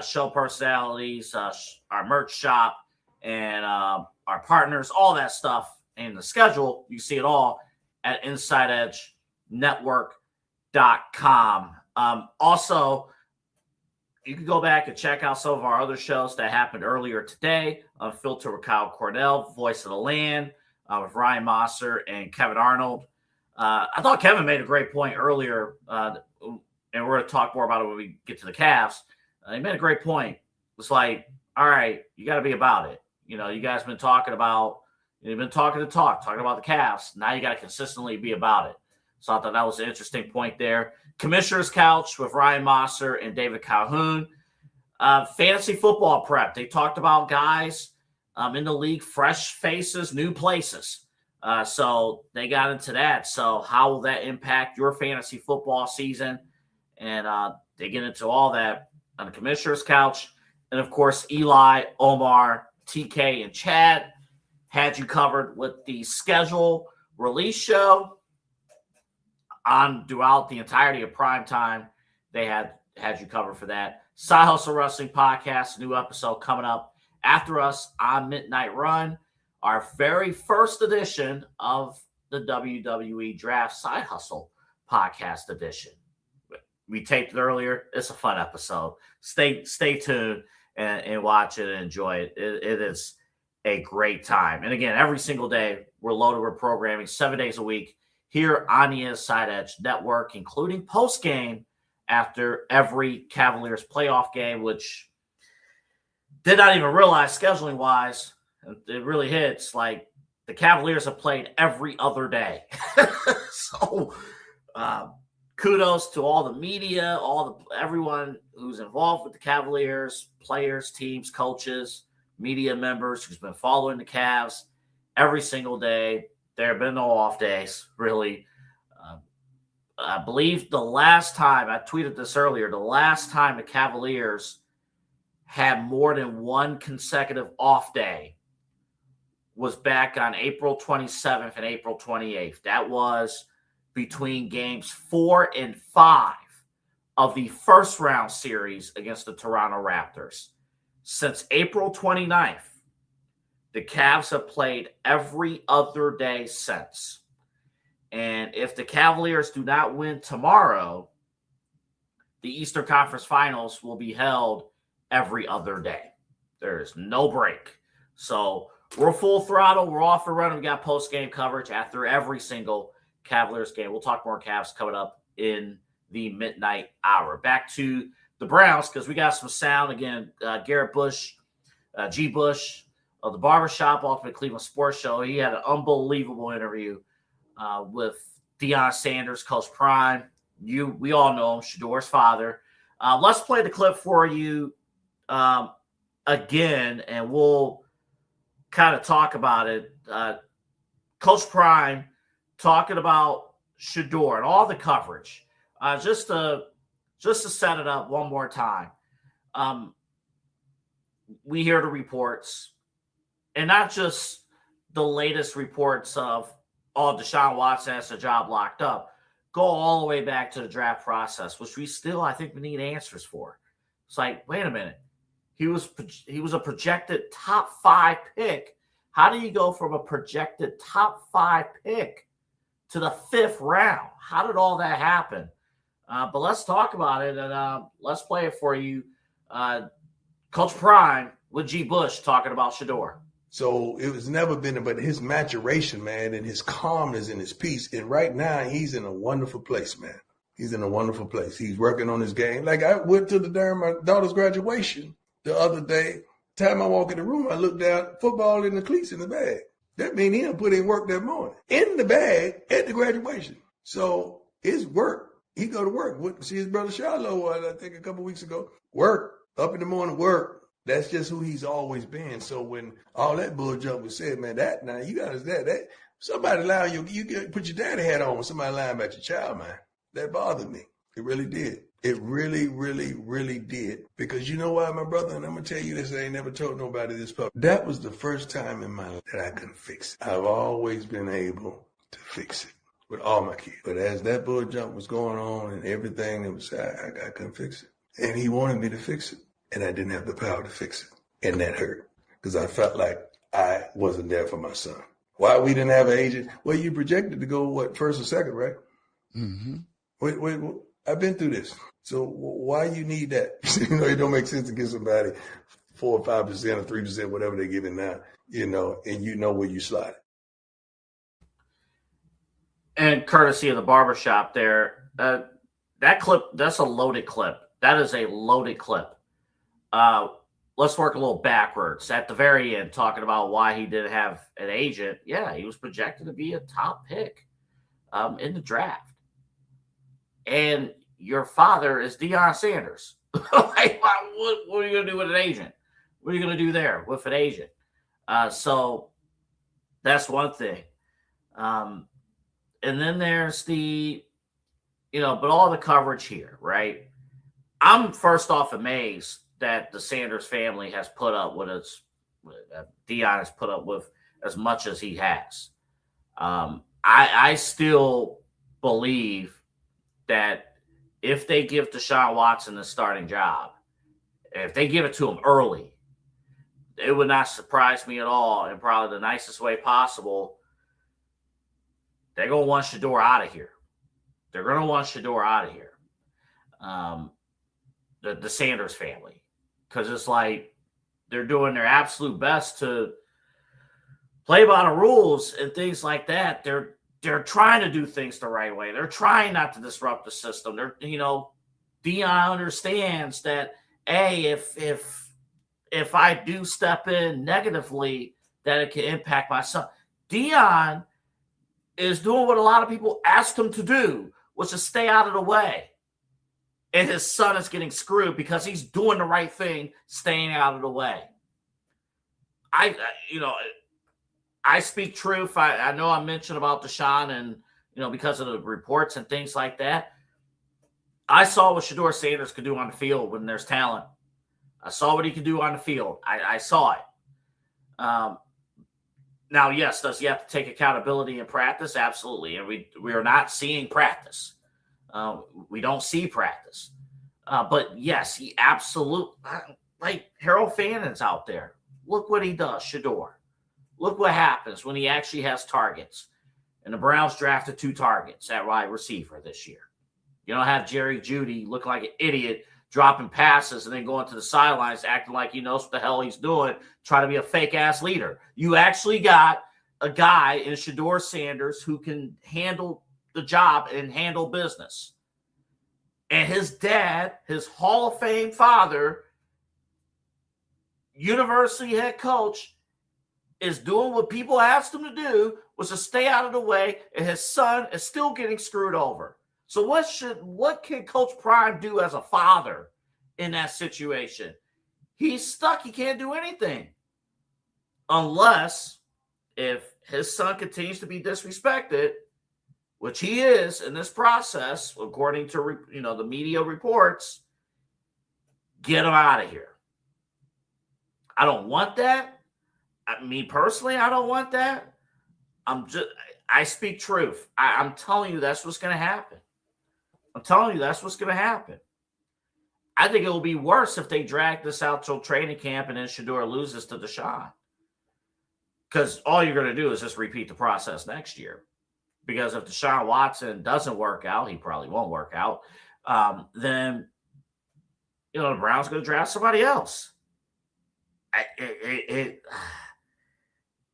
Show personalities, our merch shop, and our partners, all that stuff, and the schedule. You see it all at InsideEdgeNetwork.com. Also, you can go back and check out some of our other shows that happened earlier today. Filter with Kyle Cornell, Voice of the Land, with Ryan Mosser and Kevin Arnold. I thought Kevin made a great point earlier, and we're going to talk more about it when we get to the Cavs. He made a great point. It's like, all right, you got to be about it. You know, you guys have been talking about, you've been talking about the Cavs. Now you got to consistently be about it. So I thought that was an interesting point there. Commissioner's Couch with Ryan Mosser and David Calhoun. Fantasy football prep. They talked about guys in the league, fresh faces, new places. So they got into that. So how will that impact your fantasy football season? And they get into all that on the Commissioner's Couch. And, of course, Eli, Omar, TK, and Chad had you covered with the schedule release show on throughout the entirety of Primetime. They had you covered for that. Side Hustle Wrestling Podcast, new episode coming up after us on Midnight Run, our very first edition of the WWE Draft Side Hustle Podcast edition. We taped it earlier. It's a fun episode. Stay tuned and watch it and enjoy it. It is a great time. And again, every single day, we're loaded with programming 7 days a week here on the Inside Edge Network, including post-game after every Cavaliers playoff game, which did not even realize scheduling-wise, it really hits, like the Cavaliers have played every other day. So kudos to all the media, everyone who's involved with the Cavaliers, players, teams, coaches, media members who's been following the Cavs every single day. There have been no off days, really. I believe the last time, I tweeted this earlier, the last time the Cavaliers had more than one consecutive off day was back on April 27th and April 28th. That was between games 4 and 5 of the first round series against the Toronto Raptors. Since April 29th, the Cavs have played every other day since. And if the Cavaliers do not win tomorrow, the Eastern Conference Finals will be held every other day. There is no break. So we're full throttle. We're off and running. We got post-game coverage after every single Cavaliers game. We'll talk more Cavs coming up in the midnight hour. Back to the Browns because we got some sound. Again, Garrett Bush, G. Bush of the Barbershop, Ultimate Cleveland Sports Show. He had an unbelievable interview with Deion Sanders, Coach Prime. We all know him, Shador's father. Let's play the clip for you again, and we'll kind of talk about it. Coach Prime talking about Shador and all the coverage. Just to set it up one more time. We hear the reports, and not just the latest reports of, Deshaun Watson has a job locked up. Go all the way back to the draft process, which I think we need answers for. It's like, wait a minute. He was a projected top 5 pick. How do you go from a projected top 5 pick to the 5th round? How did all that happen? But let's talk about it, and let's play it for you. Coach Prime with G. Bush talking about Shador. So it was never been, but his maturation, man, and his calmness and his peace. And right now, he's in a wonderful place, man. He's in a wonderful place. He's working on his game. Like I went to my daughter's graduation the other day. Time I walk in the room, I look down, football in the cleats in the bag. That means he done put in work that morning. In the bag at the graduation. So it's work. He go to work. Went to see his brother Shiloh, I think a couple weeks ago. Work. Up in the morning, work. That's just who he's always been. So when all that bull jump was said, man, now you got that somebody lying, you put your daddy hat on when somebody lying about your child, man. That bothered me. It really did. It really, really, really did. Because you know why, my brother? And I'm going to tell you this, I ain't never told nobody this public. That was the first time in my life that I couldn't fix it. I've always been able to fix it with all my kids. But as that bull jump was going on and everything, it was I couldn't fix it. And he wanted me to fix it. And I didn't have the power to fix it. And that hurt. Because I felt like I wasn't there for my son. Why we didn't have an agent? Well, you projected to go, first or second, right? Mm-hmm. Wait, I've been through this. So why you need that? It don't make sense to give somebody 4 or 5% or 3%, whatever they're giving now, and you know where you slide. And courtesy of the Barbershop there, that clip, that's a loaded clip. That is a loaded clip. Let's work a little backwards. At the very end, talking about why he didn't have an agent. Yeah, he was projected to be a top pick in the draft. And your father is Deion Sanders. Like, what are you going to do with an agent? What are you going to do there with an agent? So that's one thing. And then there's the, but all the coverage here, right? I'm first off amazed that the Sanders family has put up with Deion has put up with as much as he has. I still believe that if they give Deshaun Watson the starting job, if they give it to him early, it would not surprise me at all, in probably the nicest way possible. They're going to want Shedeur out of here. They're going to want Shedeur out of here. The Sanders family. Because it's like they're doing their absolute best to play by the rules and things like that. They're trying to do things the right way. They're trying not to disrupt the system. Deion understands that, hey, if I do step in negatively, that it can impact my son. Deion is doing what a lot of people asked him to do, was to stay out of the way. And his son is getting screwed because he's doing the right thing, staying out of the way. I speak truth. I know I mentioned about Deshaun and, because of the reports and things like that. I saw what Shedeur Sanders could do on the field when there's talent. I saw what he could do on the field. I saw it. Now, yes, does he have to take accountability in practice? Absolutely. And we are not seeing practice. We don't see practice. But yes, he absolutely, like Harold Fannon's out there. Look what he does, Shedeur. Look what happens when he actually has targets. And the Browns drafted 2 targets at wide receiver this year. You don't have Jerry Jeudy looking like an idiot, dropping passes and then going to the sidelines acting like he knows what the hell he's doing, trying to be a fake-ass leader. You actually got a guy in Shedeur Sanders who can handle the job and handle business. And his dad, his Hall of Fame father, university head coach, is doing what people asked him to do, was to stay out of the way, and his son is still getting screwed over. So what can Coach Prime do as a father in that situation? He's stuck. He can't do anything. Unless if his son continues to be disrespected, which he is in this process, according to the media reports, get him out of here. I don't want that. Me personally, I don't want that. I speak truth. I'm telling you that's what's going to happen. I'm telling you that's what's going to happen. I think it will be worse if they drag this out till training camp and then Shedeur loses to Deshaun. Because all you're going to do is just repeat the process next year. Because if Deshaun Watson doesn't work out, he probably won't work out, then, the Browns going to draft somebody else. It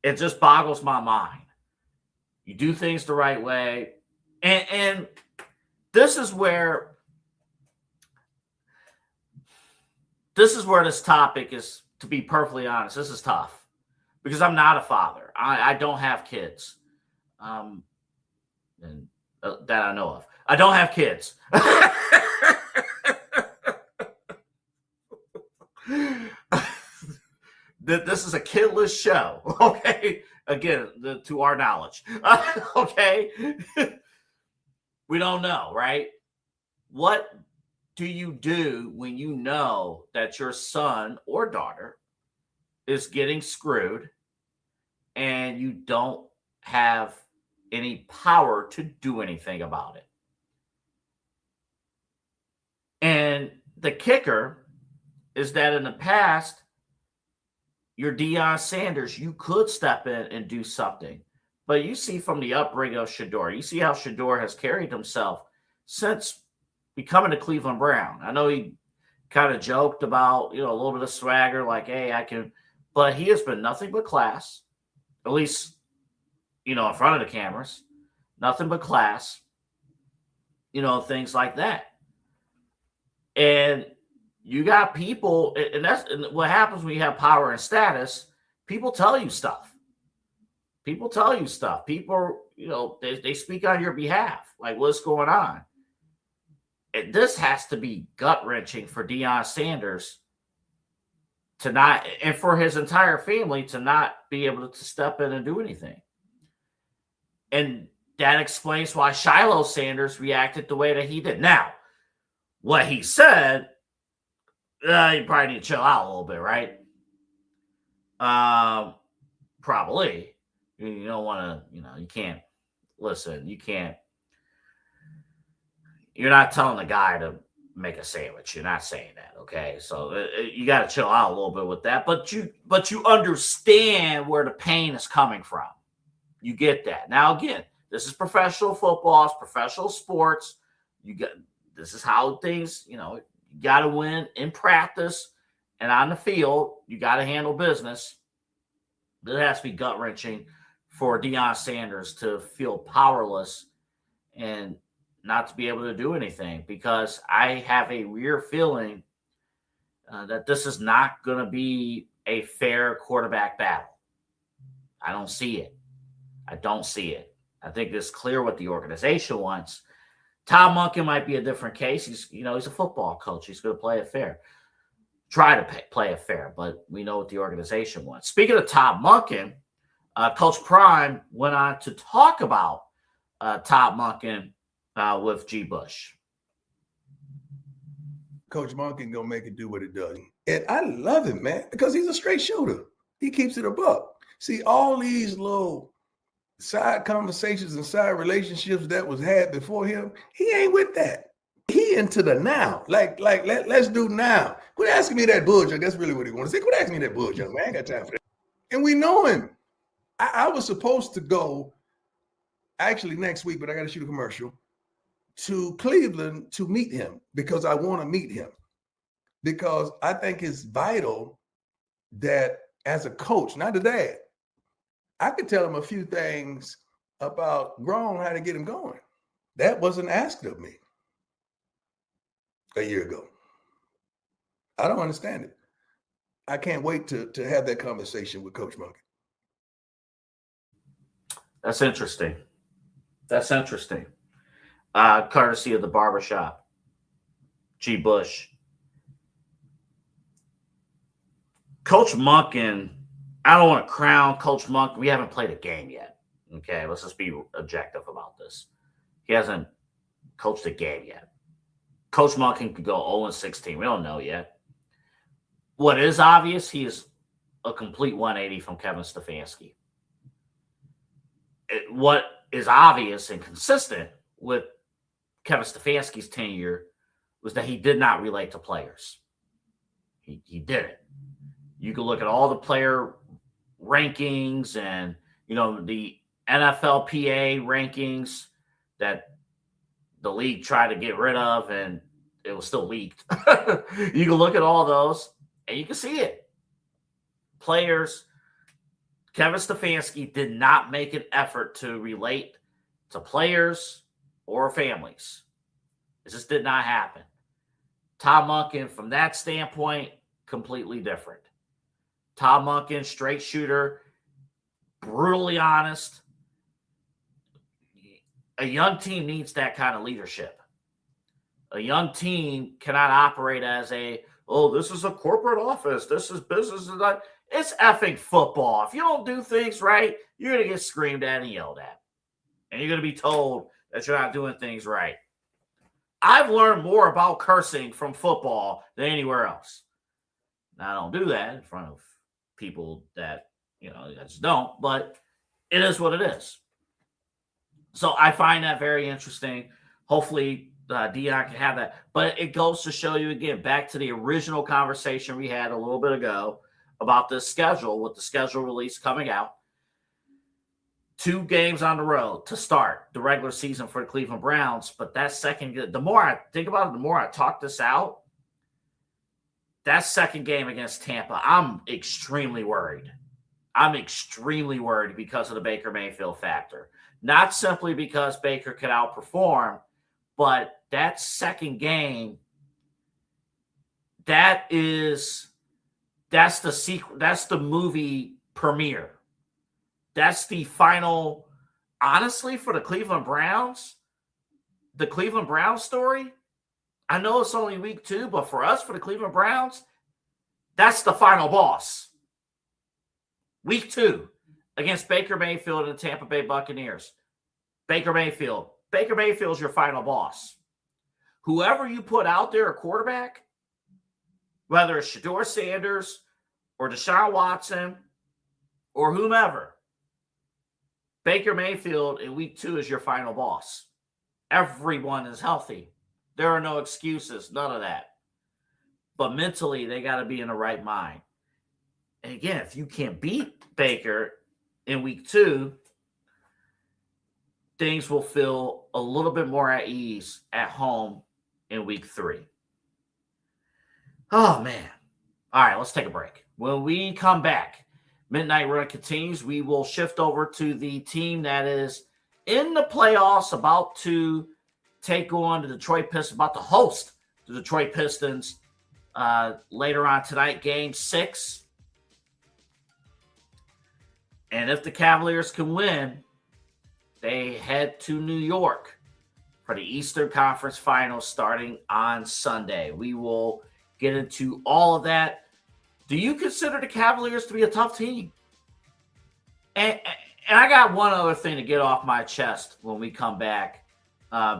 just boggles my mind. You do things the right way. And this is where this topic is, to be perfectly honest, this is tough. Because I'm not a father. I don't have kids. And that I know of. I don't have kids. This is a kidless show, okay? Again, to our knowledge, okay? We don't know, right? What do you do when you know that your son or daughter is getting screwed and you don't have any power to do anything about it? And the kicker is that in the past, your Deion Sanders, you could step in and do something. But you see from the upbringing of Shedeur, you see how Shedeur has carried himself since becoming a Cleveland Brown. I know he kind of joked about, a little bit of swagger, like, hey, I can, but he has been nothing but class, at least, in front of the cameras, nothing but class, things like that. And you got people, and that's what happens when you have power and status. People tell you stuff. People, they speak on your behalf, like what's going on. And this has to be gut-wrenching for Deion Sanders to not, and for his entire family to not be able to step in and do anything. And that explains why Shiloh Sanders reacted the way that he did. Now, what he said, you probably need to chill out a little bit, right? Probably. You don't want to, you can't listen. You're not telling the guy to make a sandwich. You're not saying that, okay? So you got to chill out a little bit with that. But you understand where the pain is coming from. You get that. Now, again, this is professional football. It's professional sports. This is how things, you got to win in practice and on the field. You got to handle business. It has to be gut-wrenching for Deion Sanders to feel powerless and not to be able to do anything, because I have a weird feeling that this is not going to be a fair quarterback battle. I don't see it. I think it's clear what the organization wants. Todd Monken might be a different case. He's a football coach. He's going to play it fair. Try to play it fair, but we know what the organization wants. Speaking of Todd Monken, Coach Prime went on to talk about Todd Monken with G. Bush. Coach Monken gonna make it do what it does. And I love him, man, because he's a straight shooter. He keeps it a buck. See, all these little side conversations and side relationships that was had before him, he ain't with that. He into the now. Let's do now. Quit asking me that bullshit. That's really what he wants to say. Quit asking me that bullshit, man. I ain't got time for that. And we know him. I was supposed to go actually next week, but I got to shoot a commercial to Cleveland to meet him, because I want to meet him, because I think it's vital that as a coach, not a dad, I could tell him a few things about growing, how to get him going. That wasn't asked of me a year ago. I don't understand it. I can't wait to have that conversation with Coach Monken. That's interesting. Courtesy of the barbershop, G. Bush. Coach Monken, I don't want to crown Coach Monken. We haven't played a game yet. Okay, let's just be objective about this. He hasn't coached a game yet. Coach Monken could go 0-16. We don't know yet. What is obvious, he is a complete 180 from Kevin Stefanski. What is obvious and consistent with Kevin Stefanski's tenure was that he did not relate to players. He didn't. You can look at all the player rankings and, the NFLPA rankings that the league tried to get rid of, and it was still leaked. You can look at all those and you can see it. Players, Kevin Stefanski did not make an effort to relate to players or families. It just did not happen. Todd Monken, from that standpoint, completely different. Todd Monken, straight shooter, brutally honest. A young team needs that kind of leadership. A young team cannot operate as this is a corporate office. This is business. It's effing football. If you don't do things right, you're going to get screamed at and yelled at. And you're going to be told that you're not doing things right. I've learned more about cursing from football than anywhere else. Now, I don't do that in front of people that, I just don't, but it is what it is. So I find that very interesting. Hopefully, Deion can have that. But it goes to show you, again, back to the original conversation we had a little bit ago about this schedule, with the schedule release coming out. 2 games on the road to start the regular season for the Cleveland Browns. But that second, the more I think about it, the more I talk this out, that second game against Tampa, I'm extremely worried. Because of the Baker Mayfield factor. Not simply because Baker could outperform, but that second game, that's the sequel. That's the movie premiere. That's the final, honestly, for the Cleveland Browns story. I know it's only week 2, but for us, for the Cleveland Browns, that's the final boss. Week 2 against Baker Mayfield and the Tampa Bay Buccaneers. Baker Mayfield's your final boss. Whoever you put out there, a quarterback, whether it's Shedeur Sanders or Deshaun Watson or whomever, Baker Mayfield in week 2 is your final boss. Everyone is healthy. There are no excuses, none of that. But mentally, they got to be in the right mind. And again, if you can't beat Baker in week 2, things will feel a little bit more at ease at home in week 3. Oh, man. All right, let's take a break. When we come back, Midnight Run continues. We will shift over to the team that is in the playoffs, about to take on the Detroit Pistons, about to host the Detroit Pistons later on tonight, Game 6. And if the Cavaliers can win, they head to New York for the Eastern Conference Finals starting on Sunday. We will get into all of that. Do you consider the Cavaliers to be a tough team? And I got one other thing to get off my chest when we come back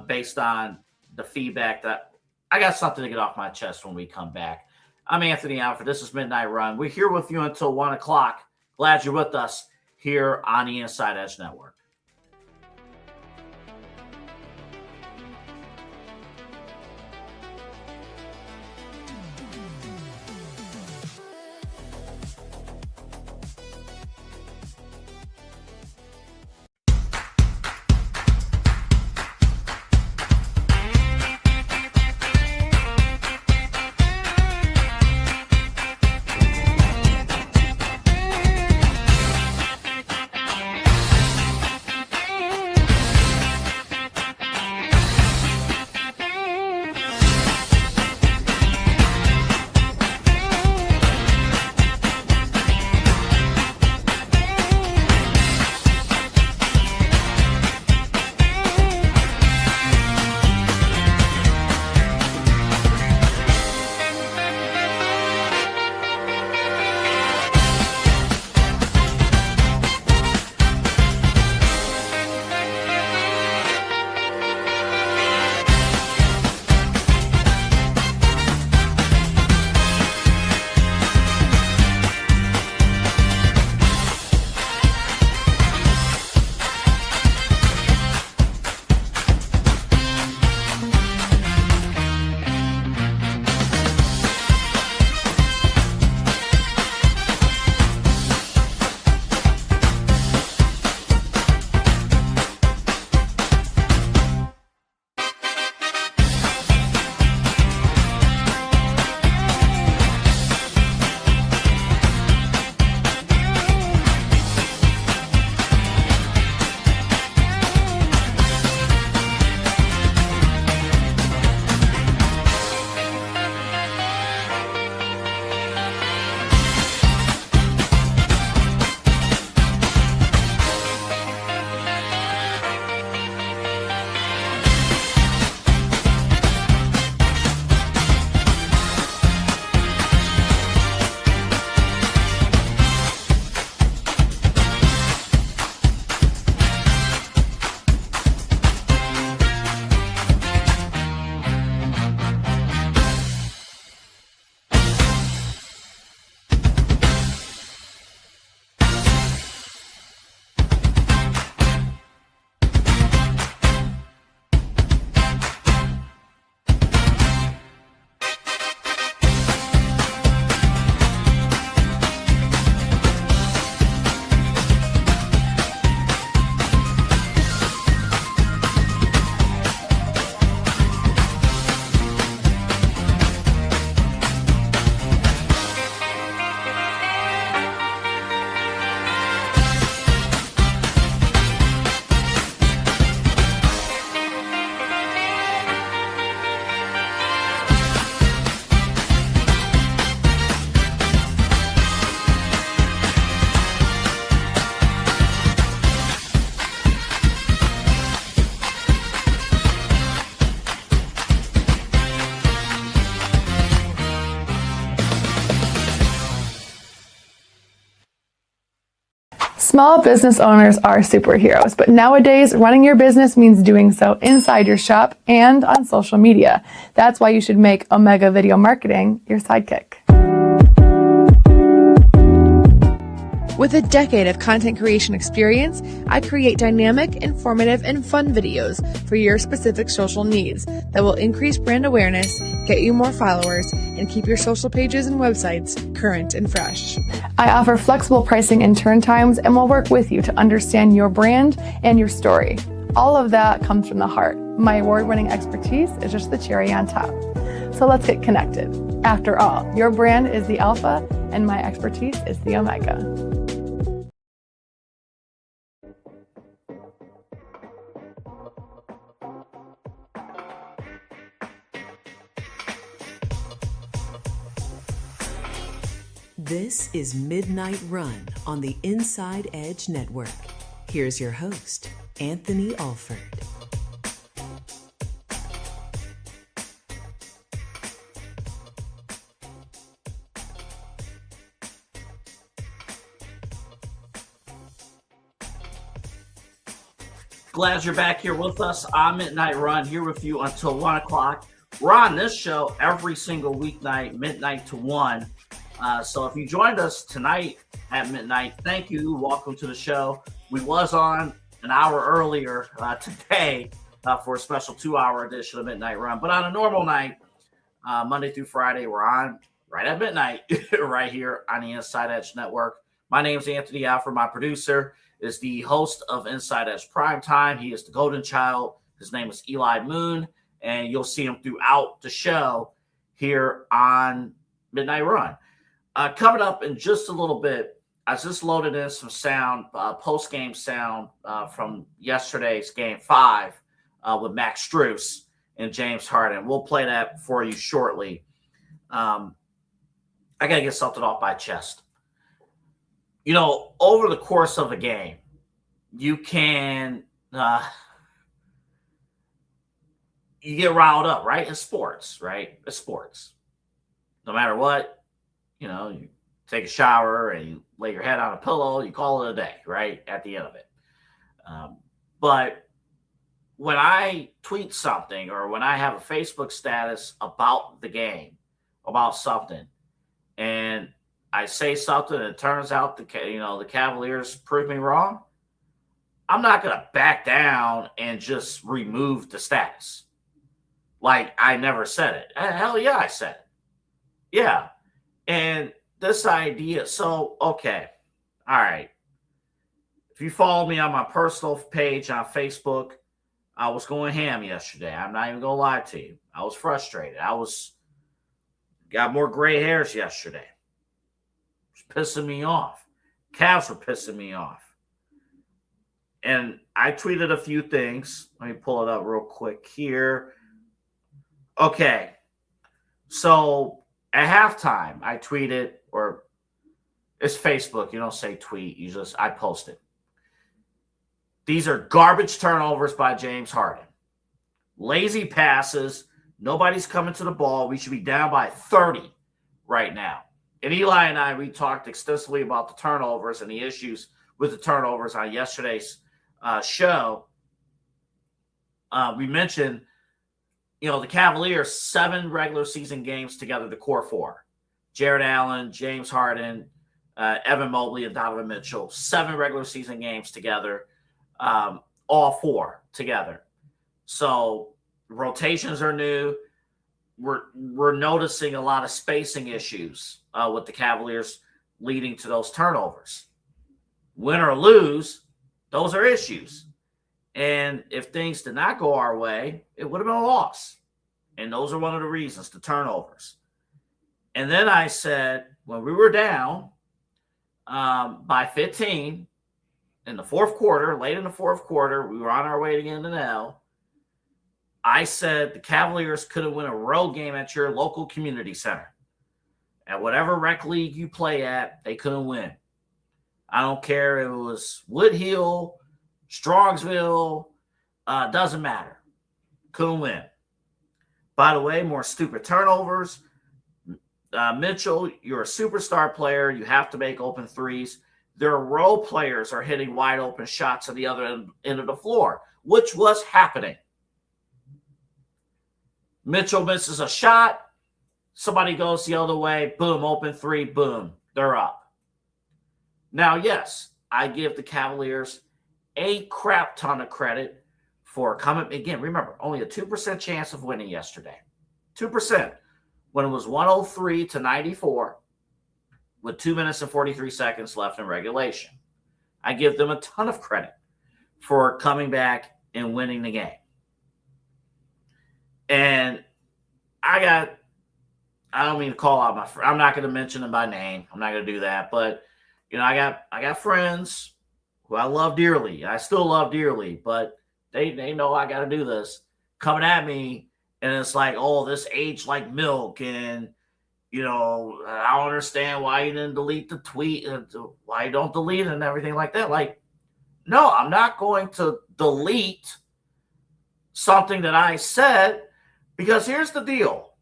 based on the feedback that I got something to get off my chest when we come back. I'm Anthony Alford. This is Midnight Run. We're here with you until 1 o'clock. Glad you're with us here on the Inside Edge Network. Small business owners are superheroes, but nowadays running your business means doing so inside your shop and on social media. That's why you should make Omega Video Marketing your sidekick. With a decade of content creation experience, I create dynamic, informative, and fun videos for your specific social needs that will increase brand awareness, get you more followers, and keep your social pages and websites current and fresh. I offer flexible pricing and turn times and will work with you to understand your brand and your story. All of that comes from the heart. My award-winning expertise is just the cherry on top. So let's get connected. After all, your brand is the alpha and my expertise is the omega. This is Midnight Run on the InsideEdge Network. Here's your host, Anthony Alford. Glad you're back here with us on Midnight Run, here with you until 1 o'clock. We're on this show every single weeknight, midnight to 1. So if you joined us tonight at midnight, thank you. Welcome to the show. We was on an hour earlier today for a special 2-hour edition of Midnight Run. But on a normal night, Monday through Friday, we're on right at midnight right here on the InsideEdge Network. My name's Anthony Alford. My producer is the host of InsideEdge Primetime. He is the golden child. His name is Eli Moon, and you'll see him throughout the show here on Midnight Run. Coming up in just a little bit, I just loaded in some sound, post-game sound from yesterday's Game 5 with Max Strus and James Harden. We'll play that for you shortly. I got to get something off my chest. You know, over the course of a game, you can you get riled up, right? It's sports, right? It's sports. No matter what, you know, you take a shower and you lay your head on a pillow, you call it a day, right? At the end of it. But when I tweet something or when I have a Facebook status about the game, about something, and I say something and it turns out the Cavaliers prove me wrong, I'm not going to back down and just remove the status. Like I never said it. Hell yeah, I said it. Yeah. And this idea, so, okay. All right. If you follow me on my personal page on Facebook, I was going ham yesterday. I'm not even going to lie to you. I was frustrated. Got more gray hairs yesterday. Pissing me off. Cavs were pissing me off. And I tweeted a few things. Let me pull it up real quick here. Okay. So at halftime, I tweeted, or it's Facebook. You don't say tweet. I post it. These are garbage turnovers by James Harden. Lazy passes. Nobody's coming to the ball. We should be down by 30 right now. And Eli and I, we talked extensively about the turnovers and the issues with the turnovers on yesterday's show. We mentioned, the Cavaliers, 7 regular season games together, the core 4. Jared Allen, James Harden, Evan Mobley, and Donovan Mitchell. 7 regular season games together, all 4 together. So rotations are new. We're noticing a lot of spacing issues with the Cavaliers leading to those turnovers. Win or lose, those are issues. And if things did not go our way, it would have been a loss. And those are one of the reasons, the turnovers. And then I said, when we were down by 15 in the fourth quarter, late in the fourth quarter, we were on our way to getting an L. I said the Cavaliers couldn't win a road game at your local community center. At whatever rec league you play at, they couldn't win. I don't care if it was Woodhill, Strongsville, doesn't matter. Couldn't win. By the way, more stupid turnovers. Mitchell, you're a superstar player. You have to make open threes. Their role players are hitting wide open shots at the other end of the floor, which was happening. Mitchell misses a shot. Somebody goes the other way. Boom, open three. Boom, they're up. Now, yes, I give the Cavaliers a crap ton of credit for coming. Again, remember, only a 2% chance of winning yesterday. 2%. When it was 103-94 with 2 minutes and 43 seconds left in regulation. I give them a ton of credit for coming back and winning the game. And I don't mean to call out my friend. I'm not going to mention them by name. I'm not going to do that. But, I got friends who I love dearly. I still love dearly, but they know I got to do this. Coming at me, and it's like, oh, this aged like milk, and, I don't understand why you didn't delete the tweet, why you don't delete it and everything like that. Like, no, I'm not going to delete something that I said, because here's the deal.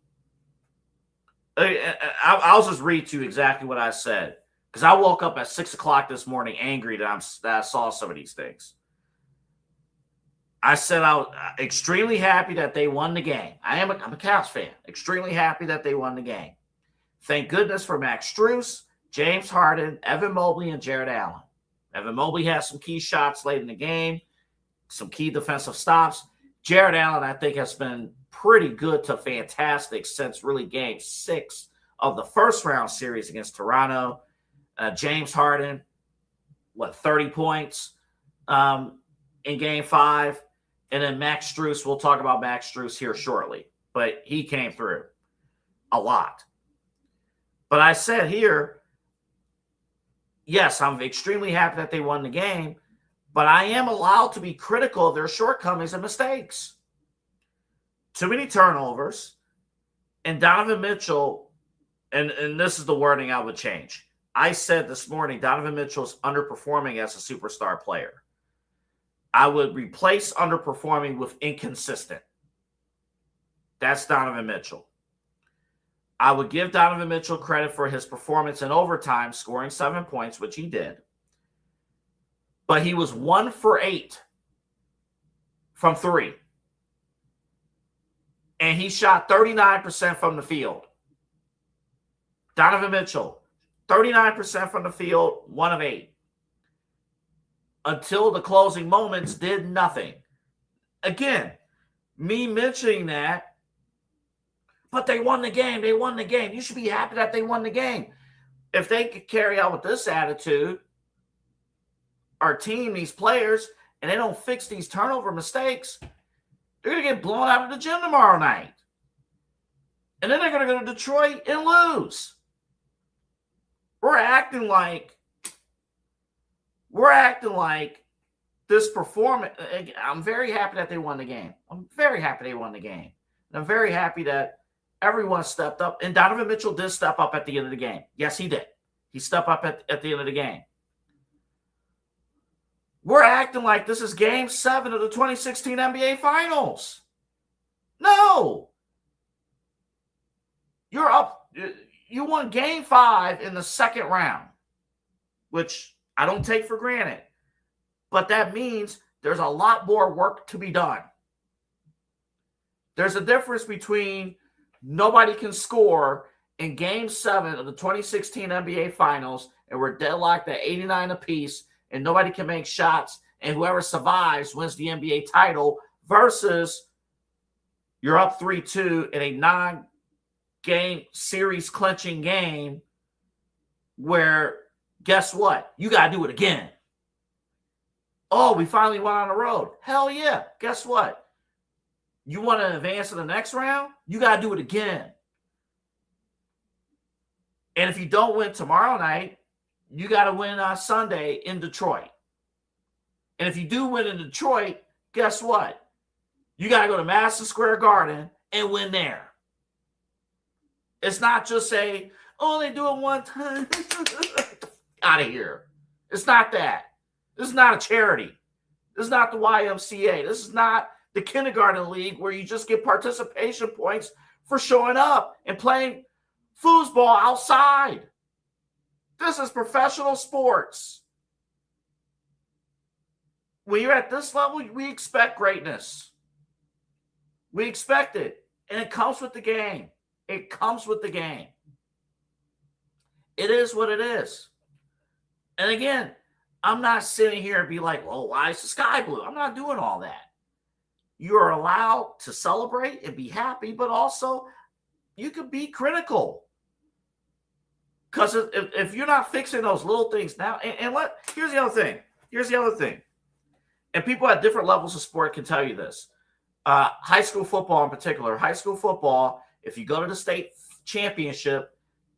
I'll just read to you exactly what I said, because I woke up at 6 o'clock this morning angry that I saw some of these things. I said I was extremely happy that they won the game. I'm a Cavs fan. Extremely happy that they won the game. Thank goodness for Max Strus, James Harden, Evan Mobley, and Jared Allen. Evan Mobley has some key shots late in the game, some key defensive stops. Jared Allen, I think, has been pretty good to fantastic since really game 6 of the first round series against Toronto. James Harden, 30 points in game 5. And then Max Strus, we'll talk about Max Strus here shortly, but he came through a lot. But I said here, yes, I'm extremely happy that they won the game, but I am allowed to be critical of their shortcomings and mistakes. Too many turnovers, and Donovan Mitchell, and this is the wording I would change. I said this morning, Donovan Mitchell is underperforming as a superstar player. I would replace underperforming with inconsistent. That's Donovan Mitchell. I would give Donovan Mitchell credit for his performance in overtime, scoring 7 points, which he did. But he was 1 for 8 from 3. And he shot 39% from the field. Donovan Mitchell, 39% from the field, 1 of 8. Until the closing moments, did nothing. Again, me mentioning that, but they won the game. They won the game. You should be happy that they won the game. If they could carry out with this attitude, our team, these players, and they don't fix these turnover mistakes, they're going to get blown out of the gym tomorrow night. And then they're going to go to Detroit and lose. We're acting like this performance. I'm very happy that they won the game. I'm very happy they won the game. And I'm very happy that everyone stepped up. And Donovan Mitchell did step up at the end of the game. Yes, he did. He stepped up at the end of the game. We're acting like this is game 7 of the 2016 NBA Finals. No. You're up. You won game 5 in the second round, which I don't take for granted. But that means there's a lot more work to be done. There's a difference between nobody can score in game 7 of the 2016 NBA Finals, and we're deadlocked at 89 apiece, and nobody can make shots, and whoever survives wins the NBA title, versus you're up 3-2 in a non-game series clinching game where, guess what? You got to do it again. Oh, we finally went on the road. Hell yeah. Guess what? You want to advance to the next round? You got to do it again. And if you don't win tomorrow night, you got to win on Sunday in Detroit. And if you do win in Detroit, guess what? You got to go to Madison Square Garden and win there. It's not just say, oh, they do it one time. Out of here. It's not that. This is not a charity. This is not the YMCA. This is not the kindergarten league where you just get participation points for showing up and playing foosball outside. This is professional sports. When you're at this level, we expect greatness. We expect it. And it comes with the game. It comes with the game. It is what it is. And again, I'm not sitting here and be like, well, why is the sky blue? I'm not doing all that. You're allowed to celebrate and be happy, but also you could be critical. Because if you're not fixing those little things now, here's the other thing. And people at different levels of sport can tell you this. High school football in particular, if you go to the state championship,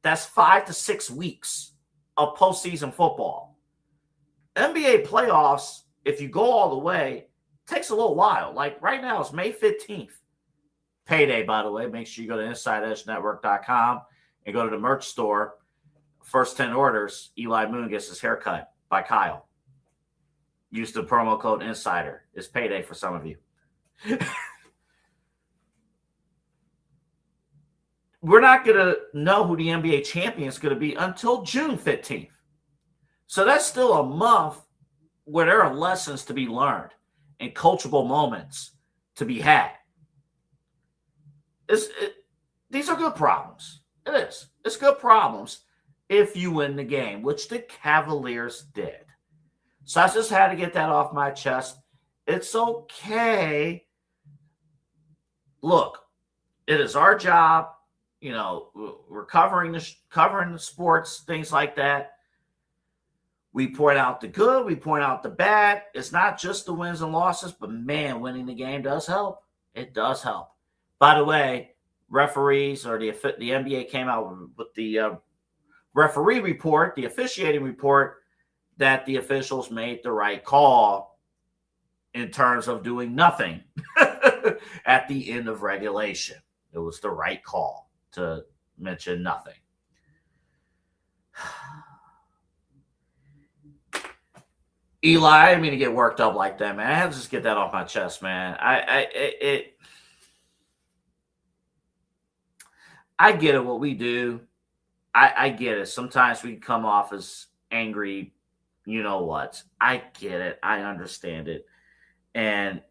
that's 5 to 6 weeks of postseason football. NBA playoffs, if you go all the way, takes a little while. Like right now, it's May 15th. Payday, by the way. Make sure you go to InsideEdgeNetwork.com and go to the merch store. First 10 orders, Eli Moon gets his haircut by Kyle. Use the promo code INSIDER. It's payday for some of you. We're not going to know who the NBA champion is going to be until June 15th. So that's still a month where there are lessons to be learned and coachable moments to be had. These are good problems. It is. It's good problems if you win the game, which the Cavaliers did. So I just had to get that off my chest. It's okay. Look, it is our job. You know, we're covering the sports, things like that. We point out the good. We point out the bad. It's not just the wins and losses, but, man, winning the game does help. It does help. By the way, referees or the NBA came out with the referee report, the officiating report, that the officials made the right call in terms of doing nothing at the end of regulation. It was the right call to mention nothing. Eli, I didn't mean to get worked up like that, man. I had to just get that off my chest, man. I get it, what we do. I get it. Sometimes we come off as angry, you know what. I get it. I understand it. And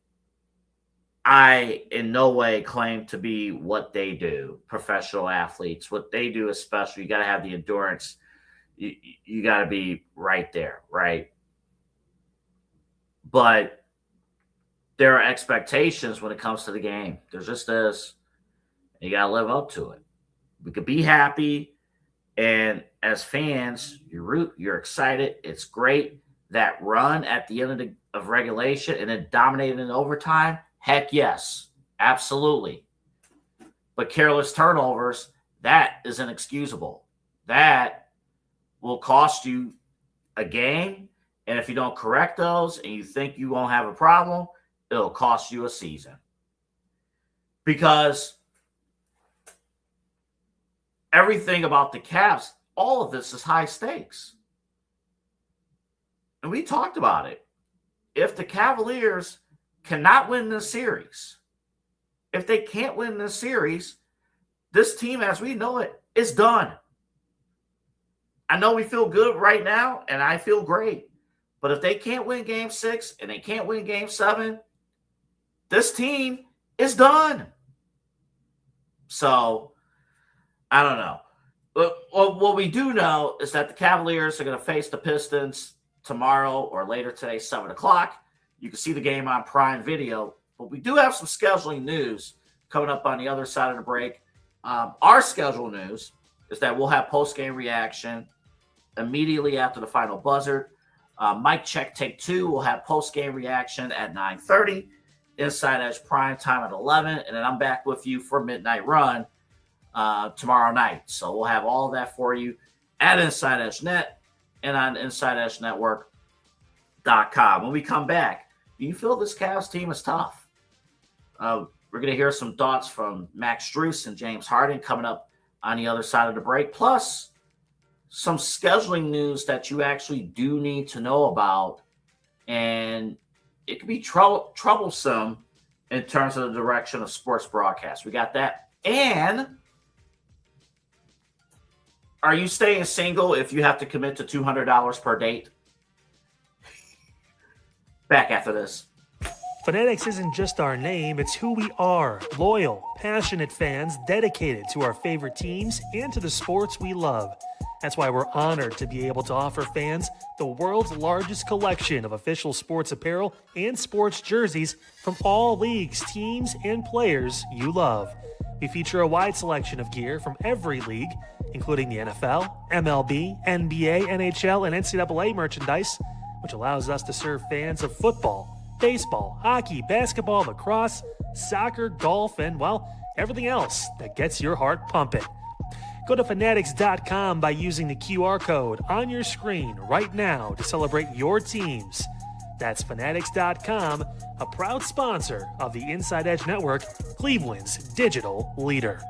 I in no way claim to be what they do, professional athletes. What they do is special. You got to have the endurance. You got to be right there, right? But there are expectations when it comes to the game. There just is. You got to live up to it. We could be happy. And as fans, you're excited. It's great. That run at the end of regulation and then dominating in overtime, heck yes, absolutely. But careless turnovers, that is inexcusable. That will cost you a game. And if you don't correct those and you think you won't have a problem, it'll cost you a season. Because everything about the Cavs, all of this is high stakes. And we talked about it. If the Cavaliers cannot win this series, if they can't win this series, this team as we know it is done. I know we feel good right now, and I feel great. But if they can't win Game 6 and they can't win Game 7, this team is done. So, I don't know. But what we do know is that the Cavaliers are going to face the Pistons tomorrow or later today, 7 o'clock. You can see the game on Prime Video. But we do have some scheduling news coming up on the other side of the break. Our schedule news is that we'll have post-game reaction immediately after the final buzzer. Mike Check Take 2 will have post-game reaction at 9:30. InsideEdge Primetime at 11. And then I'm back with you for Midnight Run tomorrow night. So we'll have all of that for you at InsideEdge Net and on InsideEdgeNetwork.com. When we come back, do you feel this Cavs team is tough? We're going to hear some thoughts from Max Strus and James Harden coming up on the other side of the break, plus some scheduling news that you actually do need to know about, and it could be troublesome in terms of the direction of sports broadcast. We got that. And are you staying single if you have to commit to $200 per date? Back after this. Fanatics isn't just our name, it's who we are. Loyal, passionate fans dedicated to our favorite teams and to the sports we love. That's why we're honored to be able to offer fans the world's largest collection of official sports apparel and sports jerseys from all leagues, teams, and players you love. We feature a wide selection of gear from every league, including the NFL, MLB, NBA, NHL, and NCAA merchandise, which allows us to serve fans of football, baseball, hockey, basketball, lacrosse, soccer, golf, and, well, everything else that gets your heart pumping. Go to fanatics.com by using the QR code on your screen right now to celebrate your teams. That's fanatics.com, a proud sponsor of the Inside Edge Network, Cleveland's digital leader.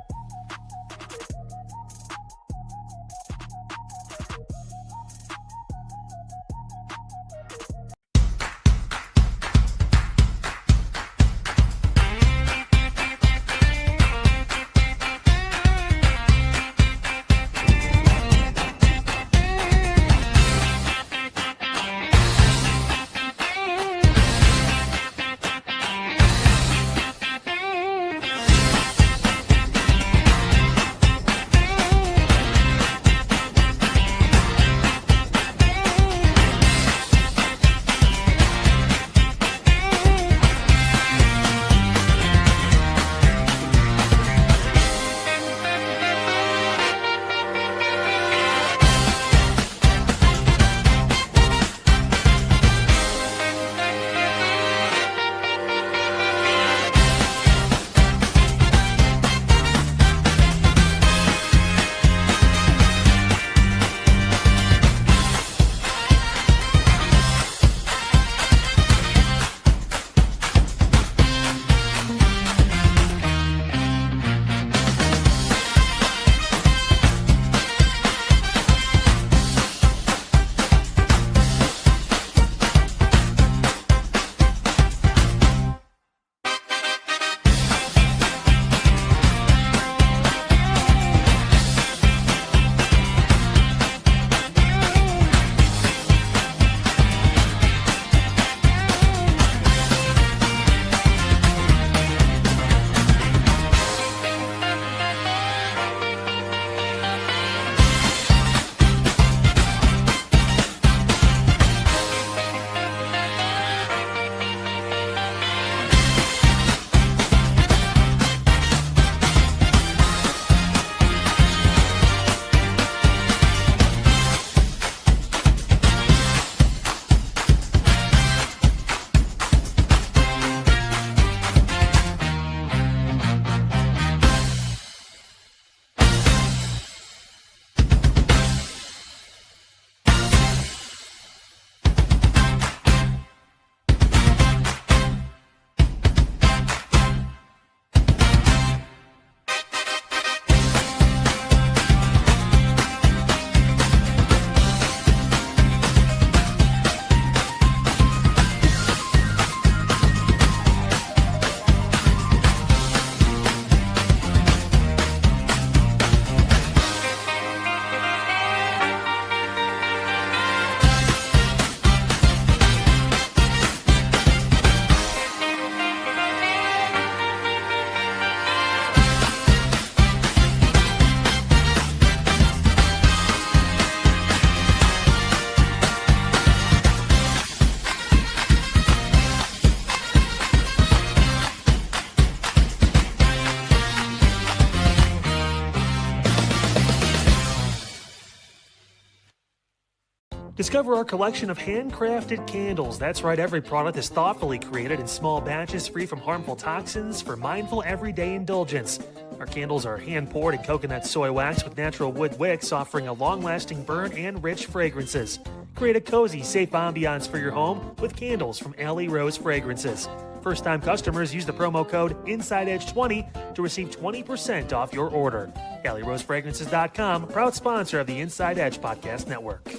Discover our collection of handcrafted candles. That's right, every product is thoughtfully created in small batches free from harmful toxins for mindful everyday indulgence. Our candles are hand-poured in coconut soy wax with natural wood wicks, offering a long-lasting burn and rich fragrances. Create a cozy, safe ambiance for your home with candles from Alley Rose Fragrances. First-time customers use the promo code InsideEdge20 to receive 20% off your order. AlleyRoseFragrances.com, proud sponsor of the Inside Edge Podcast Network.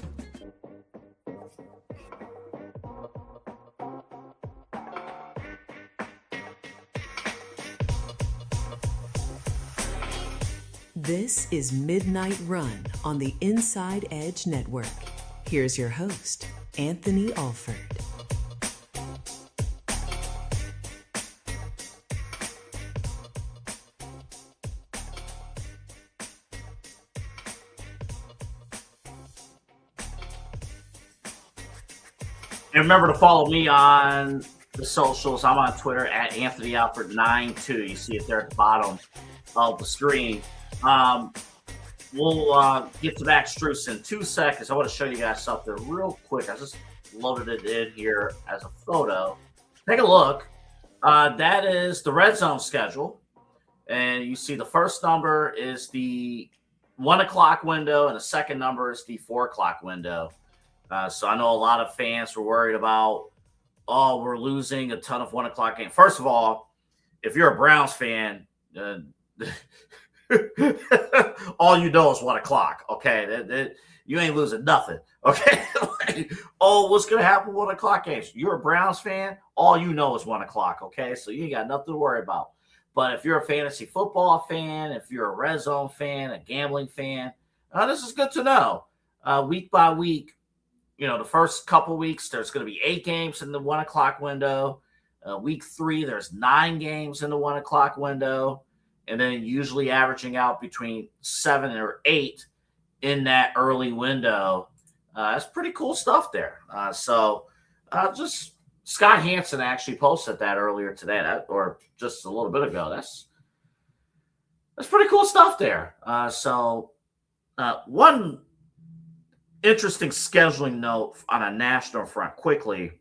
This is Midnight Run on the Inside Edge Network. Here's your host, Anthony Alford. And remember to follow me on the socials. I'm on Twitter at Anthony Alford 92. You see it there at the bottom of the screen. We'll get to Max Strus in 2 seconds. I want to show you guys something real quick. I just loaded it in here as a photo. Take a look. That is the red zone schedule. And you see the first number is the 1 o'clock window, and the second number is the 4 o'clock window. So I know a lot of fans were worried about, we're losing a ton of 1 o'clock games. First of all, if you're a Browns fan, all you know is 1 o'clock. Okay, you ain't losing nothing. Okay, what's gonna happen with 1 o'clock games? You're a Browns fan. All you know is 1 o'clock. Okay, so you ain't got nothing to worry about. But if you're a fantasy football fan, if you're a red zone fan, a gambling fan, this is good to know. Week by week, the first couple weeks, there's going to be 8 games in the 1 o'clock window. Week 3, there's 9 games in the 1 o'clock window. And then usually averaging out between 7 or 8 in that early window. That's pretty cool stuff there. Just Scott Hansen actually posted that earlier today, or just a little bit ago. That's pretty cool stuff there. One interesting scheduling note on a national front quickly.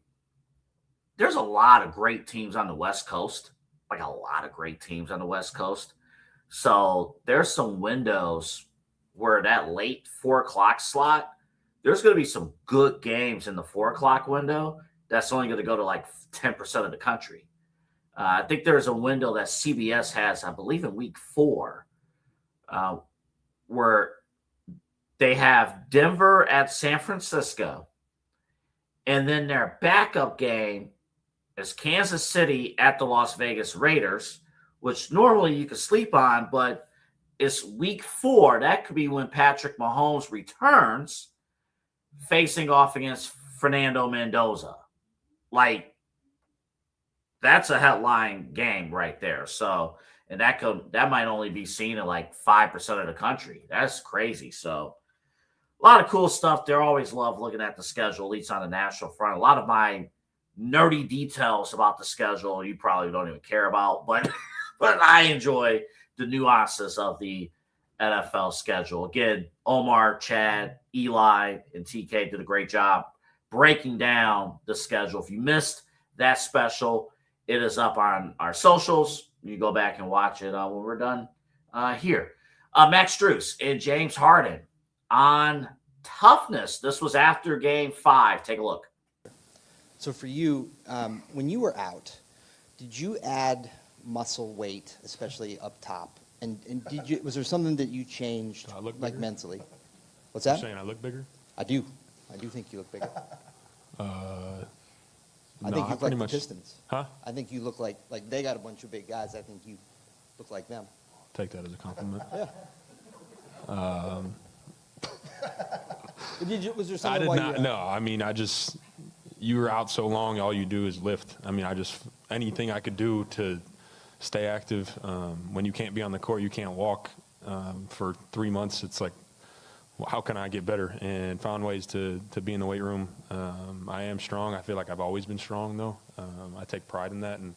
There's a lot of great teams on the West Coast, like a lot of great teams on the West Coast. So there's some windows where that late 4 o'clock slot, there's going to be some good games in the 4 o'clock window. That's only going to go to like 10% of the country. I think there's a window that CBS has, I believe in week 4, where they have Denver at San Francisco. And then their backup game is Kansas City at the Las Vegas Raiders, which normally you could sleep on, but it's week 4. That could be when Patrick Mahomes returns facing off against Fernando Mendoza. Like, that's a headline game right there. So, and that might only be seen in like 5% of the country. That's crazy. So, a lot of cool stuff there. Always love looking at the schedule, at least on the national front. A lot of my nerdy details about the schedule you probably don't even care about, but I enjoy the nuances of the NFL schedule. Again, Omar, Chad, Eli, and TK did a great job breaking down the schedule. If you missed that special, it is up on our socials. You go back and watch it when we're done here. Max Strus and James Harden on toughness. This was after game 5. Take a look. So for you, when you were out, did you add muscle weight, especially up top? And was there something that you changed, like mentally? What's that? You're saying I look bigger? I do think you look bigger. I think you look like the Pistons. Huh? I think you look like they got a bunch of big guys. I think you look like them. Take that as a compliment. Yeah. Was there something I did why not. you No, I mean, you were out so long, all you do is lift. I mean, anything I could do to stay active. When you can't be on the court, you can't walk for 3 months. It's like, well, how can I get better? And found ways to be in the weight room. I am strong. I feel like I've always been strong, though. I take pride in that. And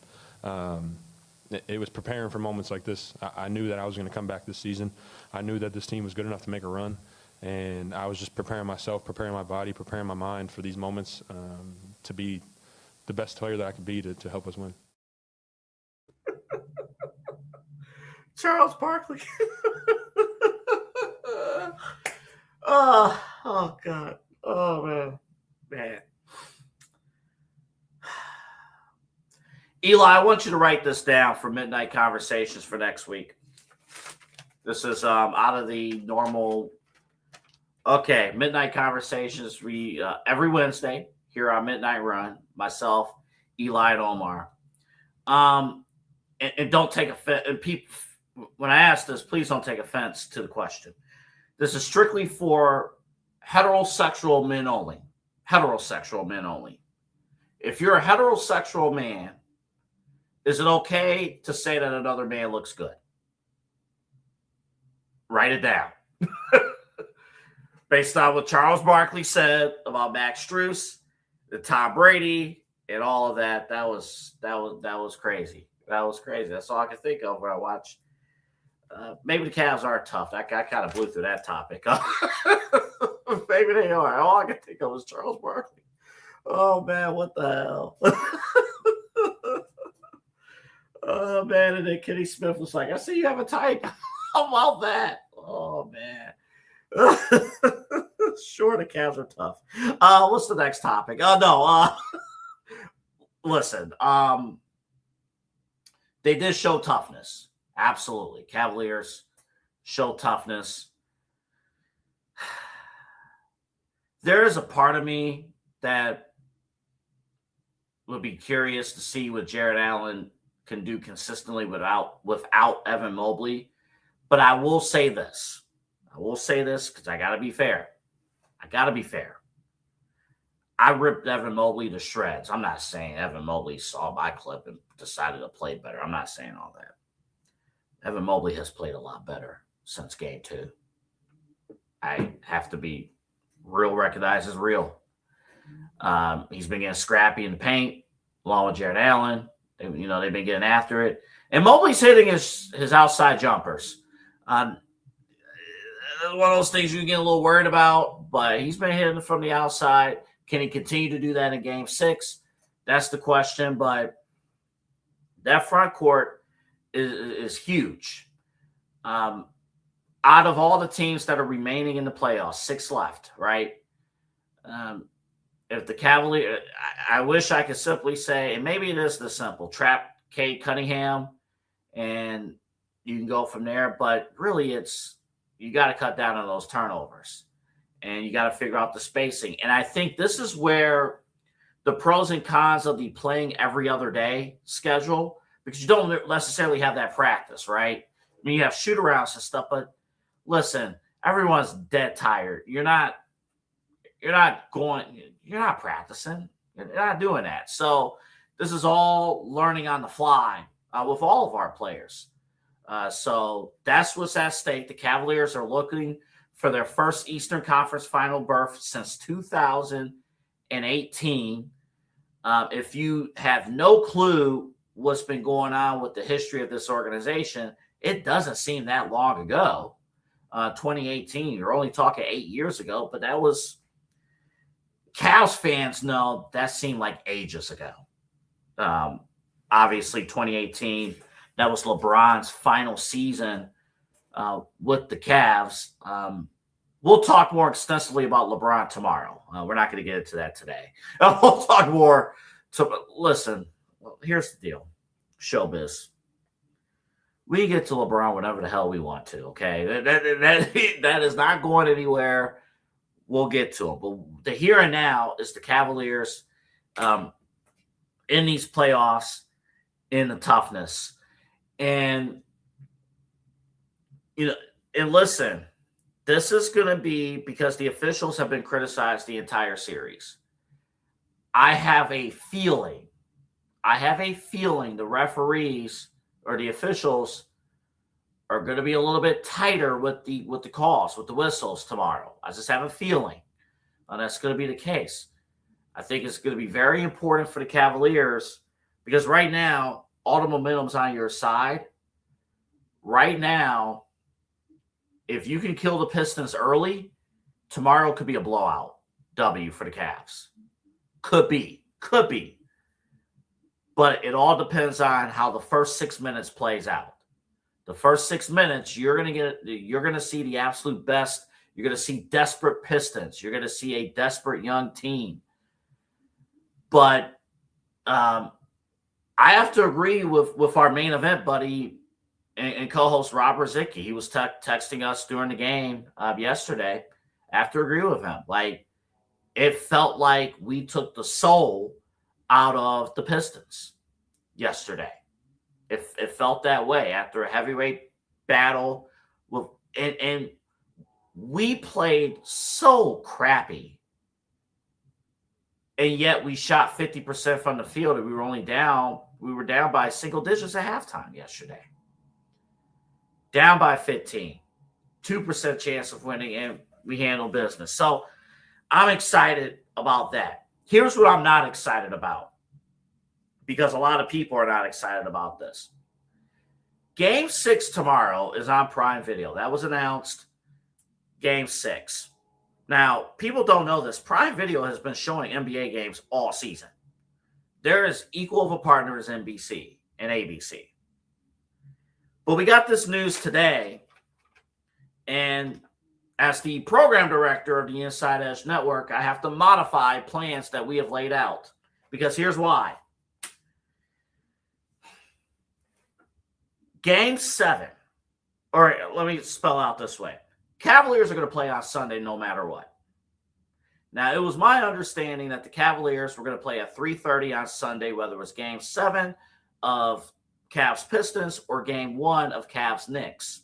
it was preparing for moments like this. I knew that I was going to come back this season. I knew that this team was good enough to make a run. And I was just preparing myself, preparing my body, preparing my mind for these moments to be the best player that I could be to help us win. Charles Barkley. Oh, God. Oh, man. Eli, I want you to write this down for Midnight Conversations for next week. This is out of the normal. Okay, Midnight Conversations. We every Wednesday here on Midnight Run. Myself, Eli, and Omar. And don't take offense. And people, when I ask this, please don't take offense to the question. This is strictly for heterosexual men only. Heterosexual men only. If you're a heterosexual man, is it okay to say that another man looks good? Write it down. Based on what Charles Barkley said about Max Strus, the Tom Brady and all of that. That was crazy. That was crazy. That's all I could think of when I watched. Maybe the Cavs are tough. I kind of blew through that topic. Maybe they are. All I could think of was Charles Barkley. Oh man, what the hell? Oh man, and then Kenny Smith was like, "I see you have a type." How about that? Oh man. Sure, the Cavs are tough. What's the next topic? Oh no. Listen. They did show toughness. Absolutely, Cavaliers show toughness. There is a part of me that would be curious to see what Jared Allen can do consistently without Evan Mobley. But I will say this. Because I got to be fair. I ripped Evan Mobley to shreds. I'm not saying Evan Mobley saw my clip and decided to play better. I'm not saying all that. Evan Mobley has played a lot better since game 2. I have to be real, recognized as real. He's been getting scrappy in the paint, along with Jared Allen. They've been getting after it. And Mobley's hitting his outside jumpers. One of those things you get a little worried about, but he's been hitting from the outside. Can he continue to do that in game 6? That's the question. But that front court is huge. Out of all the teams that are remaining in the playoffs, 6 left, right? If the Cavaliers, I wish I could simply say, and maybe it is this simple, trap Cade Cunningham, and you can go from there. But really, you got to cut down on those turnovers, and you got to figure out the spacing. And I think this is where the pros and cons of the playing every other day schedule, because you don't necessarily have that practice, right? I mean, you have shoot-arounds and stuff, but listen, everyone's dead tired. You're not practicing. You're not doing that. So this is all learning on the fly with all of our players. So that's what's at stake. The Cavaliers are looking for their first Eastern Conference final berth since 2018. If you have no clue what's been going on with the history of this organization, it doesn't seem that long ago. 2018, you're only talking 8 years ago, but that was Cavs fans know that seemed like ages ago. Obviously, 2018, that was LeBron's final season with the Cavs. We'll talk more extensively about LeBron tomorrow. We're not going to get into that today. We'll talk more. Listen, here's the deal. Showbiz. We get to LeBron whenever the hell we want to, okay? That is not going anywhere. We'll get to him. But the here and now is the Cavaliers in these playoffs, in the toughness. And, and listen, this is going to be because the officials have been criticized the entire series. I have a feeling the referees or the officials are going to be a little bit tighter with the calls, with the whistles tomorrow. I just have a feeling that's going to be the case. I think it's going to be very important for the Cavaliers because right now, all the momentum's on your side. Right now, if you can kill the Pistons early, tomorrow could be a blowout W for the Cavs. Could be. But it all depends on how the first 6 minutes plays out. The first 6 minutes, you're going to see the absolute best. You're going to see desperate Pistons. You're going to see a desperate young team. But I have to agree with our main event buddy and co-host Rob Rosicki. He was texting us during the game yesterday. I have to agree with him. Like, it felt like we took the soul out of the Pistons yesterday. It felt that way after a heavyweight battle. And we played so crappy. And yet we shot 50% from the field, and we were down by single digits at halftime yesterday. Down by 15. 2% chance of winning, and we handled business. So I'm excited about that. Here's what I'm not excited about, because a lot of people are not excited about this. Game 6 tomorrow is on Prime Video. That was announced. Game 6. Now, people don't know this. Prime Video has been showing NBA games all season. They're as equal of a partner as NBC and ABC. But we got this news today, and as the program director of the InsideEdge Network, I have to modify plans that we have laid out, because here's why. Game 7, or let me spell out this way. Cavaliers are going to play on Sunday no matter what. Now, it was my understanding that the Cavaliers were going to play at 3:30 on Sunday, whether it was Game 7 of Cavs-Pistons or Game 1 of Cavs-Knicks.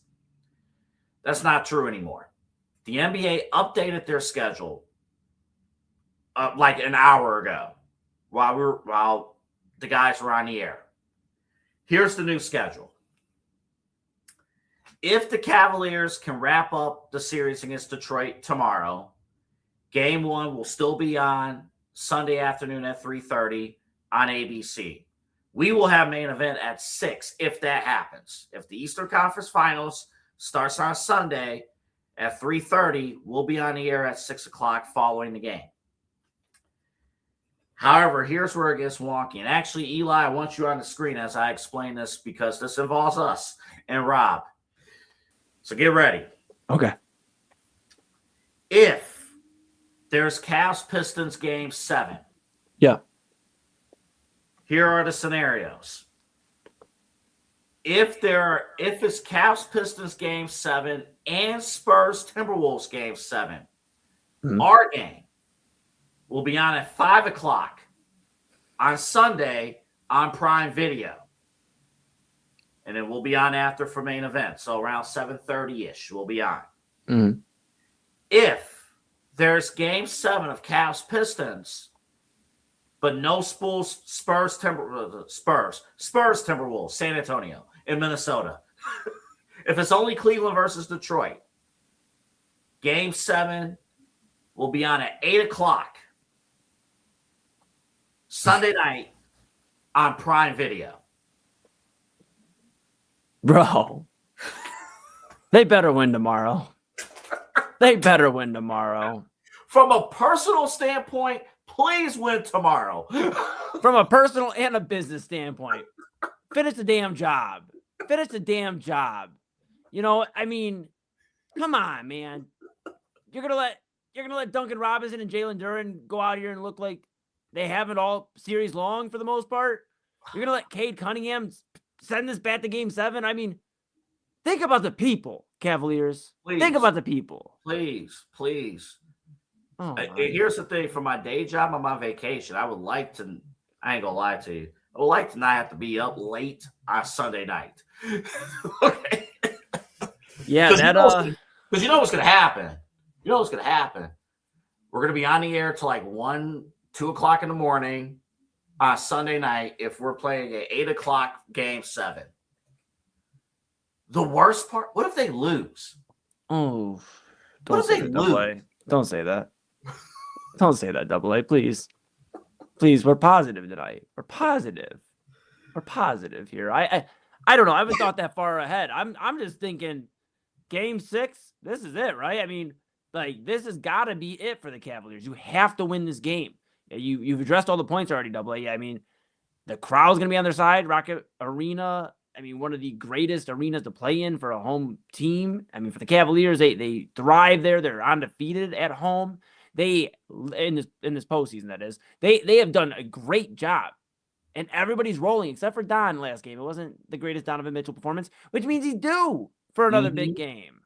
That's not true anymore. The NBA updated their schedule like an hour ago while the guys were on the air. Here's the new schedule. If the Cavaliers can wrap up the series against Detroit tomorrow, Game 1 will still be on Sunday afternoon at 3:30 on ABC. We will have main event at 6 if that happens. If the Eastern Conference Finals starts on Sunday at 3:30, we'll be on the air at 6 o'clock following the game. However, here's where it gets wonky. And actually, Eli, I want you on the screen as I explain this, because this involves us and Rob. So get ready. Okay. If there's Cavs-Pistons Game 7. Yeah. Here are the scenarios. If it's Cavs-Pistons Game 7 and Spurs-Timberwolves Game 7, our game will be on at 5 o'clock on Sunday on Prime Video. And then we'll be on after for main event. So around 7:30-ish, we'll be on. Mm-hmm. If there's Game 7 of Cavs-Pistons, but no Spurs-Timberwolves, San Antonio, in Minnesota. If it's only Cleveland versus Detroit, Game 7 will be on at 8 o'clock Sunday night on Prime Video. Bro, they better win tomorrow. They better win tomorrow. From a personal standpoint, please win tomorrow. From a personal and a business standpoint, finish the damn job. Finish the damn job. You know, I mean, come on, man. You're gonna let Duncan Robinson and Jalen Duren go out here and look like they haven't all series long for the most part. You're gonna let Cade Cunningham send this back to Game 7. I mean, think about the people, Cavaliers. Please. Think about the people. Please. Oh, here's the thing. For my day job on my vacation, I would like to, I ain't gonna lie to you, I would like to not have to be up late on Sunday night. Okay. Yeah, because you know what's gonna happen. You know what's gonna happen. We're gonna be on the air till like 1, 2 o'clock in the morning on Sunday night if we're playing at 8 o'clock Game 7. The worst part, what if they lose? Oh, what if they lose? Don't say that. Don't say that, Double A, please. Please, we're positive tonight. We're positive. We're positive here. I don't know. I haven't thought that far ahead. I'm just thinking Game 6, this is it, right? I mean, like, this has got to be it for the Cavaliers. You have to win this game. You've addressed all the points already, Double A. I mean, the crowd's going to be on their side. Rocket Arena, I mean, one of the greatest arenas to play in for a home team. I mean, for the Cavaliers, they thrive there. They're undefeated at home. They, in this postseason, that is, they have done a great job. And everybody's rolling, except for Don last game. It wasn't the greatest Donovan Mitchell performance, which means he's due for another big game.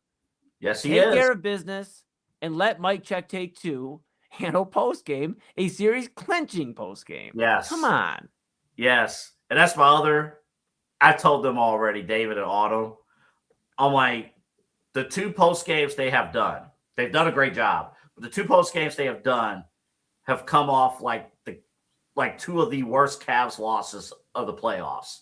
Yes, he is. Take care of business and let Mike Check Take 2 handle post-game, a series-clinching post-game. Yes. Come on. Yes. And that's my other, I told them already, David and Autumn. I'm like, the 2 post-games they have done, they've done a great job. But the 2 post-games they have done have come off like 2 of the worst Cavs losses of the playoffs.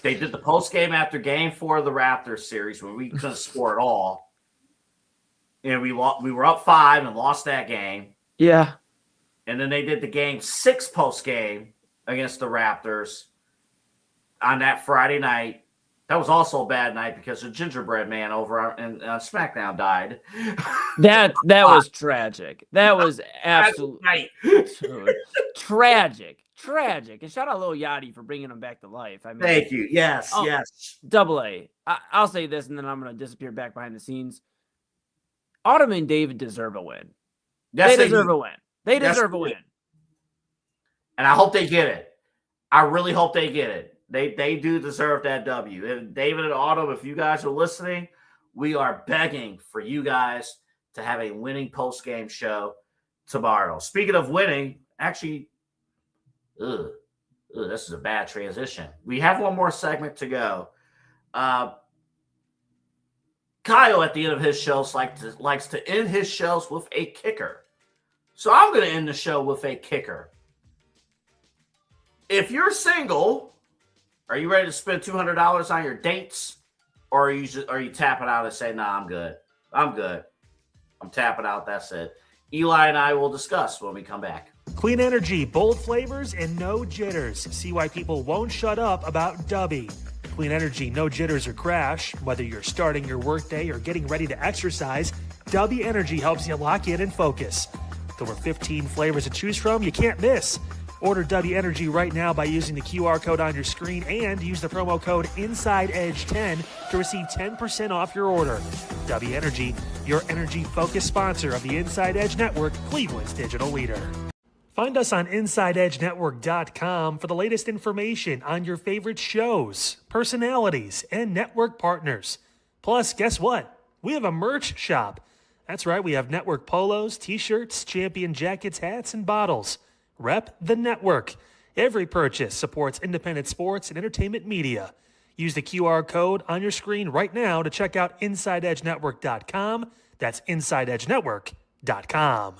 They did the post-game after Game 4 of the Raptors series when we couldn't score at all. And we were up 5 and lost that game. Yeah. And then they did the Game 6 post game against the Raptors on that Friday night. That was also a bad night because the gingerbread man over in SmackDown died. That was tragic. That was absolutely tragic. And shout out Lil Yachty for bringing him back to life. I mean, thank you. Yes, yes. Double A. I'll say this, and then I'm going to disappear back behind the scenes. Autumn and David deserve a win. Yes, they deserve a win. They Yes, deserve they a do. win. And I hope they get it. I really hope they get it. They do deserve that W. And David and Autumn, if you guys are listening, we are begging for you guys to have a winning post-game show tomorrow. Speaking of winning, actually, this is a bad transition. We have one more segment to go. Kyle at the end of his shows likes to end his shows with a kicker. So I'm going to end the show with a kicker. If you're single, are you ready to spend $200 on your dates, or are you tapping out and say, "Nah, I'm good. I'm tapping out. That's it." Eli and I will discuss when we come back. Clean energy, bold flavors, and no jitters. See why people won't shut up about Dubby. Clean energy, no jitters or crash. Whether you're starting your workday or getting ready to exercise, Dubby Energy helps you lock in and focus. With over 15 flavors to choose from, you can't miss. Order Dubby Energy right now by using the QR code on your screen and use the promo code InsideEdge10 to receive 10% off your order. Dubby Energy, your energy-focused sponsor of the Inside Edge Network, Cleveland's digital leader. Find us on InsideEdgeNetwork.com for the latest information on your favorite shows, personalities, and network partners. Plus, guess what? We have a merch shop. That's right, we have network polos, t-shirts, champion jackets, hats, and bottles. Rep the network. Every purchase supports independent sports and entertainment media. Use the QR code on your screen right now to check out InsideEdgeNetwork.com. That's InsideEdgeNetwork.com.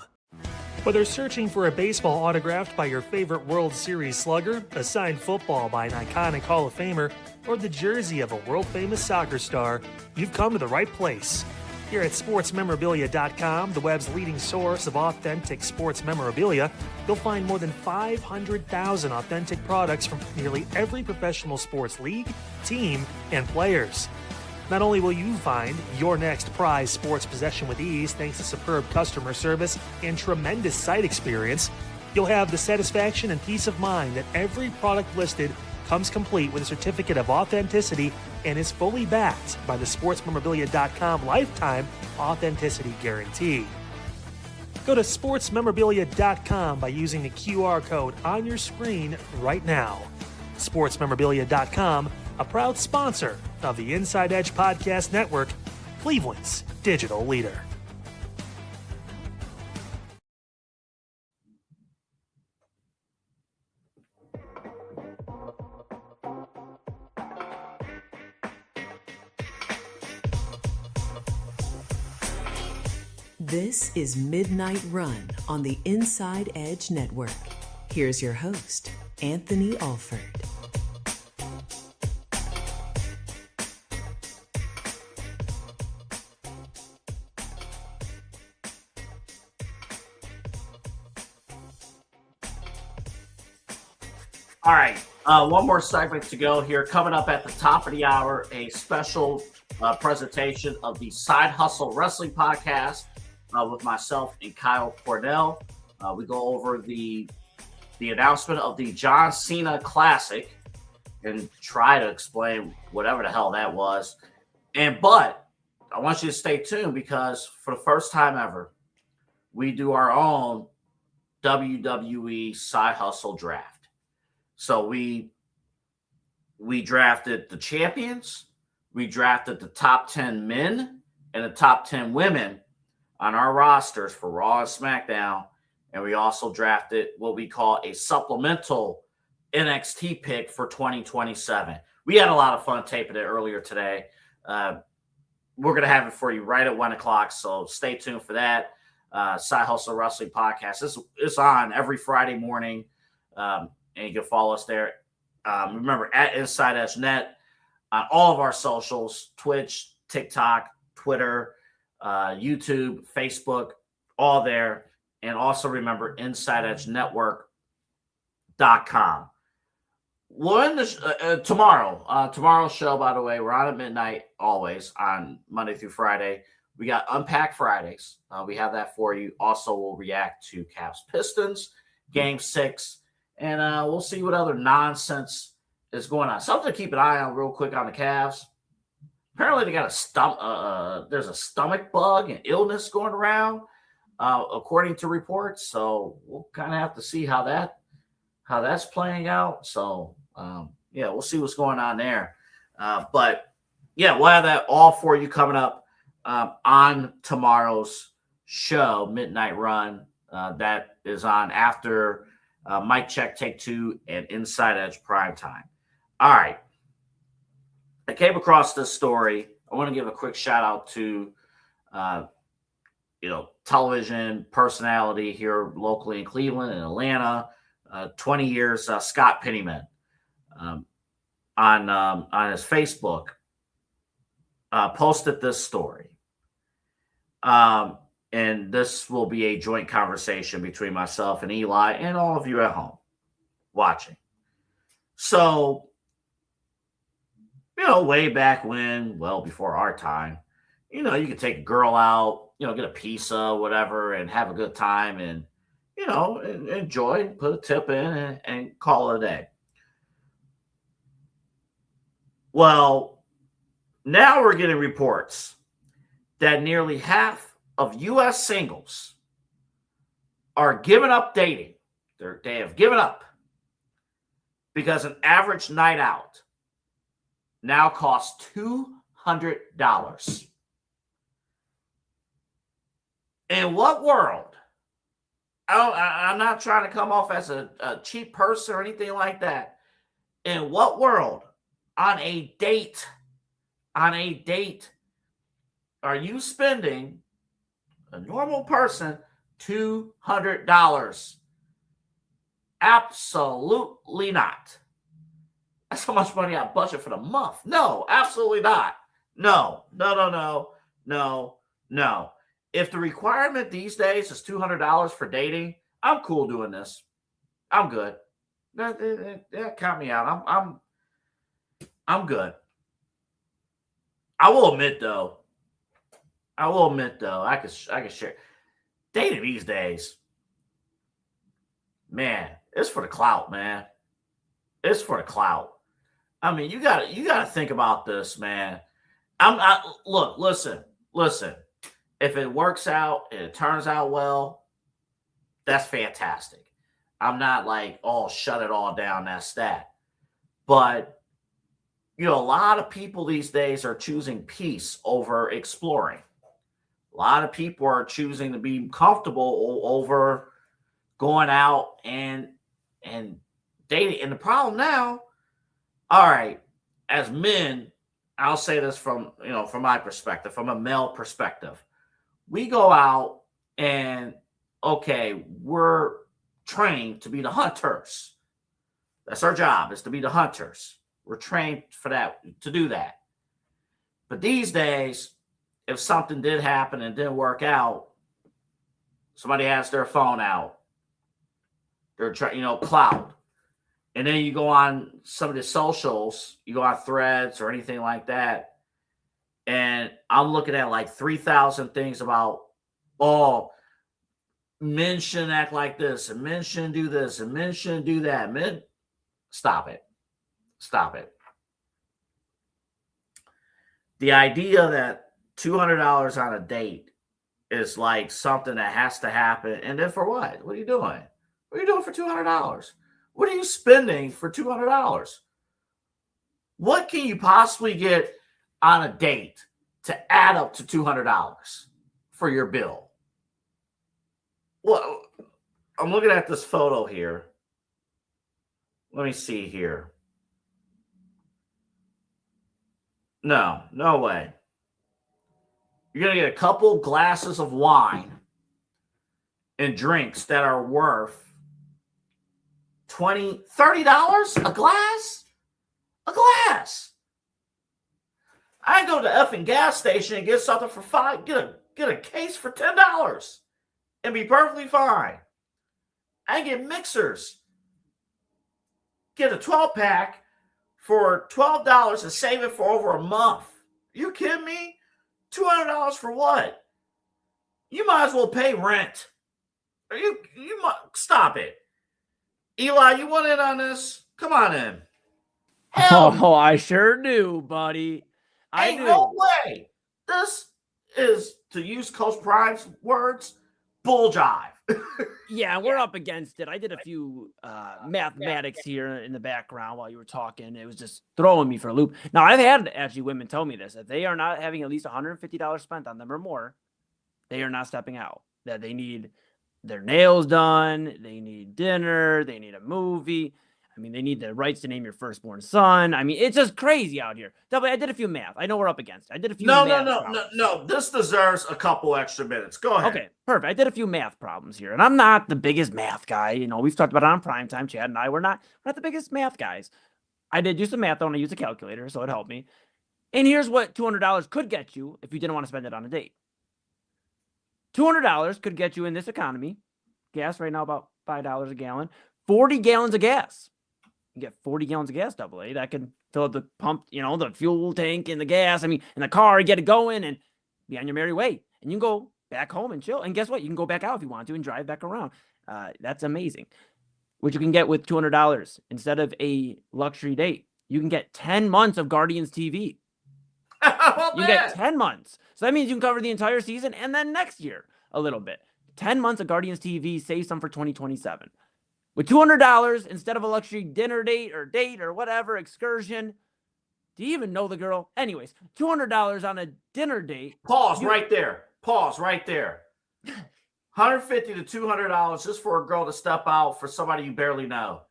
Whether searching for a baseball autographed by your favorite World Series slugger, a signed football by an iconic Hall of Famer, or the jersey of a world-famous soccer star, you've come to the right place. Here at SportsMemorabilia.com, the web's leading source of authentic sports memorabilia, you'll find more than 500,000 authentic products from nearly every professional sports league, team, and players. Not only will you find your next prized sports possession with ease thanks to superb customer service and tremendous site experience, you'll have the satisfaction and peace of mind that every product listed comes complete with a certificate of authenticity and is fully backed by the SportsMemorabilia.com lifetime authenticity guarantee. Go to SportsMemorabilia.com by using the QR code on your screen right now. SportsMemorabilia.com, a proud sponsor of the Inside Edge Podcast Network, Cleveland's digital leader. This is Midnight Run on the Inside Edge Network. Here's your host, Anthony Alford. All right, one more segment to go here. Coming up at the top of the hour, a special presentation of the Side Hustle Wrestling Podcast with myself and Kyle Cornell. We go over the announcement of the John Cena Classic and try to explain whatever the hell that was. But I want you to stay tuned because for the first time ever, we do our own WWE Side Hustle draft. So we drafted the champions, we drafted the top 10 men and the top 10 women on our rosters for Raw and SmackDown, and we also drafted what we call a supplemental NXT pick for 2027. We had a lot of fun taping it earlier today. We're going to have it for you right at 1 o'clock, so stay tuned for that. Side Hustle Wrestling Podcast. It's on every Friday morning, and you can follow us there. Remember, at Inside Edge Net on all of our socials, Twitch, TikTok, Twitter, YouTube, Facebook, all there. And also remember InsideEdgeNetwork.com. We'll end this tomorrow's show, by the way. We're on at midnight always on Monday through Friday. We got Unpack Fridays. We have that for you. Also, we'll react to Cavs Pistons, Game 6, and we'll see what other nonsense is going on. Something to keep an eye on real quick on the Cavs. Apparently, they got there's a stomach bug and illness going around, according to reports. So we'll kind of have to see how that's playing out. So we'll see what's going on there. But yeah, we'll have that all for you coming up on tomorrow's show, Midnight Run. That is on after Mic Check Take 2 and Inside Edge Primetime. All right. I came across this story. I want to give a quick shout out to, television personality here locally in Cleveland and Atlanta, 20 years, Scott Pennyman, on his Facebook, posted this story. And this will be a joint conversation between myself and Eli and all of you at home watching. So, way back when, well, before our time, you could take a girl out, get a pizza, whatever, and have a good time and, enjoy, put a tip in and call it a day. Well, now we're getting reports that nearly half of U.S. singles are giving up dating. They have given up because an average night out now costs $200. In what world? I'm not trying to come off as a cheap person or anything like that. In what world, on a date, are you spending, a normal person, $200? Absolutely not. That's how much money I budget for the month. No, absolutely not. No. If the requirement these days is $200 for dating, I'm cool doing this. I'm good. Yeah, count me out. I'm good. I will admit though, I can share. Dating these days, man, it's for the clout, man. It's for the clout. I mean, you gotta think about this, man. Listen. If it works out and it turns out well, that's fantastic. I'm not like, shut it all down, that's that. But, a lot of people these days are choosing peace over exploring. A lot of people are choosing to be comfortable over going out and dating. And the problem now, all right, as men, I'll say this from my perspective, from a male perspective. We go out and, we're trained to be the hunters. That's our job, is to be the hunters. We're trained for that, to do that. But these days, if something did happen and didn't work out, somebody has their phone out. They're clout. And then you go on some of the socials, you go on Threads or anything like that, and I'm looking at like 3,000 things about, men shouldn't act like this, and men shouldn't do this, and men shouldn't do that. Men, stop it. The idea that $200 on a date is like something that has to happen. And then for what? What are you doing? What are you doing for $200? What are you spending for $200? What can you possibly get on a date to add up to $200 for your bill? Well, I'm looking at this photo here. Let me see here. No way. You're going to get a couple glasses of wine and drinks that are worth $20, $30 a glass? A glass. I go to the effing gas station and get something for $5, get a case for $10. and be perfectly fine. I can get mixers. Get a 12-pack for $12 and save it for over a month. You kidding me? $200 for what? You might as well pay rent. You might stop it. Eli, you want in on this? Come on in. Hell, Oh, I sure do, buddy. I ain't do. no way. This is, to use Coach Prime's words, bull jive. Yeah, we're up against it. I did a few mathematics here in the background while you were talking. It was just throwing me for a loop. Now, I've had actually women tell me this. If they are not having at least $150 spent on them or more, they are not stepping out. That they need their nails done, they need dinner, they need a movie. I mean, they need the rights to name your firstborn son. I mean, it's just crazy out here. I did a few math. I know we're up against it. I did a few No. This deserves a couple extra minutes. Go ahead. Okay, perfect. I did a few math problems here, and I'm not the biggest math guy. You know, we've talked about it on Primetime. Chad and I, we're not the biggest math guys. I did do some math, though, and I used a calculator, so it helped me. And here's what $200 could get you if you didn't want to spend it on a date. $200 could get you in this economy. Gas right now about $5 a gallon. 40 gallons of gas. You get 40 gallons of gas, AA. That could fill up the pump, you know, the fuel tank and the gas. I mean, in the car, get it going and be on your merry way. And you can go back home and chill. And guess what? You can go back out if you want to and drive back around. That's amazing. Which you can get with $200 instead of a luxury date. You can get 10 months of Guardians TV. You get 10 months. So that means you can cover the entire season and then next year a little bit. 10 months of Guardians TV, save some for 2027. With $200 instead of a luxury dinner date or whatever, excursion. Do you even know the girl? Anyways, $200 on a dinner date. Pause right there. $150 to $200 just for a girl to step out for somebody you barely know.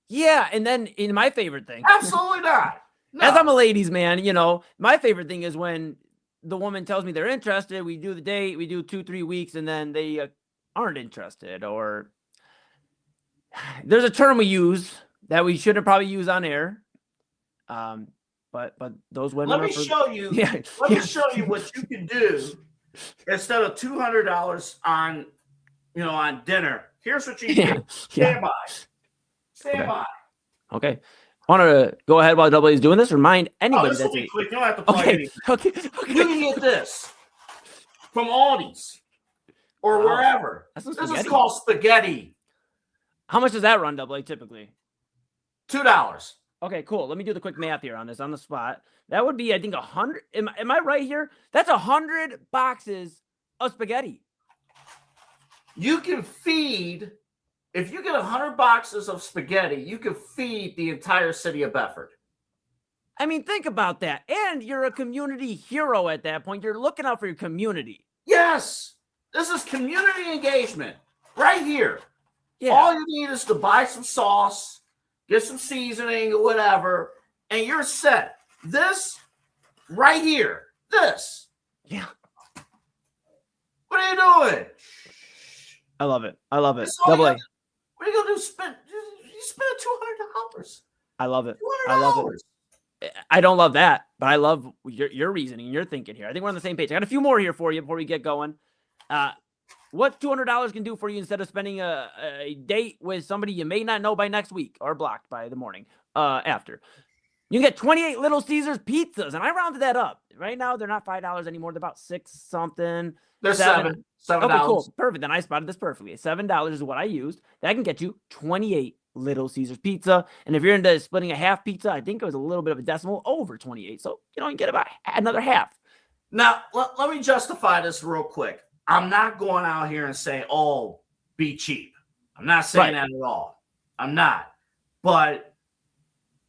Yeah, and then in my favorite thing. Absolutely not. No. As I'm a ladies' man, you know, my favorite thing is when the woman tells me they're interested. We do the date, we do 2-3 weeks, and then they aren't interested. Or there's a term we use that we shouldn't probably use on air. But those women. Let me show you what you can do instead of $200 on dinner. Here's what you can do. Stand by. Okay. I want to go ahead while W is doing this. Remind anybody this will be quick. You don't have to play anything. Okay. You can get this from Aldi's or wherever. This is called spaghetti. How much does that run, W, typically? $2. Okay, cool. Let me do the quick math here on this on the spot. That would be, I think, 100. Am I right here? That's 100 boxes of spaghetti. You can feed, if you get 100 boxes of spaghetti, you can feed the entire city of Bedford. I mean, think about that. And you're a community hero at that point. You're looking out for your community. Yes. This is community engagement right here. Yeah. All you need is to buy some sauce, get some seasoning or whatever, and you're set. This right here. This. Yeah. What are you doing? I love it. Double A. What are you going to do? You spend $200. I love it. $200. I love it. I don't love that, but I love your reasoning, your thinking here. I think we're on the same page. I got a few more here for you before we get going. What $200 can do for you instead of spending a date with somebody you may not know by next week or blocked by the morning after. You can get 28 Little Caesars pizzas, and I rounded that up. Right now, they're not $5 anymore. They're about $6 something. They're $7. Okay, cool. Perfect. Then I spotted this perfectly. $7 is what I used. That can get you 28 Little Caesars pizza. And if you're into splitting a half pizza, I think it was a little bit of a decimal over 28. So, you know, you get about another half. Now, let me justify this real quick. I'm not going out here and saying, oh, be cheap. I'm not saying that at all. I'm not. But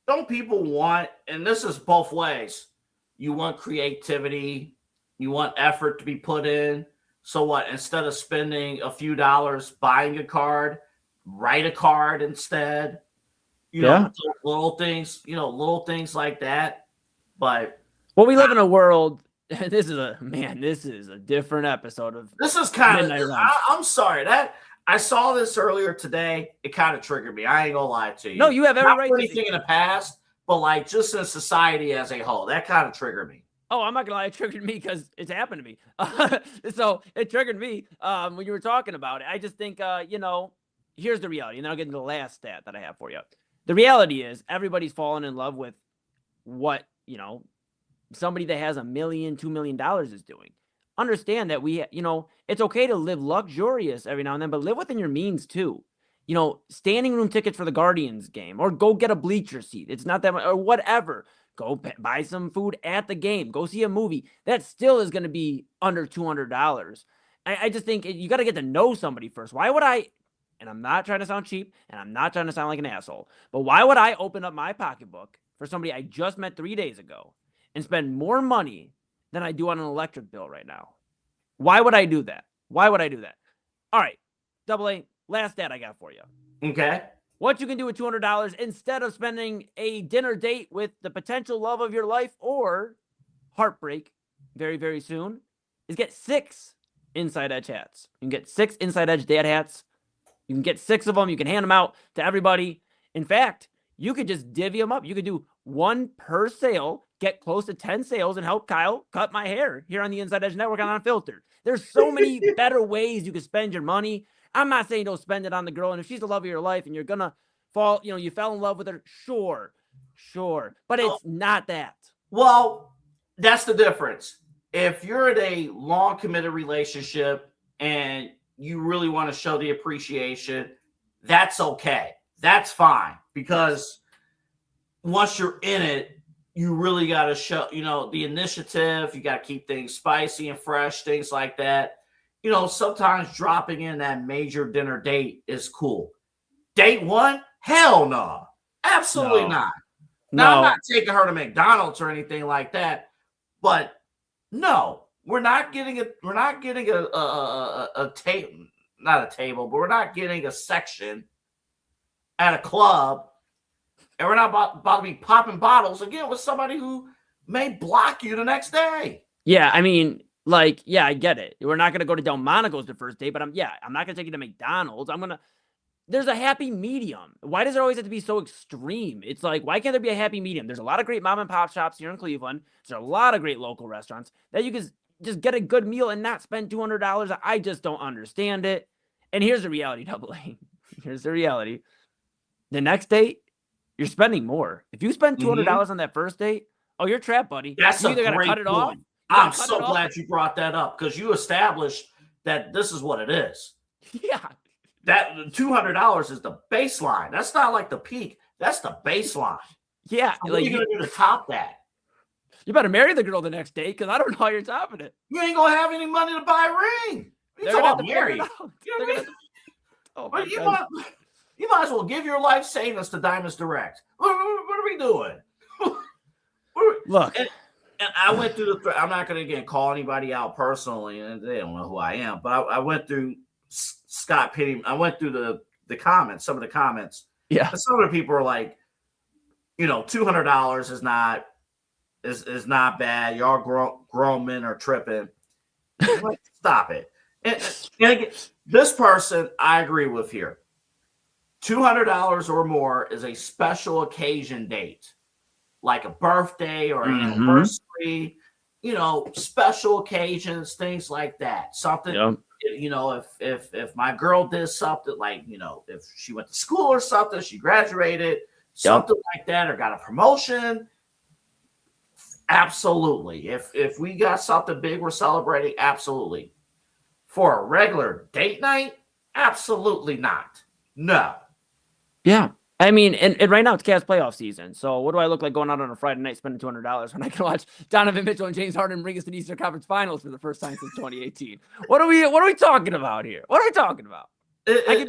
don't people want, and this is both ways, you want creativity, you want effort to be put in. So what? Instead of spending a few dollars buying a card, write a card instead. You know, little things like that. But we live in a world. This is a different episode of. This is kind of. I'm sorry that I saw this earlier today. It kind of triggered me. I ain't gonna lie to you. No, you have every right. Not anything in the past, but like just in society as a whole, that kind of triggered me. Oh, I'm not gonna lie, it triggered me because it's happened to me. So it triggered me when you were talking about it. I just think, here's the reality, and then I'll get into the last stat that I have for you. The reality is everybody's fallen in love with what, somebody that has $1 million, $2 million is doing. Understand that it's okay to live luxurious every now and then, but live within your means too. Standing room tickets for the Guardians game, or go get a bleacher seat. It's not that much, or whatever. Go buy some food at the game. Go see a movie. That still is going to be under $200. I just think you got to get to know somebody first. Why would I, and I'm not trying to sound cheap, and I'm not trying to sound like an asshole, but why would I open up my pocketbook for somebody I just met 3 days ago and spend more money than I do on an electric bill right now? Why would I do that? Why would I do that? All right, Double A, last stat I got for you. Okay. What you can do with $200 instead of spending a dinner date with the potential love of your life or heartbreak very, very soon is get 6 Inside Edge hats. You can get 6 Inside Edge dad hats. You can get 6 of them. You can hand them out to everybody. In fact, you could just divvy them up. You could do 1 per sale, get close to 10 sales, and help Kyle cut my hair here on the Inside Edge Network on Unfiltered. There's so many better ways you can spend your money. I'm not saying don't spend it on the girl. And if she's the love of your life and you're going to fall, you fell in love with her, sure. But it's not that. Well, that's the difference. If you're in a long committed relationship and you really want to show the appreciation, that's okay. That's fine. Because once you're in it, you really got to show, the initiative. You got to keep things spicy and fresh, things like that. Sometimes dropping in that major dinner date is cool. Date 1? Hell no. Absolutely not. Now, I'm not taking her to McDonald's or anything like that, but no, we're not getting a table, not a table, but we're not getting a section at a club, and we're not about to be popping bottles again with somebody who may block you the next day. Yeah, I mean, I get it. We're not going to go to Delmonico's the first day, but I'm not going to take you to McDonald's. There's a happy medium. Why does it always have to be so extreme? It's like, why can't there be a happy medium? There's a lot of great mom and pop shops here in Cleveland. There's a lot of great local restaurants that you can just get a good meal and not spend $200. I just don't understand it. And here's the reality, Double A. Here's the reality. The next date, you're spending more. If you spend $200 on that first date, you're trapped, buddy. That's you either got to cut it off. I'm so glad you brought that up because you established that this is what it is. Yeah. That $200 is the baseline. That's not like the peak. That's the baseline. Yeah. So what are you going to do to top that? You better marry the girl the next day because I don't know how you're topping it. You ain't going to have any money to buy a ring. You're talking about marry. You might as well give your life savings to Diamonds Direct. What are we doing? Look. And I went through I'm not going to, again, call anybody out personally, and they don't know who I am, but I went through Scott Pitty. I went through the comments, some of the comments. Yeah. And some of the people are like, $200 is not bad. Y'all grown men are tripping. Like, stop it. And again, this person I agree with here. $200 or more is a special occasion date, like a birthday or an anniversary, special occasions, things like that. Something, if my girl did something like, if she went to school or something, she graduated, something like that, or got a promotion. Absolutely. If we got something big we're celebrating, absolutely. For a regular date night, absolutely not. No. Yeah. I mean, and right now it's Cavs playoff season. So what do I look like going out on a Friday night spending $200 when I can watch Donovan Mitchell and James Harden bring us to the Eastern Conference Finals for the first time since 2018? What are we talking about here? What are we talking about? I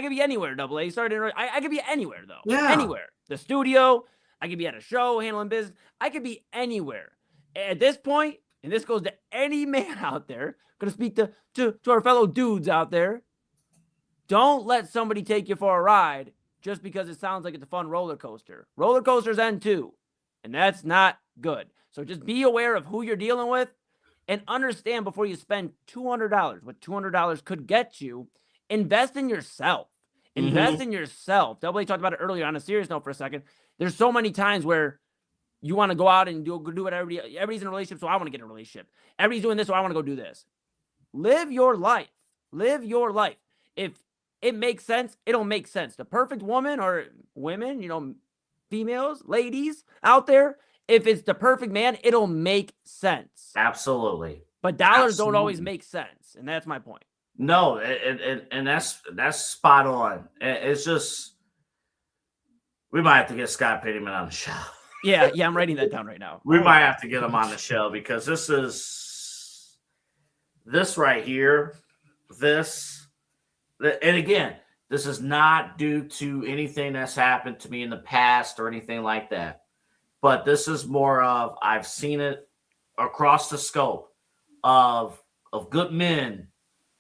could be anywhere, Double A. Sorry, I could be anywhere though. Yeah. Anywhere. The studio. I could be at a show handling business. I could be anywhere. At this point, and this goes to any man out there, going to speak to our fellow dudes out there. Don't let somebody take you for a ride just because it sounds like it's a fun roller coaster. Roller coasters end too, and that's not good. So just be aware of who you're dealing with and understand before you spend $200, what $200 could get you. Invest in yourself. Invest in yourself. Double A talked about it earlier. On a serious note for a second, there's so many times where You want to go out and do what everybody's in a relationship, so I want to get in a relationship. Everybody's doing this, so I want to go do this. Live your life. Live your life. If it makes sense, it'll make sense. The perfect woman or women, females, ladies out there, if it's the perfect man, it'll make sense. Absolutely. But dollars don't always make sense, and that's my point. No, and that's spot on. It's just we might have to get Scott Pittman on the show. Yeah, I'm writing that down right now. We might have to get him on the show because this right here, and again, this is not due to anything that's happened to me in the past or anything like that. But this is more of I've seen it across the scope of good men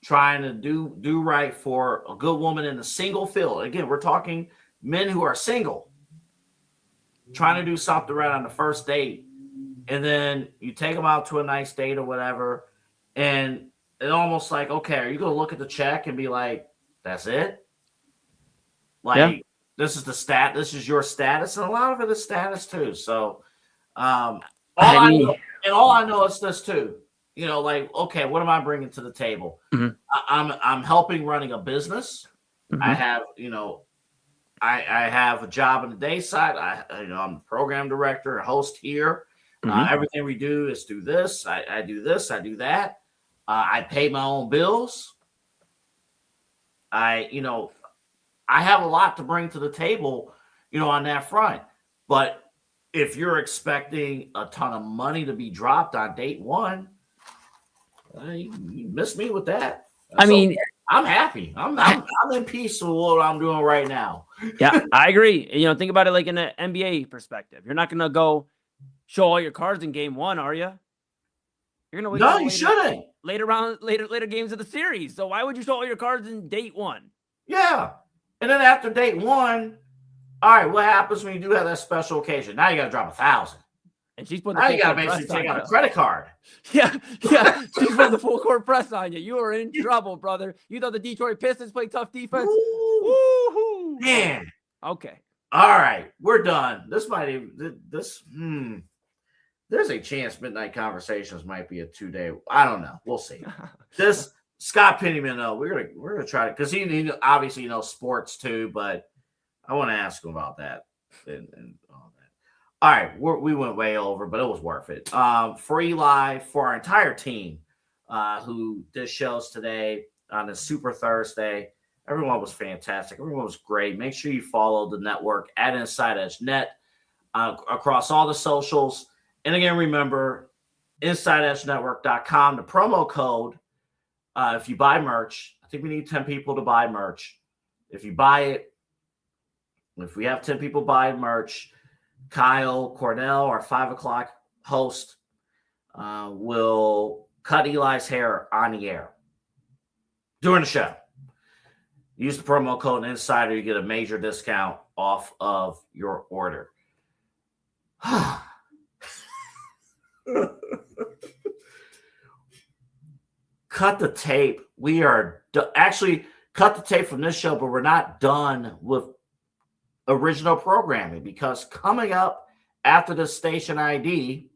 trying to do right for a good woman in a single field. Again, we're talking men who are single, trying to do something right on the first date. And then you take them out to a nice date or whatever. And it's almost like, okay, are you going to look at the check and be like, that's it? Like, This is this is your status. And a lot of it is status too. So all I know is this too. Okay, what am I bringing to the table? Mm-hmm. I'm helping running a business. Mm-hmm. I have, I have a job on the day side. I'm the program director, a host here. Mm-hmm. Everything we do is do this. I do this. I do that. I pay my own bills. I have a lot to bring to the table, on that front. But if you're expecting a ton of money to be dropped on date one, you missed me with that. Okay. I'm happy. I'm in peace with what I'm doing right now. Yeah, I agree. Think about it like in an NBA perspective. You're not going to go show all your cards in game one, are you? You're going to wait. No, you shouldn't. Later games of the series. So why would you show all your cards in date one? Yeah. And then after date one, all right, what happens when you do have that special occasion? Now you got to drop $1,000. And she's putting now you got to make sure you take out a credit card. Yeah. She's putting the full court press on you. You are in trouble, brother. You thought the Detroit Pistons play tough defense? Woo-hoo. Man. Okay. All right, we're done. There's a chance Midnight Conversations might be a 2-day. I don't know. We'll see. This Scott Pennyman, though, we're gonna try to, because he obviously knows sports too, but I want to ask him about that and all that. All right, we went way over, but it was worth it. For Eli, for our entire team who did shows today on this Super Thursday, everyone was fantastic. Everyone was great. Make sure you follow the network at InsideEdge Net across all the socials. And again, remember, InsideEdgeNetwork.com, the promo code, if you buy merch, I think we need 10 people to buy merch. If you buy it, if we have 10 people buy merch, Kyle Cornell, our 5 o'clock host, will cut Eli's hair on the air during the show. Use the promo code Insider, you get a major discount off of your order. Cut the tape. We are actually cut the tape from this show, but we're not done with original programming, because coming up after the station ID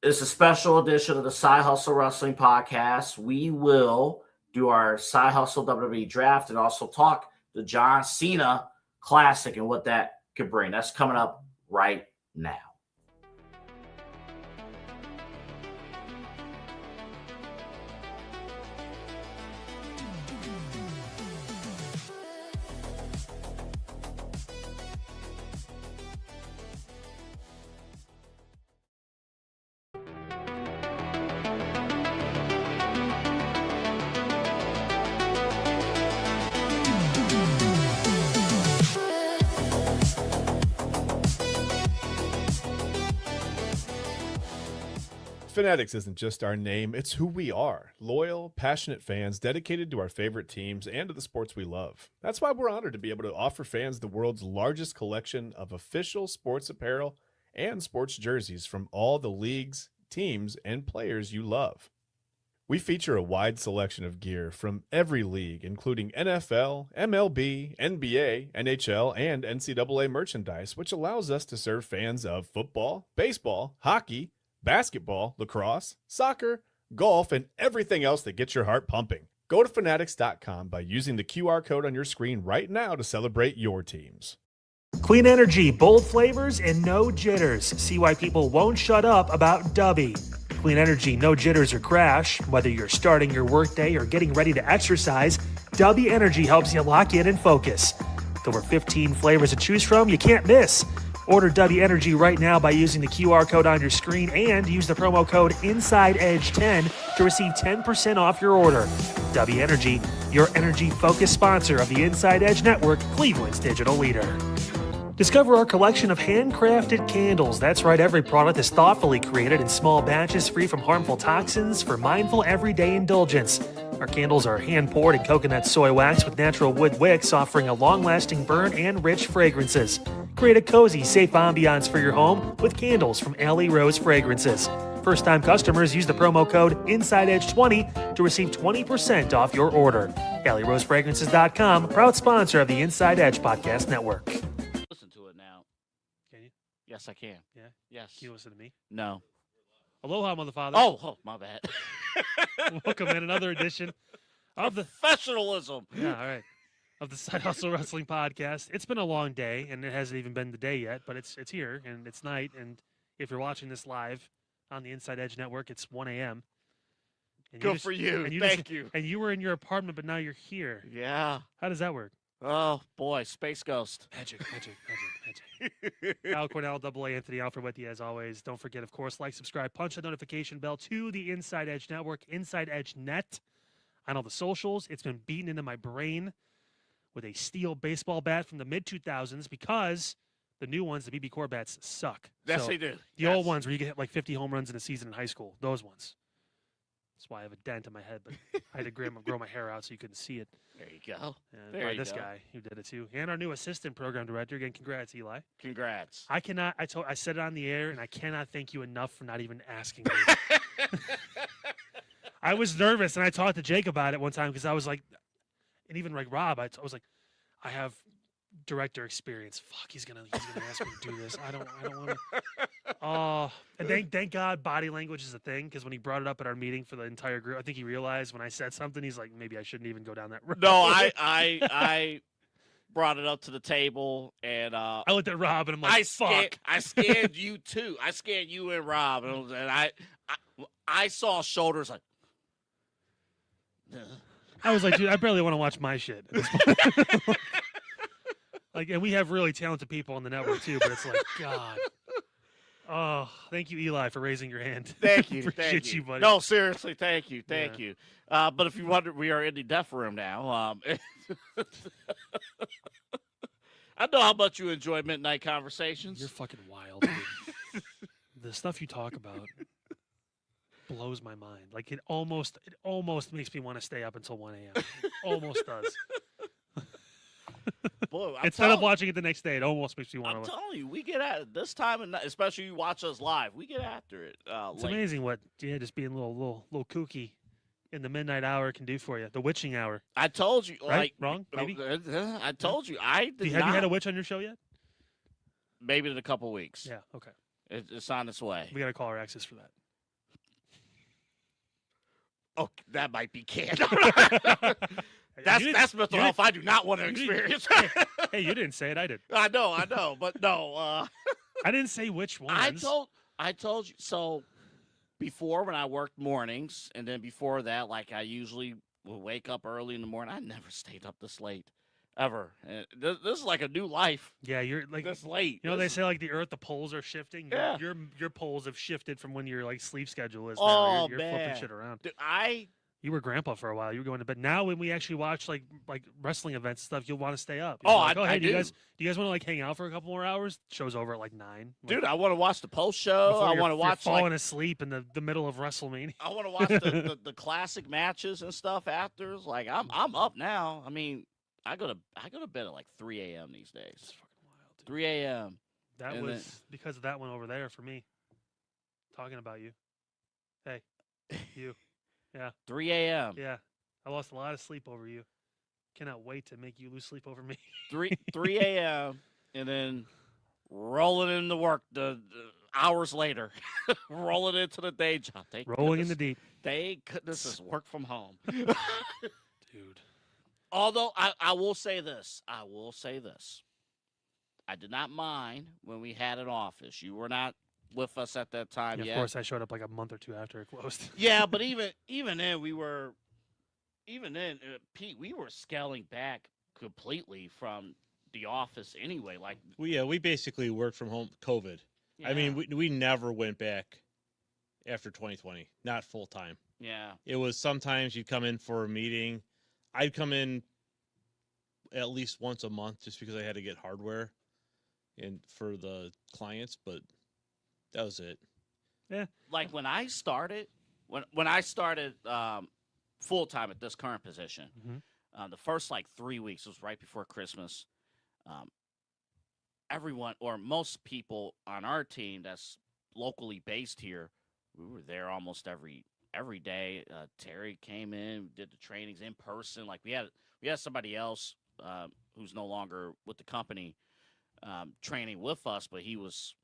is a special edition of the Side Hustle Wrestling Podcast. We will do our Side Hustle WWE draft and also talk the John Cena Classic and what that could bring. That's coming up right now. Fanatics isn't just our name, it's who we are. Loyal, passionate fans dedicated to our favorite teams and to the sports we love. That's why we're honored to be able to offer fans the world's largest collection of official sports apparel and sports jerseys from all the leagues, teams, and players you love. We feature a wide selection of gear from every league, including NFL, MLB, NBA, NHL, and NCAA merchandise, which allows us to serve fans of football, baseball, hockey, basketball, lacrosse, soccer, golf, and everything else that gets your heart pumping. Go to fanatics.com by using the QR code on your screen right now to celebrate your teams. Clean energy, bold flavors, and no jitters. See why people won't shut up about Dubby. Clean energy, no jitters or crash. Whether you're starting your workday or getting ready to exercise, Dubby Energy helps you lock in and focus. With over 15 flavors to choose from, you can't miss. Order Dubby Energy right now by using the QR code on your screen and use the promo code InsideEdge10 to receive 10% off your order. Dubby Energy, your energy-focused sponsor of the Inside Edge Network, Cleveland's digital leader. Discover our collection of handcrafted candles. That's right, every product is thoughtfully created in small batches free from harmful toxins for mindful everyday indulgence. Our candles are hand-poured in coconut soy wax with natural wood wicks, offering a long-lasting burn and rich fragrances. Create a cozy, safe ambiance for your home with candles from Alley Rose Fragrances. First-time customers use the promo code InsideEdge20 to receive 20% off your order. AlleyRoseFragrances.com, proud sponsor of the Inside Edge Podcast Network. Listen to it now. Can you? Yes, I can. Yeah? Yes. Can you listen to me? No. Aloha, motherfather. Oh, my bad. Welcome in another edition of the Professionalism. Yeah, all right. Of the Side Hustle Wrestling Podcast. It's been a long day, and it hasn't even been the day yet, but it's here, and it's night, and if you're watching this live on the Inside Edge Network, it's 1 a.m. Good for you. Thank you. And you were in your apartment, but now you're here. Yeah. How does that work? Oh, boy. Space Ghost. Magic. Al Cornell, AA, Anthony Alford with you as always. Don't forget, of course, like, subscribe, punch the notification bell to the Inside Edge Network, Inside Edge Net. On all the socials, it's been beaten into my brain with a steel baseball bat from the mid-2000s because the new ones, the BB Core bats, suck. Yes, So they do. The old ones where you get like 50 home runs in a season in high school, those ones. That's why I have a dent in my head, but I had to grow my hair out so you couldn't see it. There you go. And There by you this go. guy who did it too. And our new assistant program director. Again, congrats, Eli. Congrats. I said it on the air, and I cannot thank you enough for not even asking me. I was nervous, and I talked to Jake about it one time because I was like, and even like Rob, I was like, I have director experience. Fuck, he's gonna ask me to do this. I don't want to. Oh, and thank God body language is a thing, because when he brought it up at our meeting for the entire group, I think he realized when I said something, he's like, maybe I shouldn't even go down that road. No, I brought it up to the table, and I looked at Rob and I'm like, fuck. I scanned you too. I scanned you and Rob, and I saw shoulders like. I was like, dude, I barely want to watch my shit at this point. Like, and we have really talented people on the network too, but it's like, God. Oh, thank you, Eli, for raising your hand. Thank you. Appreciate Thank you, buddy. No, seriously, thank you. Thank Yeah. you. But if you wonder, we are in the deaf room now. I know how much you enjoy midnight conversations. You're fucking wild, dude. The stuff you talk about blows my mind. Like, it almost makes me want to stay up until 1 a.m. It almost does. Boy, Instead of watching it the next day, it almost makes me want I'm to. telling you, we get at it this time, and especially you watch us live, we get after it. It's amazing what just being a little kooky in the midnight hour can do for you. The witching hour. I told you, Right? Wrong? Maybe? I told you, I did Have not. you had a witch on your show yet? Maybe in a couple weeks. Yeah. Okay. It's on its way. We got to call our exes for that. Oh, that might be canned. You didn't- That's mental you health didn't- I do not want to you didn't- experience. Hey, you didn't say it. I did. I know, but no. I didn't say which ones. I told you. So before, when I worked mornings, and then before that, like I usually would wake up early in the morning. I never stayed up this late, ever. And this is like a new life. Yeah, you're like This late. You know, they say like the Earth, the poles are shifting. Yeah. Your poles have shifted from when your like sleep schedule is. Oh, now. You're man. flipping shit around. Dude, You were grandpa for a while. You were going to bed. Now, when we actually watch like wrestling events and stuff, you'll want to stay up. Oh, Like, I do you do. guys want to like hang out for a couple more hours? Show's over at like 9. Like, dude, I want to watch the post show. before I you're- want to you're watch falling like, asleep in the middle of WrestleMania. I want to watch the classic matches and stuff after. Like I'm up now. I mean, I go to bed at like 3 a.m. these days. It's fucking wild. Dude. 3 a.m. That And was then- because of that one over there for me. Talking about you. Hey, you. Yeah. 3 a.m. Yeah. I lost a lot of sleep over you. Cannot wait to make you lose sleep over me. 3 a.m. and then rolling into work the hours later, rolling into the day job. Rolling in the deep. Thank goodness it's work from home. Dude. Although I will say this. I did not mind when we had an office. You were not with us at that time yet. Of course, I showed up like a month or two after it closed. Yeah, but even then, Pete, we were scaling back completely from the office anyway. Like, we basically worked from home. COVID. Yeah. I mean, we never went back after 2020. Not full time. Yeah. It was sometimes you'd come in for a meeting. I'd come in at least once a month just because I had to get hardware and for the clients, but that was it. Yeah. Like when I started full time at this current position, the first 3 weeks was right before Christmas. Everyone or most people on our team that's locally based here, we were there almost every day. Terry came in, did the trainings in person. Like we had somebody else who's no longer with the company training with us, but he was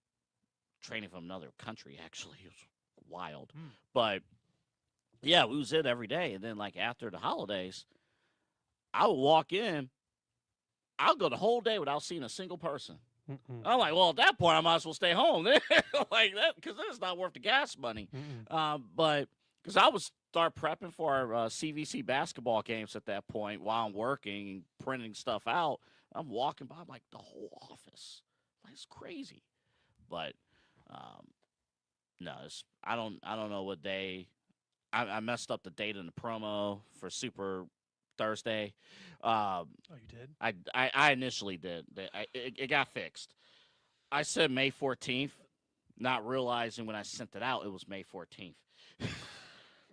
training from another country. Actually, it was wild. But yeah, we was in every day, and then after the holidays, I would walk in. I'll go the whole day without seeing a single person. I'm like, well, at that point, I might as well stay home like that because then it's not worth the gas money. But because I would start prepping for our CVC basketball games at that point while I'm working and printing stuff out. I'm walking by the whole office. It's crazy. But no, I don't know what day. I messed up the date in the promo for Super Thursday. Oh, you did? I initially did. It got fixed. I said May 14th, not realizing when I sent it out, it was May 14th.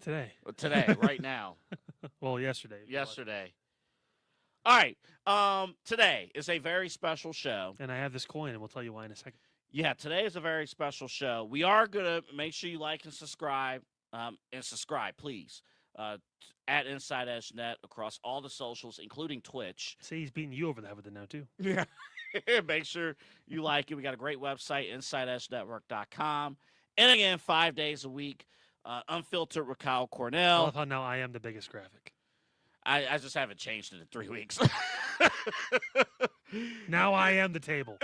Today, right now. Well, yesterday. Yesterday. All right. Today is a very special show. And I have this coin, and we'll tell you why in a second. Yeah, today is a very special show. We are going to make sure you like and subscribe. Please. At InsideEdge Net across all the socials, including Twitch. See, he's beating you over the head with it now, too. Yeah. Make sure you like it. We got a great website, InsideEdgeNetwork.com. And again, 5 days a week, Unfiltered with Kyle Cornell. I love how now I am the biggest graphic. I just haven't changed it in 3 weeks. Now I am the table.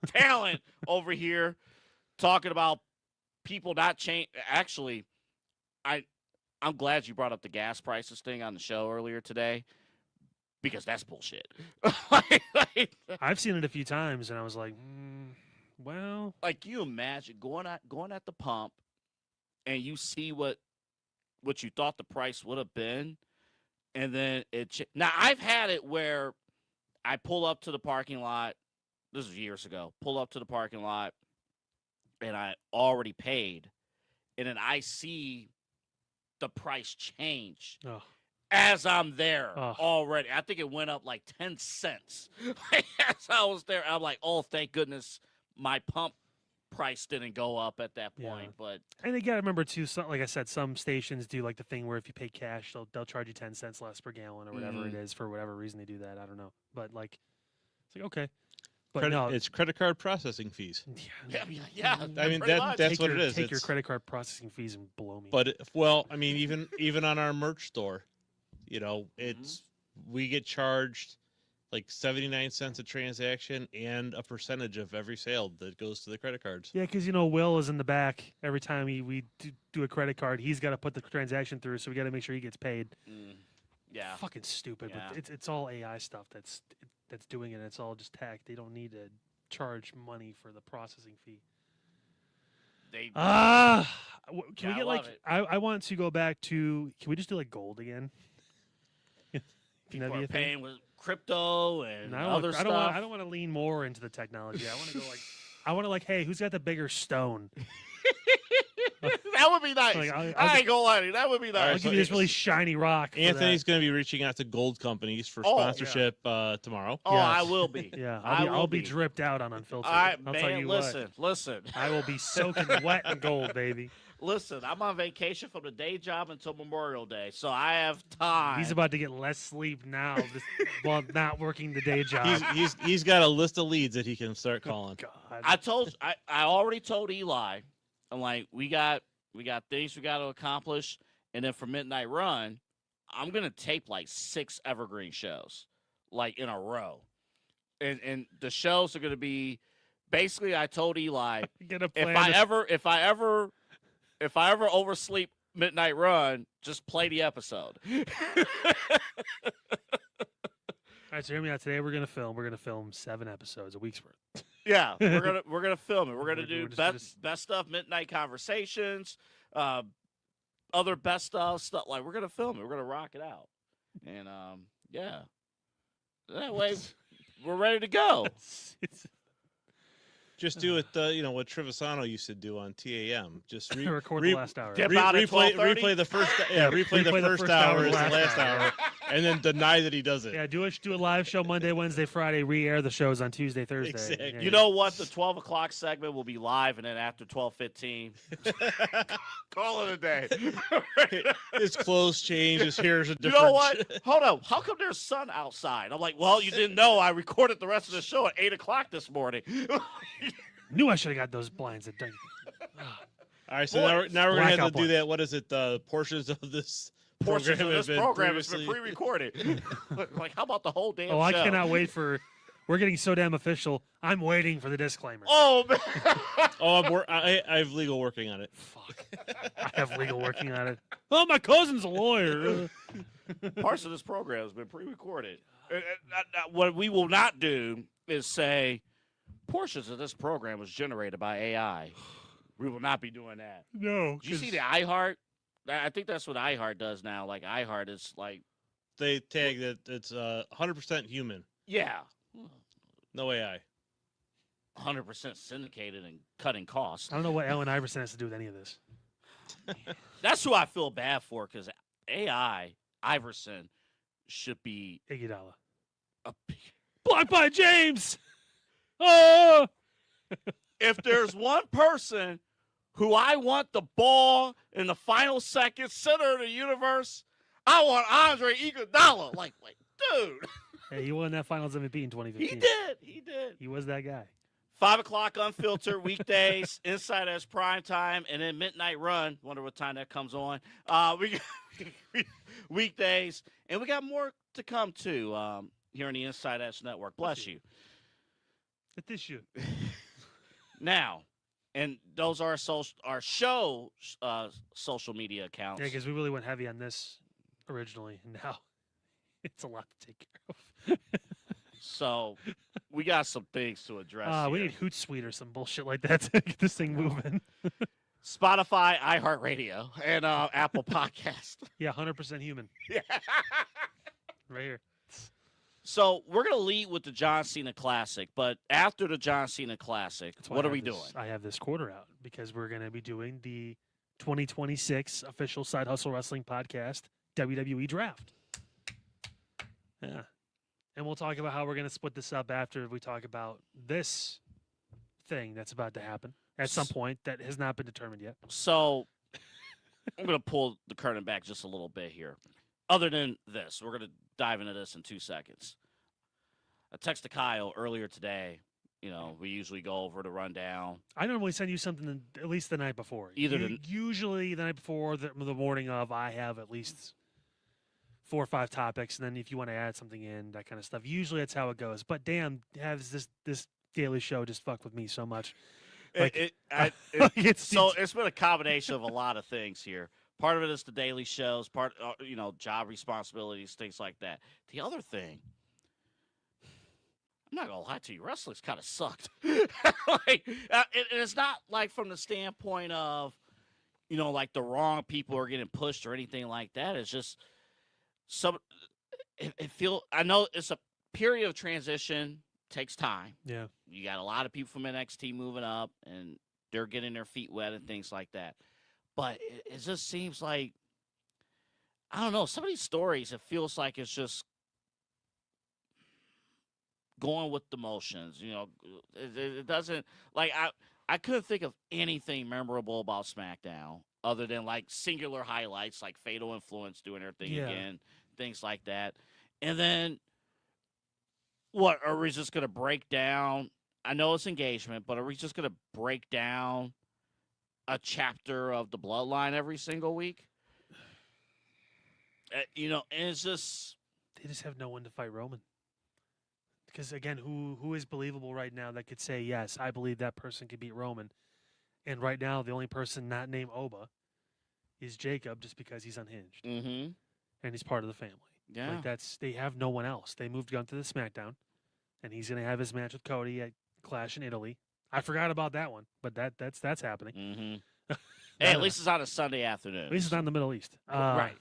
Talent over here talking about people not change. Actually, I'm glad you brought up the gas prices thing on the show earlier today because that's bullshit. I've seen it a few times, and I was like, well. You imagine going at the pump, and you see what you thought the price would have been, and then now I've had it where I pull up to the parking lot. This was years ago. Pull up to the parking lot, and I already paid, and then I see the price change as I'm there already. I think it went up 10 cents. As I was there, I'm like, oh, thank goodness my pump price didn't go up at that point. Yeah. But and you got to remember too, like I said, some stations do the thing where if you pay cash, they'll charge you 10 cents less per gallon or whatever it is for whatever reason they do that. I don't know, but it's okay. But it's credit card processing fees. Yeah. I mean that's what it is. Take your credit card processing fees and blow me. But I mean, even on our merch store, we get charged 79 cents a transaction and a percentage of every sale that goes to the credit cards. Yeah, because Will is in the back every time we do a credit card. He's got to put the transaction through, so we got to make sure he gets paid. Yeah, fucking stupid. Yeah. But it's all AI stuff that's doing it. It's all just tech. They don't need to charge money for the processing fee. Can we get I want to go back to. Can we just do gold again? People are paying with crypto and other stuff. I don't want to lean more into the technology. I want to go I want to hey, who's got the bigger stone? That would be nice. Like, I ain't gonna lie to you. That would be nice. I'll give you this really shiny rock. Anthony's going to be reaching out to gold companies for sponsorship tomorrow. Oh, I will be. Yeah, I'll be dripped out on Unfiltered. All right, I'll man, tell you listen. I will be soaking wet in gold, baby. Listen, I'm on vacation from the day job until Memorial Day, so I have time. He's about to get less sleep now while not working the day job. He's got a list of leads that he can start calling. God. I already told Eli, I'm like, we got things we got to accomplish, and then for Midnight Run, I'm gonna tape like 6 evergreen shows, like in a row, and the shows are gonna be basically. I told Eli, if I ever oversleep Midnight Run, just play the episode. All right, so hear me out. Today we're gonna film 7 episodes, a week's worth. Yeah, we're gonna film it. We're gonna do best stuff, midnight conversations, other best stuff. Like we're gonna film it. We're gonna rock it out, and yeah, that way we're ready to go. Just do it, what Trevisano used to do on TAM. Just record the last hour. Replay the first. Yeah, replay the first hour as the last hour, and then deny that he does it. Yeah, do a live show Monday, Wednesday, Friday. Re-air the shows on Tuesday, Thursday. Exactly. Yeah, You know what? The 12 o'clock segment will be live, and then after 12:15, call it a day. His clothes change. His hair's a different. You know what? Hold on. How come there's sun outside? I'm like, well, you didn't know. I recorded the rest of the show at 8 o'clock this morning. Knew I should have got those blinds. All right, so now we're gonna have to do that. What is it? Portions of this program has been pre-recorded. Like, how about the whole damn show? I cannot wait for. We're getting so damn official. I'm waiting for the disclaimer. Oh, man. I have legal working on it. Fuck. I have legal working on it. Oh, my cousin's a lawyer. Parts of this program has been pre-recorded. What we will not do is say portions of this program was generated by AI. We will not be doing that. No. Did you see the iHeart? I think that's what iHeart does now. Like, iHeart is like... They tag that it's 100% human. Yeah. No AI. 100% syndicated and cutting costs. I don't know what Allen Iverson has to do with any of this. That's who I feel bad for, because AI, Iverson, should be... Iguodala. A... Blocked by James! Oh! If there's one person who I want the ball in the final seconds, center of the universe, I want Andre Iguodala. Like, dude. Hey, he won that Finals MVP in 2015. He did. He was that guy. 5 o'clock Unfiltered weekdays, InsideEdge Primetime, and then Midnight Run. Wonder what time that comes on. We weekdays, and we got more to come too here on the InsideEdge Network. Bless you. At this shoot. Now, and those are our show social media accounts. Yeah, because we really went heavy on this originally, and now it's a lot to take care of. So we got some things to address. We need Hootsuite or some bullshit like that to get this thing moving. Spotify, iHeartRadio, and Apple Podcast. Yeah, 100% human. Yeah. Right here. So we're going to lead with the John Cena Classic, but after the John Cena Classic, what are we doing? I have this quarter out because we're going to be doing the 2026 official Side Hustle Wrestling Podcast WWE Draft. Yeah. And we'll talk about how we're going to split this up after we talk about this thing that's about to happen at some point that has not been determined yet. So I'm going to pull the curtain back just a little bit here. Other than this, we're going to dive into this in 2 seconds. I texted Kyle earlier today. You know, we usually go over the rundown. I normally send you something at least the night before. Usually the night before, the morning of, I have at least 4 or 5 topics, and then if you want to add something in, that kind of stuff. Usually that's how it goes. But damn, has this daily show just fucked with me so much. Like, it's been a combination of a lot of things here. Part of it is the daily shows, job responsibilities, things like that. The other thing, I'm not going to lie to you, wrestling's kind of sucked. It's not like from the standpoint of, like the wrong people are getting pushed or anything like that. It's just I know it's a period of transition, takes time. Yeah. You got a lot of people from NXT moving up, and they're getting their feet wet and things like that. But it just seems like, I don't know, some of these stories, it feels like it's just going with the motions. It doesn't, like, I couldn't think of anything memorable about SmackDown other than like singular highlights like Fatal Influence doing their thing again, things like that. And then what, are we just going to break down? I know it's engagement, but are we just going to break down a chapter of the Bloodline every single week? And it's just, they just have no one to fight Roman. Because again, who is believable right now that could say, yes, I believe that person could beat Roman? And right now, the only person not named Oba is Jacob, just because he's unhinged. Mm-hmm. And he's part of the family. Yeah. Like they have no one else. They moved Gunn to the SmackDown, and he's going to have his match with Cody at Clash in Italy. I forgot about that one, but that's happening. Mm-hmm. Hey, at least it's on a Sunday afternoon. At least it's not in the Middle East. Right.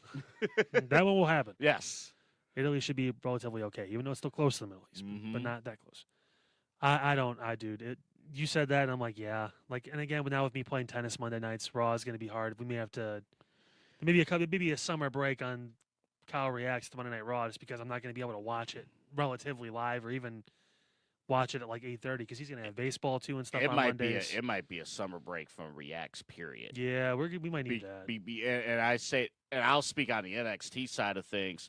That one will happen. Yes. Italy should be relatively okay, even though it's still close to the Middle East, but not that close. Dude. You said that, and I'm like, yeah. Like, and again, now with me playing tennis Monday nights, Raw is going to be hard. We may have to maybe a summer break on Kyle Reacts to Monday Night Raw, just because I'm not going to be able to watch it relatively live or even watch it at like 8:30 because he's going to have baseball too and stuff on Mondays. It might be a summer break from Reacts. Period. Yeah, we might need that. And I'll speak on the NXT side of things.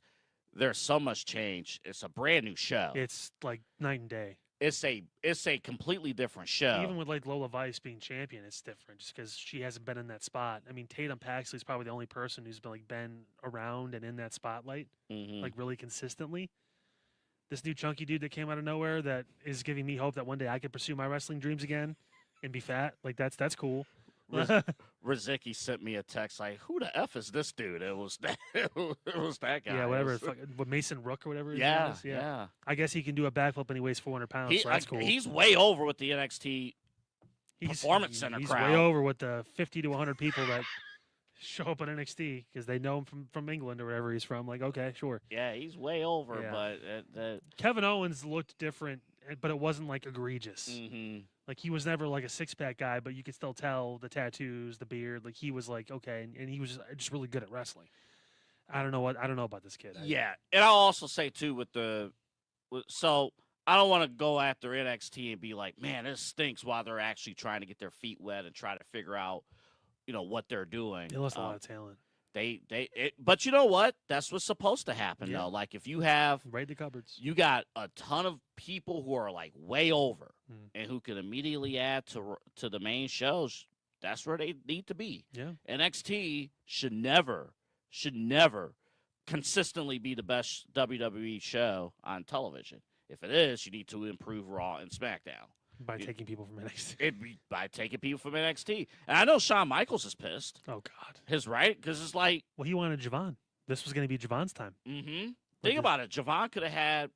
There's so much change. It's a brand new show. It's like night and day. It's a completely different show. Even with like Lola Vice being champion, it's different just because she hasn't been in that spot. I mean, Tatum Paxley's probably the only person who's been around and in that spotlight, like really consistently. This new chunky dude that came out of nowhere that is giving me hope that one day I could pursue my wrestling dreams again and be fat. Like that's cool. Rizicki sent me a text like, "Who the f is this dude?" It was that. It was that guy. Yeah, whatever. What Mason Rook or whatever. Yeah. I guess he can do a backflip and he weighs 400 pounds. So that's cool. He's way over with the NXT Performance Center crowd. He's way over with the 50 to 100 people that show up at NXT because they know him from England or wherever he's from. Like, okay, sure. Yeah, he's way over. Yeah. But Kevin Owens looked different, but it wasn't like egregious. Mm-hmm. Like, he was never like a six-pack guy, but you could still tell the tattoos, the beard. Like, he was like, okay, and he was just really good at wrestling. I don't know about this kid. Yeah, and I'll also say too so I don't want to go after NXT and be like, man, this stinks, while they're actually trying to get their feet wet and try to figure out, what they're doing. They lost a lot of talent. But you know what? That's what's supposed to happen, though. Like, if you have raid the cupboards, you got a ton of people who are like way over and who can immediately add to the main shows. That's where they need to be. Yeah, NXT should never consistently be the best WWE show on television. If it is, you need to improve Raw and SmackDown. By taking people from NXT. It'd be by taking people from NXT. And I know Shawn Michaels is pissed. Oh, God. Because it's like... Well, he wanted Javon. This was going to be Javon's time. Mm-hmm. Think about it. Javon could have had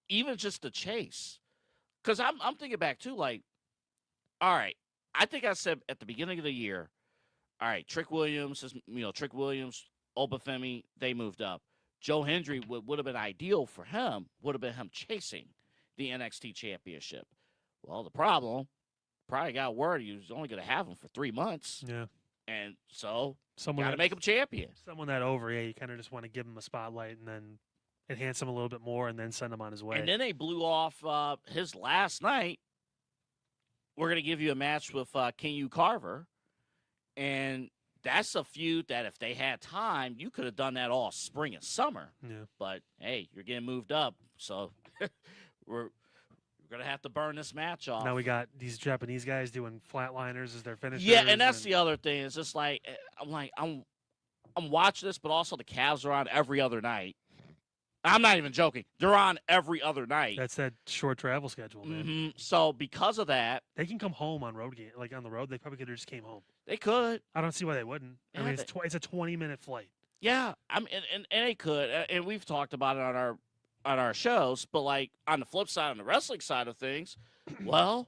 even just the chase. Because I'm thinking back, too, like, all right, I think I said at the beginning of the year, all right, Trick Williams, Obafemi, they moved up. Joe Hendry would have been ideal for him, would have been him chasing the NXT championship. Well, the problem, probably got word he was only going to have him for 3 months. Yeah. And so, got to make him champion. Someone that over, you kind of just want to give him a spotlight and then enhance him a little bit more and then send him on his way. And then they blew off his last night. We're going to give you a match with King U Carver. And that's a feud that if they had time, you could have done that all spring and summer. Yeah. But, hey, you're getting moved up. So, we're going to have to burn this match off. Now we got these Japanese guys doing flatliners as their finishers. Yeah, and that's the other thing. It's just like, I'm watching this, but also the Cavs are on every other night. I'm not even joking. They're on every other night. That's that short travel schedule, man. Mm-hmm. So because of that, they can come home on road game, like on the road. They probably could have just came home. They could. I don't see why they wouldn't. Yeah, I mean, it's a 20-minute flight. Yeah, and they could, and we've talked about it on our shows. But like on the flip side, on the wrestling side of things, well,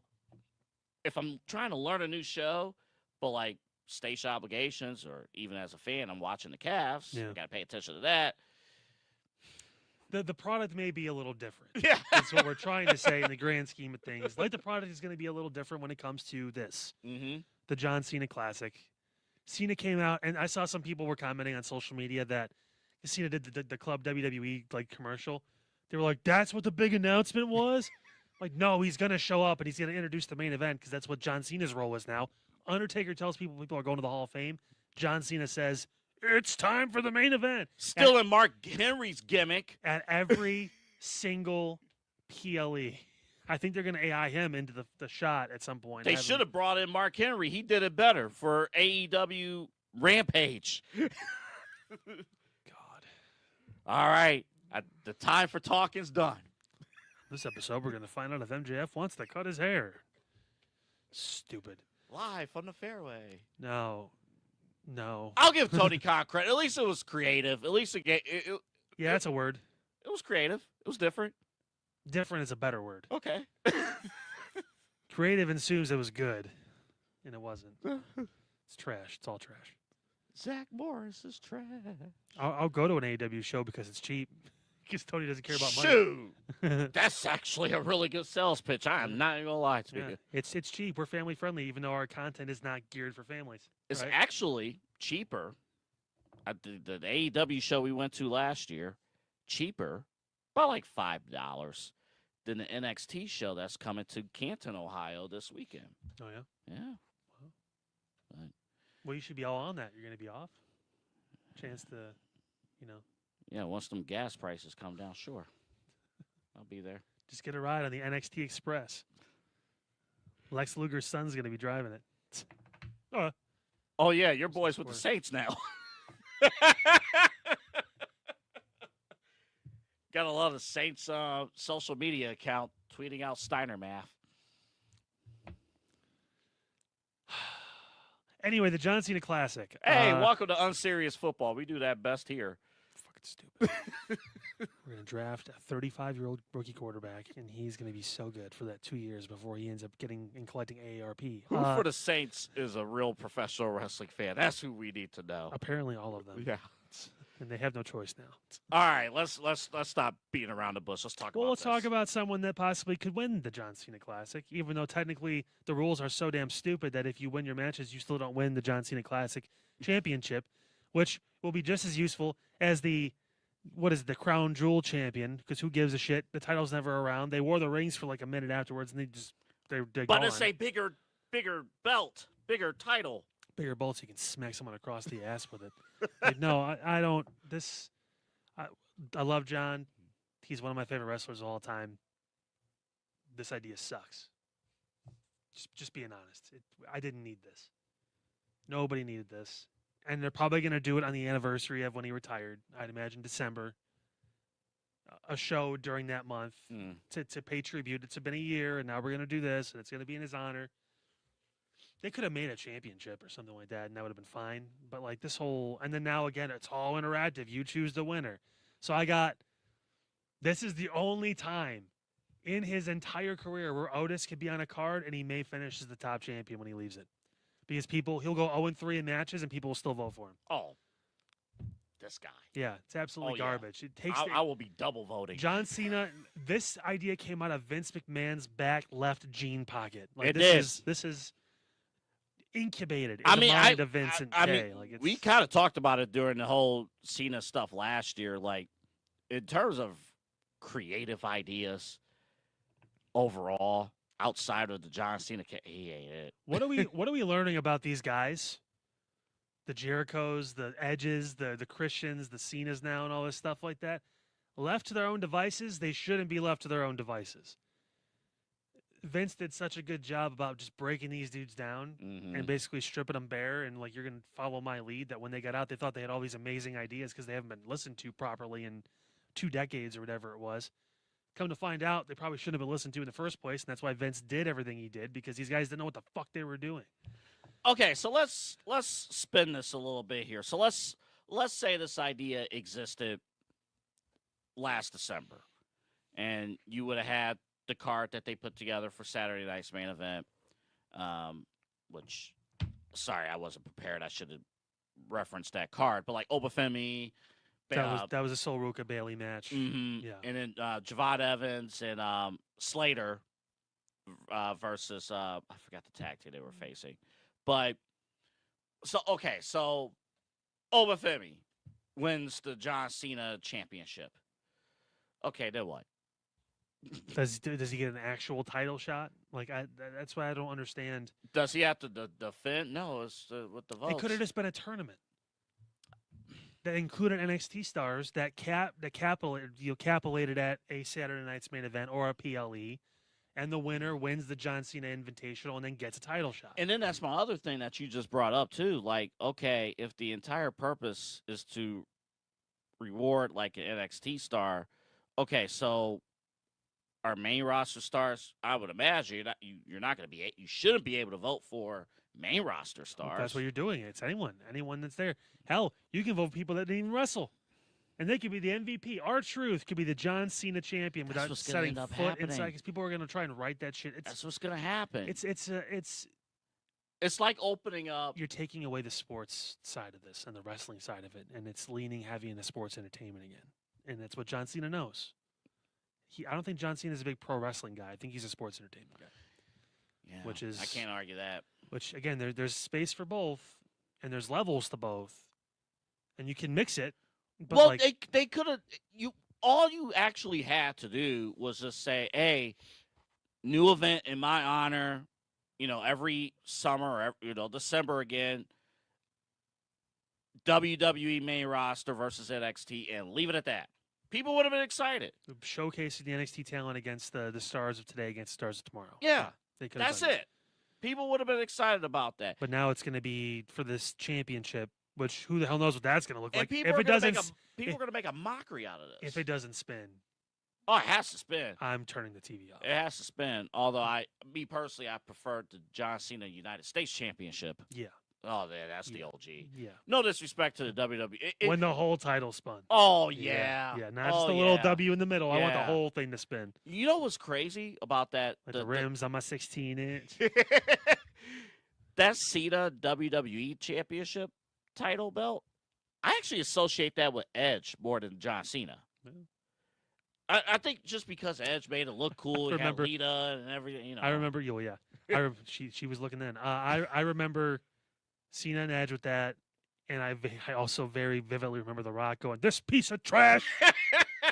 if I'm trying to learn a new show, but like station obligations, or even as a fan, I'm watching the Cavs. Yeah. Got to pay attention to that. The product may be a little different. Yeah. That's what we're trying to say in the grand scheme of things. Like, the product is going to be a little different when it comes to this. Mm-hmm. The John Cena Classic. Cena came out, and I saw some people were commenting on social media that Cena did the Club WWE like commercial. They were like, "That's what the big announcement was." Like, no, he's gonna show up and he's gonna introduce the main event because that's what John Cena's role is now. Undertaker tells people are going to the Hall of Fame. John Cena says it's time for the main event. Still in Mark Henry's gimmick At every single PLE. I think they're going to AI him into the shot at some point. They should have brought in Mark Henry. He did it better for AEW Rampage. God. All right. The time for talking's done. This episode, we're going to find out if MJF wants to cut his hair. Stupid. Live on the fairway. No. I'll give Tony Khan credit. At least it was creative. At least Yeah, that's a word. It was creative. It was different. Different is a better word. Okay. Creative assumes it was good, and it wasn't. It's trash. It's all trash. Zach Morris is trash. I'll go to an AEW show because it's cheap. Because Tony doesn't care about money. Shoot. That's actually a really good sales pitch. I am not even going to lie to you. It's cheap. We're family friendly, even though our content is not geared for families. It's right? actually cheaper. At the AEW show we went to last year, cheaper, by like $5 than the NXT show that's coming to Canton, Ohio this weekend. Oh, yeah? Yeah. Well, you should be all on that. You're going to be off. Chance to, Yeah, once them gas prices come down, sure. I'll be there. Just get a ride on the NXT Express. Lex Luger's son's going to be driving it. Oh, yeah, your boys with the Saints now. Got a lot of Saints social media account tweeting out Steiner math. Anyway, the John Cena Classic. Hey, welcome to Unserious Football. We do that best here. Fucking stupid. We're going to draft a 35-year-old rookie quarterback, and he's going to be so good for that 2 years before he ends up getting and collecting AARP. Who for the Saints is a real professional wrestling fan? That's who we need to know. Apparently all of them. Yeah. And they have no choice now. All right, let's stop beating around the bush. Let's talk about let's talk about someone that possibly could win the John Cena Classic, even though technically the rules are so damn stupid that if you win your matches, you still don't win the John Cena Classic championship, which will be just as useful as the Crown Jewel champion, because who gives a shit? The title's never around. They wore the rings for like a minute afterwards, and they're But gone. it's a bigger belt, bigger title. Bigger belt so you can smack someone across the ass with it. Like, no, I don't. I love John. He's one of my favorite wrestlers of all time. This idea sucks. Just being honest. I didn't need this. Nobody needed this. And they're probably going to do it on the anniversary of when he retired. I'd imagine December. A show during that month to pay tribute. It's been a year, and now we're going to do this, and it's going to be in his honor. They could have made a championship or something like that, and that would have been fine. But like this whole, and then now again, it's all interactive. You choose the winner. So this is the only time in his entire career where Otis could be on a card and he may finish as the top champion when he leaves it. Because he'll go 0-3 in matches and people will still vote for him. Oh, this guy. Yeah, it's absolutely garbage. It takes. I will be double voting. John Cena. This idea came out of Vince McMahon's back left jean pocket. Like, It this did. is incubated in the mind of Vincent K. Like we kind of talked about it during the whole Cena stuff last year. Like, in terms of creative ideas overall, outside of the John Cena, he ain't it. What are we learning about these guys? The Jerichos, the Edges, the Christians, the Cenas now, and all this stuff like that. Left to their own devices, they shouldn't be left to their own devices. Vince did such a good job about just breaking these dudes down and basically stripping them bare and like, you're going to follow my lead, that when they got out, they thought they had all these amazing ideas because they haven't been listened to properly in 2 decades or whatever it was. Come to find out, they probably shouldn't have been listened to in the first place, and that's why Vince did everything he did, because these guys didn't know what the fuck they were doing. Okay, so let's spin this a little bit here. So let's say this idea existed last December, and you would have had the card that they put together for Saturday night's main event, which, sorry, I wasn't prepared. I should have referenced that card. But like Obafemi, That was a Sol Ruca Bailey match. Yeah, and then Javad Evans and Slater versus I forgot the tag team they were facing, but So Obafemi wins the John Cena championship. Okay, then what? Does he get an actual title shot? Like that's why I don't understand. Does he have to defend? No, it's with the votes. It could have just been a tournament that included NXT stars that capulated at a Saturday night's main event or a PLE, and the winner wins the John Cena Invitational and then gets a title shot. And then that's my other thing that you just brought up too. Like, okay, if the entire purpose is to reward like an NXT star, okay, so our main roster stars, I would imagine you're not going to be, you shouldn't be able to vote for main roster stars. That's what you're doing. It's anyone that's there. Hell, you can vote for people that didn't even wrestle, and they could be the MVP. R-Truth could be the John Cena champion without setting foot inside, because people are going to try and write that shit. That's what's going to happen. It's like opening up. You're taking away the sports side of this and the wrestling side of it, and it's leaning heavy into sports entertainment again. And that's what John Cena knows. I don't think John Cena is a big pro wrestling guy. I think he's a sports entertainment guy. Yeah, I can't argue that. Which again, there's space for both, and there's levels to both, and you can mix it. But well, they could have. All you actually had to do was just say, "Hey, new event in my honor." Every summer, or December again. WWE main roster versus NXT, and leave it at that. People would have been excited. Showcasing the NXT talent against the stars of today against the stars of tomorrow. Yeah, that's it. People would have been excited about that. But now it's going to be for this championship, which who the hell knows what that's going to look like. People are going to make a mockery out of this. If it doesn't spin. Oh, it has to spin. I'm turning the TV off. It has to spin. Although me personally, I preferred the John Cena United States Championship. Yeah. Oh, yeah, that's the OG. Yeah. No disrespect to the WWE. When the whole title spun. Oh, yeah. Yeah, not just a little W in the middle. I want the whole thing to spin. You know what's crazy about that? Like the rims on my 16-inch. That Cena WWE Championship title belt, I actually associate that with Edge more than John Cena. Yeah. I think just because Edge made it look cool, he had Lita and everything. I remember, she was looking then. I remember Cena and Edge with that, and I also very vividly remember The Rock going, "This piece of trash,"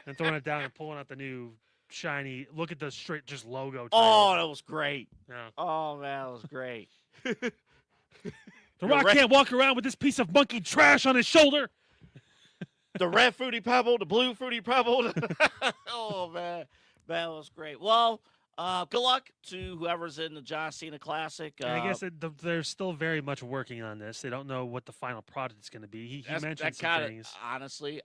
and throwing it down and pulling out the new shiny. Look at the straight just logo. Title. Oh, that was great. Yeah. Oh man, that was great. The Rock can't walk around with this piece of monkey trash on his shoulder. The red Fruity Pebble, the blue Fruity Pebble. Oh, man. That was great. Well, good luck to whoever's in the John Cena Classic. I guess they're still very much working on this. They don't know what the final product is going to be. He mentioned some things. Honestly,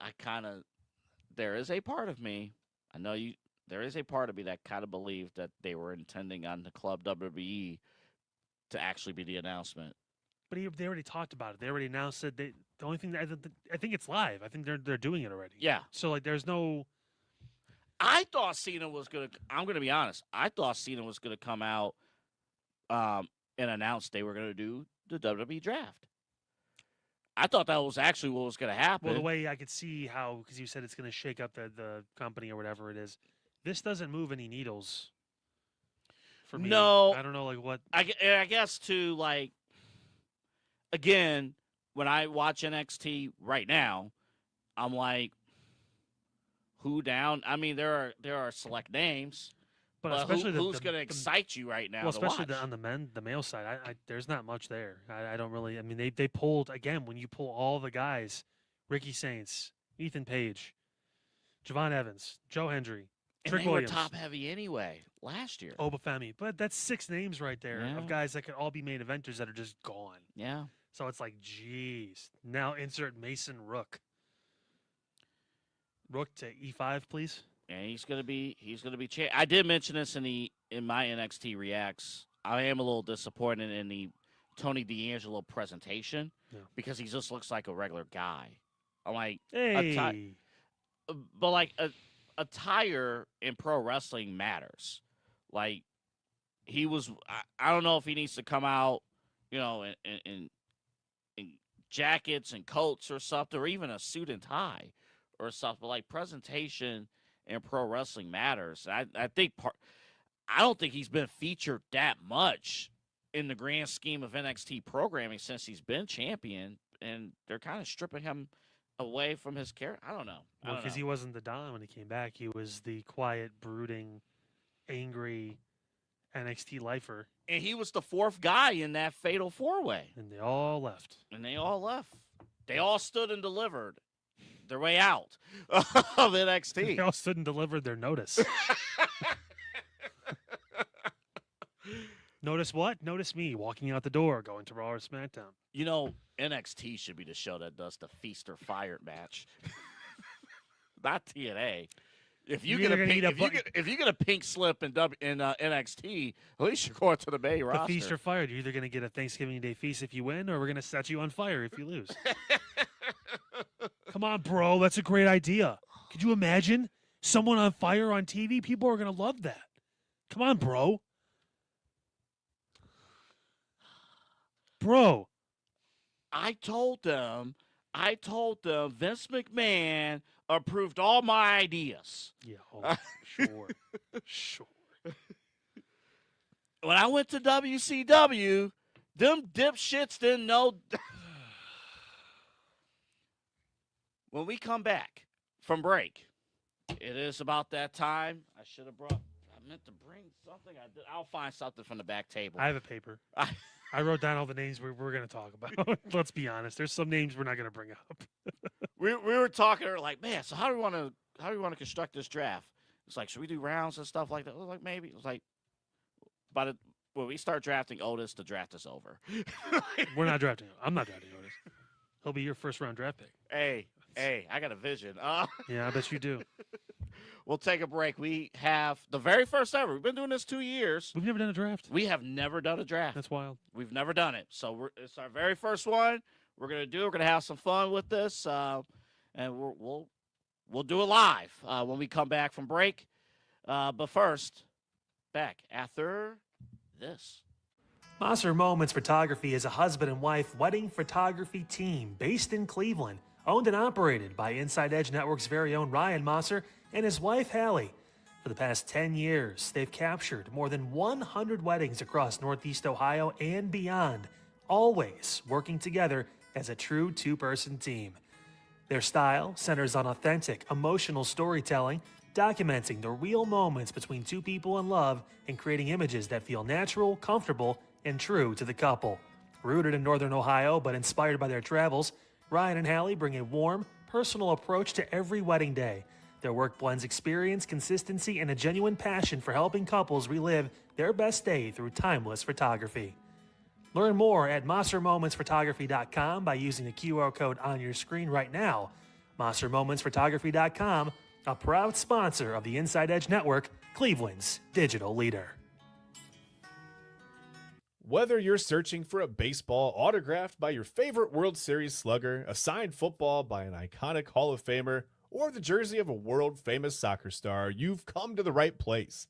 there is a part of me, there is a part of me that kind of believed that they were intending on the Club WWE to actually be the announcement. But they already talked about it. They already announced it. The only thing that I think it's live. I think they're doing it already. Yeah. So there's no. I thought Cena was gonna. I'm gonna be honest. I thought Cena was gonna come out, and announce they were gonna do the WWE draft. I thought that was actually what was gonna happen. Well, the way I could see how, because you said it's gonna shake up the company or whatever it is. This doesn't move any needles. For me, no, I don't know what. I guess too Again, when I watch NXT right now, I'm like, who down? I mean, there are select names, but especially who's going to excite you right now? Well, especially on the male side, there's not much there. I don't really. I mean, they pulled again when you pull all the guys, Ricky Saints, Ethan Page, Javon Evans, Joe Hendry, Trick Williams. Were top heavy anyway last year. Obafemi, but that's 6 names right there of guys that could all be main eventers that are just gone. Yeah. So it's like, geez. Now insert Mason Rook. Rook to E5, please. Yeah, he's gonna be. I did mention this in my NXT Reacts. I am a little disappointed in the Tony D'Angelo presentation because he just looks like a regular guy. I'm like, hey. But like attire in pro wrestling matters. Like he was. I don't know if he needs to come out, in jackets and coats or something, or even a suit and tie or something. But like presentation in pro wrestling matters. I don't think he's been featured that much in the grand scheme of NXT programming since he's been champion, and they're kind of stripping him away from his character. I don't know. Well, because he wasn't the Don when he came back. He was the quiet, brooding, angry NXT lifer. And he was the fourth guy in that fatal four-way. And they all left. They all stood and delivered their way out of NXT. They all stood and delivered their notice. Notice what? Notice me walking out the door, going to Raw or SmackDown. You know, NXT should be the show that does the Feast or Fired match. Not TNA. If you get a pink slip in NXT, at least you're going to the main roster. The Feast or Fired. You're either going to get a Thanksgiving Day feast if you win, or we're going to set you on fire if you lose. Come on, bro. That's a great idea. Could you imagine someone on fire on TV? People are going to love that. Come on, bro. Bro. I told them Vince McMahon approved all my ideas. Yeah, sure. Sure. When I went to WCW, them dipshits didn't know. When we come back from break, it is about that time. I meant to bring something. I'll find something from the back table. I have a paper. I wrote down all the names we're going to talk about. Let's be honest. There's some names we're not going to bring up. we were talking. We're like, man, so how do we want to construct this draft? It's like, should we do rounds and stuff like that? We're like, maybe. It was like, when we start drafting Otis, the draft is over. We're not drafting him. I'm not drafting Otis. He'll be your first round draft pick. Hey, I got a vision. Yeah, I bet you do. We'll take a break. We have the very first ever. We've been doing this 2 years. We've never done a draft. We have never done a draft. That's wild. We've never done it. So it's our very first one. We're going to have some fun with this. And we'll do it live when we come back from break. But first, back after this. Mosser Moments Photography is a husband and wife wedding photography team based in Cleveland, owned and operated by InsideEdge Network's very own Ryan Mosser and his wife, Hallie. For the past 10 years, they've captured more than 100 weddings across Northeast Ohio and beyond, always working together as a true two-person team. Their style centers on authentic, emotional storytelling, documenting the real moments between two people in love and creating images that feel natural, comfortable, and true to the couple. Rooted in Northern Ohio but inspired by their travels, Ryan and Hallie bring a warm, personal approach to every wedding day. Their work blends experience, consistency, and a genuine passion for helping couples relive their best day through timeless photography. Learn more at MosserMomentsPhotography.com by using the QR code on your screen right now. MosserMomentsPhotography.com, a proud sponsor of the InsideEdge Network, Cleveland's digital leader. Whether you're searching for a baseball autographed by your favorite World Series slugger, a signed football by an iconic Hall of Famer, or the jersey of a world-famous soccer star, you've come to the right place.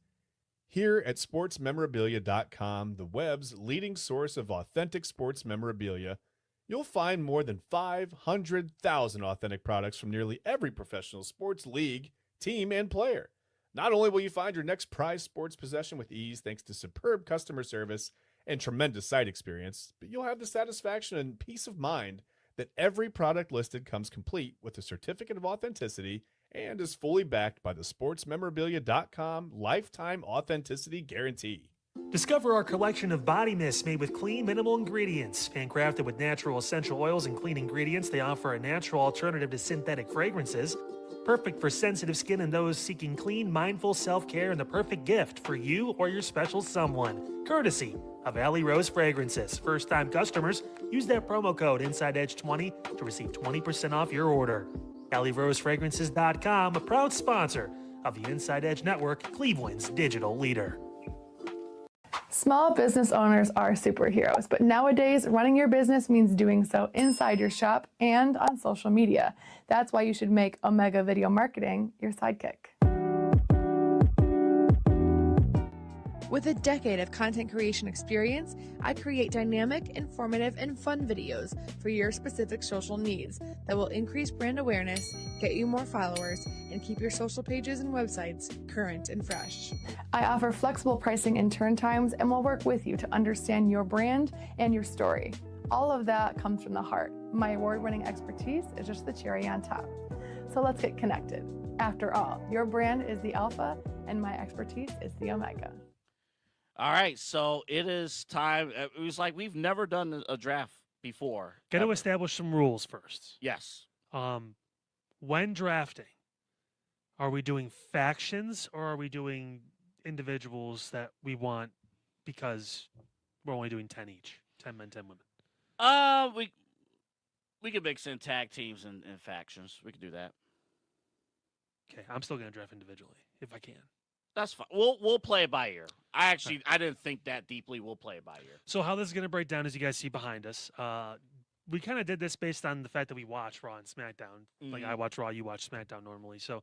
Here at sportsmemorabilia.com, the web's leading source of authentic sports memorabilia, you'll find more than 500,000 authentic products from nearly every professional sports league, team, and player. Not only will you find your next prized sports possession with ease thanks to superb customer service and tremendous site experience, but you'll have the satisfaction and peace of mind that every product listed comes complete with a certificate of authenticity and is fully backed by the sportsmemorabilia.com lifetime authenticity guarantee. Discover our collection of body mists made with clean, minimal ingredients. Handcrafted with natural essential oils and clean ingredients, they offer a natural alternative to synthetic fragrances. Perfect for sensitive skin and those seeking clean, mindful self-care, and the perfect gift for you or your special someone. Courtesy of Alley Rose Fragrances. First-time customers, use that promo code InsideEdge20 to receive 20% off your order. AlleyRoseFragrances.com, a proud sponsor of the InsideEdge Network, Cleveland's digital leader. Small business owners are superheroes, but nowadays running your business means doing so inside your shop and on social media. That's why you should make Omega Video Marketing your sidekick. With a decade of content creation experience, I create dynamic, informative, and fun videos for your specific social needs that will increase brand awareness, get you more followers, and keep your social pages and websites current and fresh. I offer flexible pricing and turn times and will work with you to understand your brand and your story. All of that comes from the heart. My award-winning expertise is just the cherry on top. So let's get connected. After all, your brand is the alpha and my expertise is the omega. All right, so it is time. It was like we've never done a draft before. Got to establish some rules first. Yes. When drafting, are we doing factions or are we doing individuals that we want because we're only doing 10 each, 10 men, 10 women? We could mix in tag teams and factions. We could do that. Okay, I'm still going to draft individually if I can. That's fine. We'll play it by ear. I didn't think that deeply. We'll play it by ear. So how this is going to break down, as you guys see behind us, we kind of did this based on the fact that we watch Raw and SmackDown. Like I watch Raw, you watch SmackDown normally. So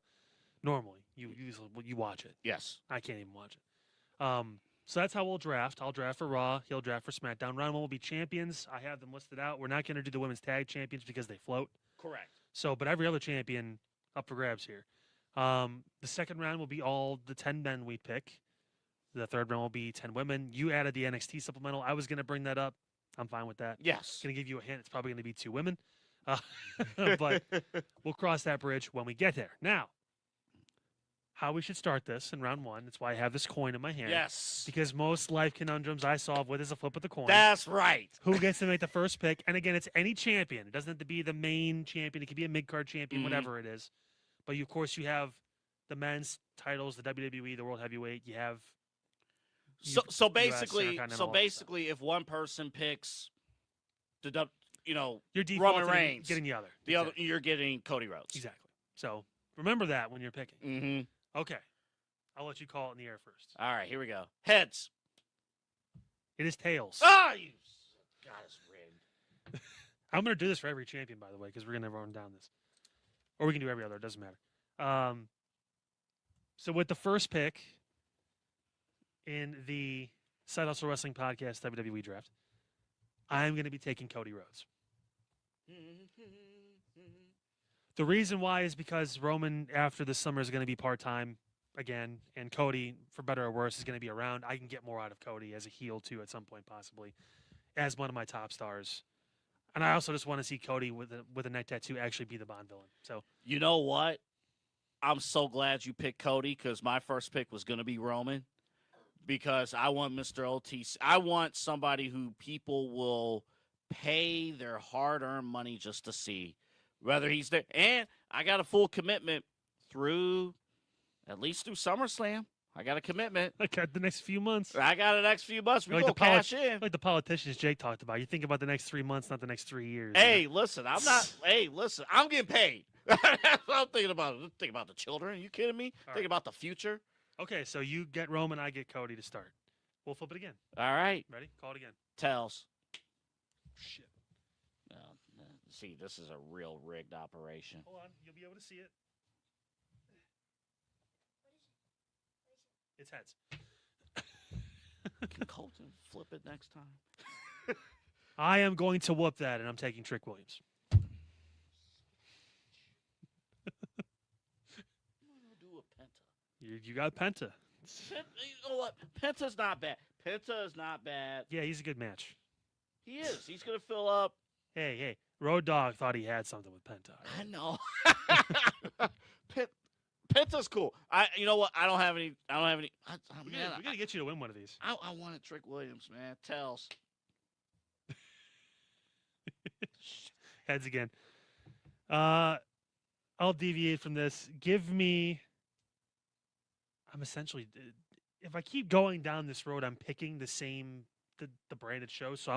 normally you watch it. Yes. I can't even watch it. So that's how we'll draft. I'll draft for Raw. He'll draft for SmackDown. Round 1 will be champions. I have them listed out. We're not going to do the women's tag champions because they float. Correct. So, but every other champion up for grabs here. The second round will be all the 10 men we pick. The third round will be 10 women. You added the NXT supplemental. I was going to bring that up. I'm fine with that. Yes. Going to give you a hint. It's probably going to be 2 women. But we'll cross that bridge when we get there. Now, how we should start this in round 1. That's why I have this coin in my hand. Yes. Because most life conundrums I solve with is a flip of the coin. That's right. Who gets to make the first pick? And again, it's any champion. It doesn't have to be the main champion. It could be a mid-card champion, whatever it is. But of course, you have the men's titles, the WWE, the World Heavyweight. You have so basically, if one person picks the you're Roman Reigns, getting the other. The other, you're getting Cody Rhodes. Exactly. So remember that when you're picking. Mm-hmm. Okay. I'll let you call it in the air first. All right, here we go. Heads. It is tails. Ah, you got us rigged. I'm going to do this for every champion, by the way, because we're going to run down this. Or we can do every other. It doesn't matter. So with the first pick in the Side Hustle Wrestling Podcast WWE Draft, I'm going to be taking Cody Rhodes. The reason why is because Roman, after this summer, is going to be part-time again, and Cody, for better or worse, is going to be around. I can get more out of Cody as a heel, too, at some point, possibly, as one of my top stars. And I also just want to see Cody with a neck tattoo actually be the Bond villain. So you know what? I'm so glad you picked Cody because my first pick was going to be Roman because I want Mr. OTC. I want somebody who people will pay their hard-earned money just to see whether he's there. And I got a full commitment at least through SummerSlam. I got a commitment. I got the next few months. I got the next few months. We like go cash in. Like the politicians Jake talked about. You think about the next 3 months, not the next 3 years. Hey, listen, I'm getting paid. That's what I'm thinking about. Think about the children. Are you kidding me? Think about the future. Okay, so you get Roman, I get Cody to start. We'll flip it again. All right. Ready? Call it again. Tails. Shit. See, this is a real rigged operation. Hold on. You'll be able to see it. It's heads. Can Colton flip it next time? I am going to whoop that, and I'm taking Trick Williams. You got Penta. You know what? Penta's not bad. Penta is not bad. Yeah, he's a good match. He is. He's going to fill up. Hey. Road Dogg thought he had something with Penta. I know. Penta's cool. You know what? I don't have any. We got to get you to win one of these. I wanted Trick Williams, man. Tells. Heads again. I'll deviate from this. Give me. I'm essentially, if I keep going down this road, I'm picking the branded show. So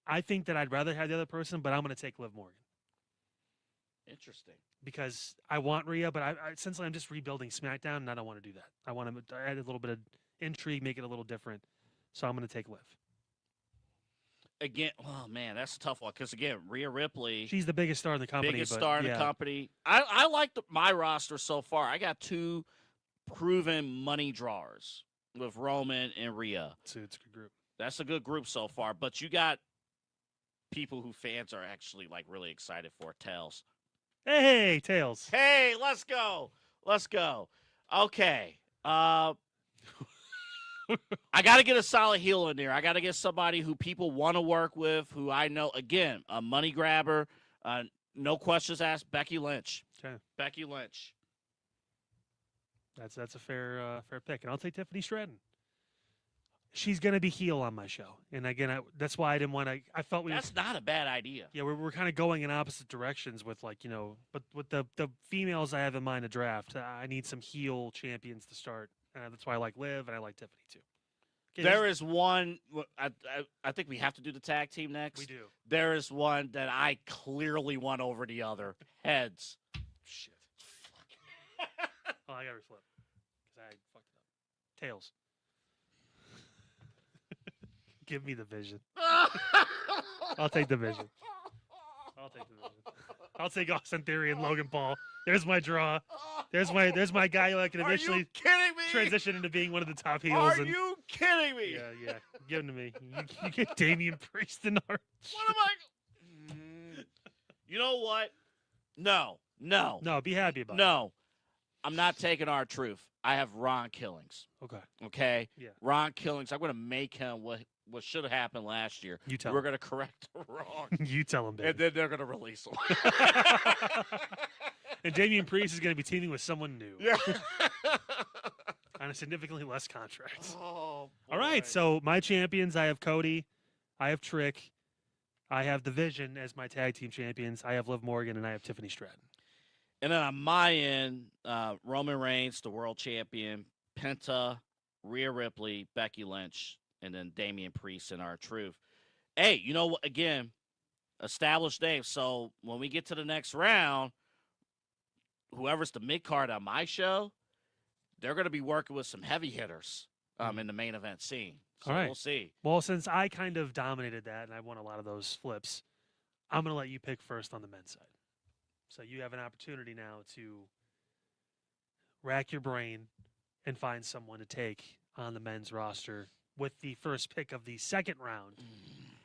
I think that I'd rather have the other person, but I'm going to take Liv Morgan. Interesting. Because I want Rhea, but essentially I'm just rebuilding SmackDown, and I don't want to do that. I want to add a little bit of intrigue, make it a little different. So I'm going to take Liv. Again, oh man, that's a tough one. Because again, Rhea Ripley, she's the biggest star in the company. The company. I like my roster so far. I got 2 proven money drawers. with Roman and Rhea. It's a good group. That's a good group so far. But you got people who fans are actually like really excited for. Tails. Hey, Tails. Hey, let's go. Let's go. Okay. I got to get a solid heel in there. I got to get somebody who people want to work with, who I know, again, a money grabber. No questions asked. Becky Lynch. Okay. Becky Lynch. That's a fair pick. And I'll take Tiffany Stratton. She's going to be heel on my show. And again, that's why I didn't want to. I felt That's not a bad idea. Yeah, we're kind of going in opposite directions with but with the females I have in mind to draft, I need some heel champions to start. That's why I like Liv and I like Tiffany too. Okay, There is one. I think we have to do the tag team next. We do. There is one that I clearly want over the other. Heads. Shit. Oh, I got to reflip because I fucked it up. Tails. Give me the Vision. I'll take the Vision. I'll take Austin Theory and Logan Paul. There's my draw. There's my guy who I can eventually transition into being one of the top heels. Are you kidding me? Yeah. Give him to me. You get Damian Priest and Arch. What am I? You know what? No. No, be happy about it. No. I'm not taking our truth. I have Ron Killings. Okay? Yeah. Ron Killings. I'm going to make him what should have happened last year. You tell We're him. going to correct the wrong. You tell him, baby. And then they're going to release him. And Damian Priest is going to be teaming with someone new. Yeah. On a significantly less contract. Oh, all right, so my champions, I have Cody, I have Trick, I have The Vision as my tag team champions, I have Liv Morgan, and I have Tiffany Stratton. And then on my end, Roman Reigns, the world champion, Penta, Rhea Ripley, Becky Lynch, and then Damian Priest and R-Truth. Hey, you know what? Again, established name. So when we get to the next round, whoever's the mid-card on my show, they're going to be working with some heavy hitters in the main event scene. So All right. we'll see. Well, since I kind of dominated that and I won a lot of those flips, I'm going to let you pick first on the men's side. So you have an opportunity now to rack your brain and find someone to take on the men's roster with the first pick of the second round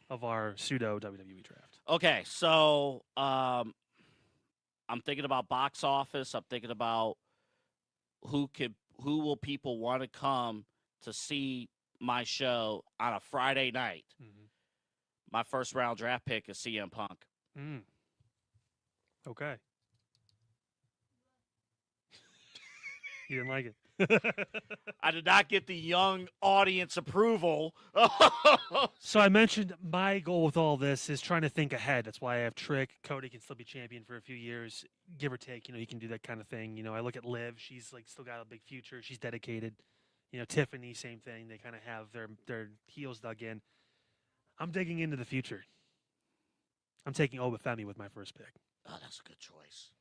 of our pseudo WWE draft. Okay, so I'm thinking about box office. I'm thinking about who will people want to come to see my show on a Friday night. My first round draft pick is CM Punk. Okay. You didn't like it. I did not get the young audience approval. So I mentioned my goal with all this is trying to think ahead. That's why I have Trick. Cody can still be champion for a few years, give or take. He can do that kind of thing. I look at Liv. She's still got a big future. She's dedicated. Tiffany, same thing. They kind of have their heels dug in. I'm digging into the future. I'm taking Obafemi with my first pick. Oh, that's a good choice.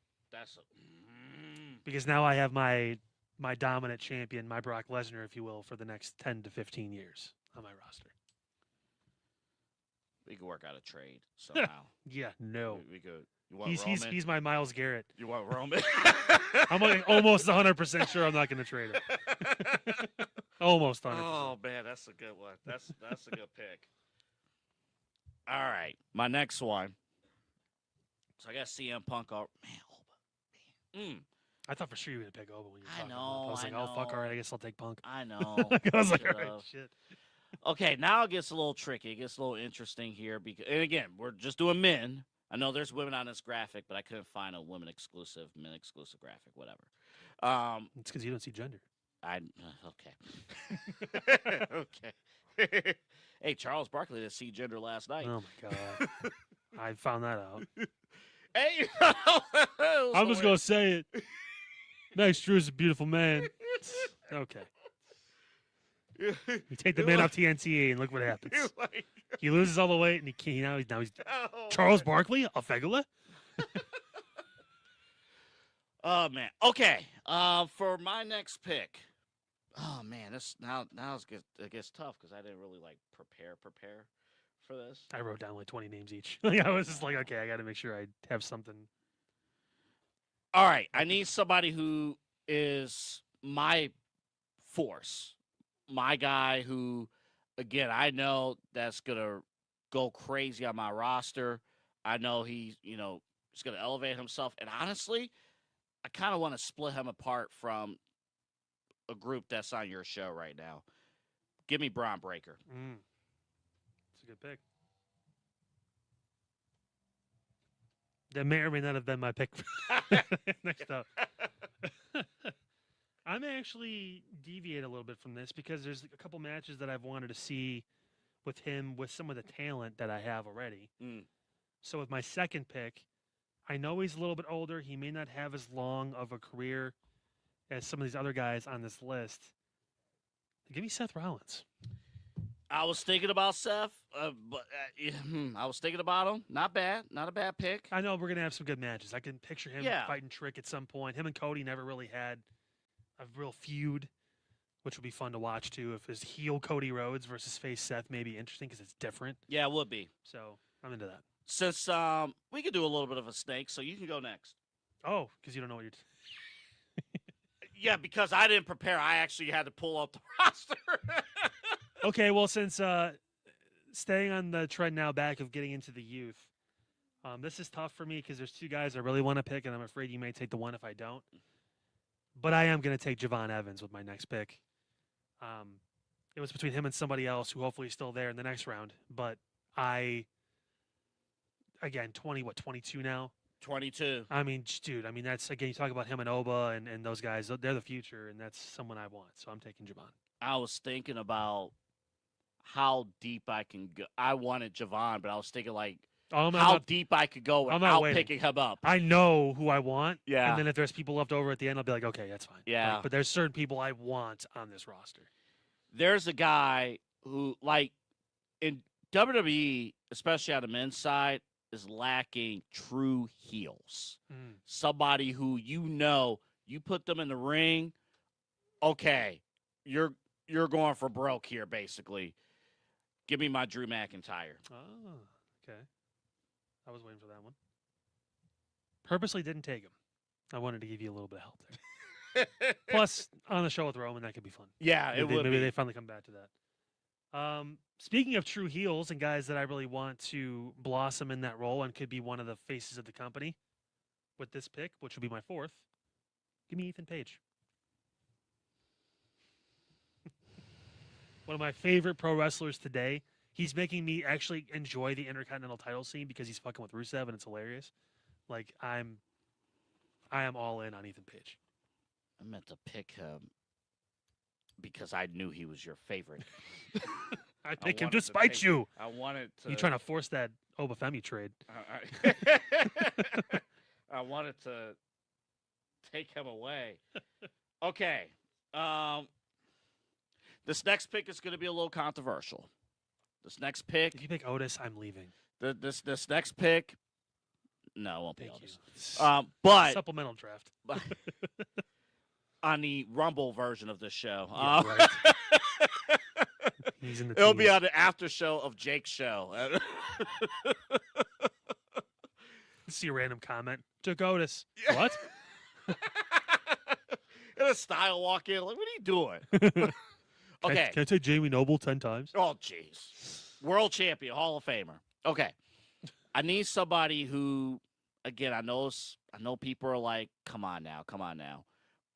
Because now I have my dominant champion, my Brock Lesnar, if you will, for the next 10 to 15 years on my roster. We could work out a trade somehow. Yeah, no. We could. You want Roman? He's my Myles Garrett. You want Roman? I'm almost 100% sure I'm not going to trade him. Almost 100%. Oh man, that's a good one. That's a good pick. All right, my next one. So I got CM Punk. I thought for sure you were going to pick Oba when you were talking. know. I was like, oh, fuck, all right, I guess I'll take Punk. I know. I was like, all right, shit. Okay, now it gets a little tricky. It gets a little interesting here. And again, we're just doing men. I know there's women on this graphic, but I couldn't find a women exclusive, men exclusive graphic, whatever. It's because you don't see gender. Okay. Okay. Hey, Charles Barkley didn't see gender last night. Oh my god, I found that out. Hey, I'm just gonna say it. Max Drew's a beautiful man. Okay. You take the man off TNT and look what happens. He loses all the weight and he can't. Now he's Charles Barkley, a fegula. Oh man. Okay. For my next pick. Oh man, now it gets tough because I didn't really prepare for this. I wrote down 20 names each. I was just like, okay, I got to make sure I have something. All right, I need somebody who is my force. my guy who, again, I know that's going to go crazy on my roster. I know he's going to elevate himself. And honestly, I kind of want to split him apart from a group that's on your show right now. Give me Braun Breaker. It's a good pick. That may or may not have been my pick. Next up. I'm actually deviate a little bit from this because there's a couple matches that I've wanted to see with him with some of the talent that I have already. So with my second pick, I know he's a little bit older. He may not have as long of a career as some of these other guys on this list. Give me Seth Rollins. I was thinking about Seth, but I was thinking about him. Not bad. Not a bad pick. I know we're going to have some good matches. I can picture him fighting Trick at some point. Him and Cody never really had a real feud, which would be fun to watch, too. If his heel Cody Rhodes versus face Seth may be interesting because it's different. Yeah, it would be. So I'm into that. Since we could do a little bit of a snake, so you can go next. Oh, because you don't know what you're Yeah, because I didn't prepare. I actually had to pull up the roster. Okay, well, since staying on the trend now back of getting into the youth, this is tough for me because there's two guys I really want to pick, and I'm afraid you may take the one if I don't. But I am going to take Javon Evans with my next pick. It was between him and somebody else who hopefully is still there in the next round. But again, 22 now? 22. I mean, dude, that's, again, you talk about him and Oba and those guys. They're the future, and that's someone I want. So I'm taking Javon. I was thinking about how deep I can go. I wanted Javon, but I was thinking, how deep I could go without picking him up. I know who I want. Yeah. And then if there's people left over at the end, I'll be like, okay, that's fine. Yeah. But there's certain people I want on this roster. There's a guy who, in WWE, especially on the men's side, is lacking true heels. Somebody who you put them in the ring, okay, you're going for broke here, basically. Give me my Drew McIntyre. Oh, okay. I was waiting for that one. Purposely didn't take him. I wanted to give you a little bit of help there. Plus, on the show with Roman, that could be fun. Yeah, Maybe they finally come back to that. Speaking of true heels and guys that I really want to blossom in that role and could be one of the faces of the company with this pick, which will be my fourth, give me Ethan Page. One of my favorite pro wrestlers today. He's making me actually enjoy the Intercontinental title scene because he's fucking with Rusev and it's hilarious. I am all in on Ethan Page. I meant to pick him because I knew he was your favorite. I pick him to spite you. I wanted to. You trying to force that Obafemi trade? I wanted to take him away. Okay. This next pick is going to be a little controversial. This next pick. If you pick Otis, I'm leaving. This next pick. No, it won't be Otis. But supplemental draft. On the Rumble version of this show. Yeah, right. He's in the It'll team. be on the after show of Jake's show. See a random comment. Took Otis. What? In a style walk in. What are you doing? Okay. Can I take Jamie Noble 10 times? Oh, jeez. World champion, Hall of Famer. Okay. I need somebody who, again, I know people are like, come on now.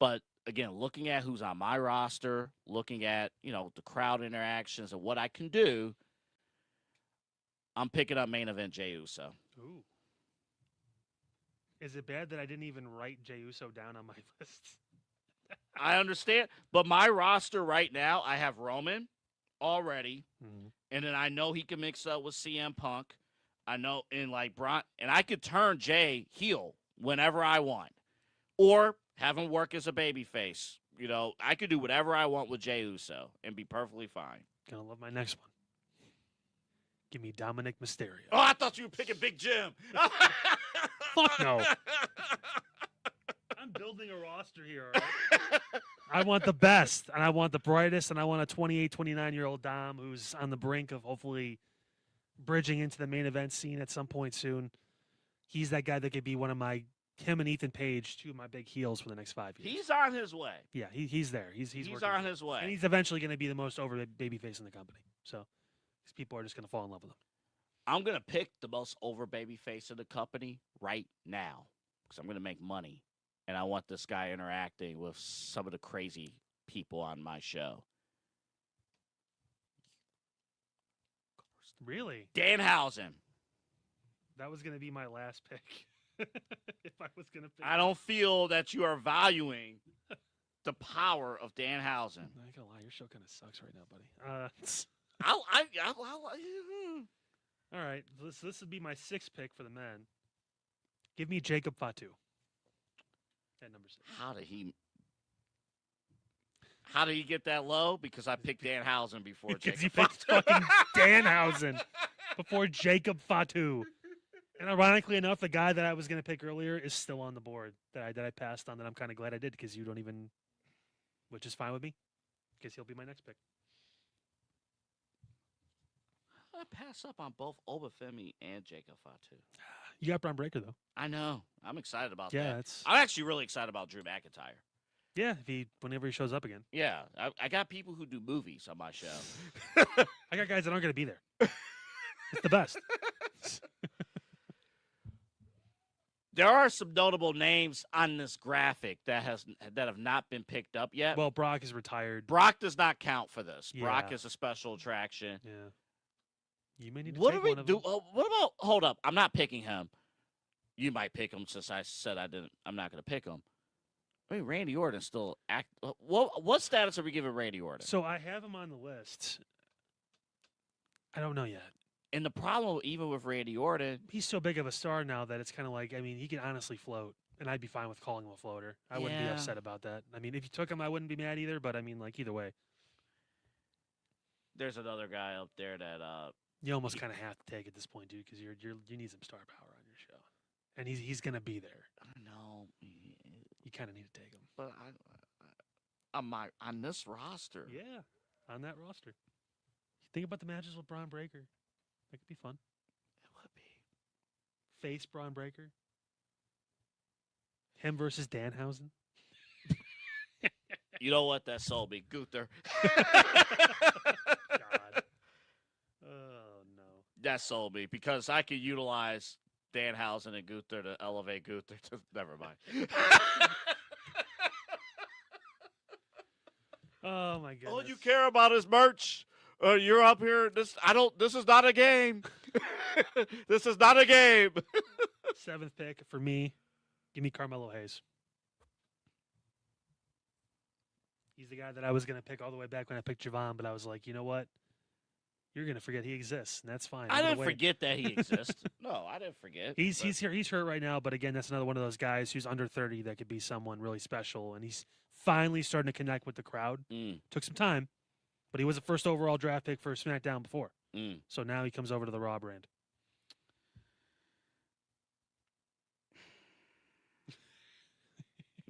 But, again, looking at who's on my roster, looking at, the crowd interactions and what I can do, I'm picking up main event Jey Uso. Ooh. Is it bad that I didn't even write Jey Uso down on my list? I understand, but my roster right now, I have Roman already, and then I know he can mix up with CM Punk. I know, and Bryan, and I could turn Jay heel whenever I want, or have him work as a babyface. I could do whatever I want with Jey Uso and be perfectly fine. Gonna love my next one. Give me Dominic Mysterio. Oh, I thought you were picking Big Jim. Fuck no. I'm building a roster here. All right? I want the best, and I want the brightest, and I want a 28, 29-year-old Dom who's on the brink of hopefully bridging into the main event scene at some point soon. He's that guy that could be one of my him and Ethan Page, two of my big heels for the next 5 years. He's on his way. Yeah, he's there. He's working. on his way. And he's eventually going to be the most over babyface in the company. So these people are just going to fall in love with him. I'm going to pick the most over babyface in the company right now because I'm going to make money. And I want this guy interacting with some of the crazy people on my show. Really? Danhausen. That was going to be my last pick. If I was going to pick. I don't feel that you are valuing the power of Danhausen. I'm not going to lie. Your show kind of sucks right now, buddy. All right. This would be my 6th pick for the men. Give me Jacob Fatu at number 6. How did he get that low? Because I picked Danhausen before because Jacob you picked fucking Danhausen before Jacob Fatu. And ironically enough, the guy that I was going to pick earlier is still on the board that I passed on. That I'm kind of glad I did because you don't even, which is fine with me, because he'll be my next pick. I pass up on both Obafemi and Jacob Fatu. You got Braun Breaker though. I know. I'm excited about Yeah, that. I'm actually really excited about Drew McIntyre. Yeah, whenever he shows up again. Yeah, I got people who do movies on my show. I got guys that aren't going to be there. It's the best. There are some notable names on this graphic that have not been picked up yet. Well, Brock is retired. Brock does not count for this. Yeah. Brock is a special attraction. Yeah. You may need to What take do we one of do? them. What about? Hold up, I'm not picking him. You might pick him since I said I didn't. I'm not going to pick him. I mean, Randy Orton still act. What status are we giving Randy Orton? So I have him on the list. I don't know yet. And the problem, even with Randy Orton, he's so big of a star now that it's kind of like, I mean, he can honestly float, and I'd be fine with calling him a floater. I wouldn't be Yeah. upset about that. I mean, if you took him, I wouldn't be mad either. But I mean, like either way, there's another guy up there that you almost kind of have to take at this point, dude, because you need some star power on your show, and he's gonna be there. I know You kind of need to take him. but on this roster. Yeah, on that roster. Think about the matches with Braun Breaker. That could be fun. It would be. Face Braun Breaker. Him versus Danhausen. You know what? That sold me, Gunther. God. Oh no. That sold me because I could utilize Danhausen and Gunther to elevate Gunther to. Never mind. Oh my goodness. All you care about is merch. You're up here. This is not a game. This is not a game. 7th pick for me. Give me Carmelo Hayes. He's the guy that I was going to pick all the way back when I picked Javon, but I was like, you know what? You're going to forget he exists, and that's fine. I didn't forget that he exists. No, I didn't forget. He's here. He's hurt right now, but again, that's another one of those guys who's under 30 that could be someone really special, and he's finally starting to connect with the crowd. Took some time, but he was a first overall draft pick for SmackDown before. So now he comes over to the Raw brand.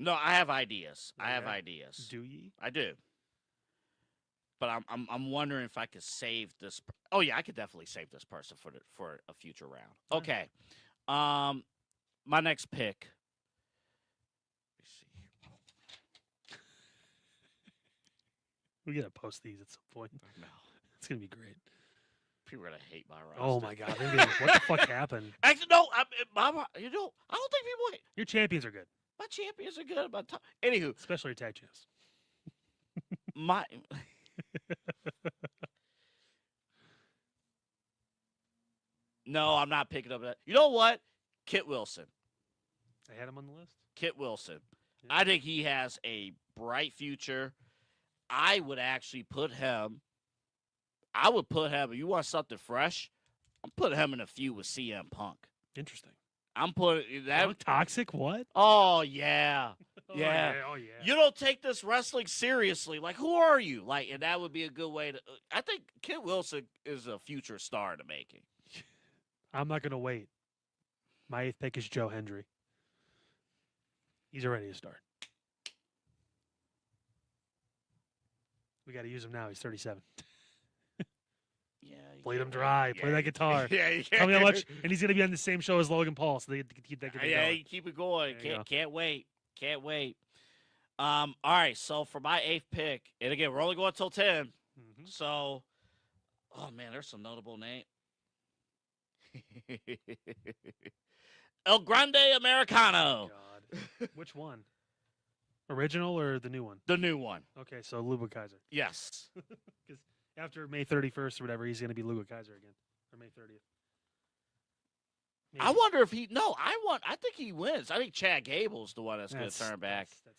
No, I have ideas. I have ideas. Do ye? I do. But I'm wondering if I could save this. Oh yeah, I could definitely save this person for a future round. Okay. My next pick. Let me see. We gotta post these at some point. No. It's gonna be great. People are gonna hate my roster. Oh my god! They're gonna be like, what the fuck happened? Actually, no. I don't think people hate. Your champions are good, My champions are good. Anywho, especially your tag champs. my. No, I'm not picking up that. You know what? Kit Wilson. I had him on the list. Kit Wilson. Yeah. I think he has a bright future. I would actually put him. If you want something fresh, I'm putting him in a feud with CM Punk. Interesting. I'm putting that. Toxic? What? Oh, yeah. Oh, yeah. Oh, yeah. You don't take this wrestling seriously. Like, who are you? Like, and that would be a good way to. I think Kit Wilson is a future star in the making. I'm not going to wait. My 8th pick is Joe Hendry. He's already a star. We got to use him now. He's 37. Yeah, Bleed him dry. Play that guitar. Yeah, you Tell me how can't- much. And he's going to be on the same show as Logan Paul, so they get to keep that Yeah, going. you keep it going. There you go. Can't wait. Can't wait. All right, so for my 8th pick, and again, we're only going till 10. Mm-hmm. So, oh man, there's some notable name. El Grande Americano. God. Which one? Original or the new one? The new one. Okay, so Luba Kaiser. Yes. Because after May 31st or whatever, he's going to be Luba Kaiser again. Or May 30th. Maybe. I wonder if he. No, I think he wins. I think Chad Gable's the one that's going to turn back. That's sad.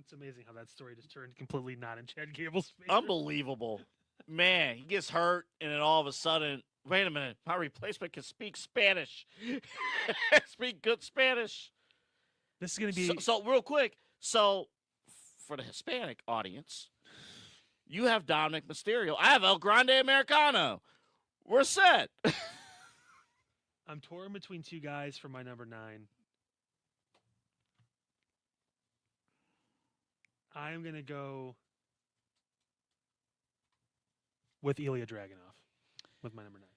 It's amazing how that story just turned completely not in Chad Gable's favor. Unbelievable. Man, he gets hurt, and then all of a sudden, wait a minute, my replacement can speak Spanish. Speak good Spanish. This is going to be. So real quick, so for the Hispanic audience, you have Dominic Mysterio. I have El Grande Americano. We're set. I'm torn between two guys for my number 9. I'm going to go with Ilya Dragunov with my number 9.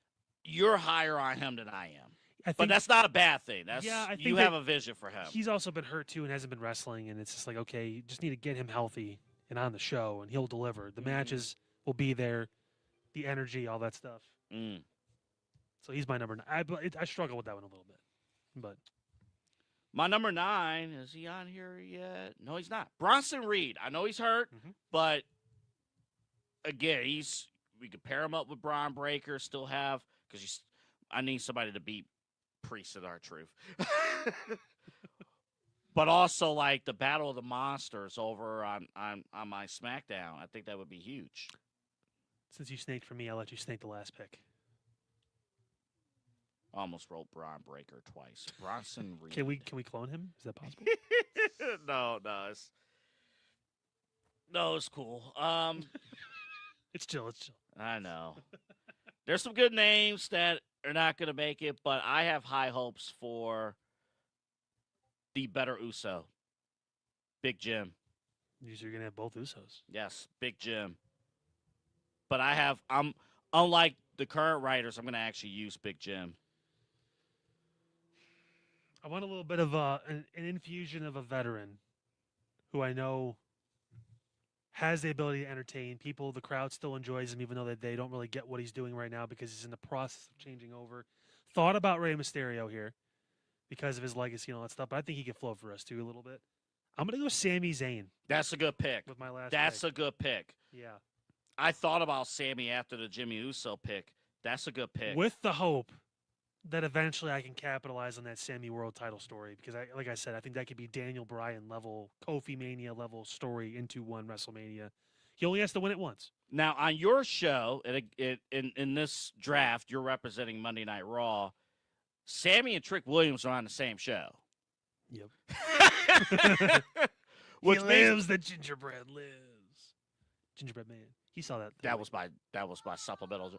You're higher on him than I am. But think- that's not a bad thing. That's I think you that have a vision for him. He's also been hurt too and hasn't been wrestling, and it's just like, okay, you just need to get him healthy and on the show, and he'll deliver. The matches will be there, the energy, all that stuff. Mm. So he's my number 9. I struggle with that one a little bit, but My number 9, is he on here yet? No, he's not. Bronson Reed. I know he's hurt, but again, we could pair him up with Braun Breaker, still have, because I need somebody to beat Priest and R-Truth. But also, like, the Battle of the Monsters over on my SmackDown, I think that would be huge. since you snaked for me, I'll let you snake the last pick. Almost wrote Braun Breaker twice. Bronson Reed. Can we clone him? Is that possible? No, it's cool. It's chill. I know. There's some good names that are not going to make it, but I have high hopes for the better Uso. Big Jim. You're going to have both Usos. Yes, Big Jim. But I'm unlike the current writers, I'm going to actually use Big Jim. I want a little bit of an infusion of a veteran who I know has the ability to entertain people. The crowd still enjoys him, even though they don't really get what he's doing right now because he's in the process of changing over. Thought about Rey Mysterio here because of his legacy and all that stuff, but I think he could float for us too a little bit. I'm going to go Sami Zayn. That's a good pick. With my last That's pick. a good pick. Yeah. I thought about Sammy after the Jimmy Uso pick. That's a good pick. With the hope that eventually I can capitalize on that Sammy World title story because, like I said, I think that could be Daniel Bryan level, Kofi Mania level story into one WrestleMania. He only has to win it once. Now, on your show, in this draft, you're representing Monday Night Raw. Sammy and Trick Williams are on the same show. Yep. Which he lives, the gingerbread lives. Gingerbread Man. He saw that. That was my supplemental.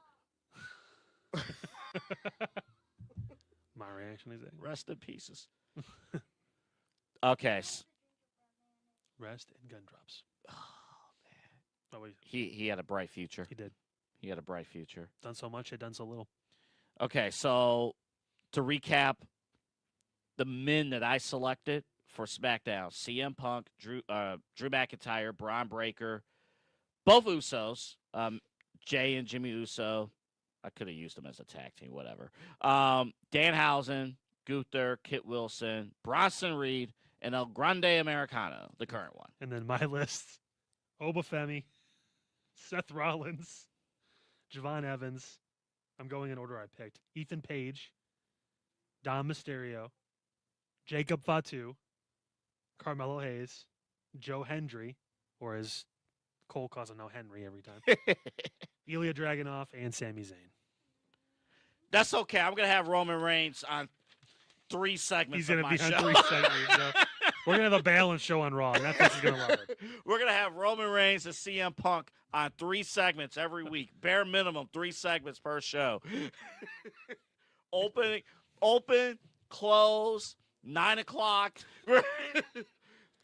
My reaction is that. Rest in pieces. Okay. Rest and gun drops. Oh man. He had a bright future. He did. He had a bright future. Done so much, had done so little. Okay, so to recap, the men that I selected for SmackDown: CM Punk, Drew McIntyre, Braun Breaker, both Usos, Jay and Jimmy Uso. I could have used them as a tag team, whatever. Danhausen, Gunther, Kit Wilson, Bronson Reed, and El Grande Americano, the current one. And then my list: Obafemi, Seth Rollins, Javon Evans. I'm going in order I picked: Ethan Page, Dom Mysterio, Jacob Fatu, Carmelo Hayes, Joe Hendry, or as Cole calls him now, Henry every time, Ilya Dragunov, and Sami Zayn. That's okay. I'm going to have Roman Reigns on 3 segments He's going to be on 3 segments. So we're going to have a balanced show on Raw. Netflix is going to love it. We're going to have Roman Reigns and CM Punk on 3 segments every week. Bare minimum 3 segments per show. Open, close, 9 o'clock,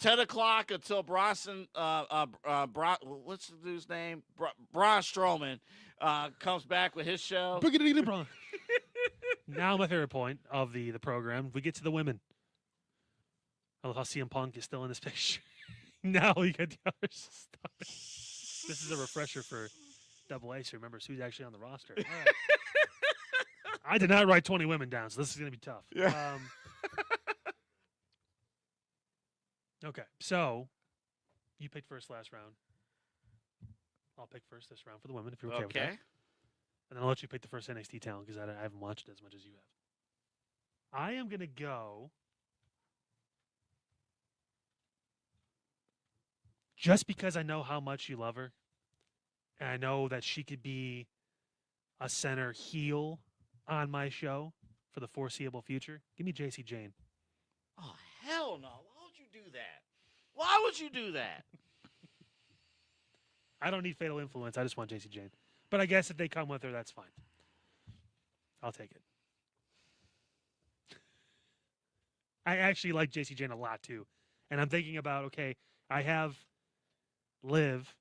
10 o'clock until Bronson, what's the dude's name? Braun Strowman comes back with his show. Now my favorite point of the program, we get to the women. I love how CM Punk is still in this picture. Now you get the other stuff. This is a refresher for Double A, so remember who's actually on the roster. All right. I did not write 20 women down, so this is going to be tough. Yeah. Okay, so you picked first last round. I'll pick first this round for the women if you're okay with that. And then I'll let you pick the first NXT talent because I haven't watched it as much as you have. I am going to go just because I know how much you love her, and I know that she could be a center heel on my show for the foreseeable future. Give me JC Jane. Oh, hell no. Why would you do that? Why would you do that? I don't need Fatal Influence. I just want JC Jane. But I guess if they come with her, that's fine. I'll take it. I actually like JC Jane a lot, too. And I'm thinking about, okay, I have Liv,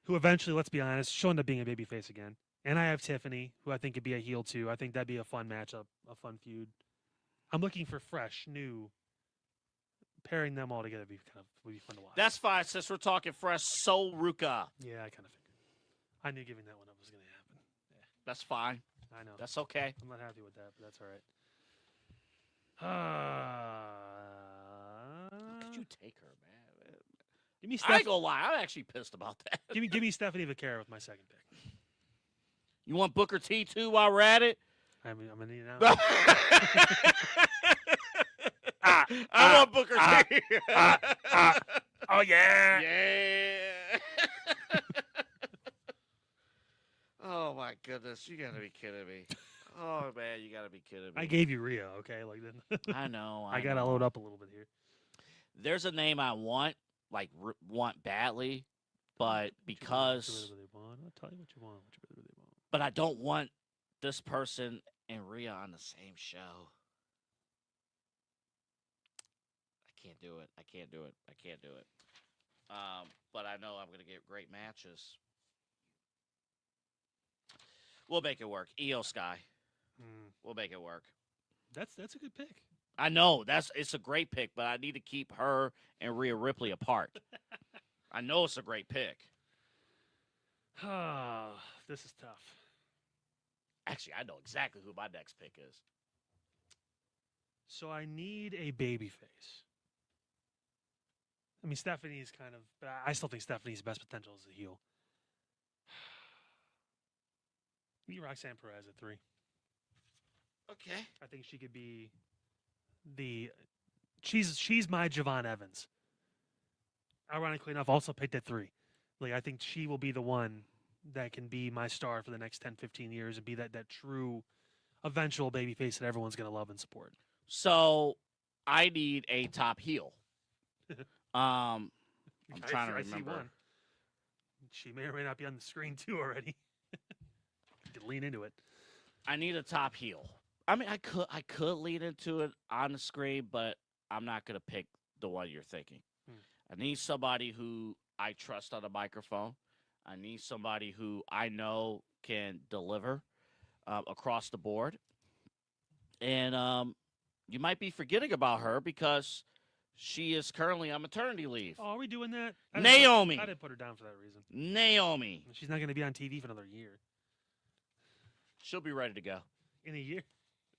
who eventually, let's be honest, she'll end up being a babyface again. And I have Tiffany, who I think could be a heel, too. I think that'd be a fun matchup, a fun feud. I'm looking for fresh, new. Pairing them all together would be fun to watch. That's fine, since we're talking fresh. Soul Ruka. Yeah, I kind of figured. I knew giving that one up was going to happen. Yeah, that's fine. I know. That's okay. I'm not happy with that, but that's all right. Could you take her, man? Give me I ain't gonna lie. I'm actually pissed about that. give me Stephanie Vaquera with my second pick. You want Booker T too while we're at it? I'm gonna need it now. I want Booker T. Oh yeah. Yeah. Oh my goodness, you gotta be kidding me. Oh man, you gotta be kidding me. I gave you Rhea, okay? Like I know. I gotta load up a little bit here. There's a name I want, want badly, but because I'll tell you what you want. But I don't want this person and Rhea on the same show. I can't do it. But I know I'm going to get great matches. We'll make it work. Io Sky. We'll make it work. That's a good pick. I know. It's a great pick, but I need to keep her and Rhea Ripley apart. I know it's a great pick. This is tough. Actually, I know exactly who my next pick is. So I need a baby face. I mean, Stephanie's but I still think Stephanie's best potential is a heel. Give me Roxanne Perez at 3. Okay. I think she could be she's my Javon Evans. Ironically enough, also picked at 3. I think she will be the one that can be my star for the next 10, 15 years and be that true eventual babyface that everyone's going to love and support. So I need a top heel. I'm trying to remember. I see one. She may or may not be on the screen too already. You could lean into it. I need a top heel. I mean, I could lean into it on the screen, but I'm not going to pick the one you're thinking. I need somebody who I trust on the microphone. I need somebody who I know can deliver across the board. And you might be forgetting about her because she is currently on maternity leave. Oh, are we doing that? Naomi. I didn't put her down for that reason. Naomi. She's not going to be on TV for another year. She'll be ready to go. In a year?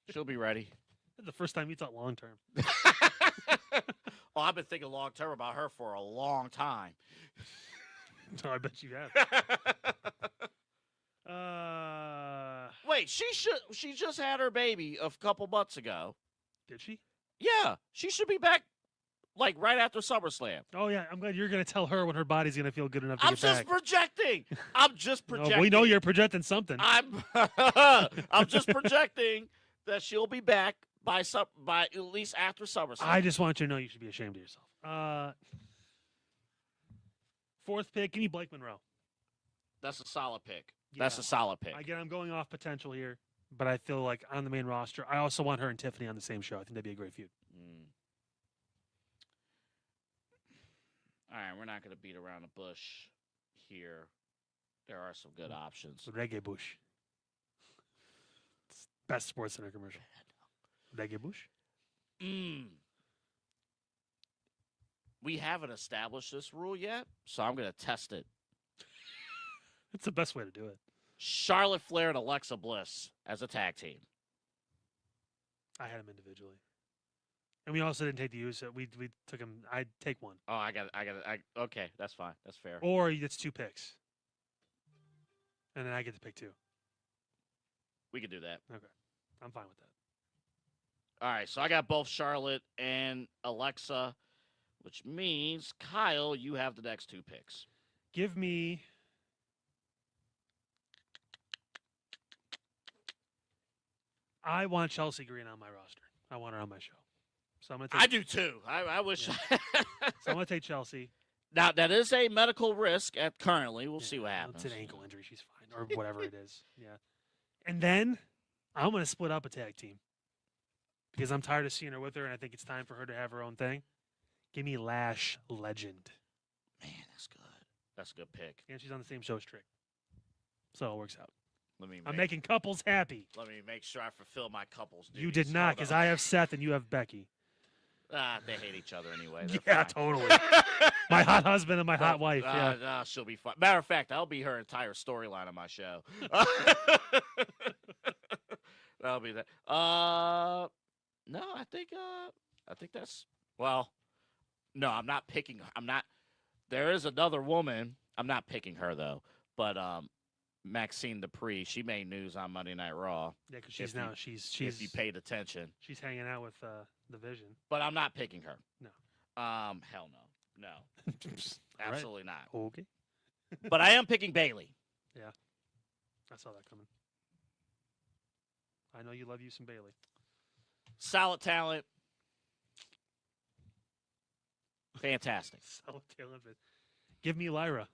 She'll be ready. That's the first time you thought long term. Oh, I've been thinking long term about her for a long time. Oh, I bet you have. Wait, she just had her baby a couple months ago. Did she? Yeah, she should be back right after SummerSlam. Oh yeah, I'm glad you're going to tell her when her body's going to feel good enough to I'm get back. I'm just projecting. No, we know you're projecting something. I'm just projecting that she'll be back by at least after SummerSlam. I just want you to know you should be ashamed of yourself. Fourth pick, give me Blake Monroe. That's a solid pick. Yeah. That's a solid pick. Again, I'm going off potential here, but I feel like on the main roster, I also want her and Tiffany on the same show. I think that'd be a great feud. All right, we're not going to beat around the bush here. There are some good options. Reggae Bush. It's best Sports Center commercial. Reggae Bush. We haven't established this rule yet, so I'm going to test it. It's the best way to do it. Charlotte Flair and Alexa Bliss as a tag team. I had them individually. And we also didn't take the use. We took them. I'd take one. Oh, I got it. Okay, that's fine. That's fair. Or it's 2 picks. And then I get to pick 2. We could do that. Okay. I'm fine with that. All right, so I got both Charlotte and Alexa, which means, Kyle, you have the next 2 picks. Give me... I want Chelsea Green on my roster. I want her on my show. So I'm gonna take... I do too. I wish. Yeah. So I'm going to take Chelsea. Now, that is a medical risk at currently. We'll see what happens. It's an ankle injury. She's fine. Or whatever it is. Yeah. And then I'm going to split up a tag team. Because I'm tired of seeing her with her, and I think it's time for her to have her own thing. Give me Lash Legend. Man, that's good. That's a good pick. And she's on the same show as Trick. So it works out. I'm making couples happy. Let me make sure I fulfill my couples duties. You did not, because I have Seth and you have Becky. They hate each other anyway. Yeah, fine. totally. My hot husband and my hot wife. Yeah. She'll be fine. Matter of fact, I'll be her entire storyline on my show. That'll be that. No, I think that's well. No, I'm not picking. I'm not. There is another woman. I'm not picking her though. But Maxine Dupree, she made news on Monday Night Raw. Yeah, because she's if you paid attention, she's hanging out with the Vision. But I'm not picking her. No. Hell no, absolutely not. Okay. But I am picking Bayley. Yeah, I saw that coming. I know you love you some Bayley. Solid talent. Fantastic. Solid talent. Give me Lyra.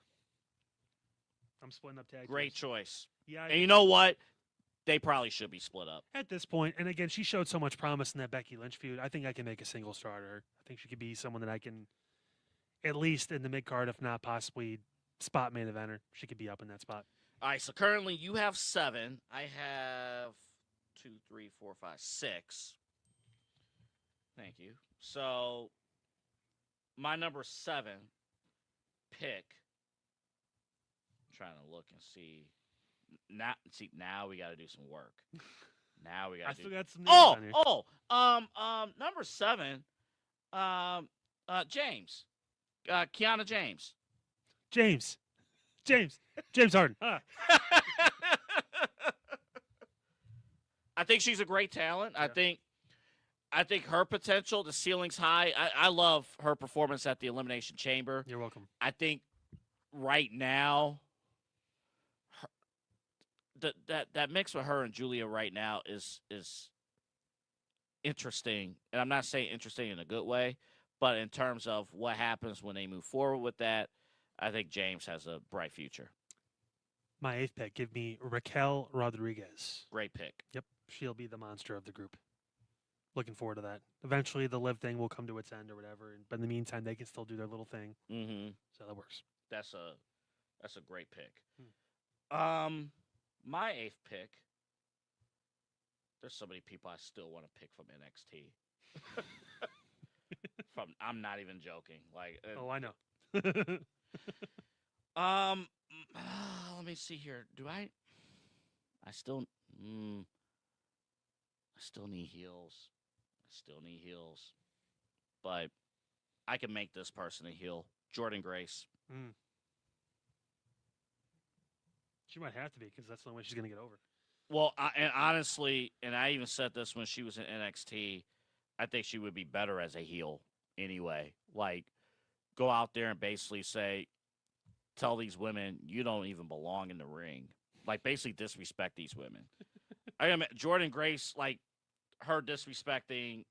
I'm splitting up tag. Great choice. Yeah. And you know what? They probably should be split up. At this point, and again, she showed so much promise in that Becky Lynch feud. I think I can make a single starter. I think she could be someone that I can, at least in the mid-card, if not possibly spot main eventer. She could be up in that spot. All right, so currently you have 7. I have 2, 3, 4, 5, 6. Thank you. So my number 7 pick. I'm trying to look and see. Now we got to do some work. Now we got. I still got some. Number 7, James, Kiana James. James Harden. I think she's a great talent. Yeah. I think her potential, the ceiling's high. I love her performance at the Elimination Chamber. You're welcome. I think right now, that mix with her and Julia right now is interesting. And I'm not saying interesting in a good way, but in terms of what happens when they move forward with that, I think James has a bright future. My 8th pick, give me Raquel Rodriguez. Great pick. Yep. She'll be the monster of the group. Looking forward to that. Eventually, the live thing will come to its end or whatever. But in the meantime, they can still do their little thing. Mm-hmm. So that works. That's a great pick. My 8th pick, there's so many people I still want to pick from NXT. I'm not even joking. Oh, I know. Let me see here. I still need heels. But I can make this person a heel. Jordan Grace. She might have to be because that's the only way she's going to get over. Well, and honestly, and I even said this when she was in NXT, I think she would be better as a heel anyway. Go out there and basically tell these women you don't even belong in the ring. Basically disrespect these women. Jordan Grace, her disrespecting,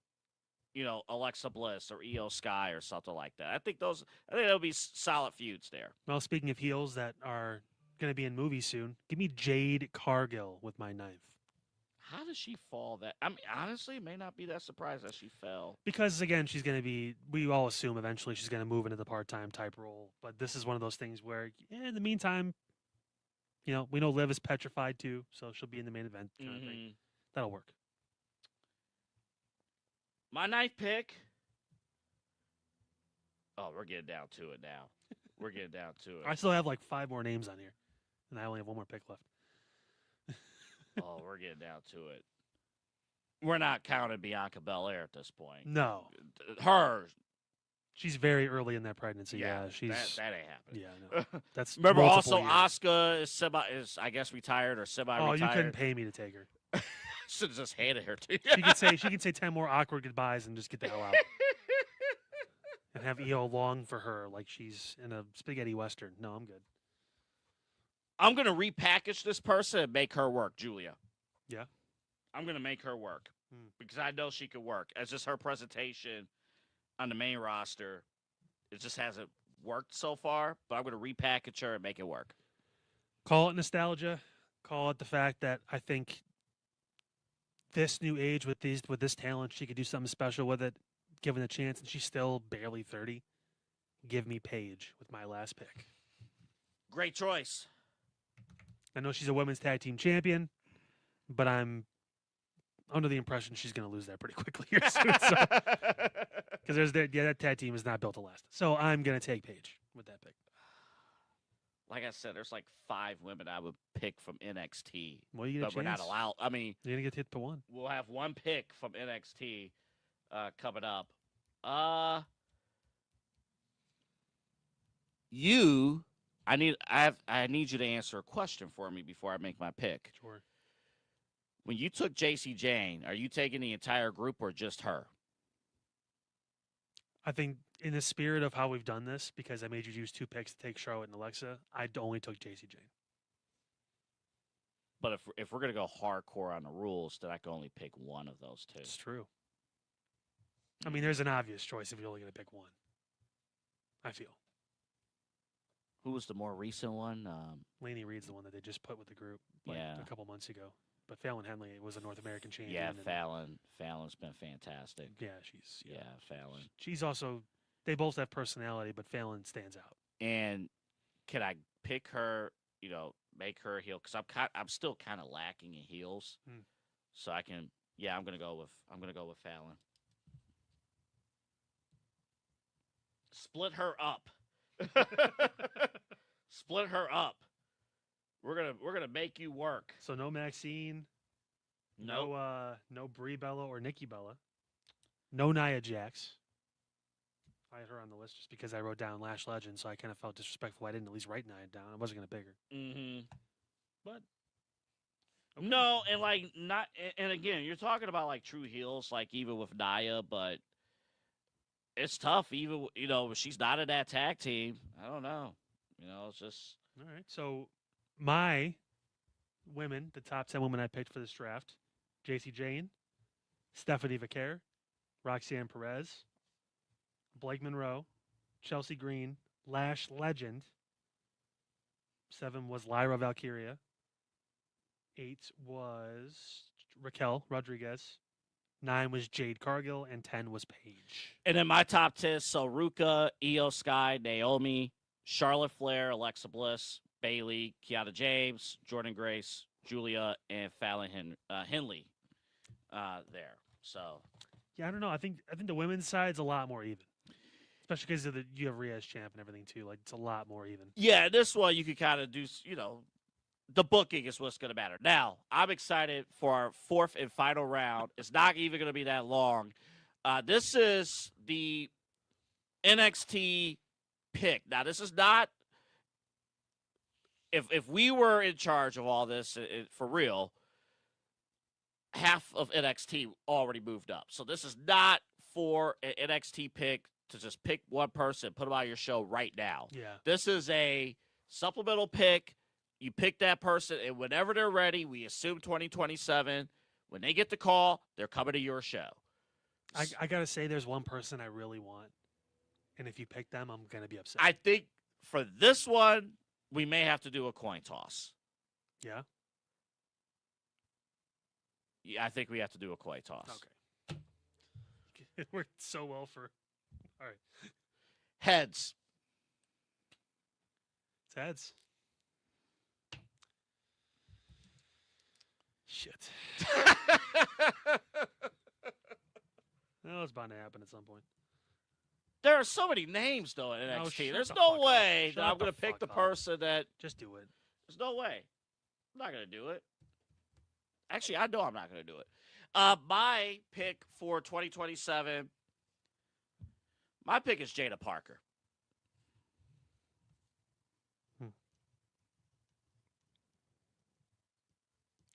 Alexa Bliss or Io Sky or something like that. I think there'll be solid feuds there. Well, speaking of heels that are going to be in movies soon, give me Jade Cargill with my 9th. How does she fall that? I mean, honestly, it may not be that surprised that she fell. Because again, she's going to be. We all assume eventually she's going to move into the part-time type role. But this is one of those things where, in the meantime, we know Liv is petrified too, so she'll be in the main event kind of thing. That'll work. My 9th pick. Oh, we're getting down to it now. We're getting down to it. I still have like 5 more names on here, and I only have 1 more pick left. Oh, we're getting down to it. We're not counting Bianca Belair at this point. No. Her. She's very early in that pregnancy. Yeah, she's that ain't happening. Yeah, no. That's remember multiple also years. Asuka is I guess retired or semi-retired. Oh, you couldn't pay me to take her. Should have just handed her to you. She could say 10 more awkward goodbyes and just get the hell out. And have EO long for her like she's in a spaghetti western. No, I'm good. I'm going to repackage this person and make her work, Julia. Yeah? I'm going to make her work because I know she could work. It's just her presentation on the main roster. It just hasn't worked so far, but I'm going to repackage her and make it work. Call it nostalgia. Call it the fact that I think this new age with this talent, she could do something special with it, given a chance, and she's still barely 30. Give me Paige with my last pick. Great choice. I know she's a women's tag team champion, but I'm under the impression she's going to lose that pretty quickly here soon. Because that tag team is not built to last. So I'm going to take Paige with that pick. Like I said, there's like 5 women I would pick from NXT. Well, you get but we're not allowed. I mean, you're going to get hit to 1. We'll have 1 pick from NXT coming up. I need you to answer a question for me before I make my pick. Sure. When you took JC Jane, are you taking the entire group or just her? I think in the spirit of how we've done this, because I made you use 2 picks to take Charlotte and Alexa, I only took JC Jane. But if we're going to go hardcore on the rules, then I can only pick one of those 2. It's true. I mean, there's an obvious choice if you're only going to pick one. I feel. Who was the more recent one? Lainey Reed's the one that they just put with the group a couple months ago. But Fallon Henley was a North American champion. Yeah, Fallon's been fantastic. Yeah, Fallon. She's also, they both have personality, but Fallon stands out. And can I pick her, make her heel? Because I'm still kind of lacking in heels. So I can, I'm gonna go with Fallon. Split her up. Split her up. We're gonna make you work. So no Maxine, no Brie Bella or Nikki Bella, no Nia Jax. I had her on the list just because I wrote down Lash Legend, so I kind of felt disrespectful. I didn't at least write Nia down. I wasn't gonna pick her. But okay. No, and again, you're talking about like true heels, like even with Nia, but it's tough. Even she's not in that tag team. I don't know. It's just all right. So my women, the top 10 women I picked for this draft: JC Jane, Stephanie Vaquer, Roxanne Perez, Blake Monroe, Chelsea Green, Lash Legend. 7 was Lyra Valkyria. 8 was Raquel Rodriguez. 9 was Jade Cargill, and 10 was Paige. And then my top 10, so Ruka, Io Sky, Naomi, Charlotte Flair, Alexa Bliss, Bayley, Kiana James, Jordan Grace, Julia, and Fallon Henley there. So yeah, I don't know. I think the women's side's a lot more even. Especially because you have Rhea as champ and everything too. Like, it's a lot more even. Yeah, this one you could kind of do, the booking is what's going to matter. Now, I'm excited for our 4th and final round. It's not even going to be that long. This is the NXT pick. Now, this is not if we were in charge of all this for real, half of NXT already moved up. So this is not for an NXT pick to just pick one person, put them on your show right now. Yeah. This is a supplemental pick. You pick that person, and whenever they're ready, we assume 2027. When they get the call, they're coming to your show. I got to say, there's one person I really want. And if you pick them, I'm going to be upset. I think for this one, we may have to do a coin toss. Yeah? Yeah, I think we have to do a coin toss. Okay. It worked so well for. All right. Heads. It's heads. Shit. Well, it's bound to happen at some point. There are so many names, though, in No, NXT. shut There's the no fuck up. way Shut that I'm the going to pick the fuck up. person that. Just do it. There's no way. I'm not going to do it. Actually, I know I'm not going to do it. My pick for 2027, my pick is Jada Parker.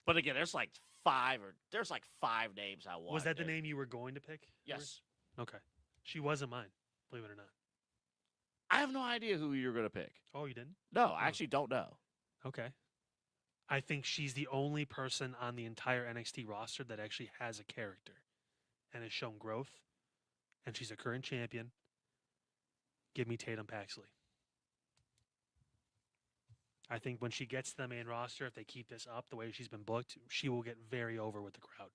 But again, there's like five names I want. Was that the name you were going to pick? Yes. Okay. She wasn't mine, believe it or not. I have no idea who you're going to pick. Oh, you didn't? No, I actually don't know. Okay. I think she's the only person on the entire NXT roster that actually has a character and has shown growth, and she's a current champion. Give me Tatum Paxley. I think when she gets to the main roster, if they keep this up the way she's been booked, she will get very over with the crowd.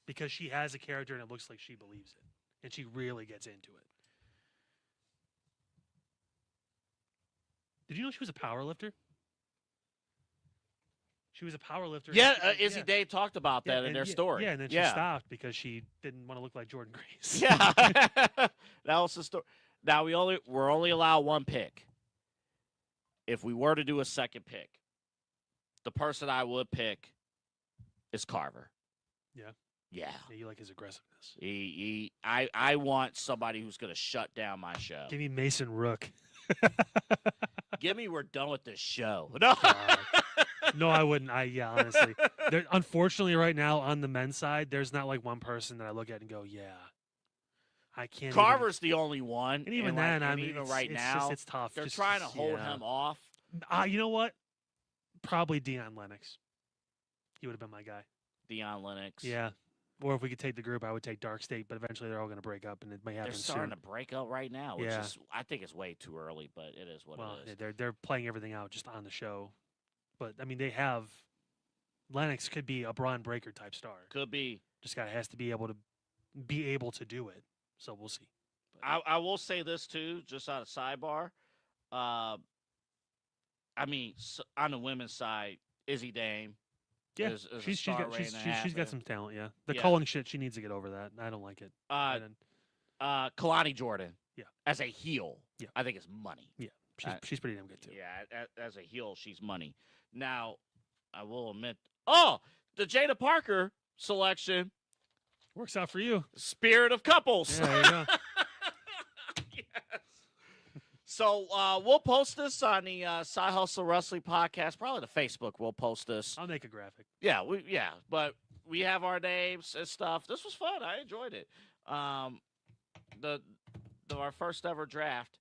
Because she has a character and it looks like she believes it. And she really gets into it. Did you know she was a power lifter? She was a power lifter. Yeah, Izzy Dave talked about that in their story. Yeah, and then she stopped because she didn't want to look like Jordan Grace. Yeah, that was the story. Now we're only allowed one pick. If we were to do a second pick, the person I would pick is Carver. Yeah. Yeah. You like his aggressiveness. I want somebody who's going to shut down my show. Give me Mason Rook. Give me we're done with this show. No. No, I wouldn't. Honestly. Unfortunately, right now on the men's side, there's not like one person that I look at and go, yeah. I can't. Carver's the only one. And even then, I mean, it's tough. They're trying to hold him off. You know what? Probably Deion Lennox. He would have been my guy. Deion Lennox. Yeah. Or if we could take the group, I would take Dark State, but eventually they're all going to break up, and it may happen soon. They're starting to break up right now, which is, I think, is way too early, but it is what it is. They're playing everything out just on the show. But, I mean, they have – Lennox could be a Braun Breaker type star. Could be. Just has to be able to do it. So we'll see. I will say this, too, just on a sidebar. I mean, on the women's side, Izzy Dame. Yeah, is she's got some talent, yeah. The calling shit, she needs to get over that. I don't like it. Kalani Jordan. Yeah. As a heel, yeah. I think is money. Yeah, she's pretty damn good, too. Yeah, as a heel, she's money. Now, I will admit, the Jada Parker selection. Works out for you. Spirit of couples. Yeah, there you go. Yes. So we'll post this on the Side Hustle Wrestling Podcast, probably the Facebook. We'll post this. I'll make a graphic. Yeah, but we have our names and stuff. This was fun. I enjoyed it. Our first ever draft.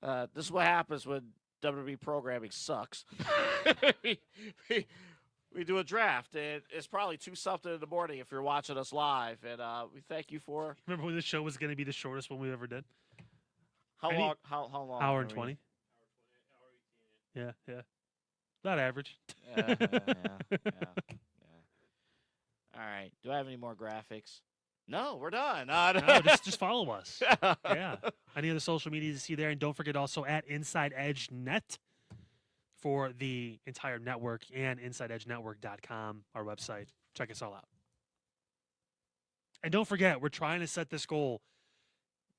This is what happens when WWE programming sucks. We do a draft, and it's probably 2-something in the morning if you're watching us live, and we thank you for. Remember when the show was going to be the shortest one we ever did? How long? How long? Hour and 20. Yeah. Not average. Yeah. All right. Do I have any more graphics? No, we're done. No, just follow us. Yeah. Any other social media to see there, and don't forget also at InsideEdge Net for the entire network and InsideEdgeNetwork.com, our website. Check us all out. And don't forget, we're trying to set this goal.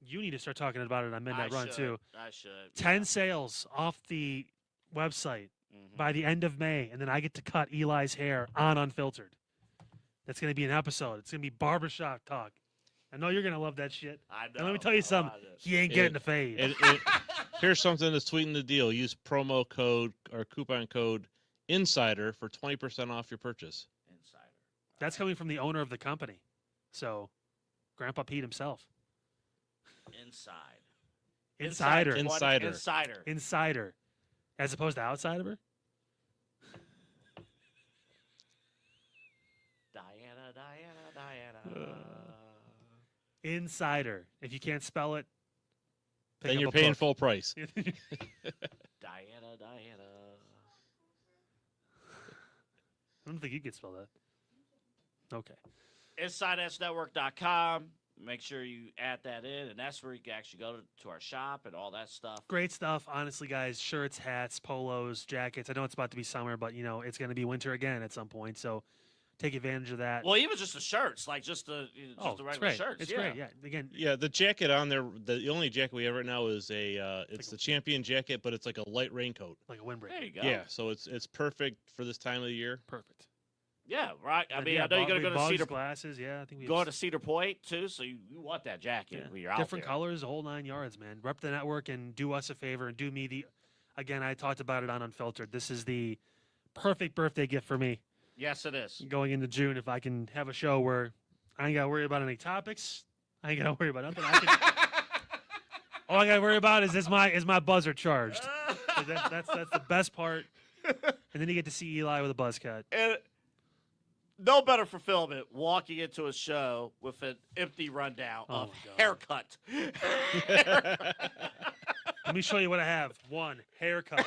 You need to start talking about it on Midnight Run, too. I should. 10 sales off the website by the end of May, and then I get to cut Eli's hair on Unfiltered. That's going to be an episode. It's going to be barbershop talk. I know you're going to love that shit. I know. And let me tell you something. He ain't getting the fade. Here's something to sweeten the deal. Use promo code or coupon code INSIDER for 20% off your purchase. Insider. That's coming from the owner of the company. So, Grandpa Pete himself. Insider. Insider. As opposed to outside of her? Diana. Insider. If you can't spell it, then you're paying full price. Diana. I don't think you can spell that. Okay. InsideEdgeNetwork.com. Make sure you add that in, and that's where you can actually go to our shop and all that stuff. Great stuff. Honestly, guys, shirts, hats, polos, jackets. I know it's about to be summer, but, it's going to be winter again at some point. So take advantage of that. Well, even just the shirts, like just the regular shirts. It's great. Yeah. Again, the jacket on there, the only jacket we have right now is it's the champion jacket, but it's like a light raincoat. Like a windbreaker. There you go. Yeah, so it's perfect for this time of the year. Perfect. Yeah, right. I mean, yeah, I know you're going to go to Cedar glasses. Yeah, I think we go to Cedar Point, too, so you want that jacket when you're out different there. colors, the whole 9 yards, man. Rep the network and do us a favor and do me again, I talked about it on Unfiltered. This is the perfect birthday gift for me. Yes, it is. Going into June, if I can have a show where I ain't got to worry about any topics, I ain't got to worry about nothing. All I got to worry about is my buzzer charged. That's the best part. And then you get to see Eli with a buzz cut. And no better fulfillment walking into a show with an empty rundown of haircut. Let me show you what I have. 1, haircut.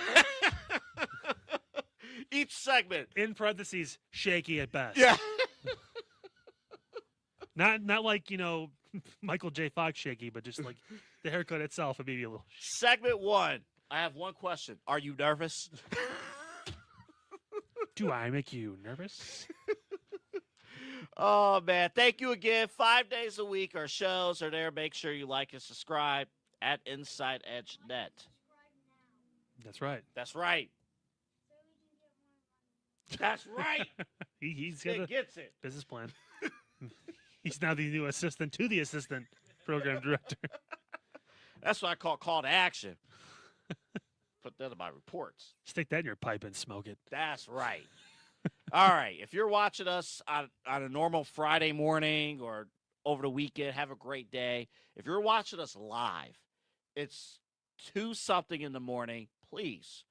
Each segment. In parentheses, shaky at best. Yeah. Not like, Michael J. Fox shaky, but just like the haircut itself would maybe a little. Segment 1. I have one question. Are you nervous? Do I make you nervous? Oh, man. Thank you again. 5 days a week. Our shows are there. Make sure you like and subscribe at InsideEdge Net. That's right. That's right. That's right. He's He got a gets it. business plan. He's now the new assistant to the assistant program director. That's what I call to action. Put that in my reports. Stick that in your pipe and smoke it. That's right. All right. If you're watching us on a normal Friday morning or over the weekend, have a great day. If you're watching us live, it's 2-something in the morning. Please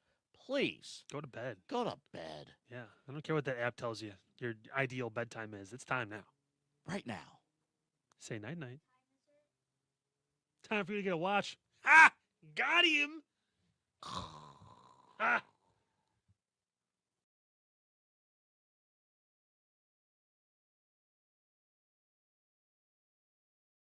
go to bed. Go to bed. Yeah. I don't care what that app tells you. Your ideal bedtime is. It's time now. Right now. Say night-night. Time for you to get a watch. Ha! Got him! Ah!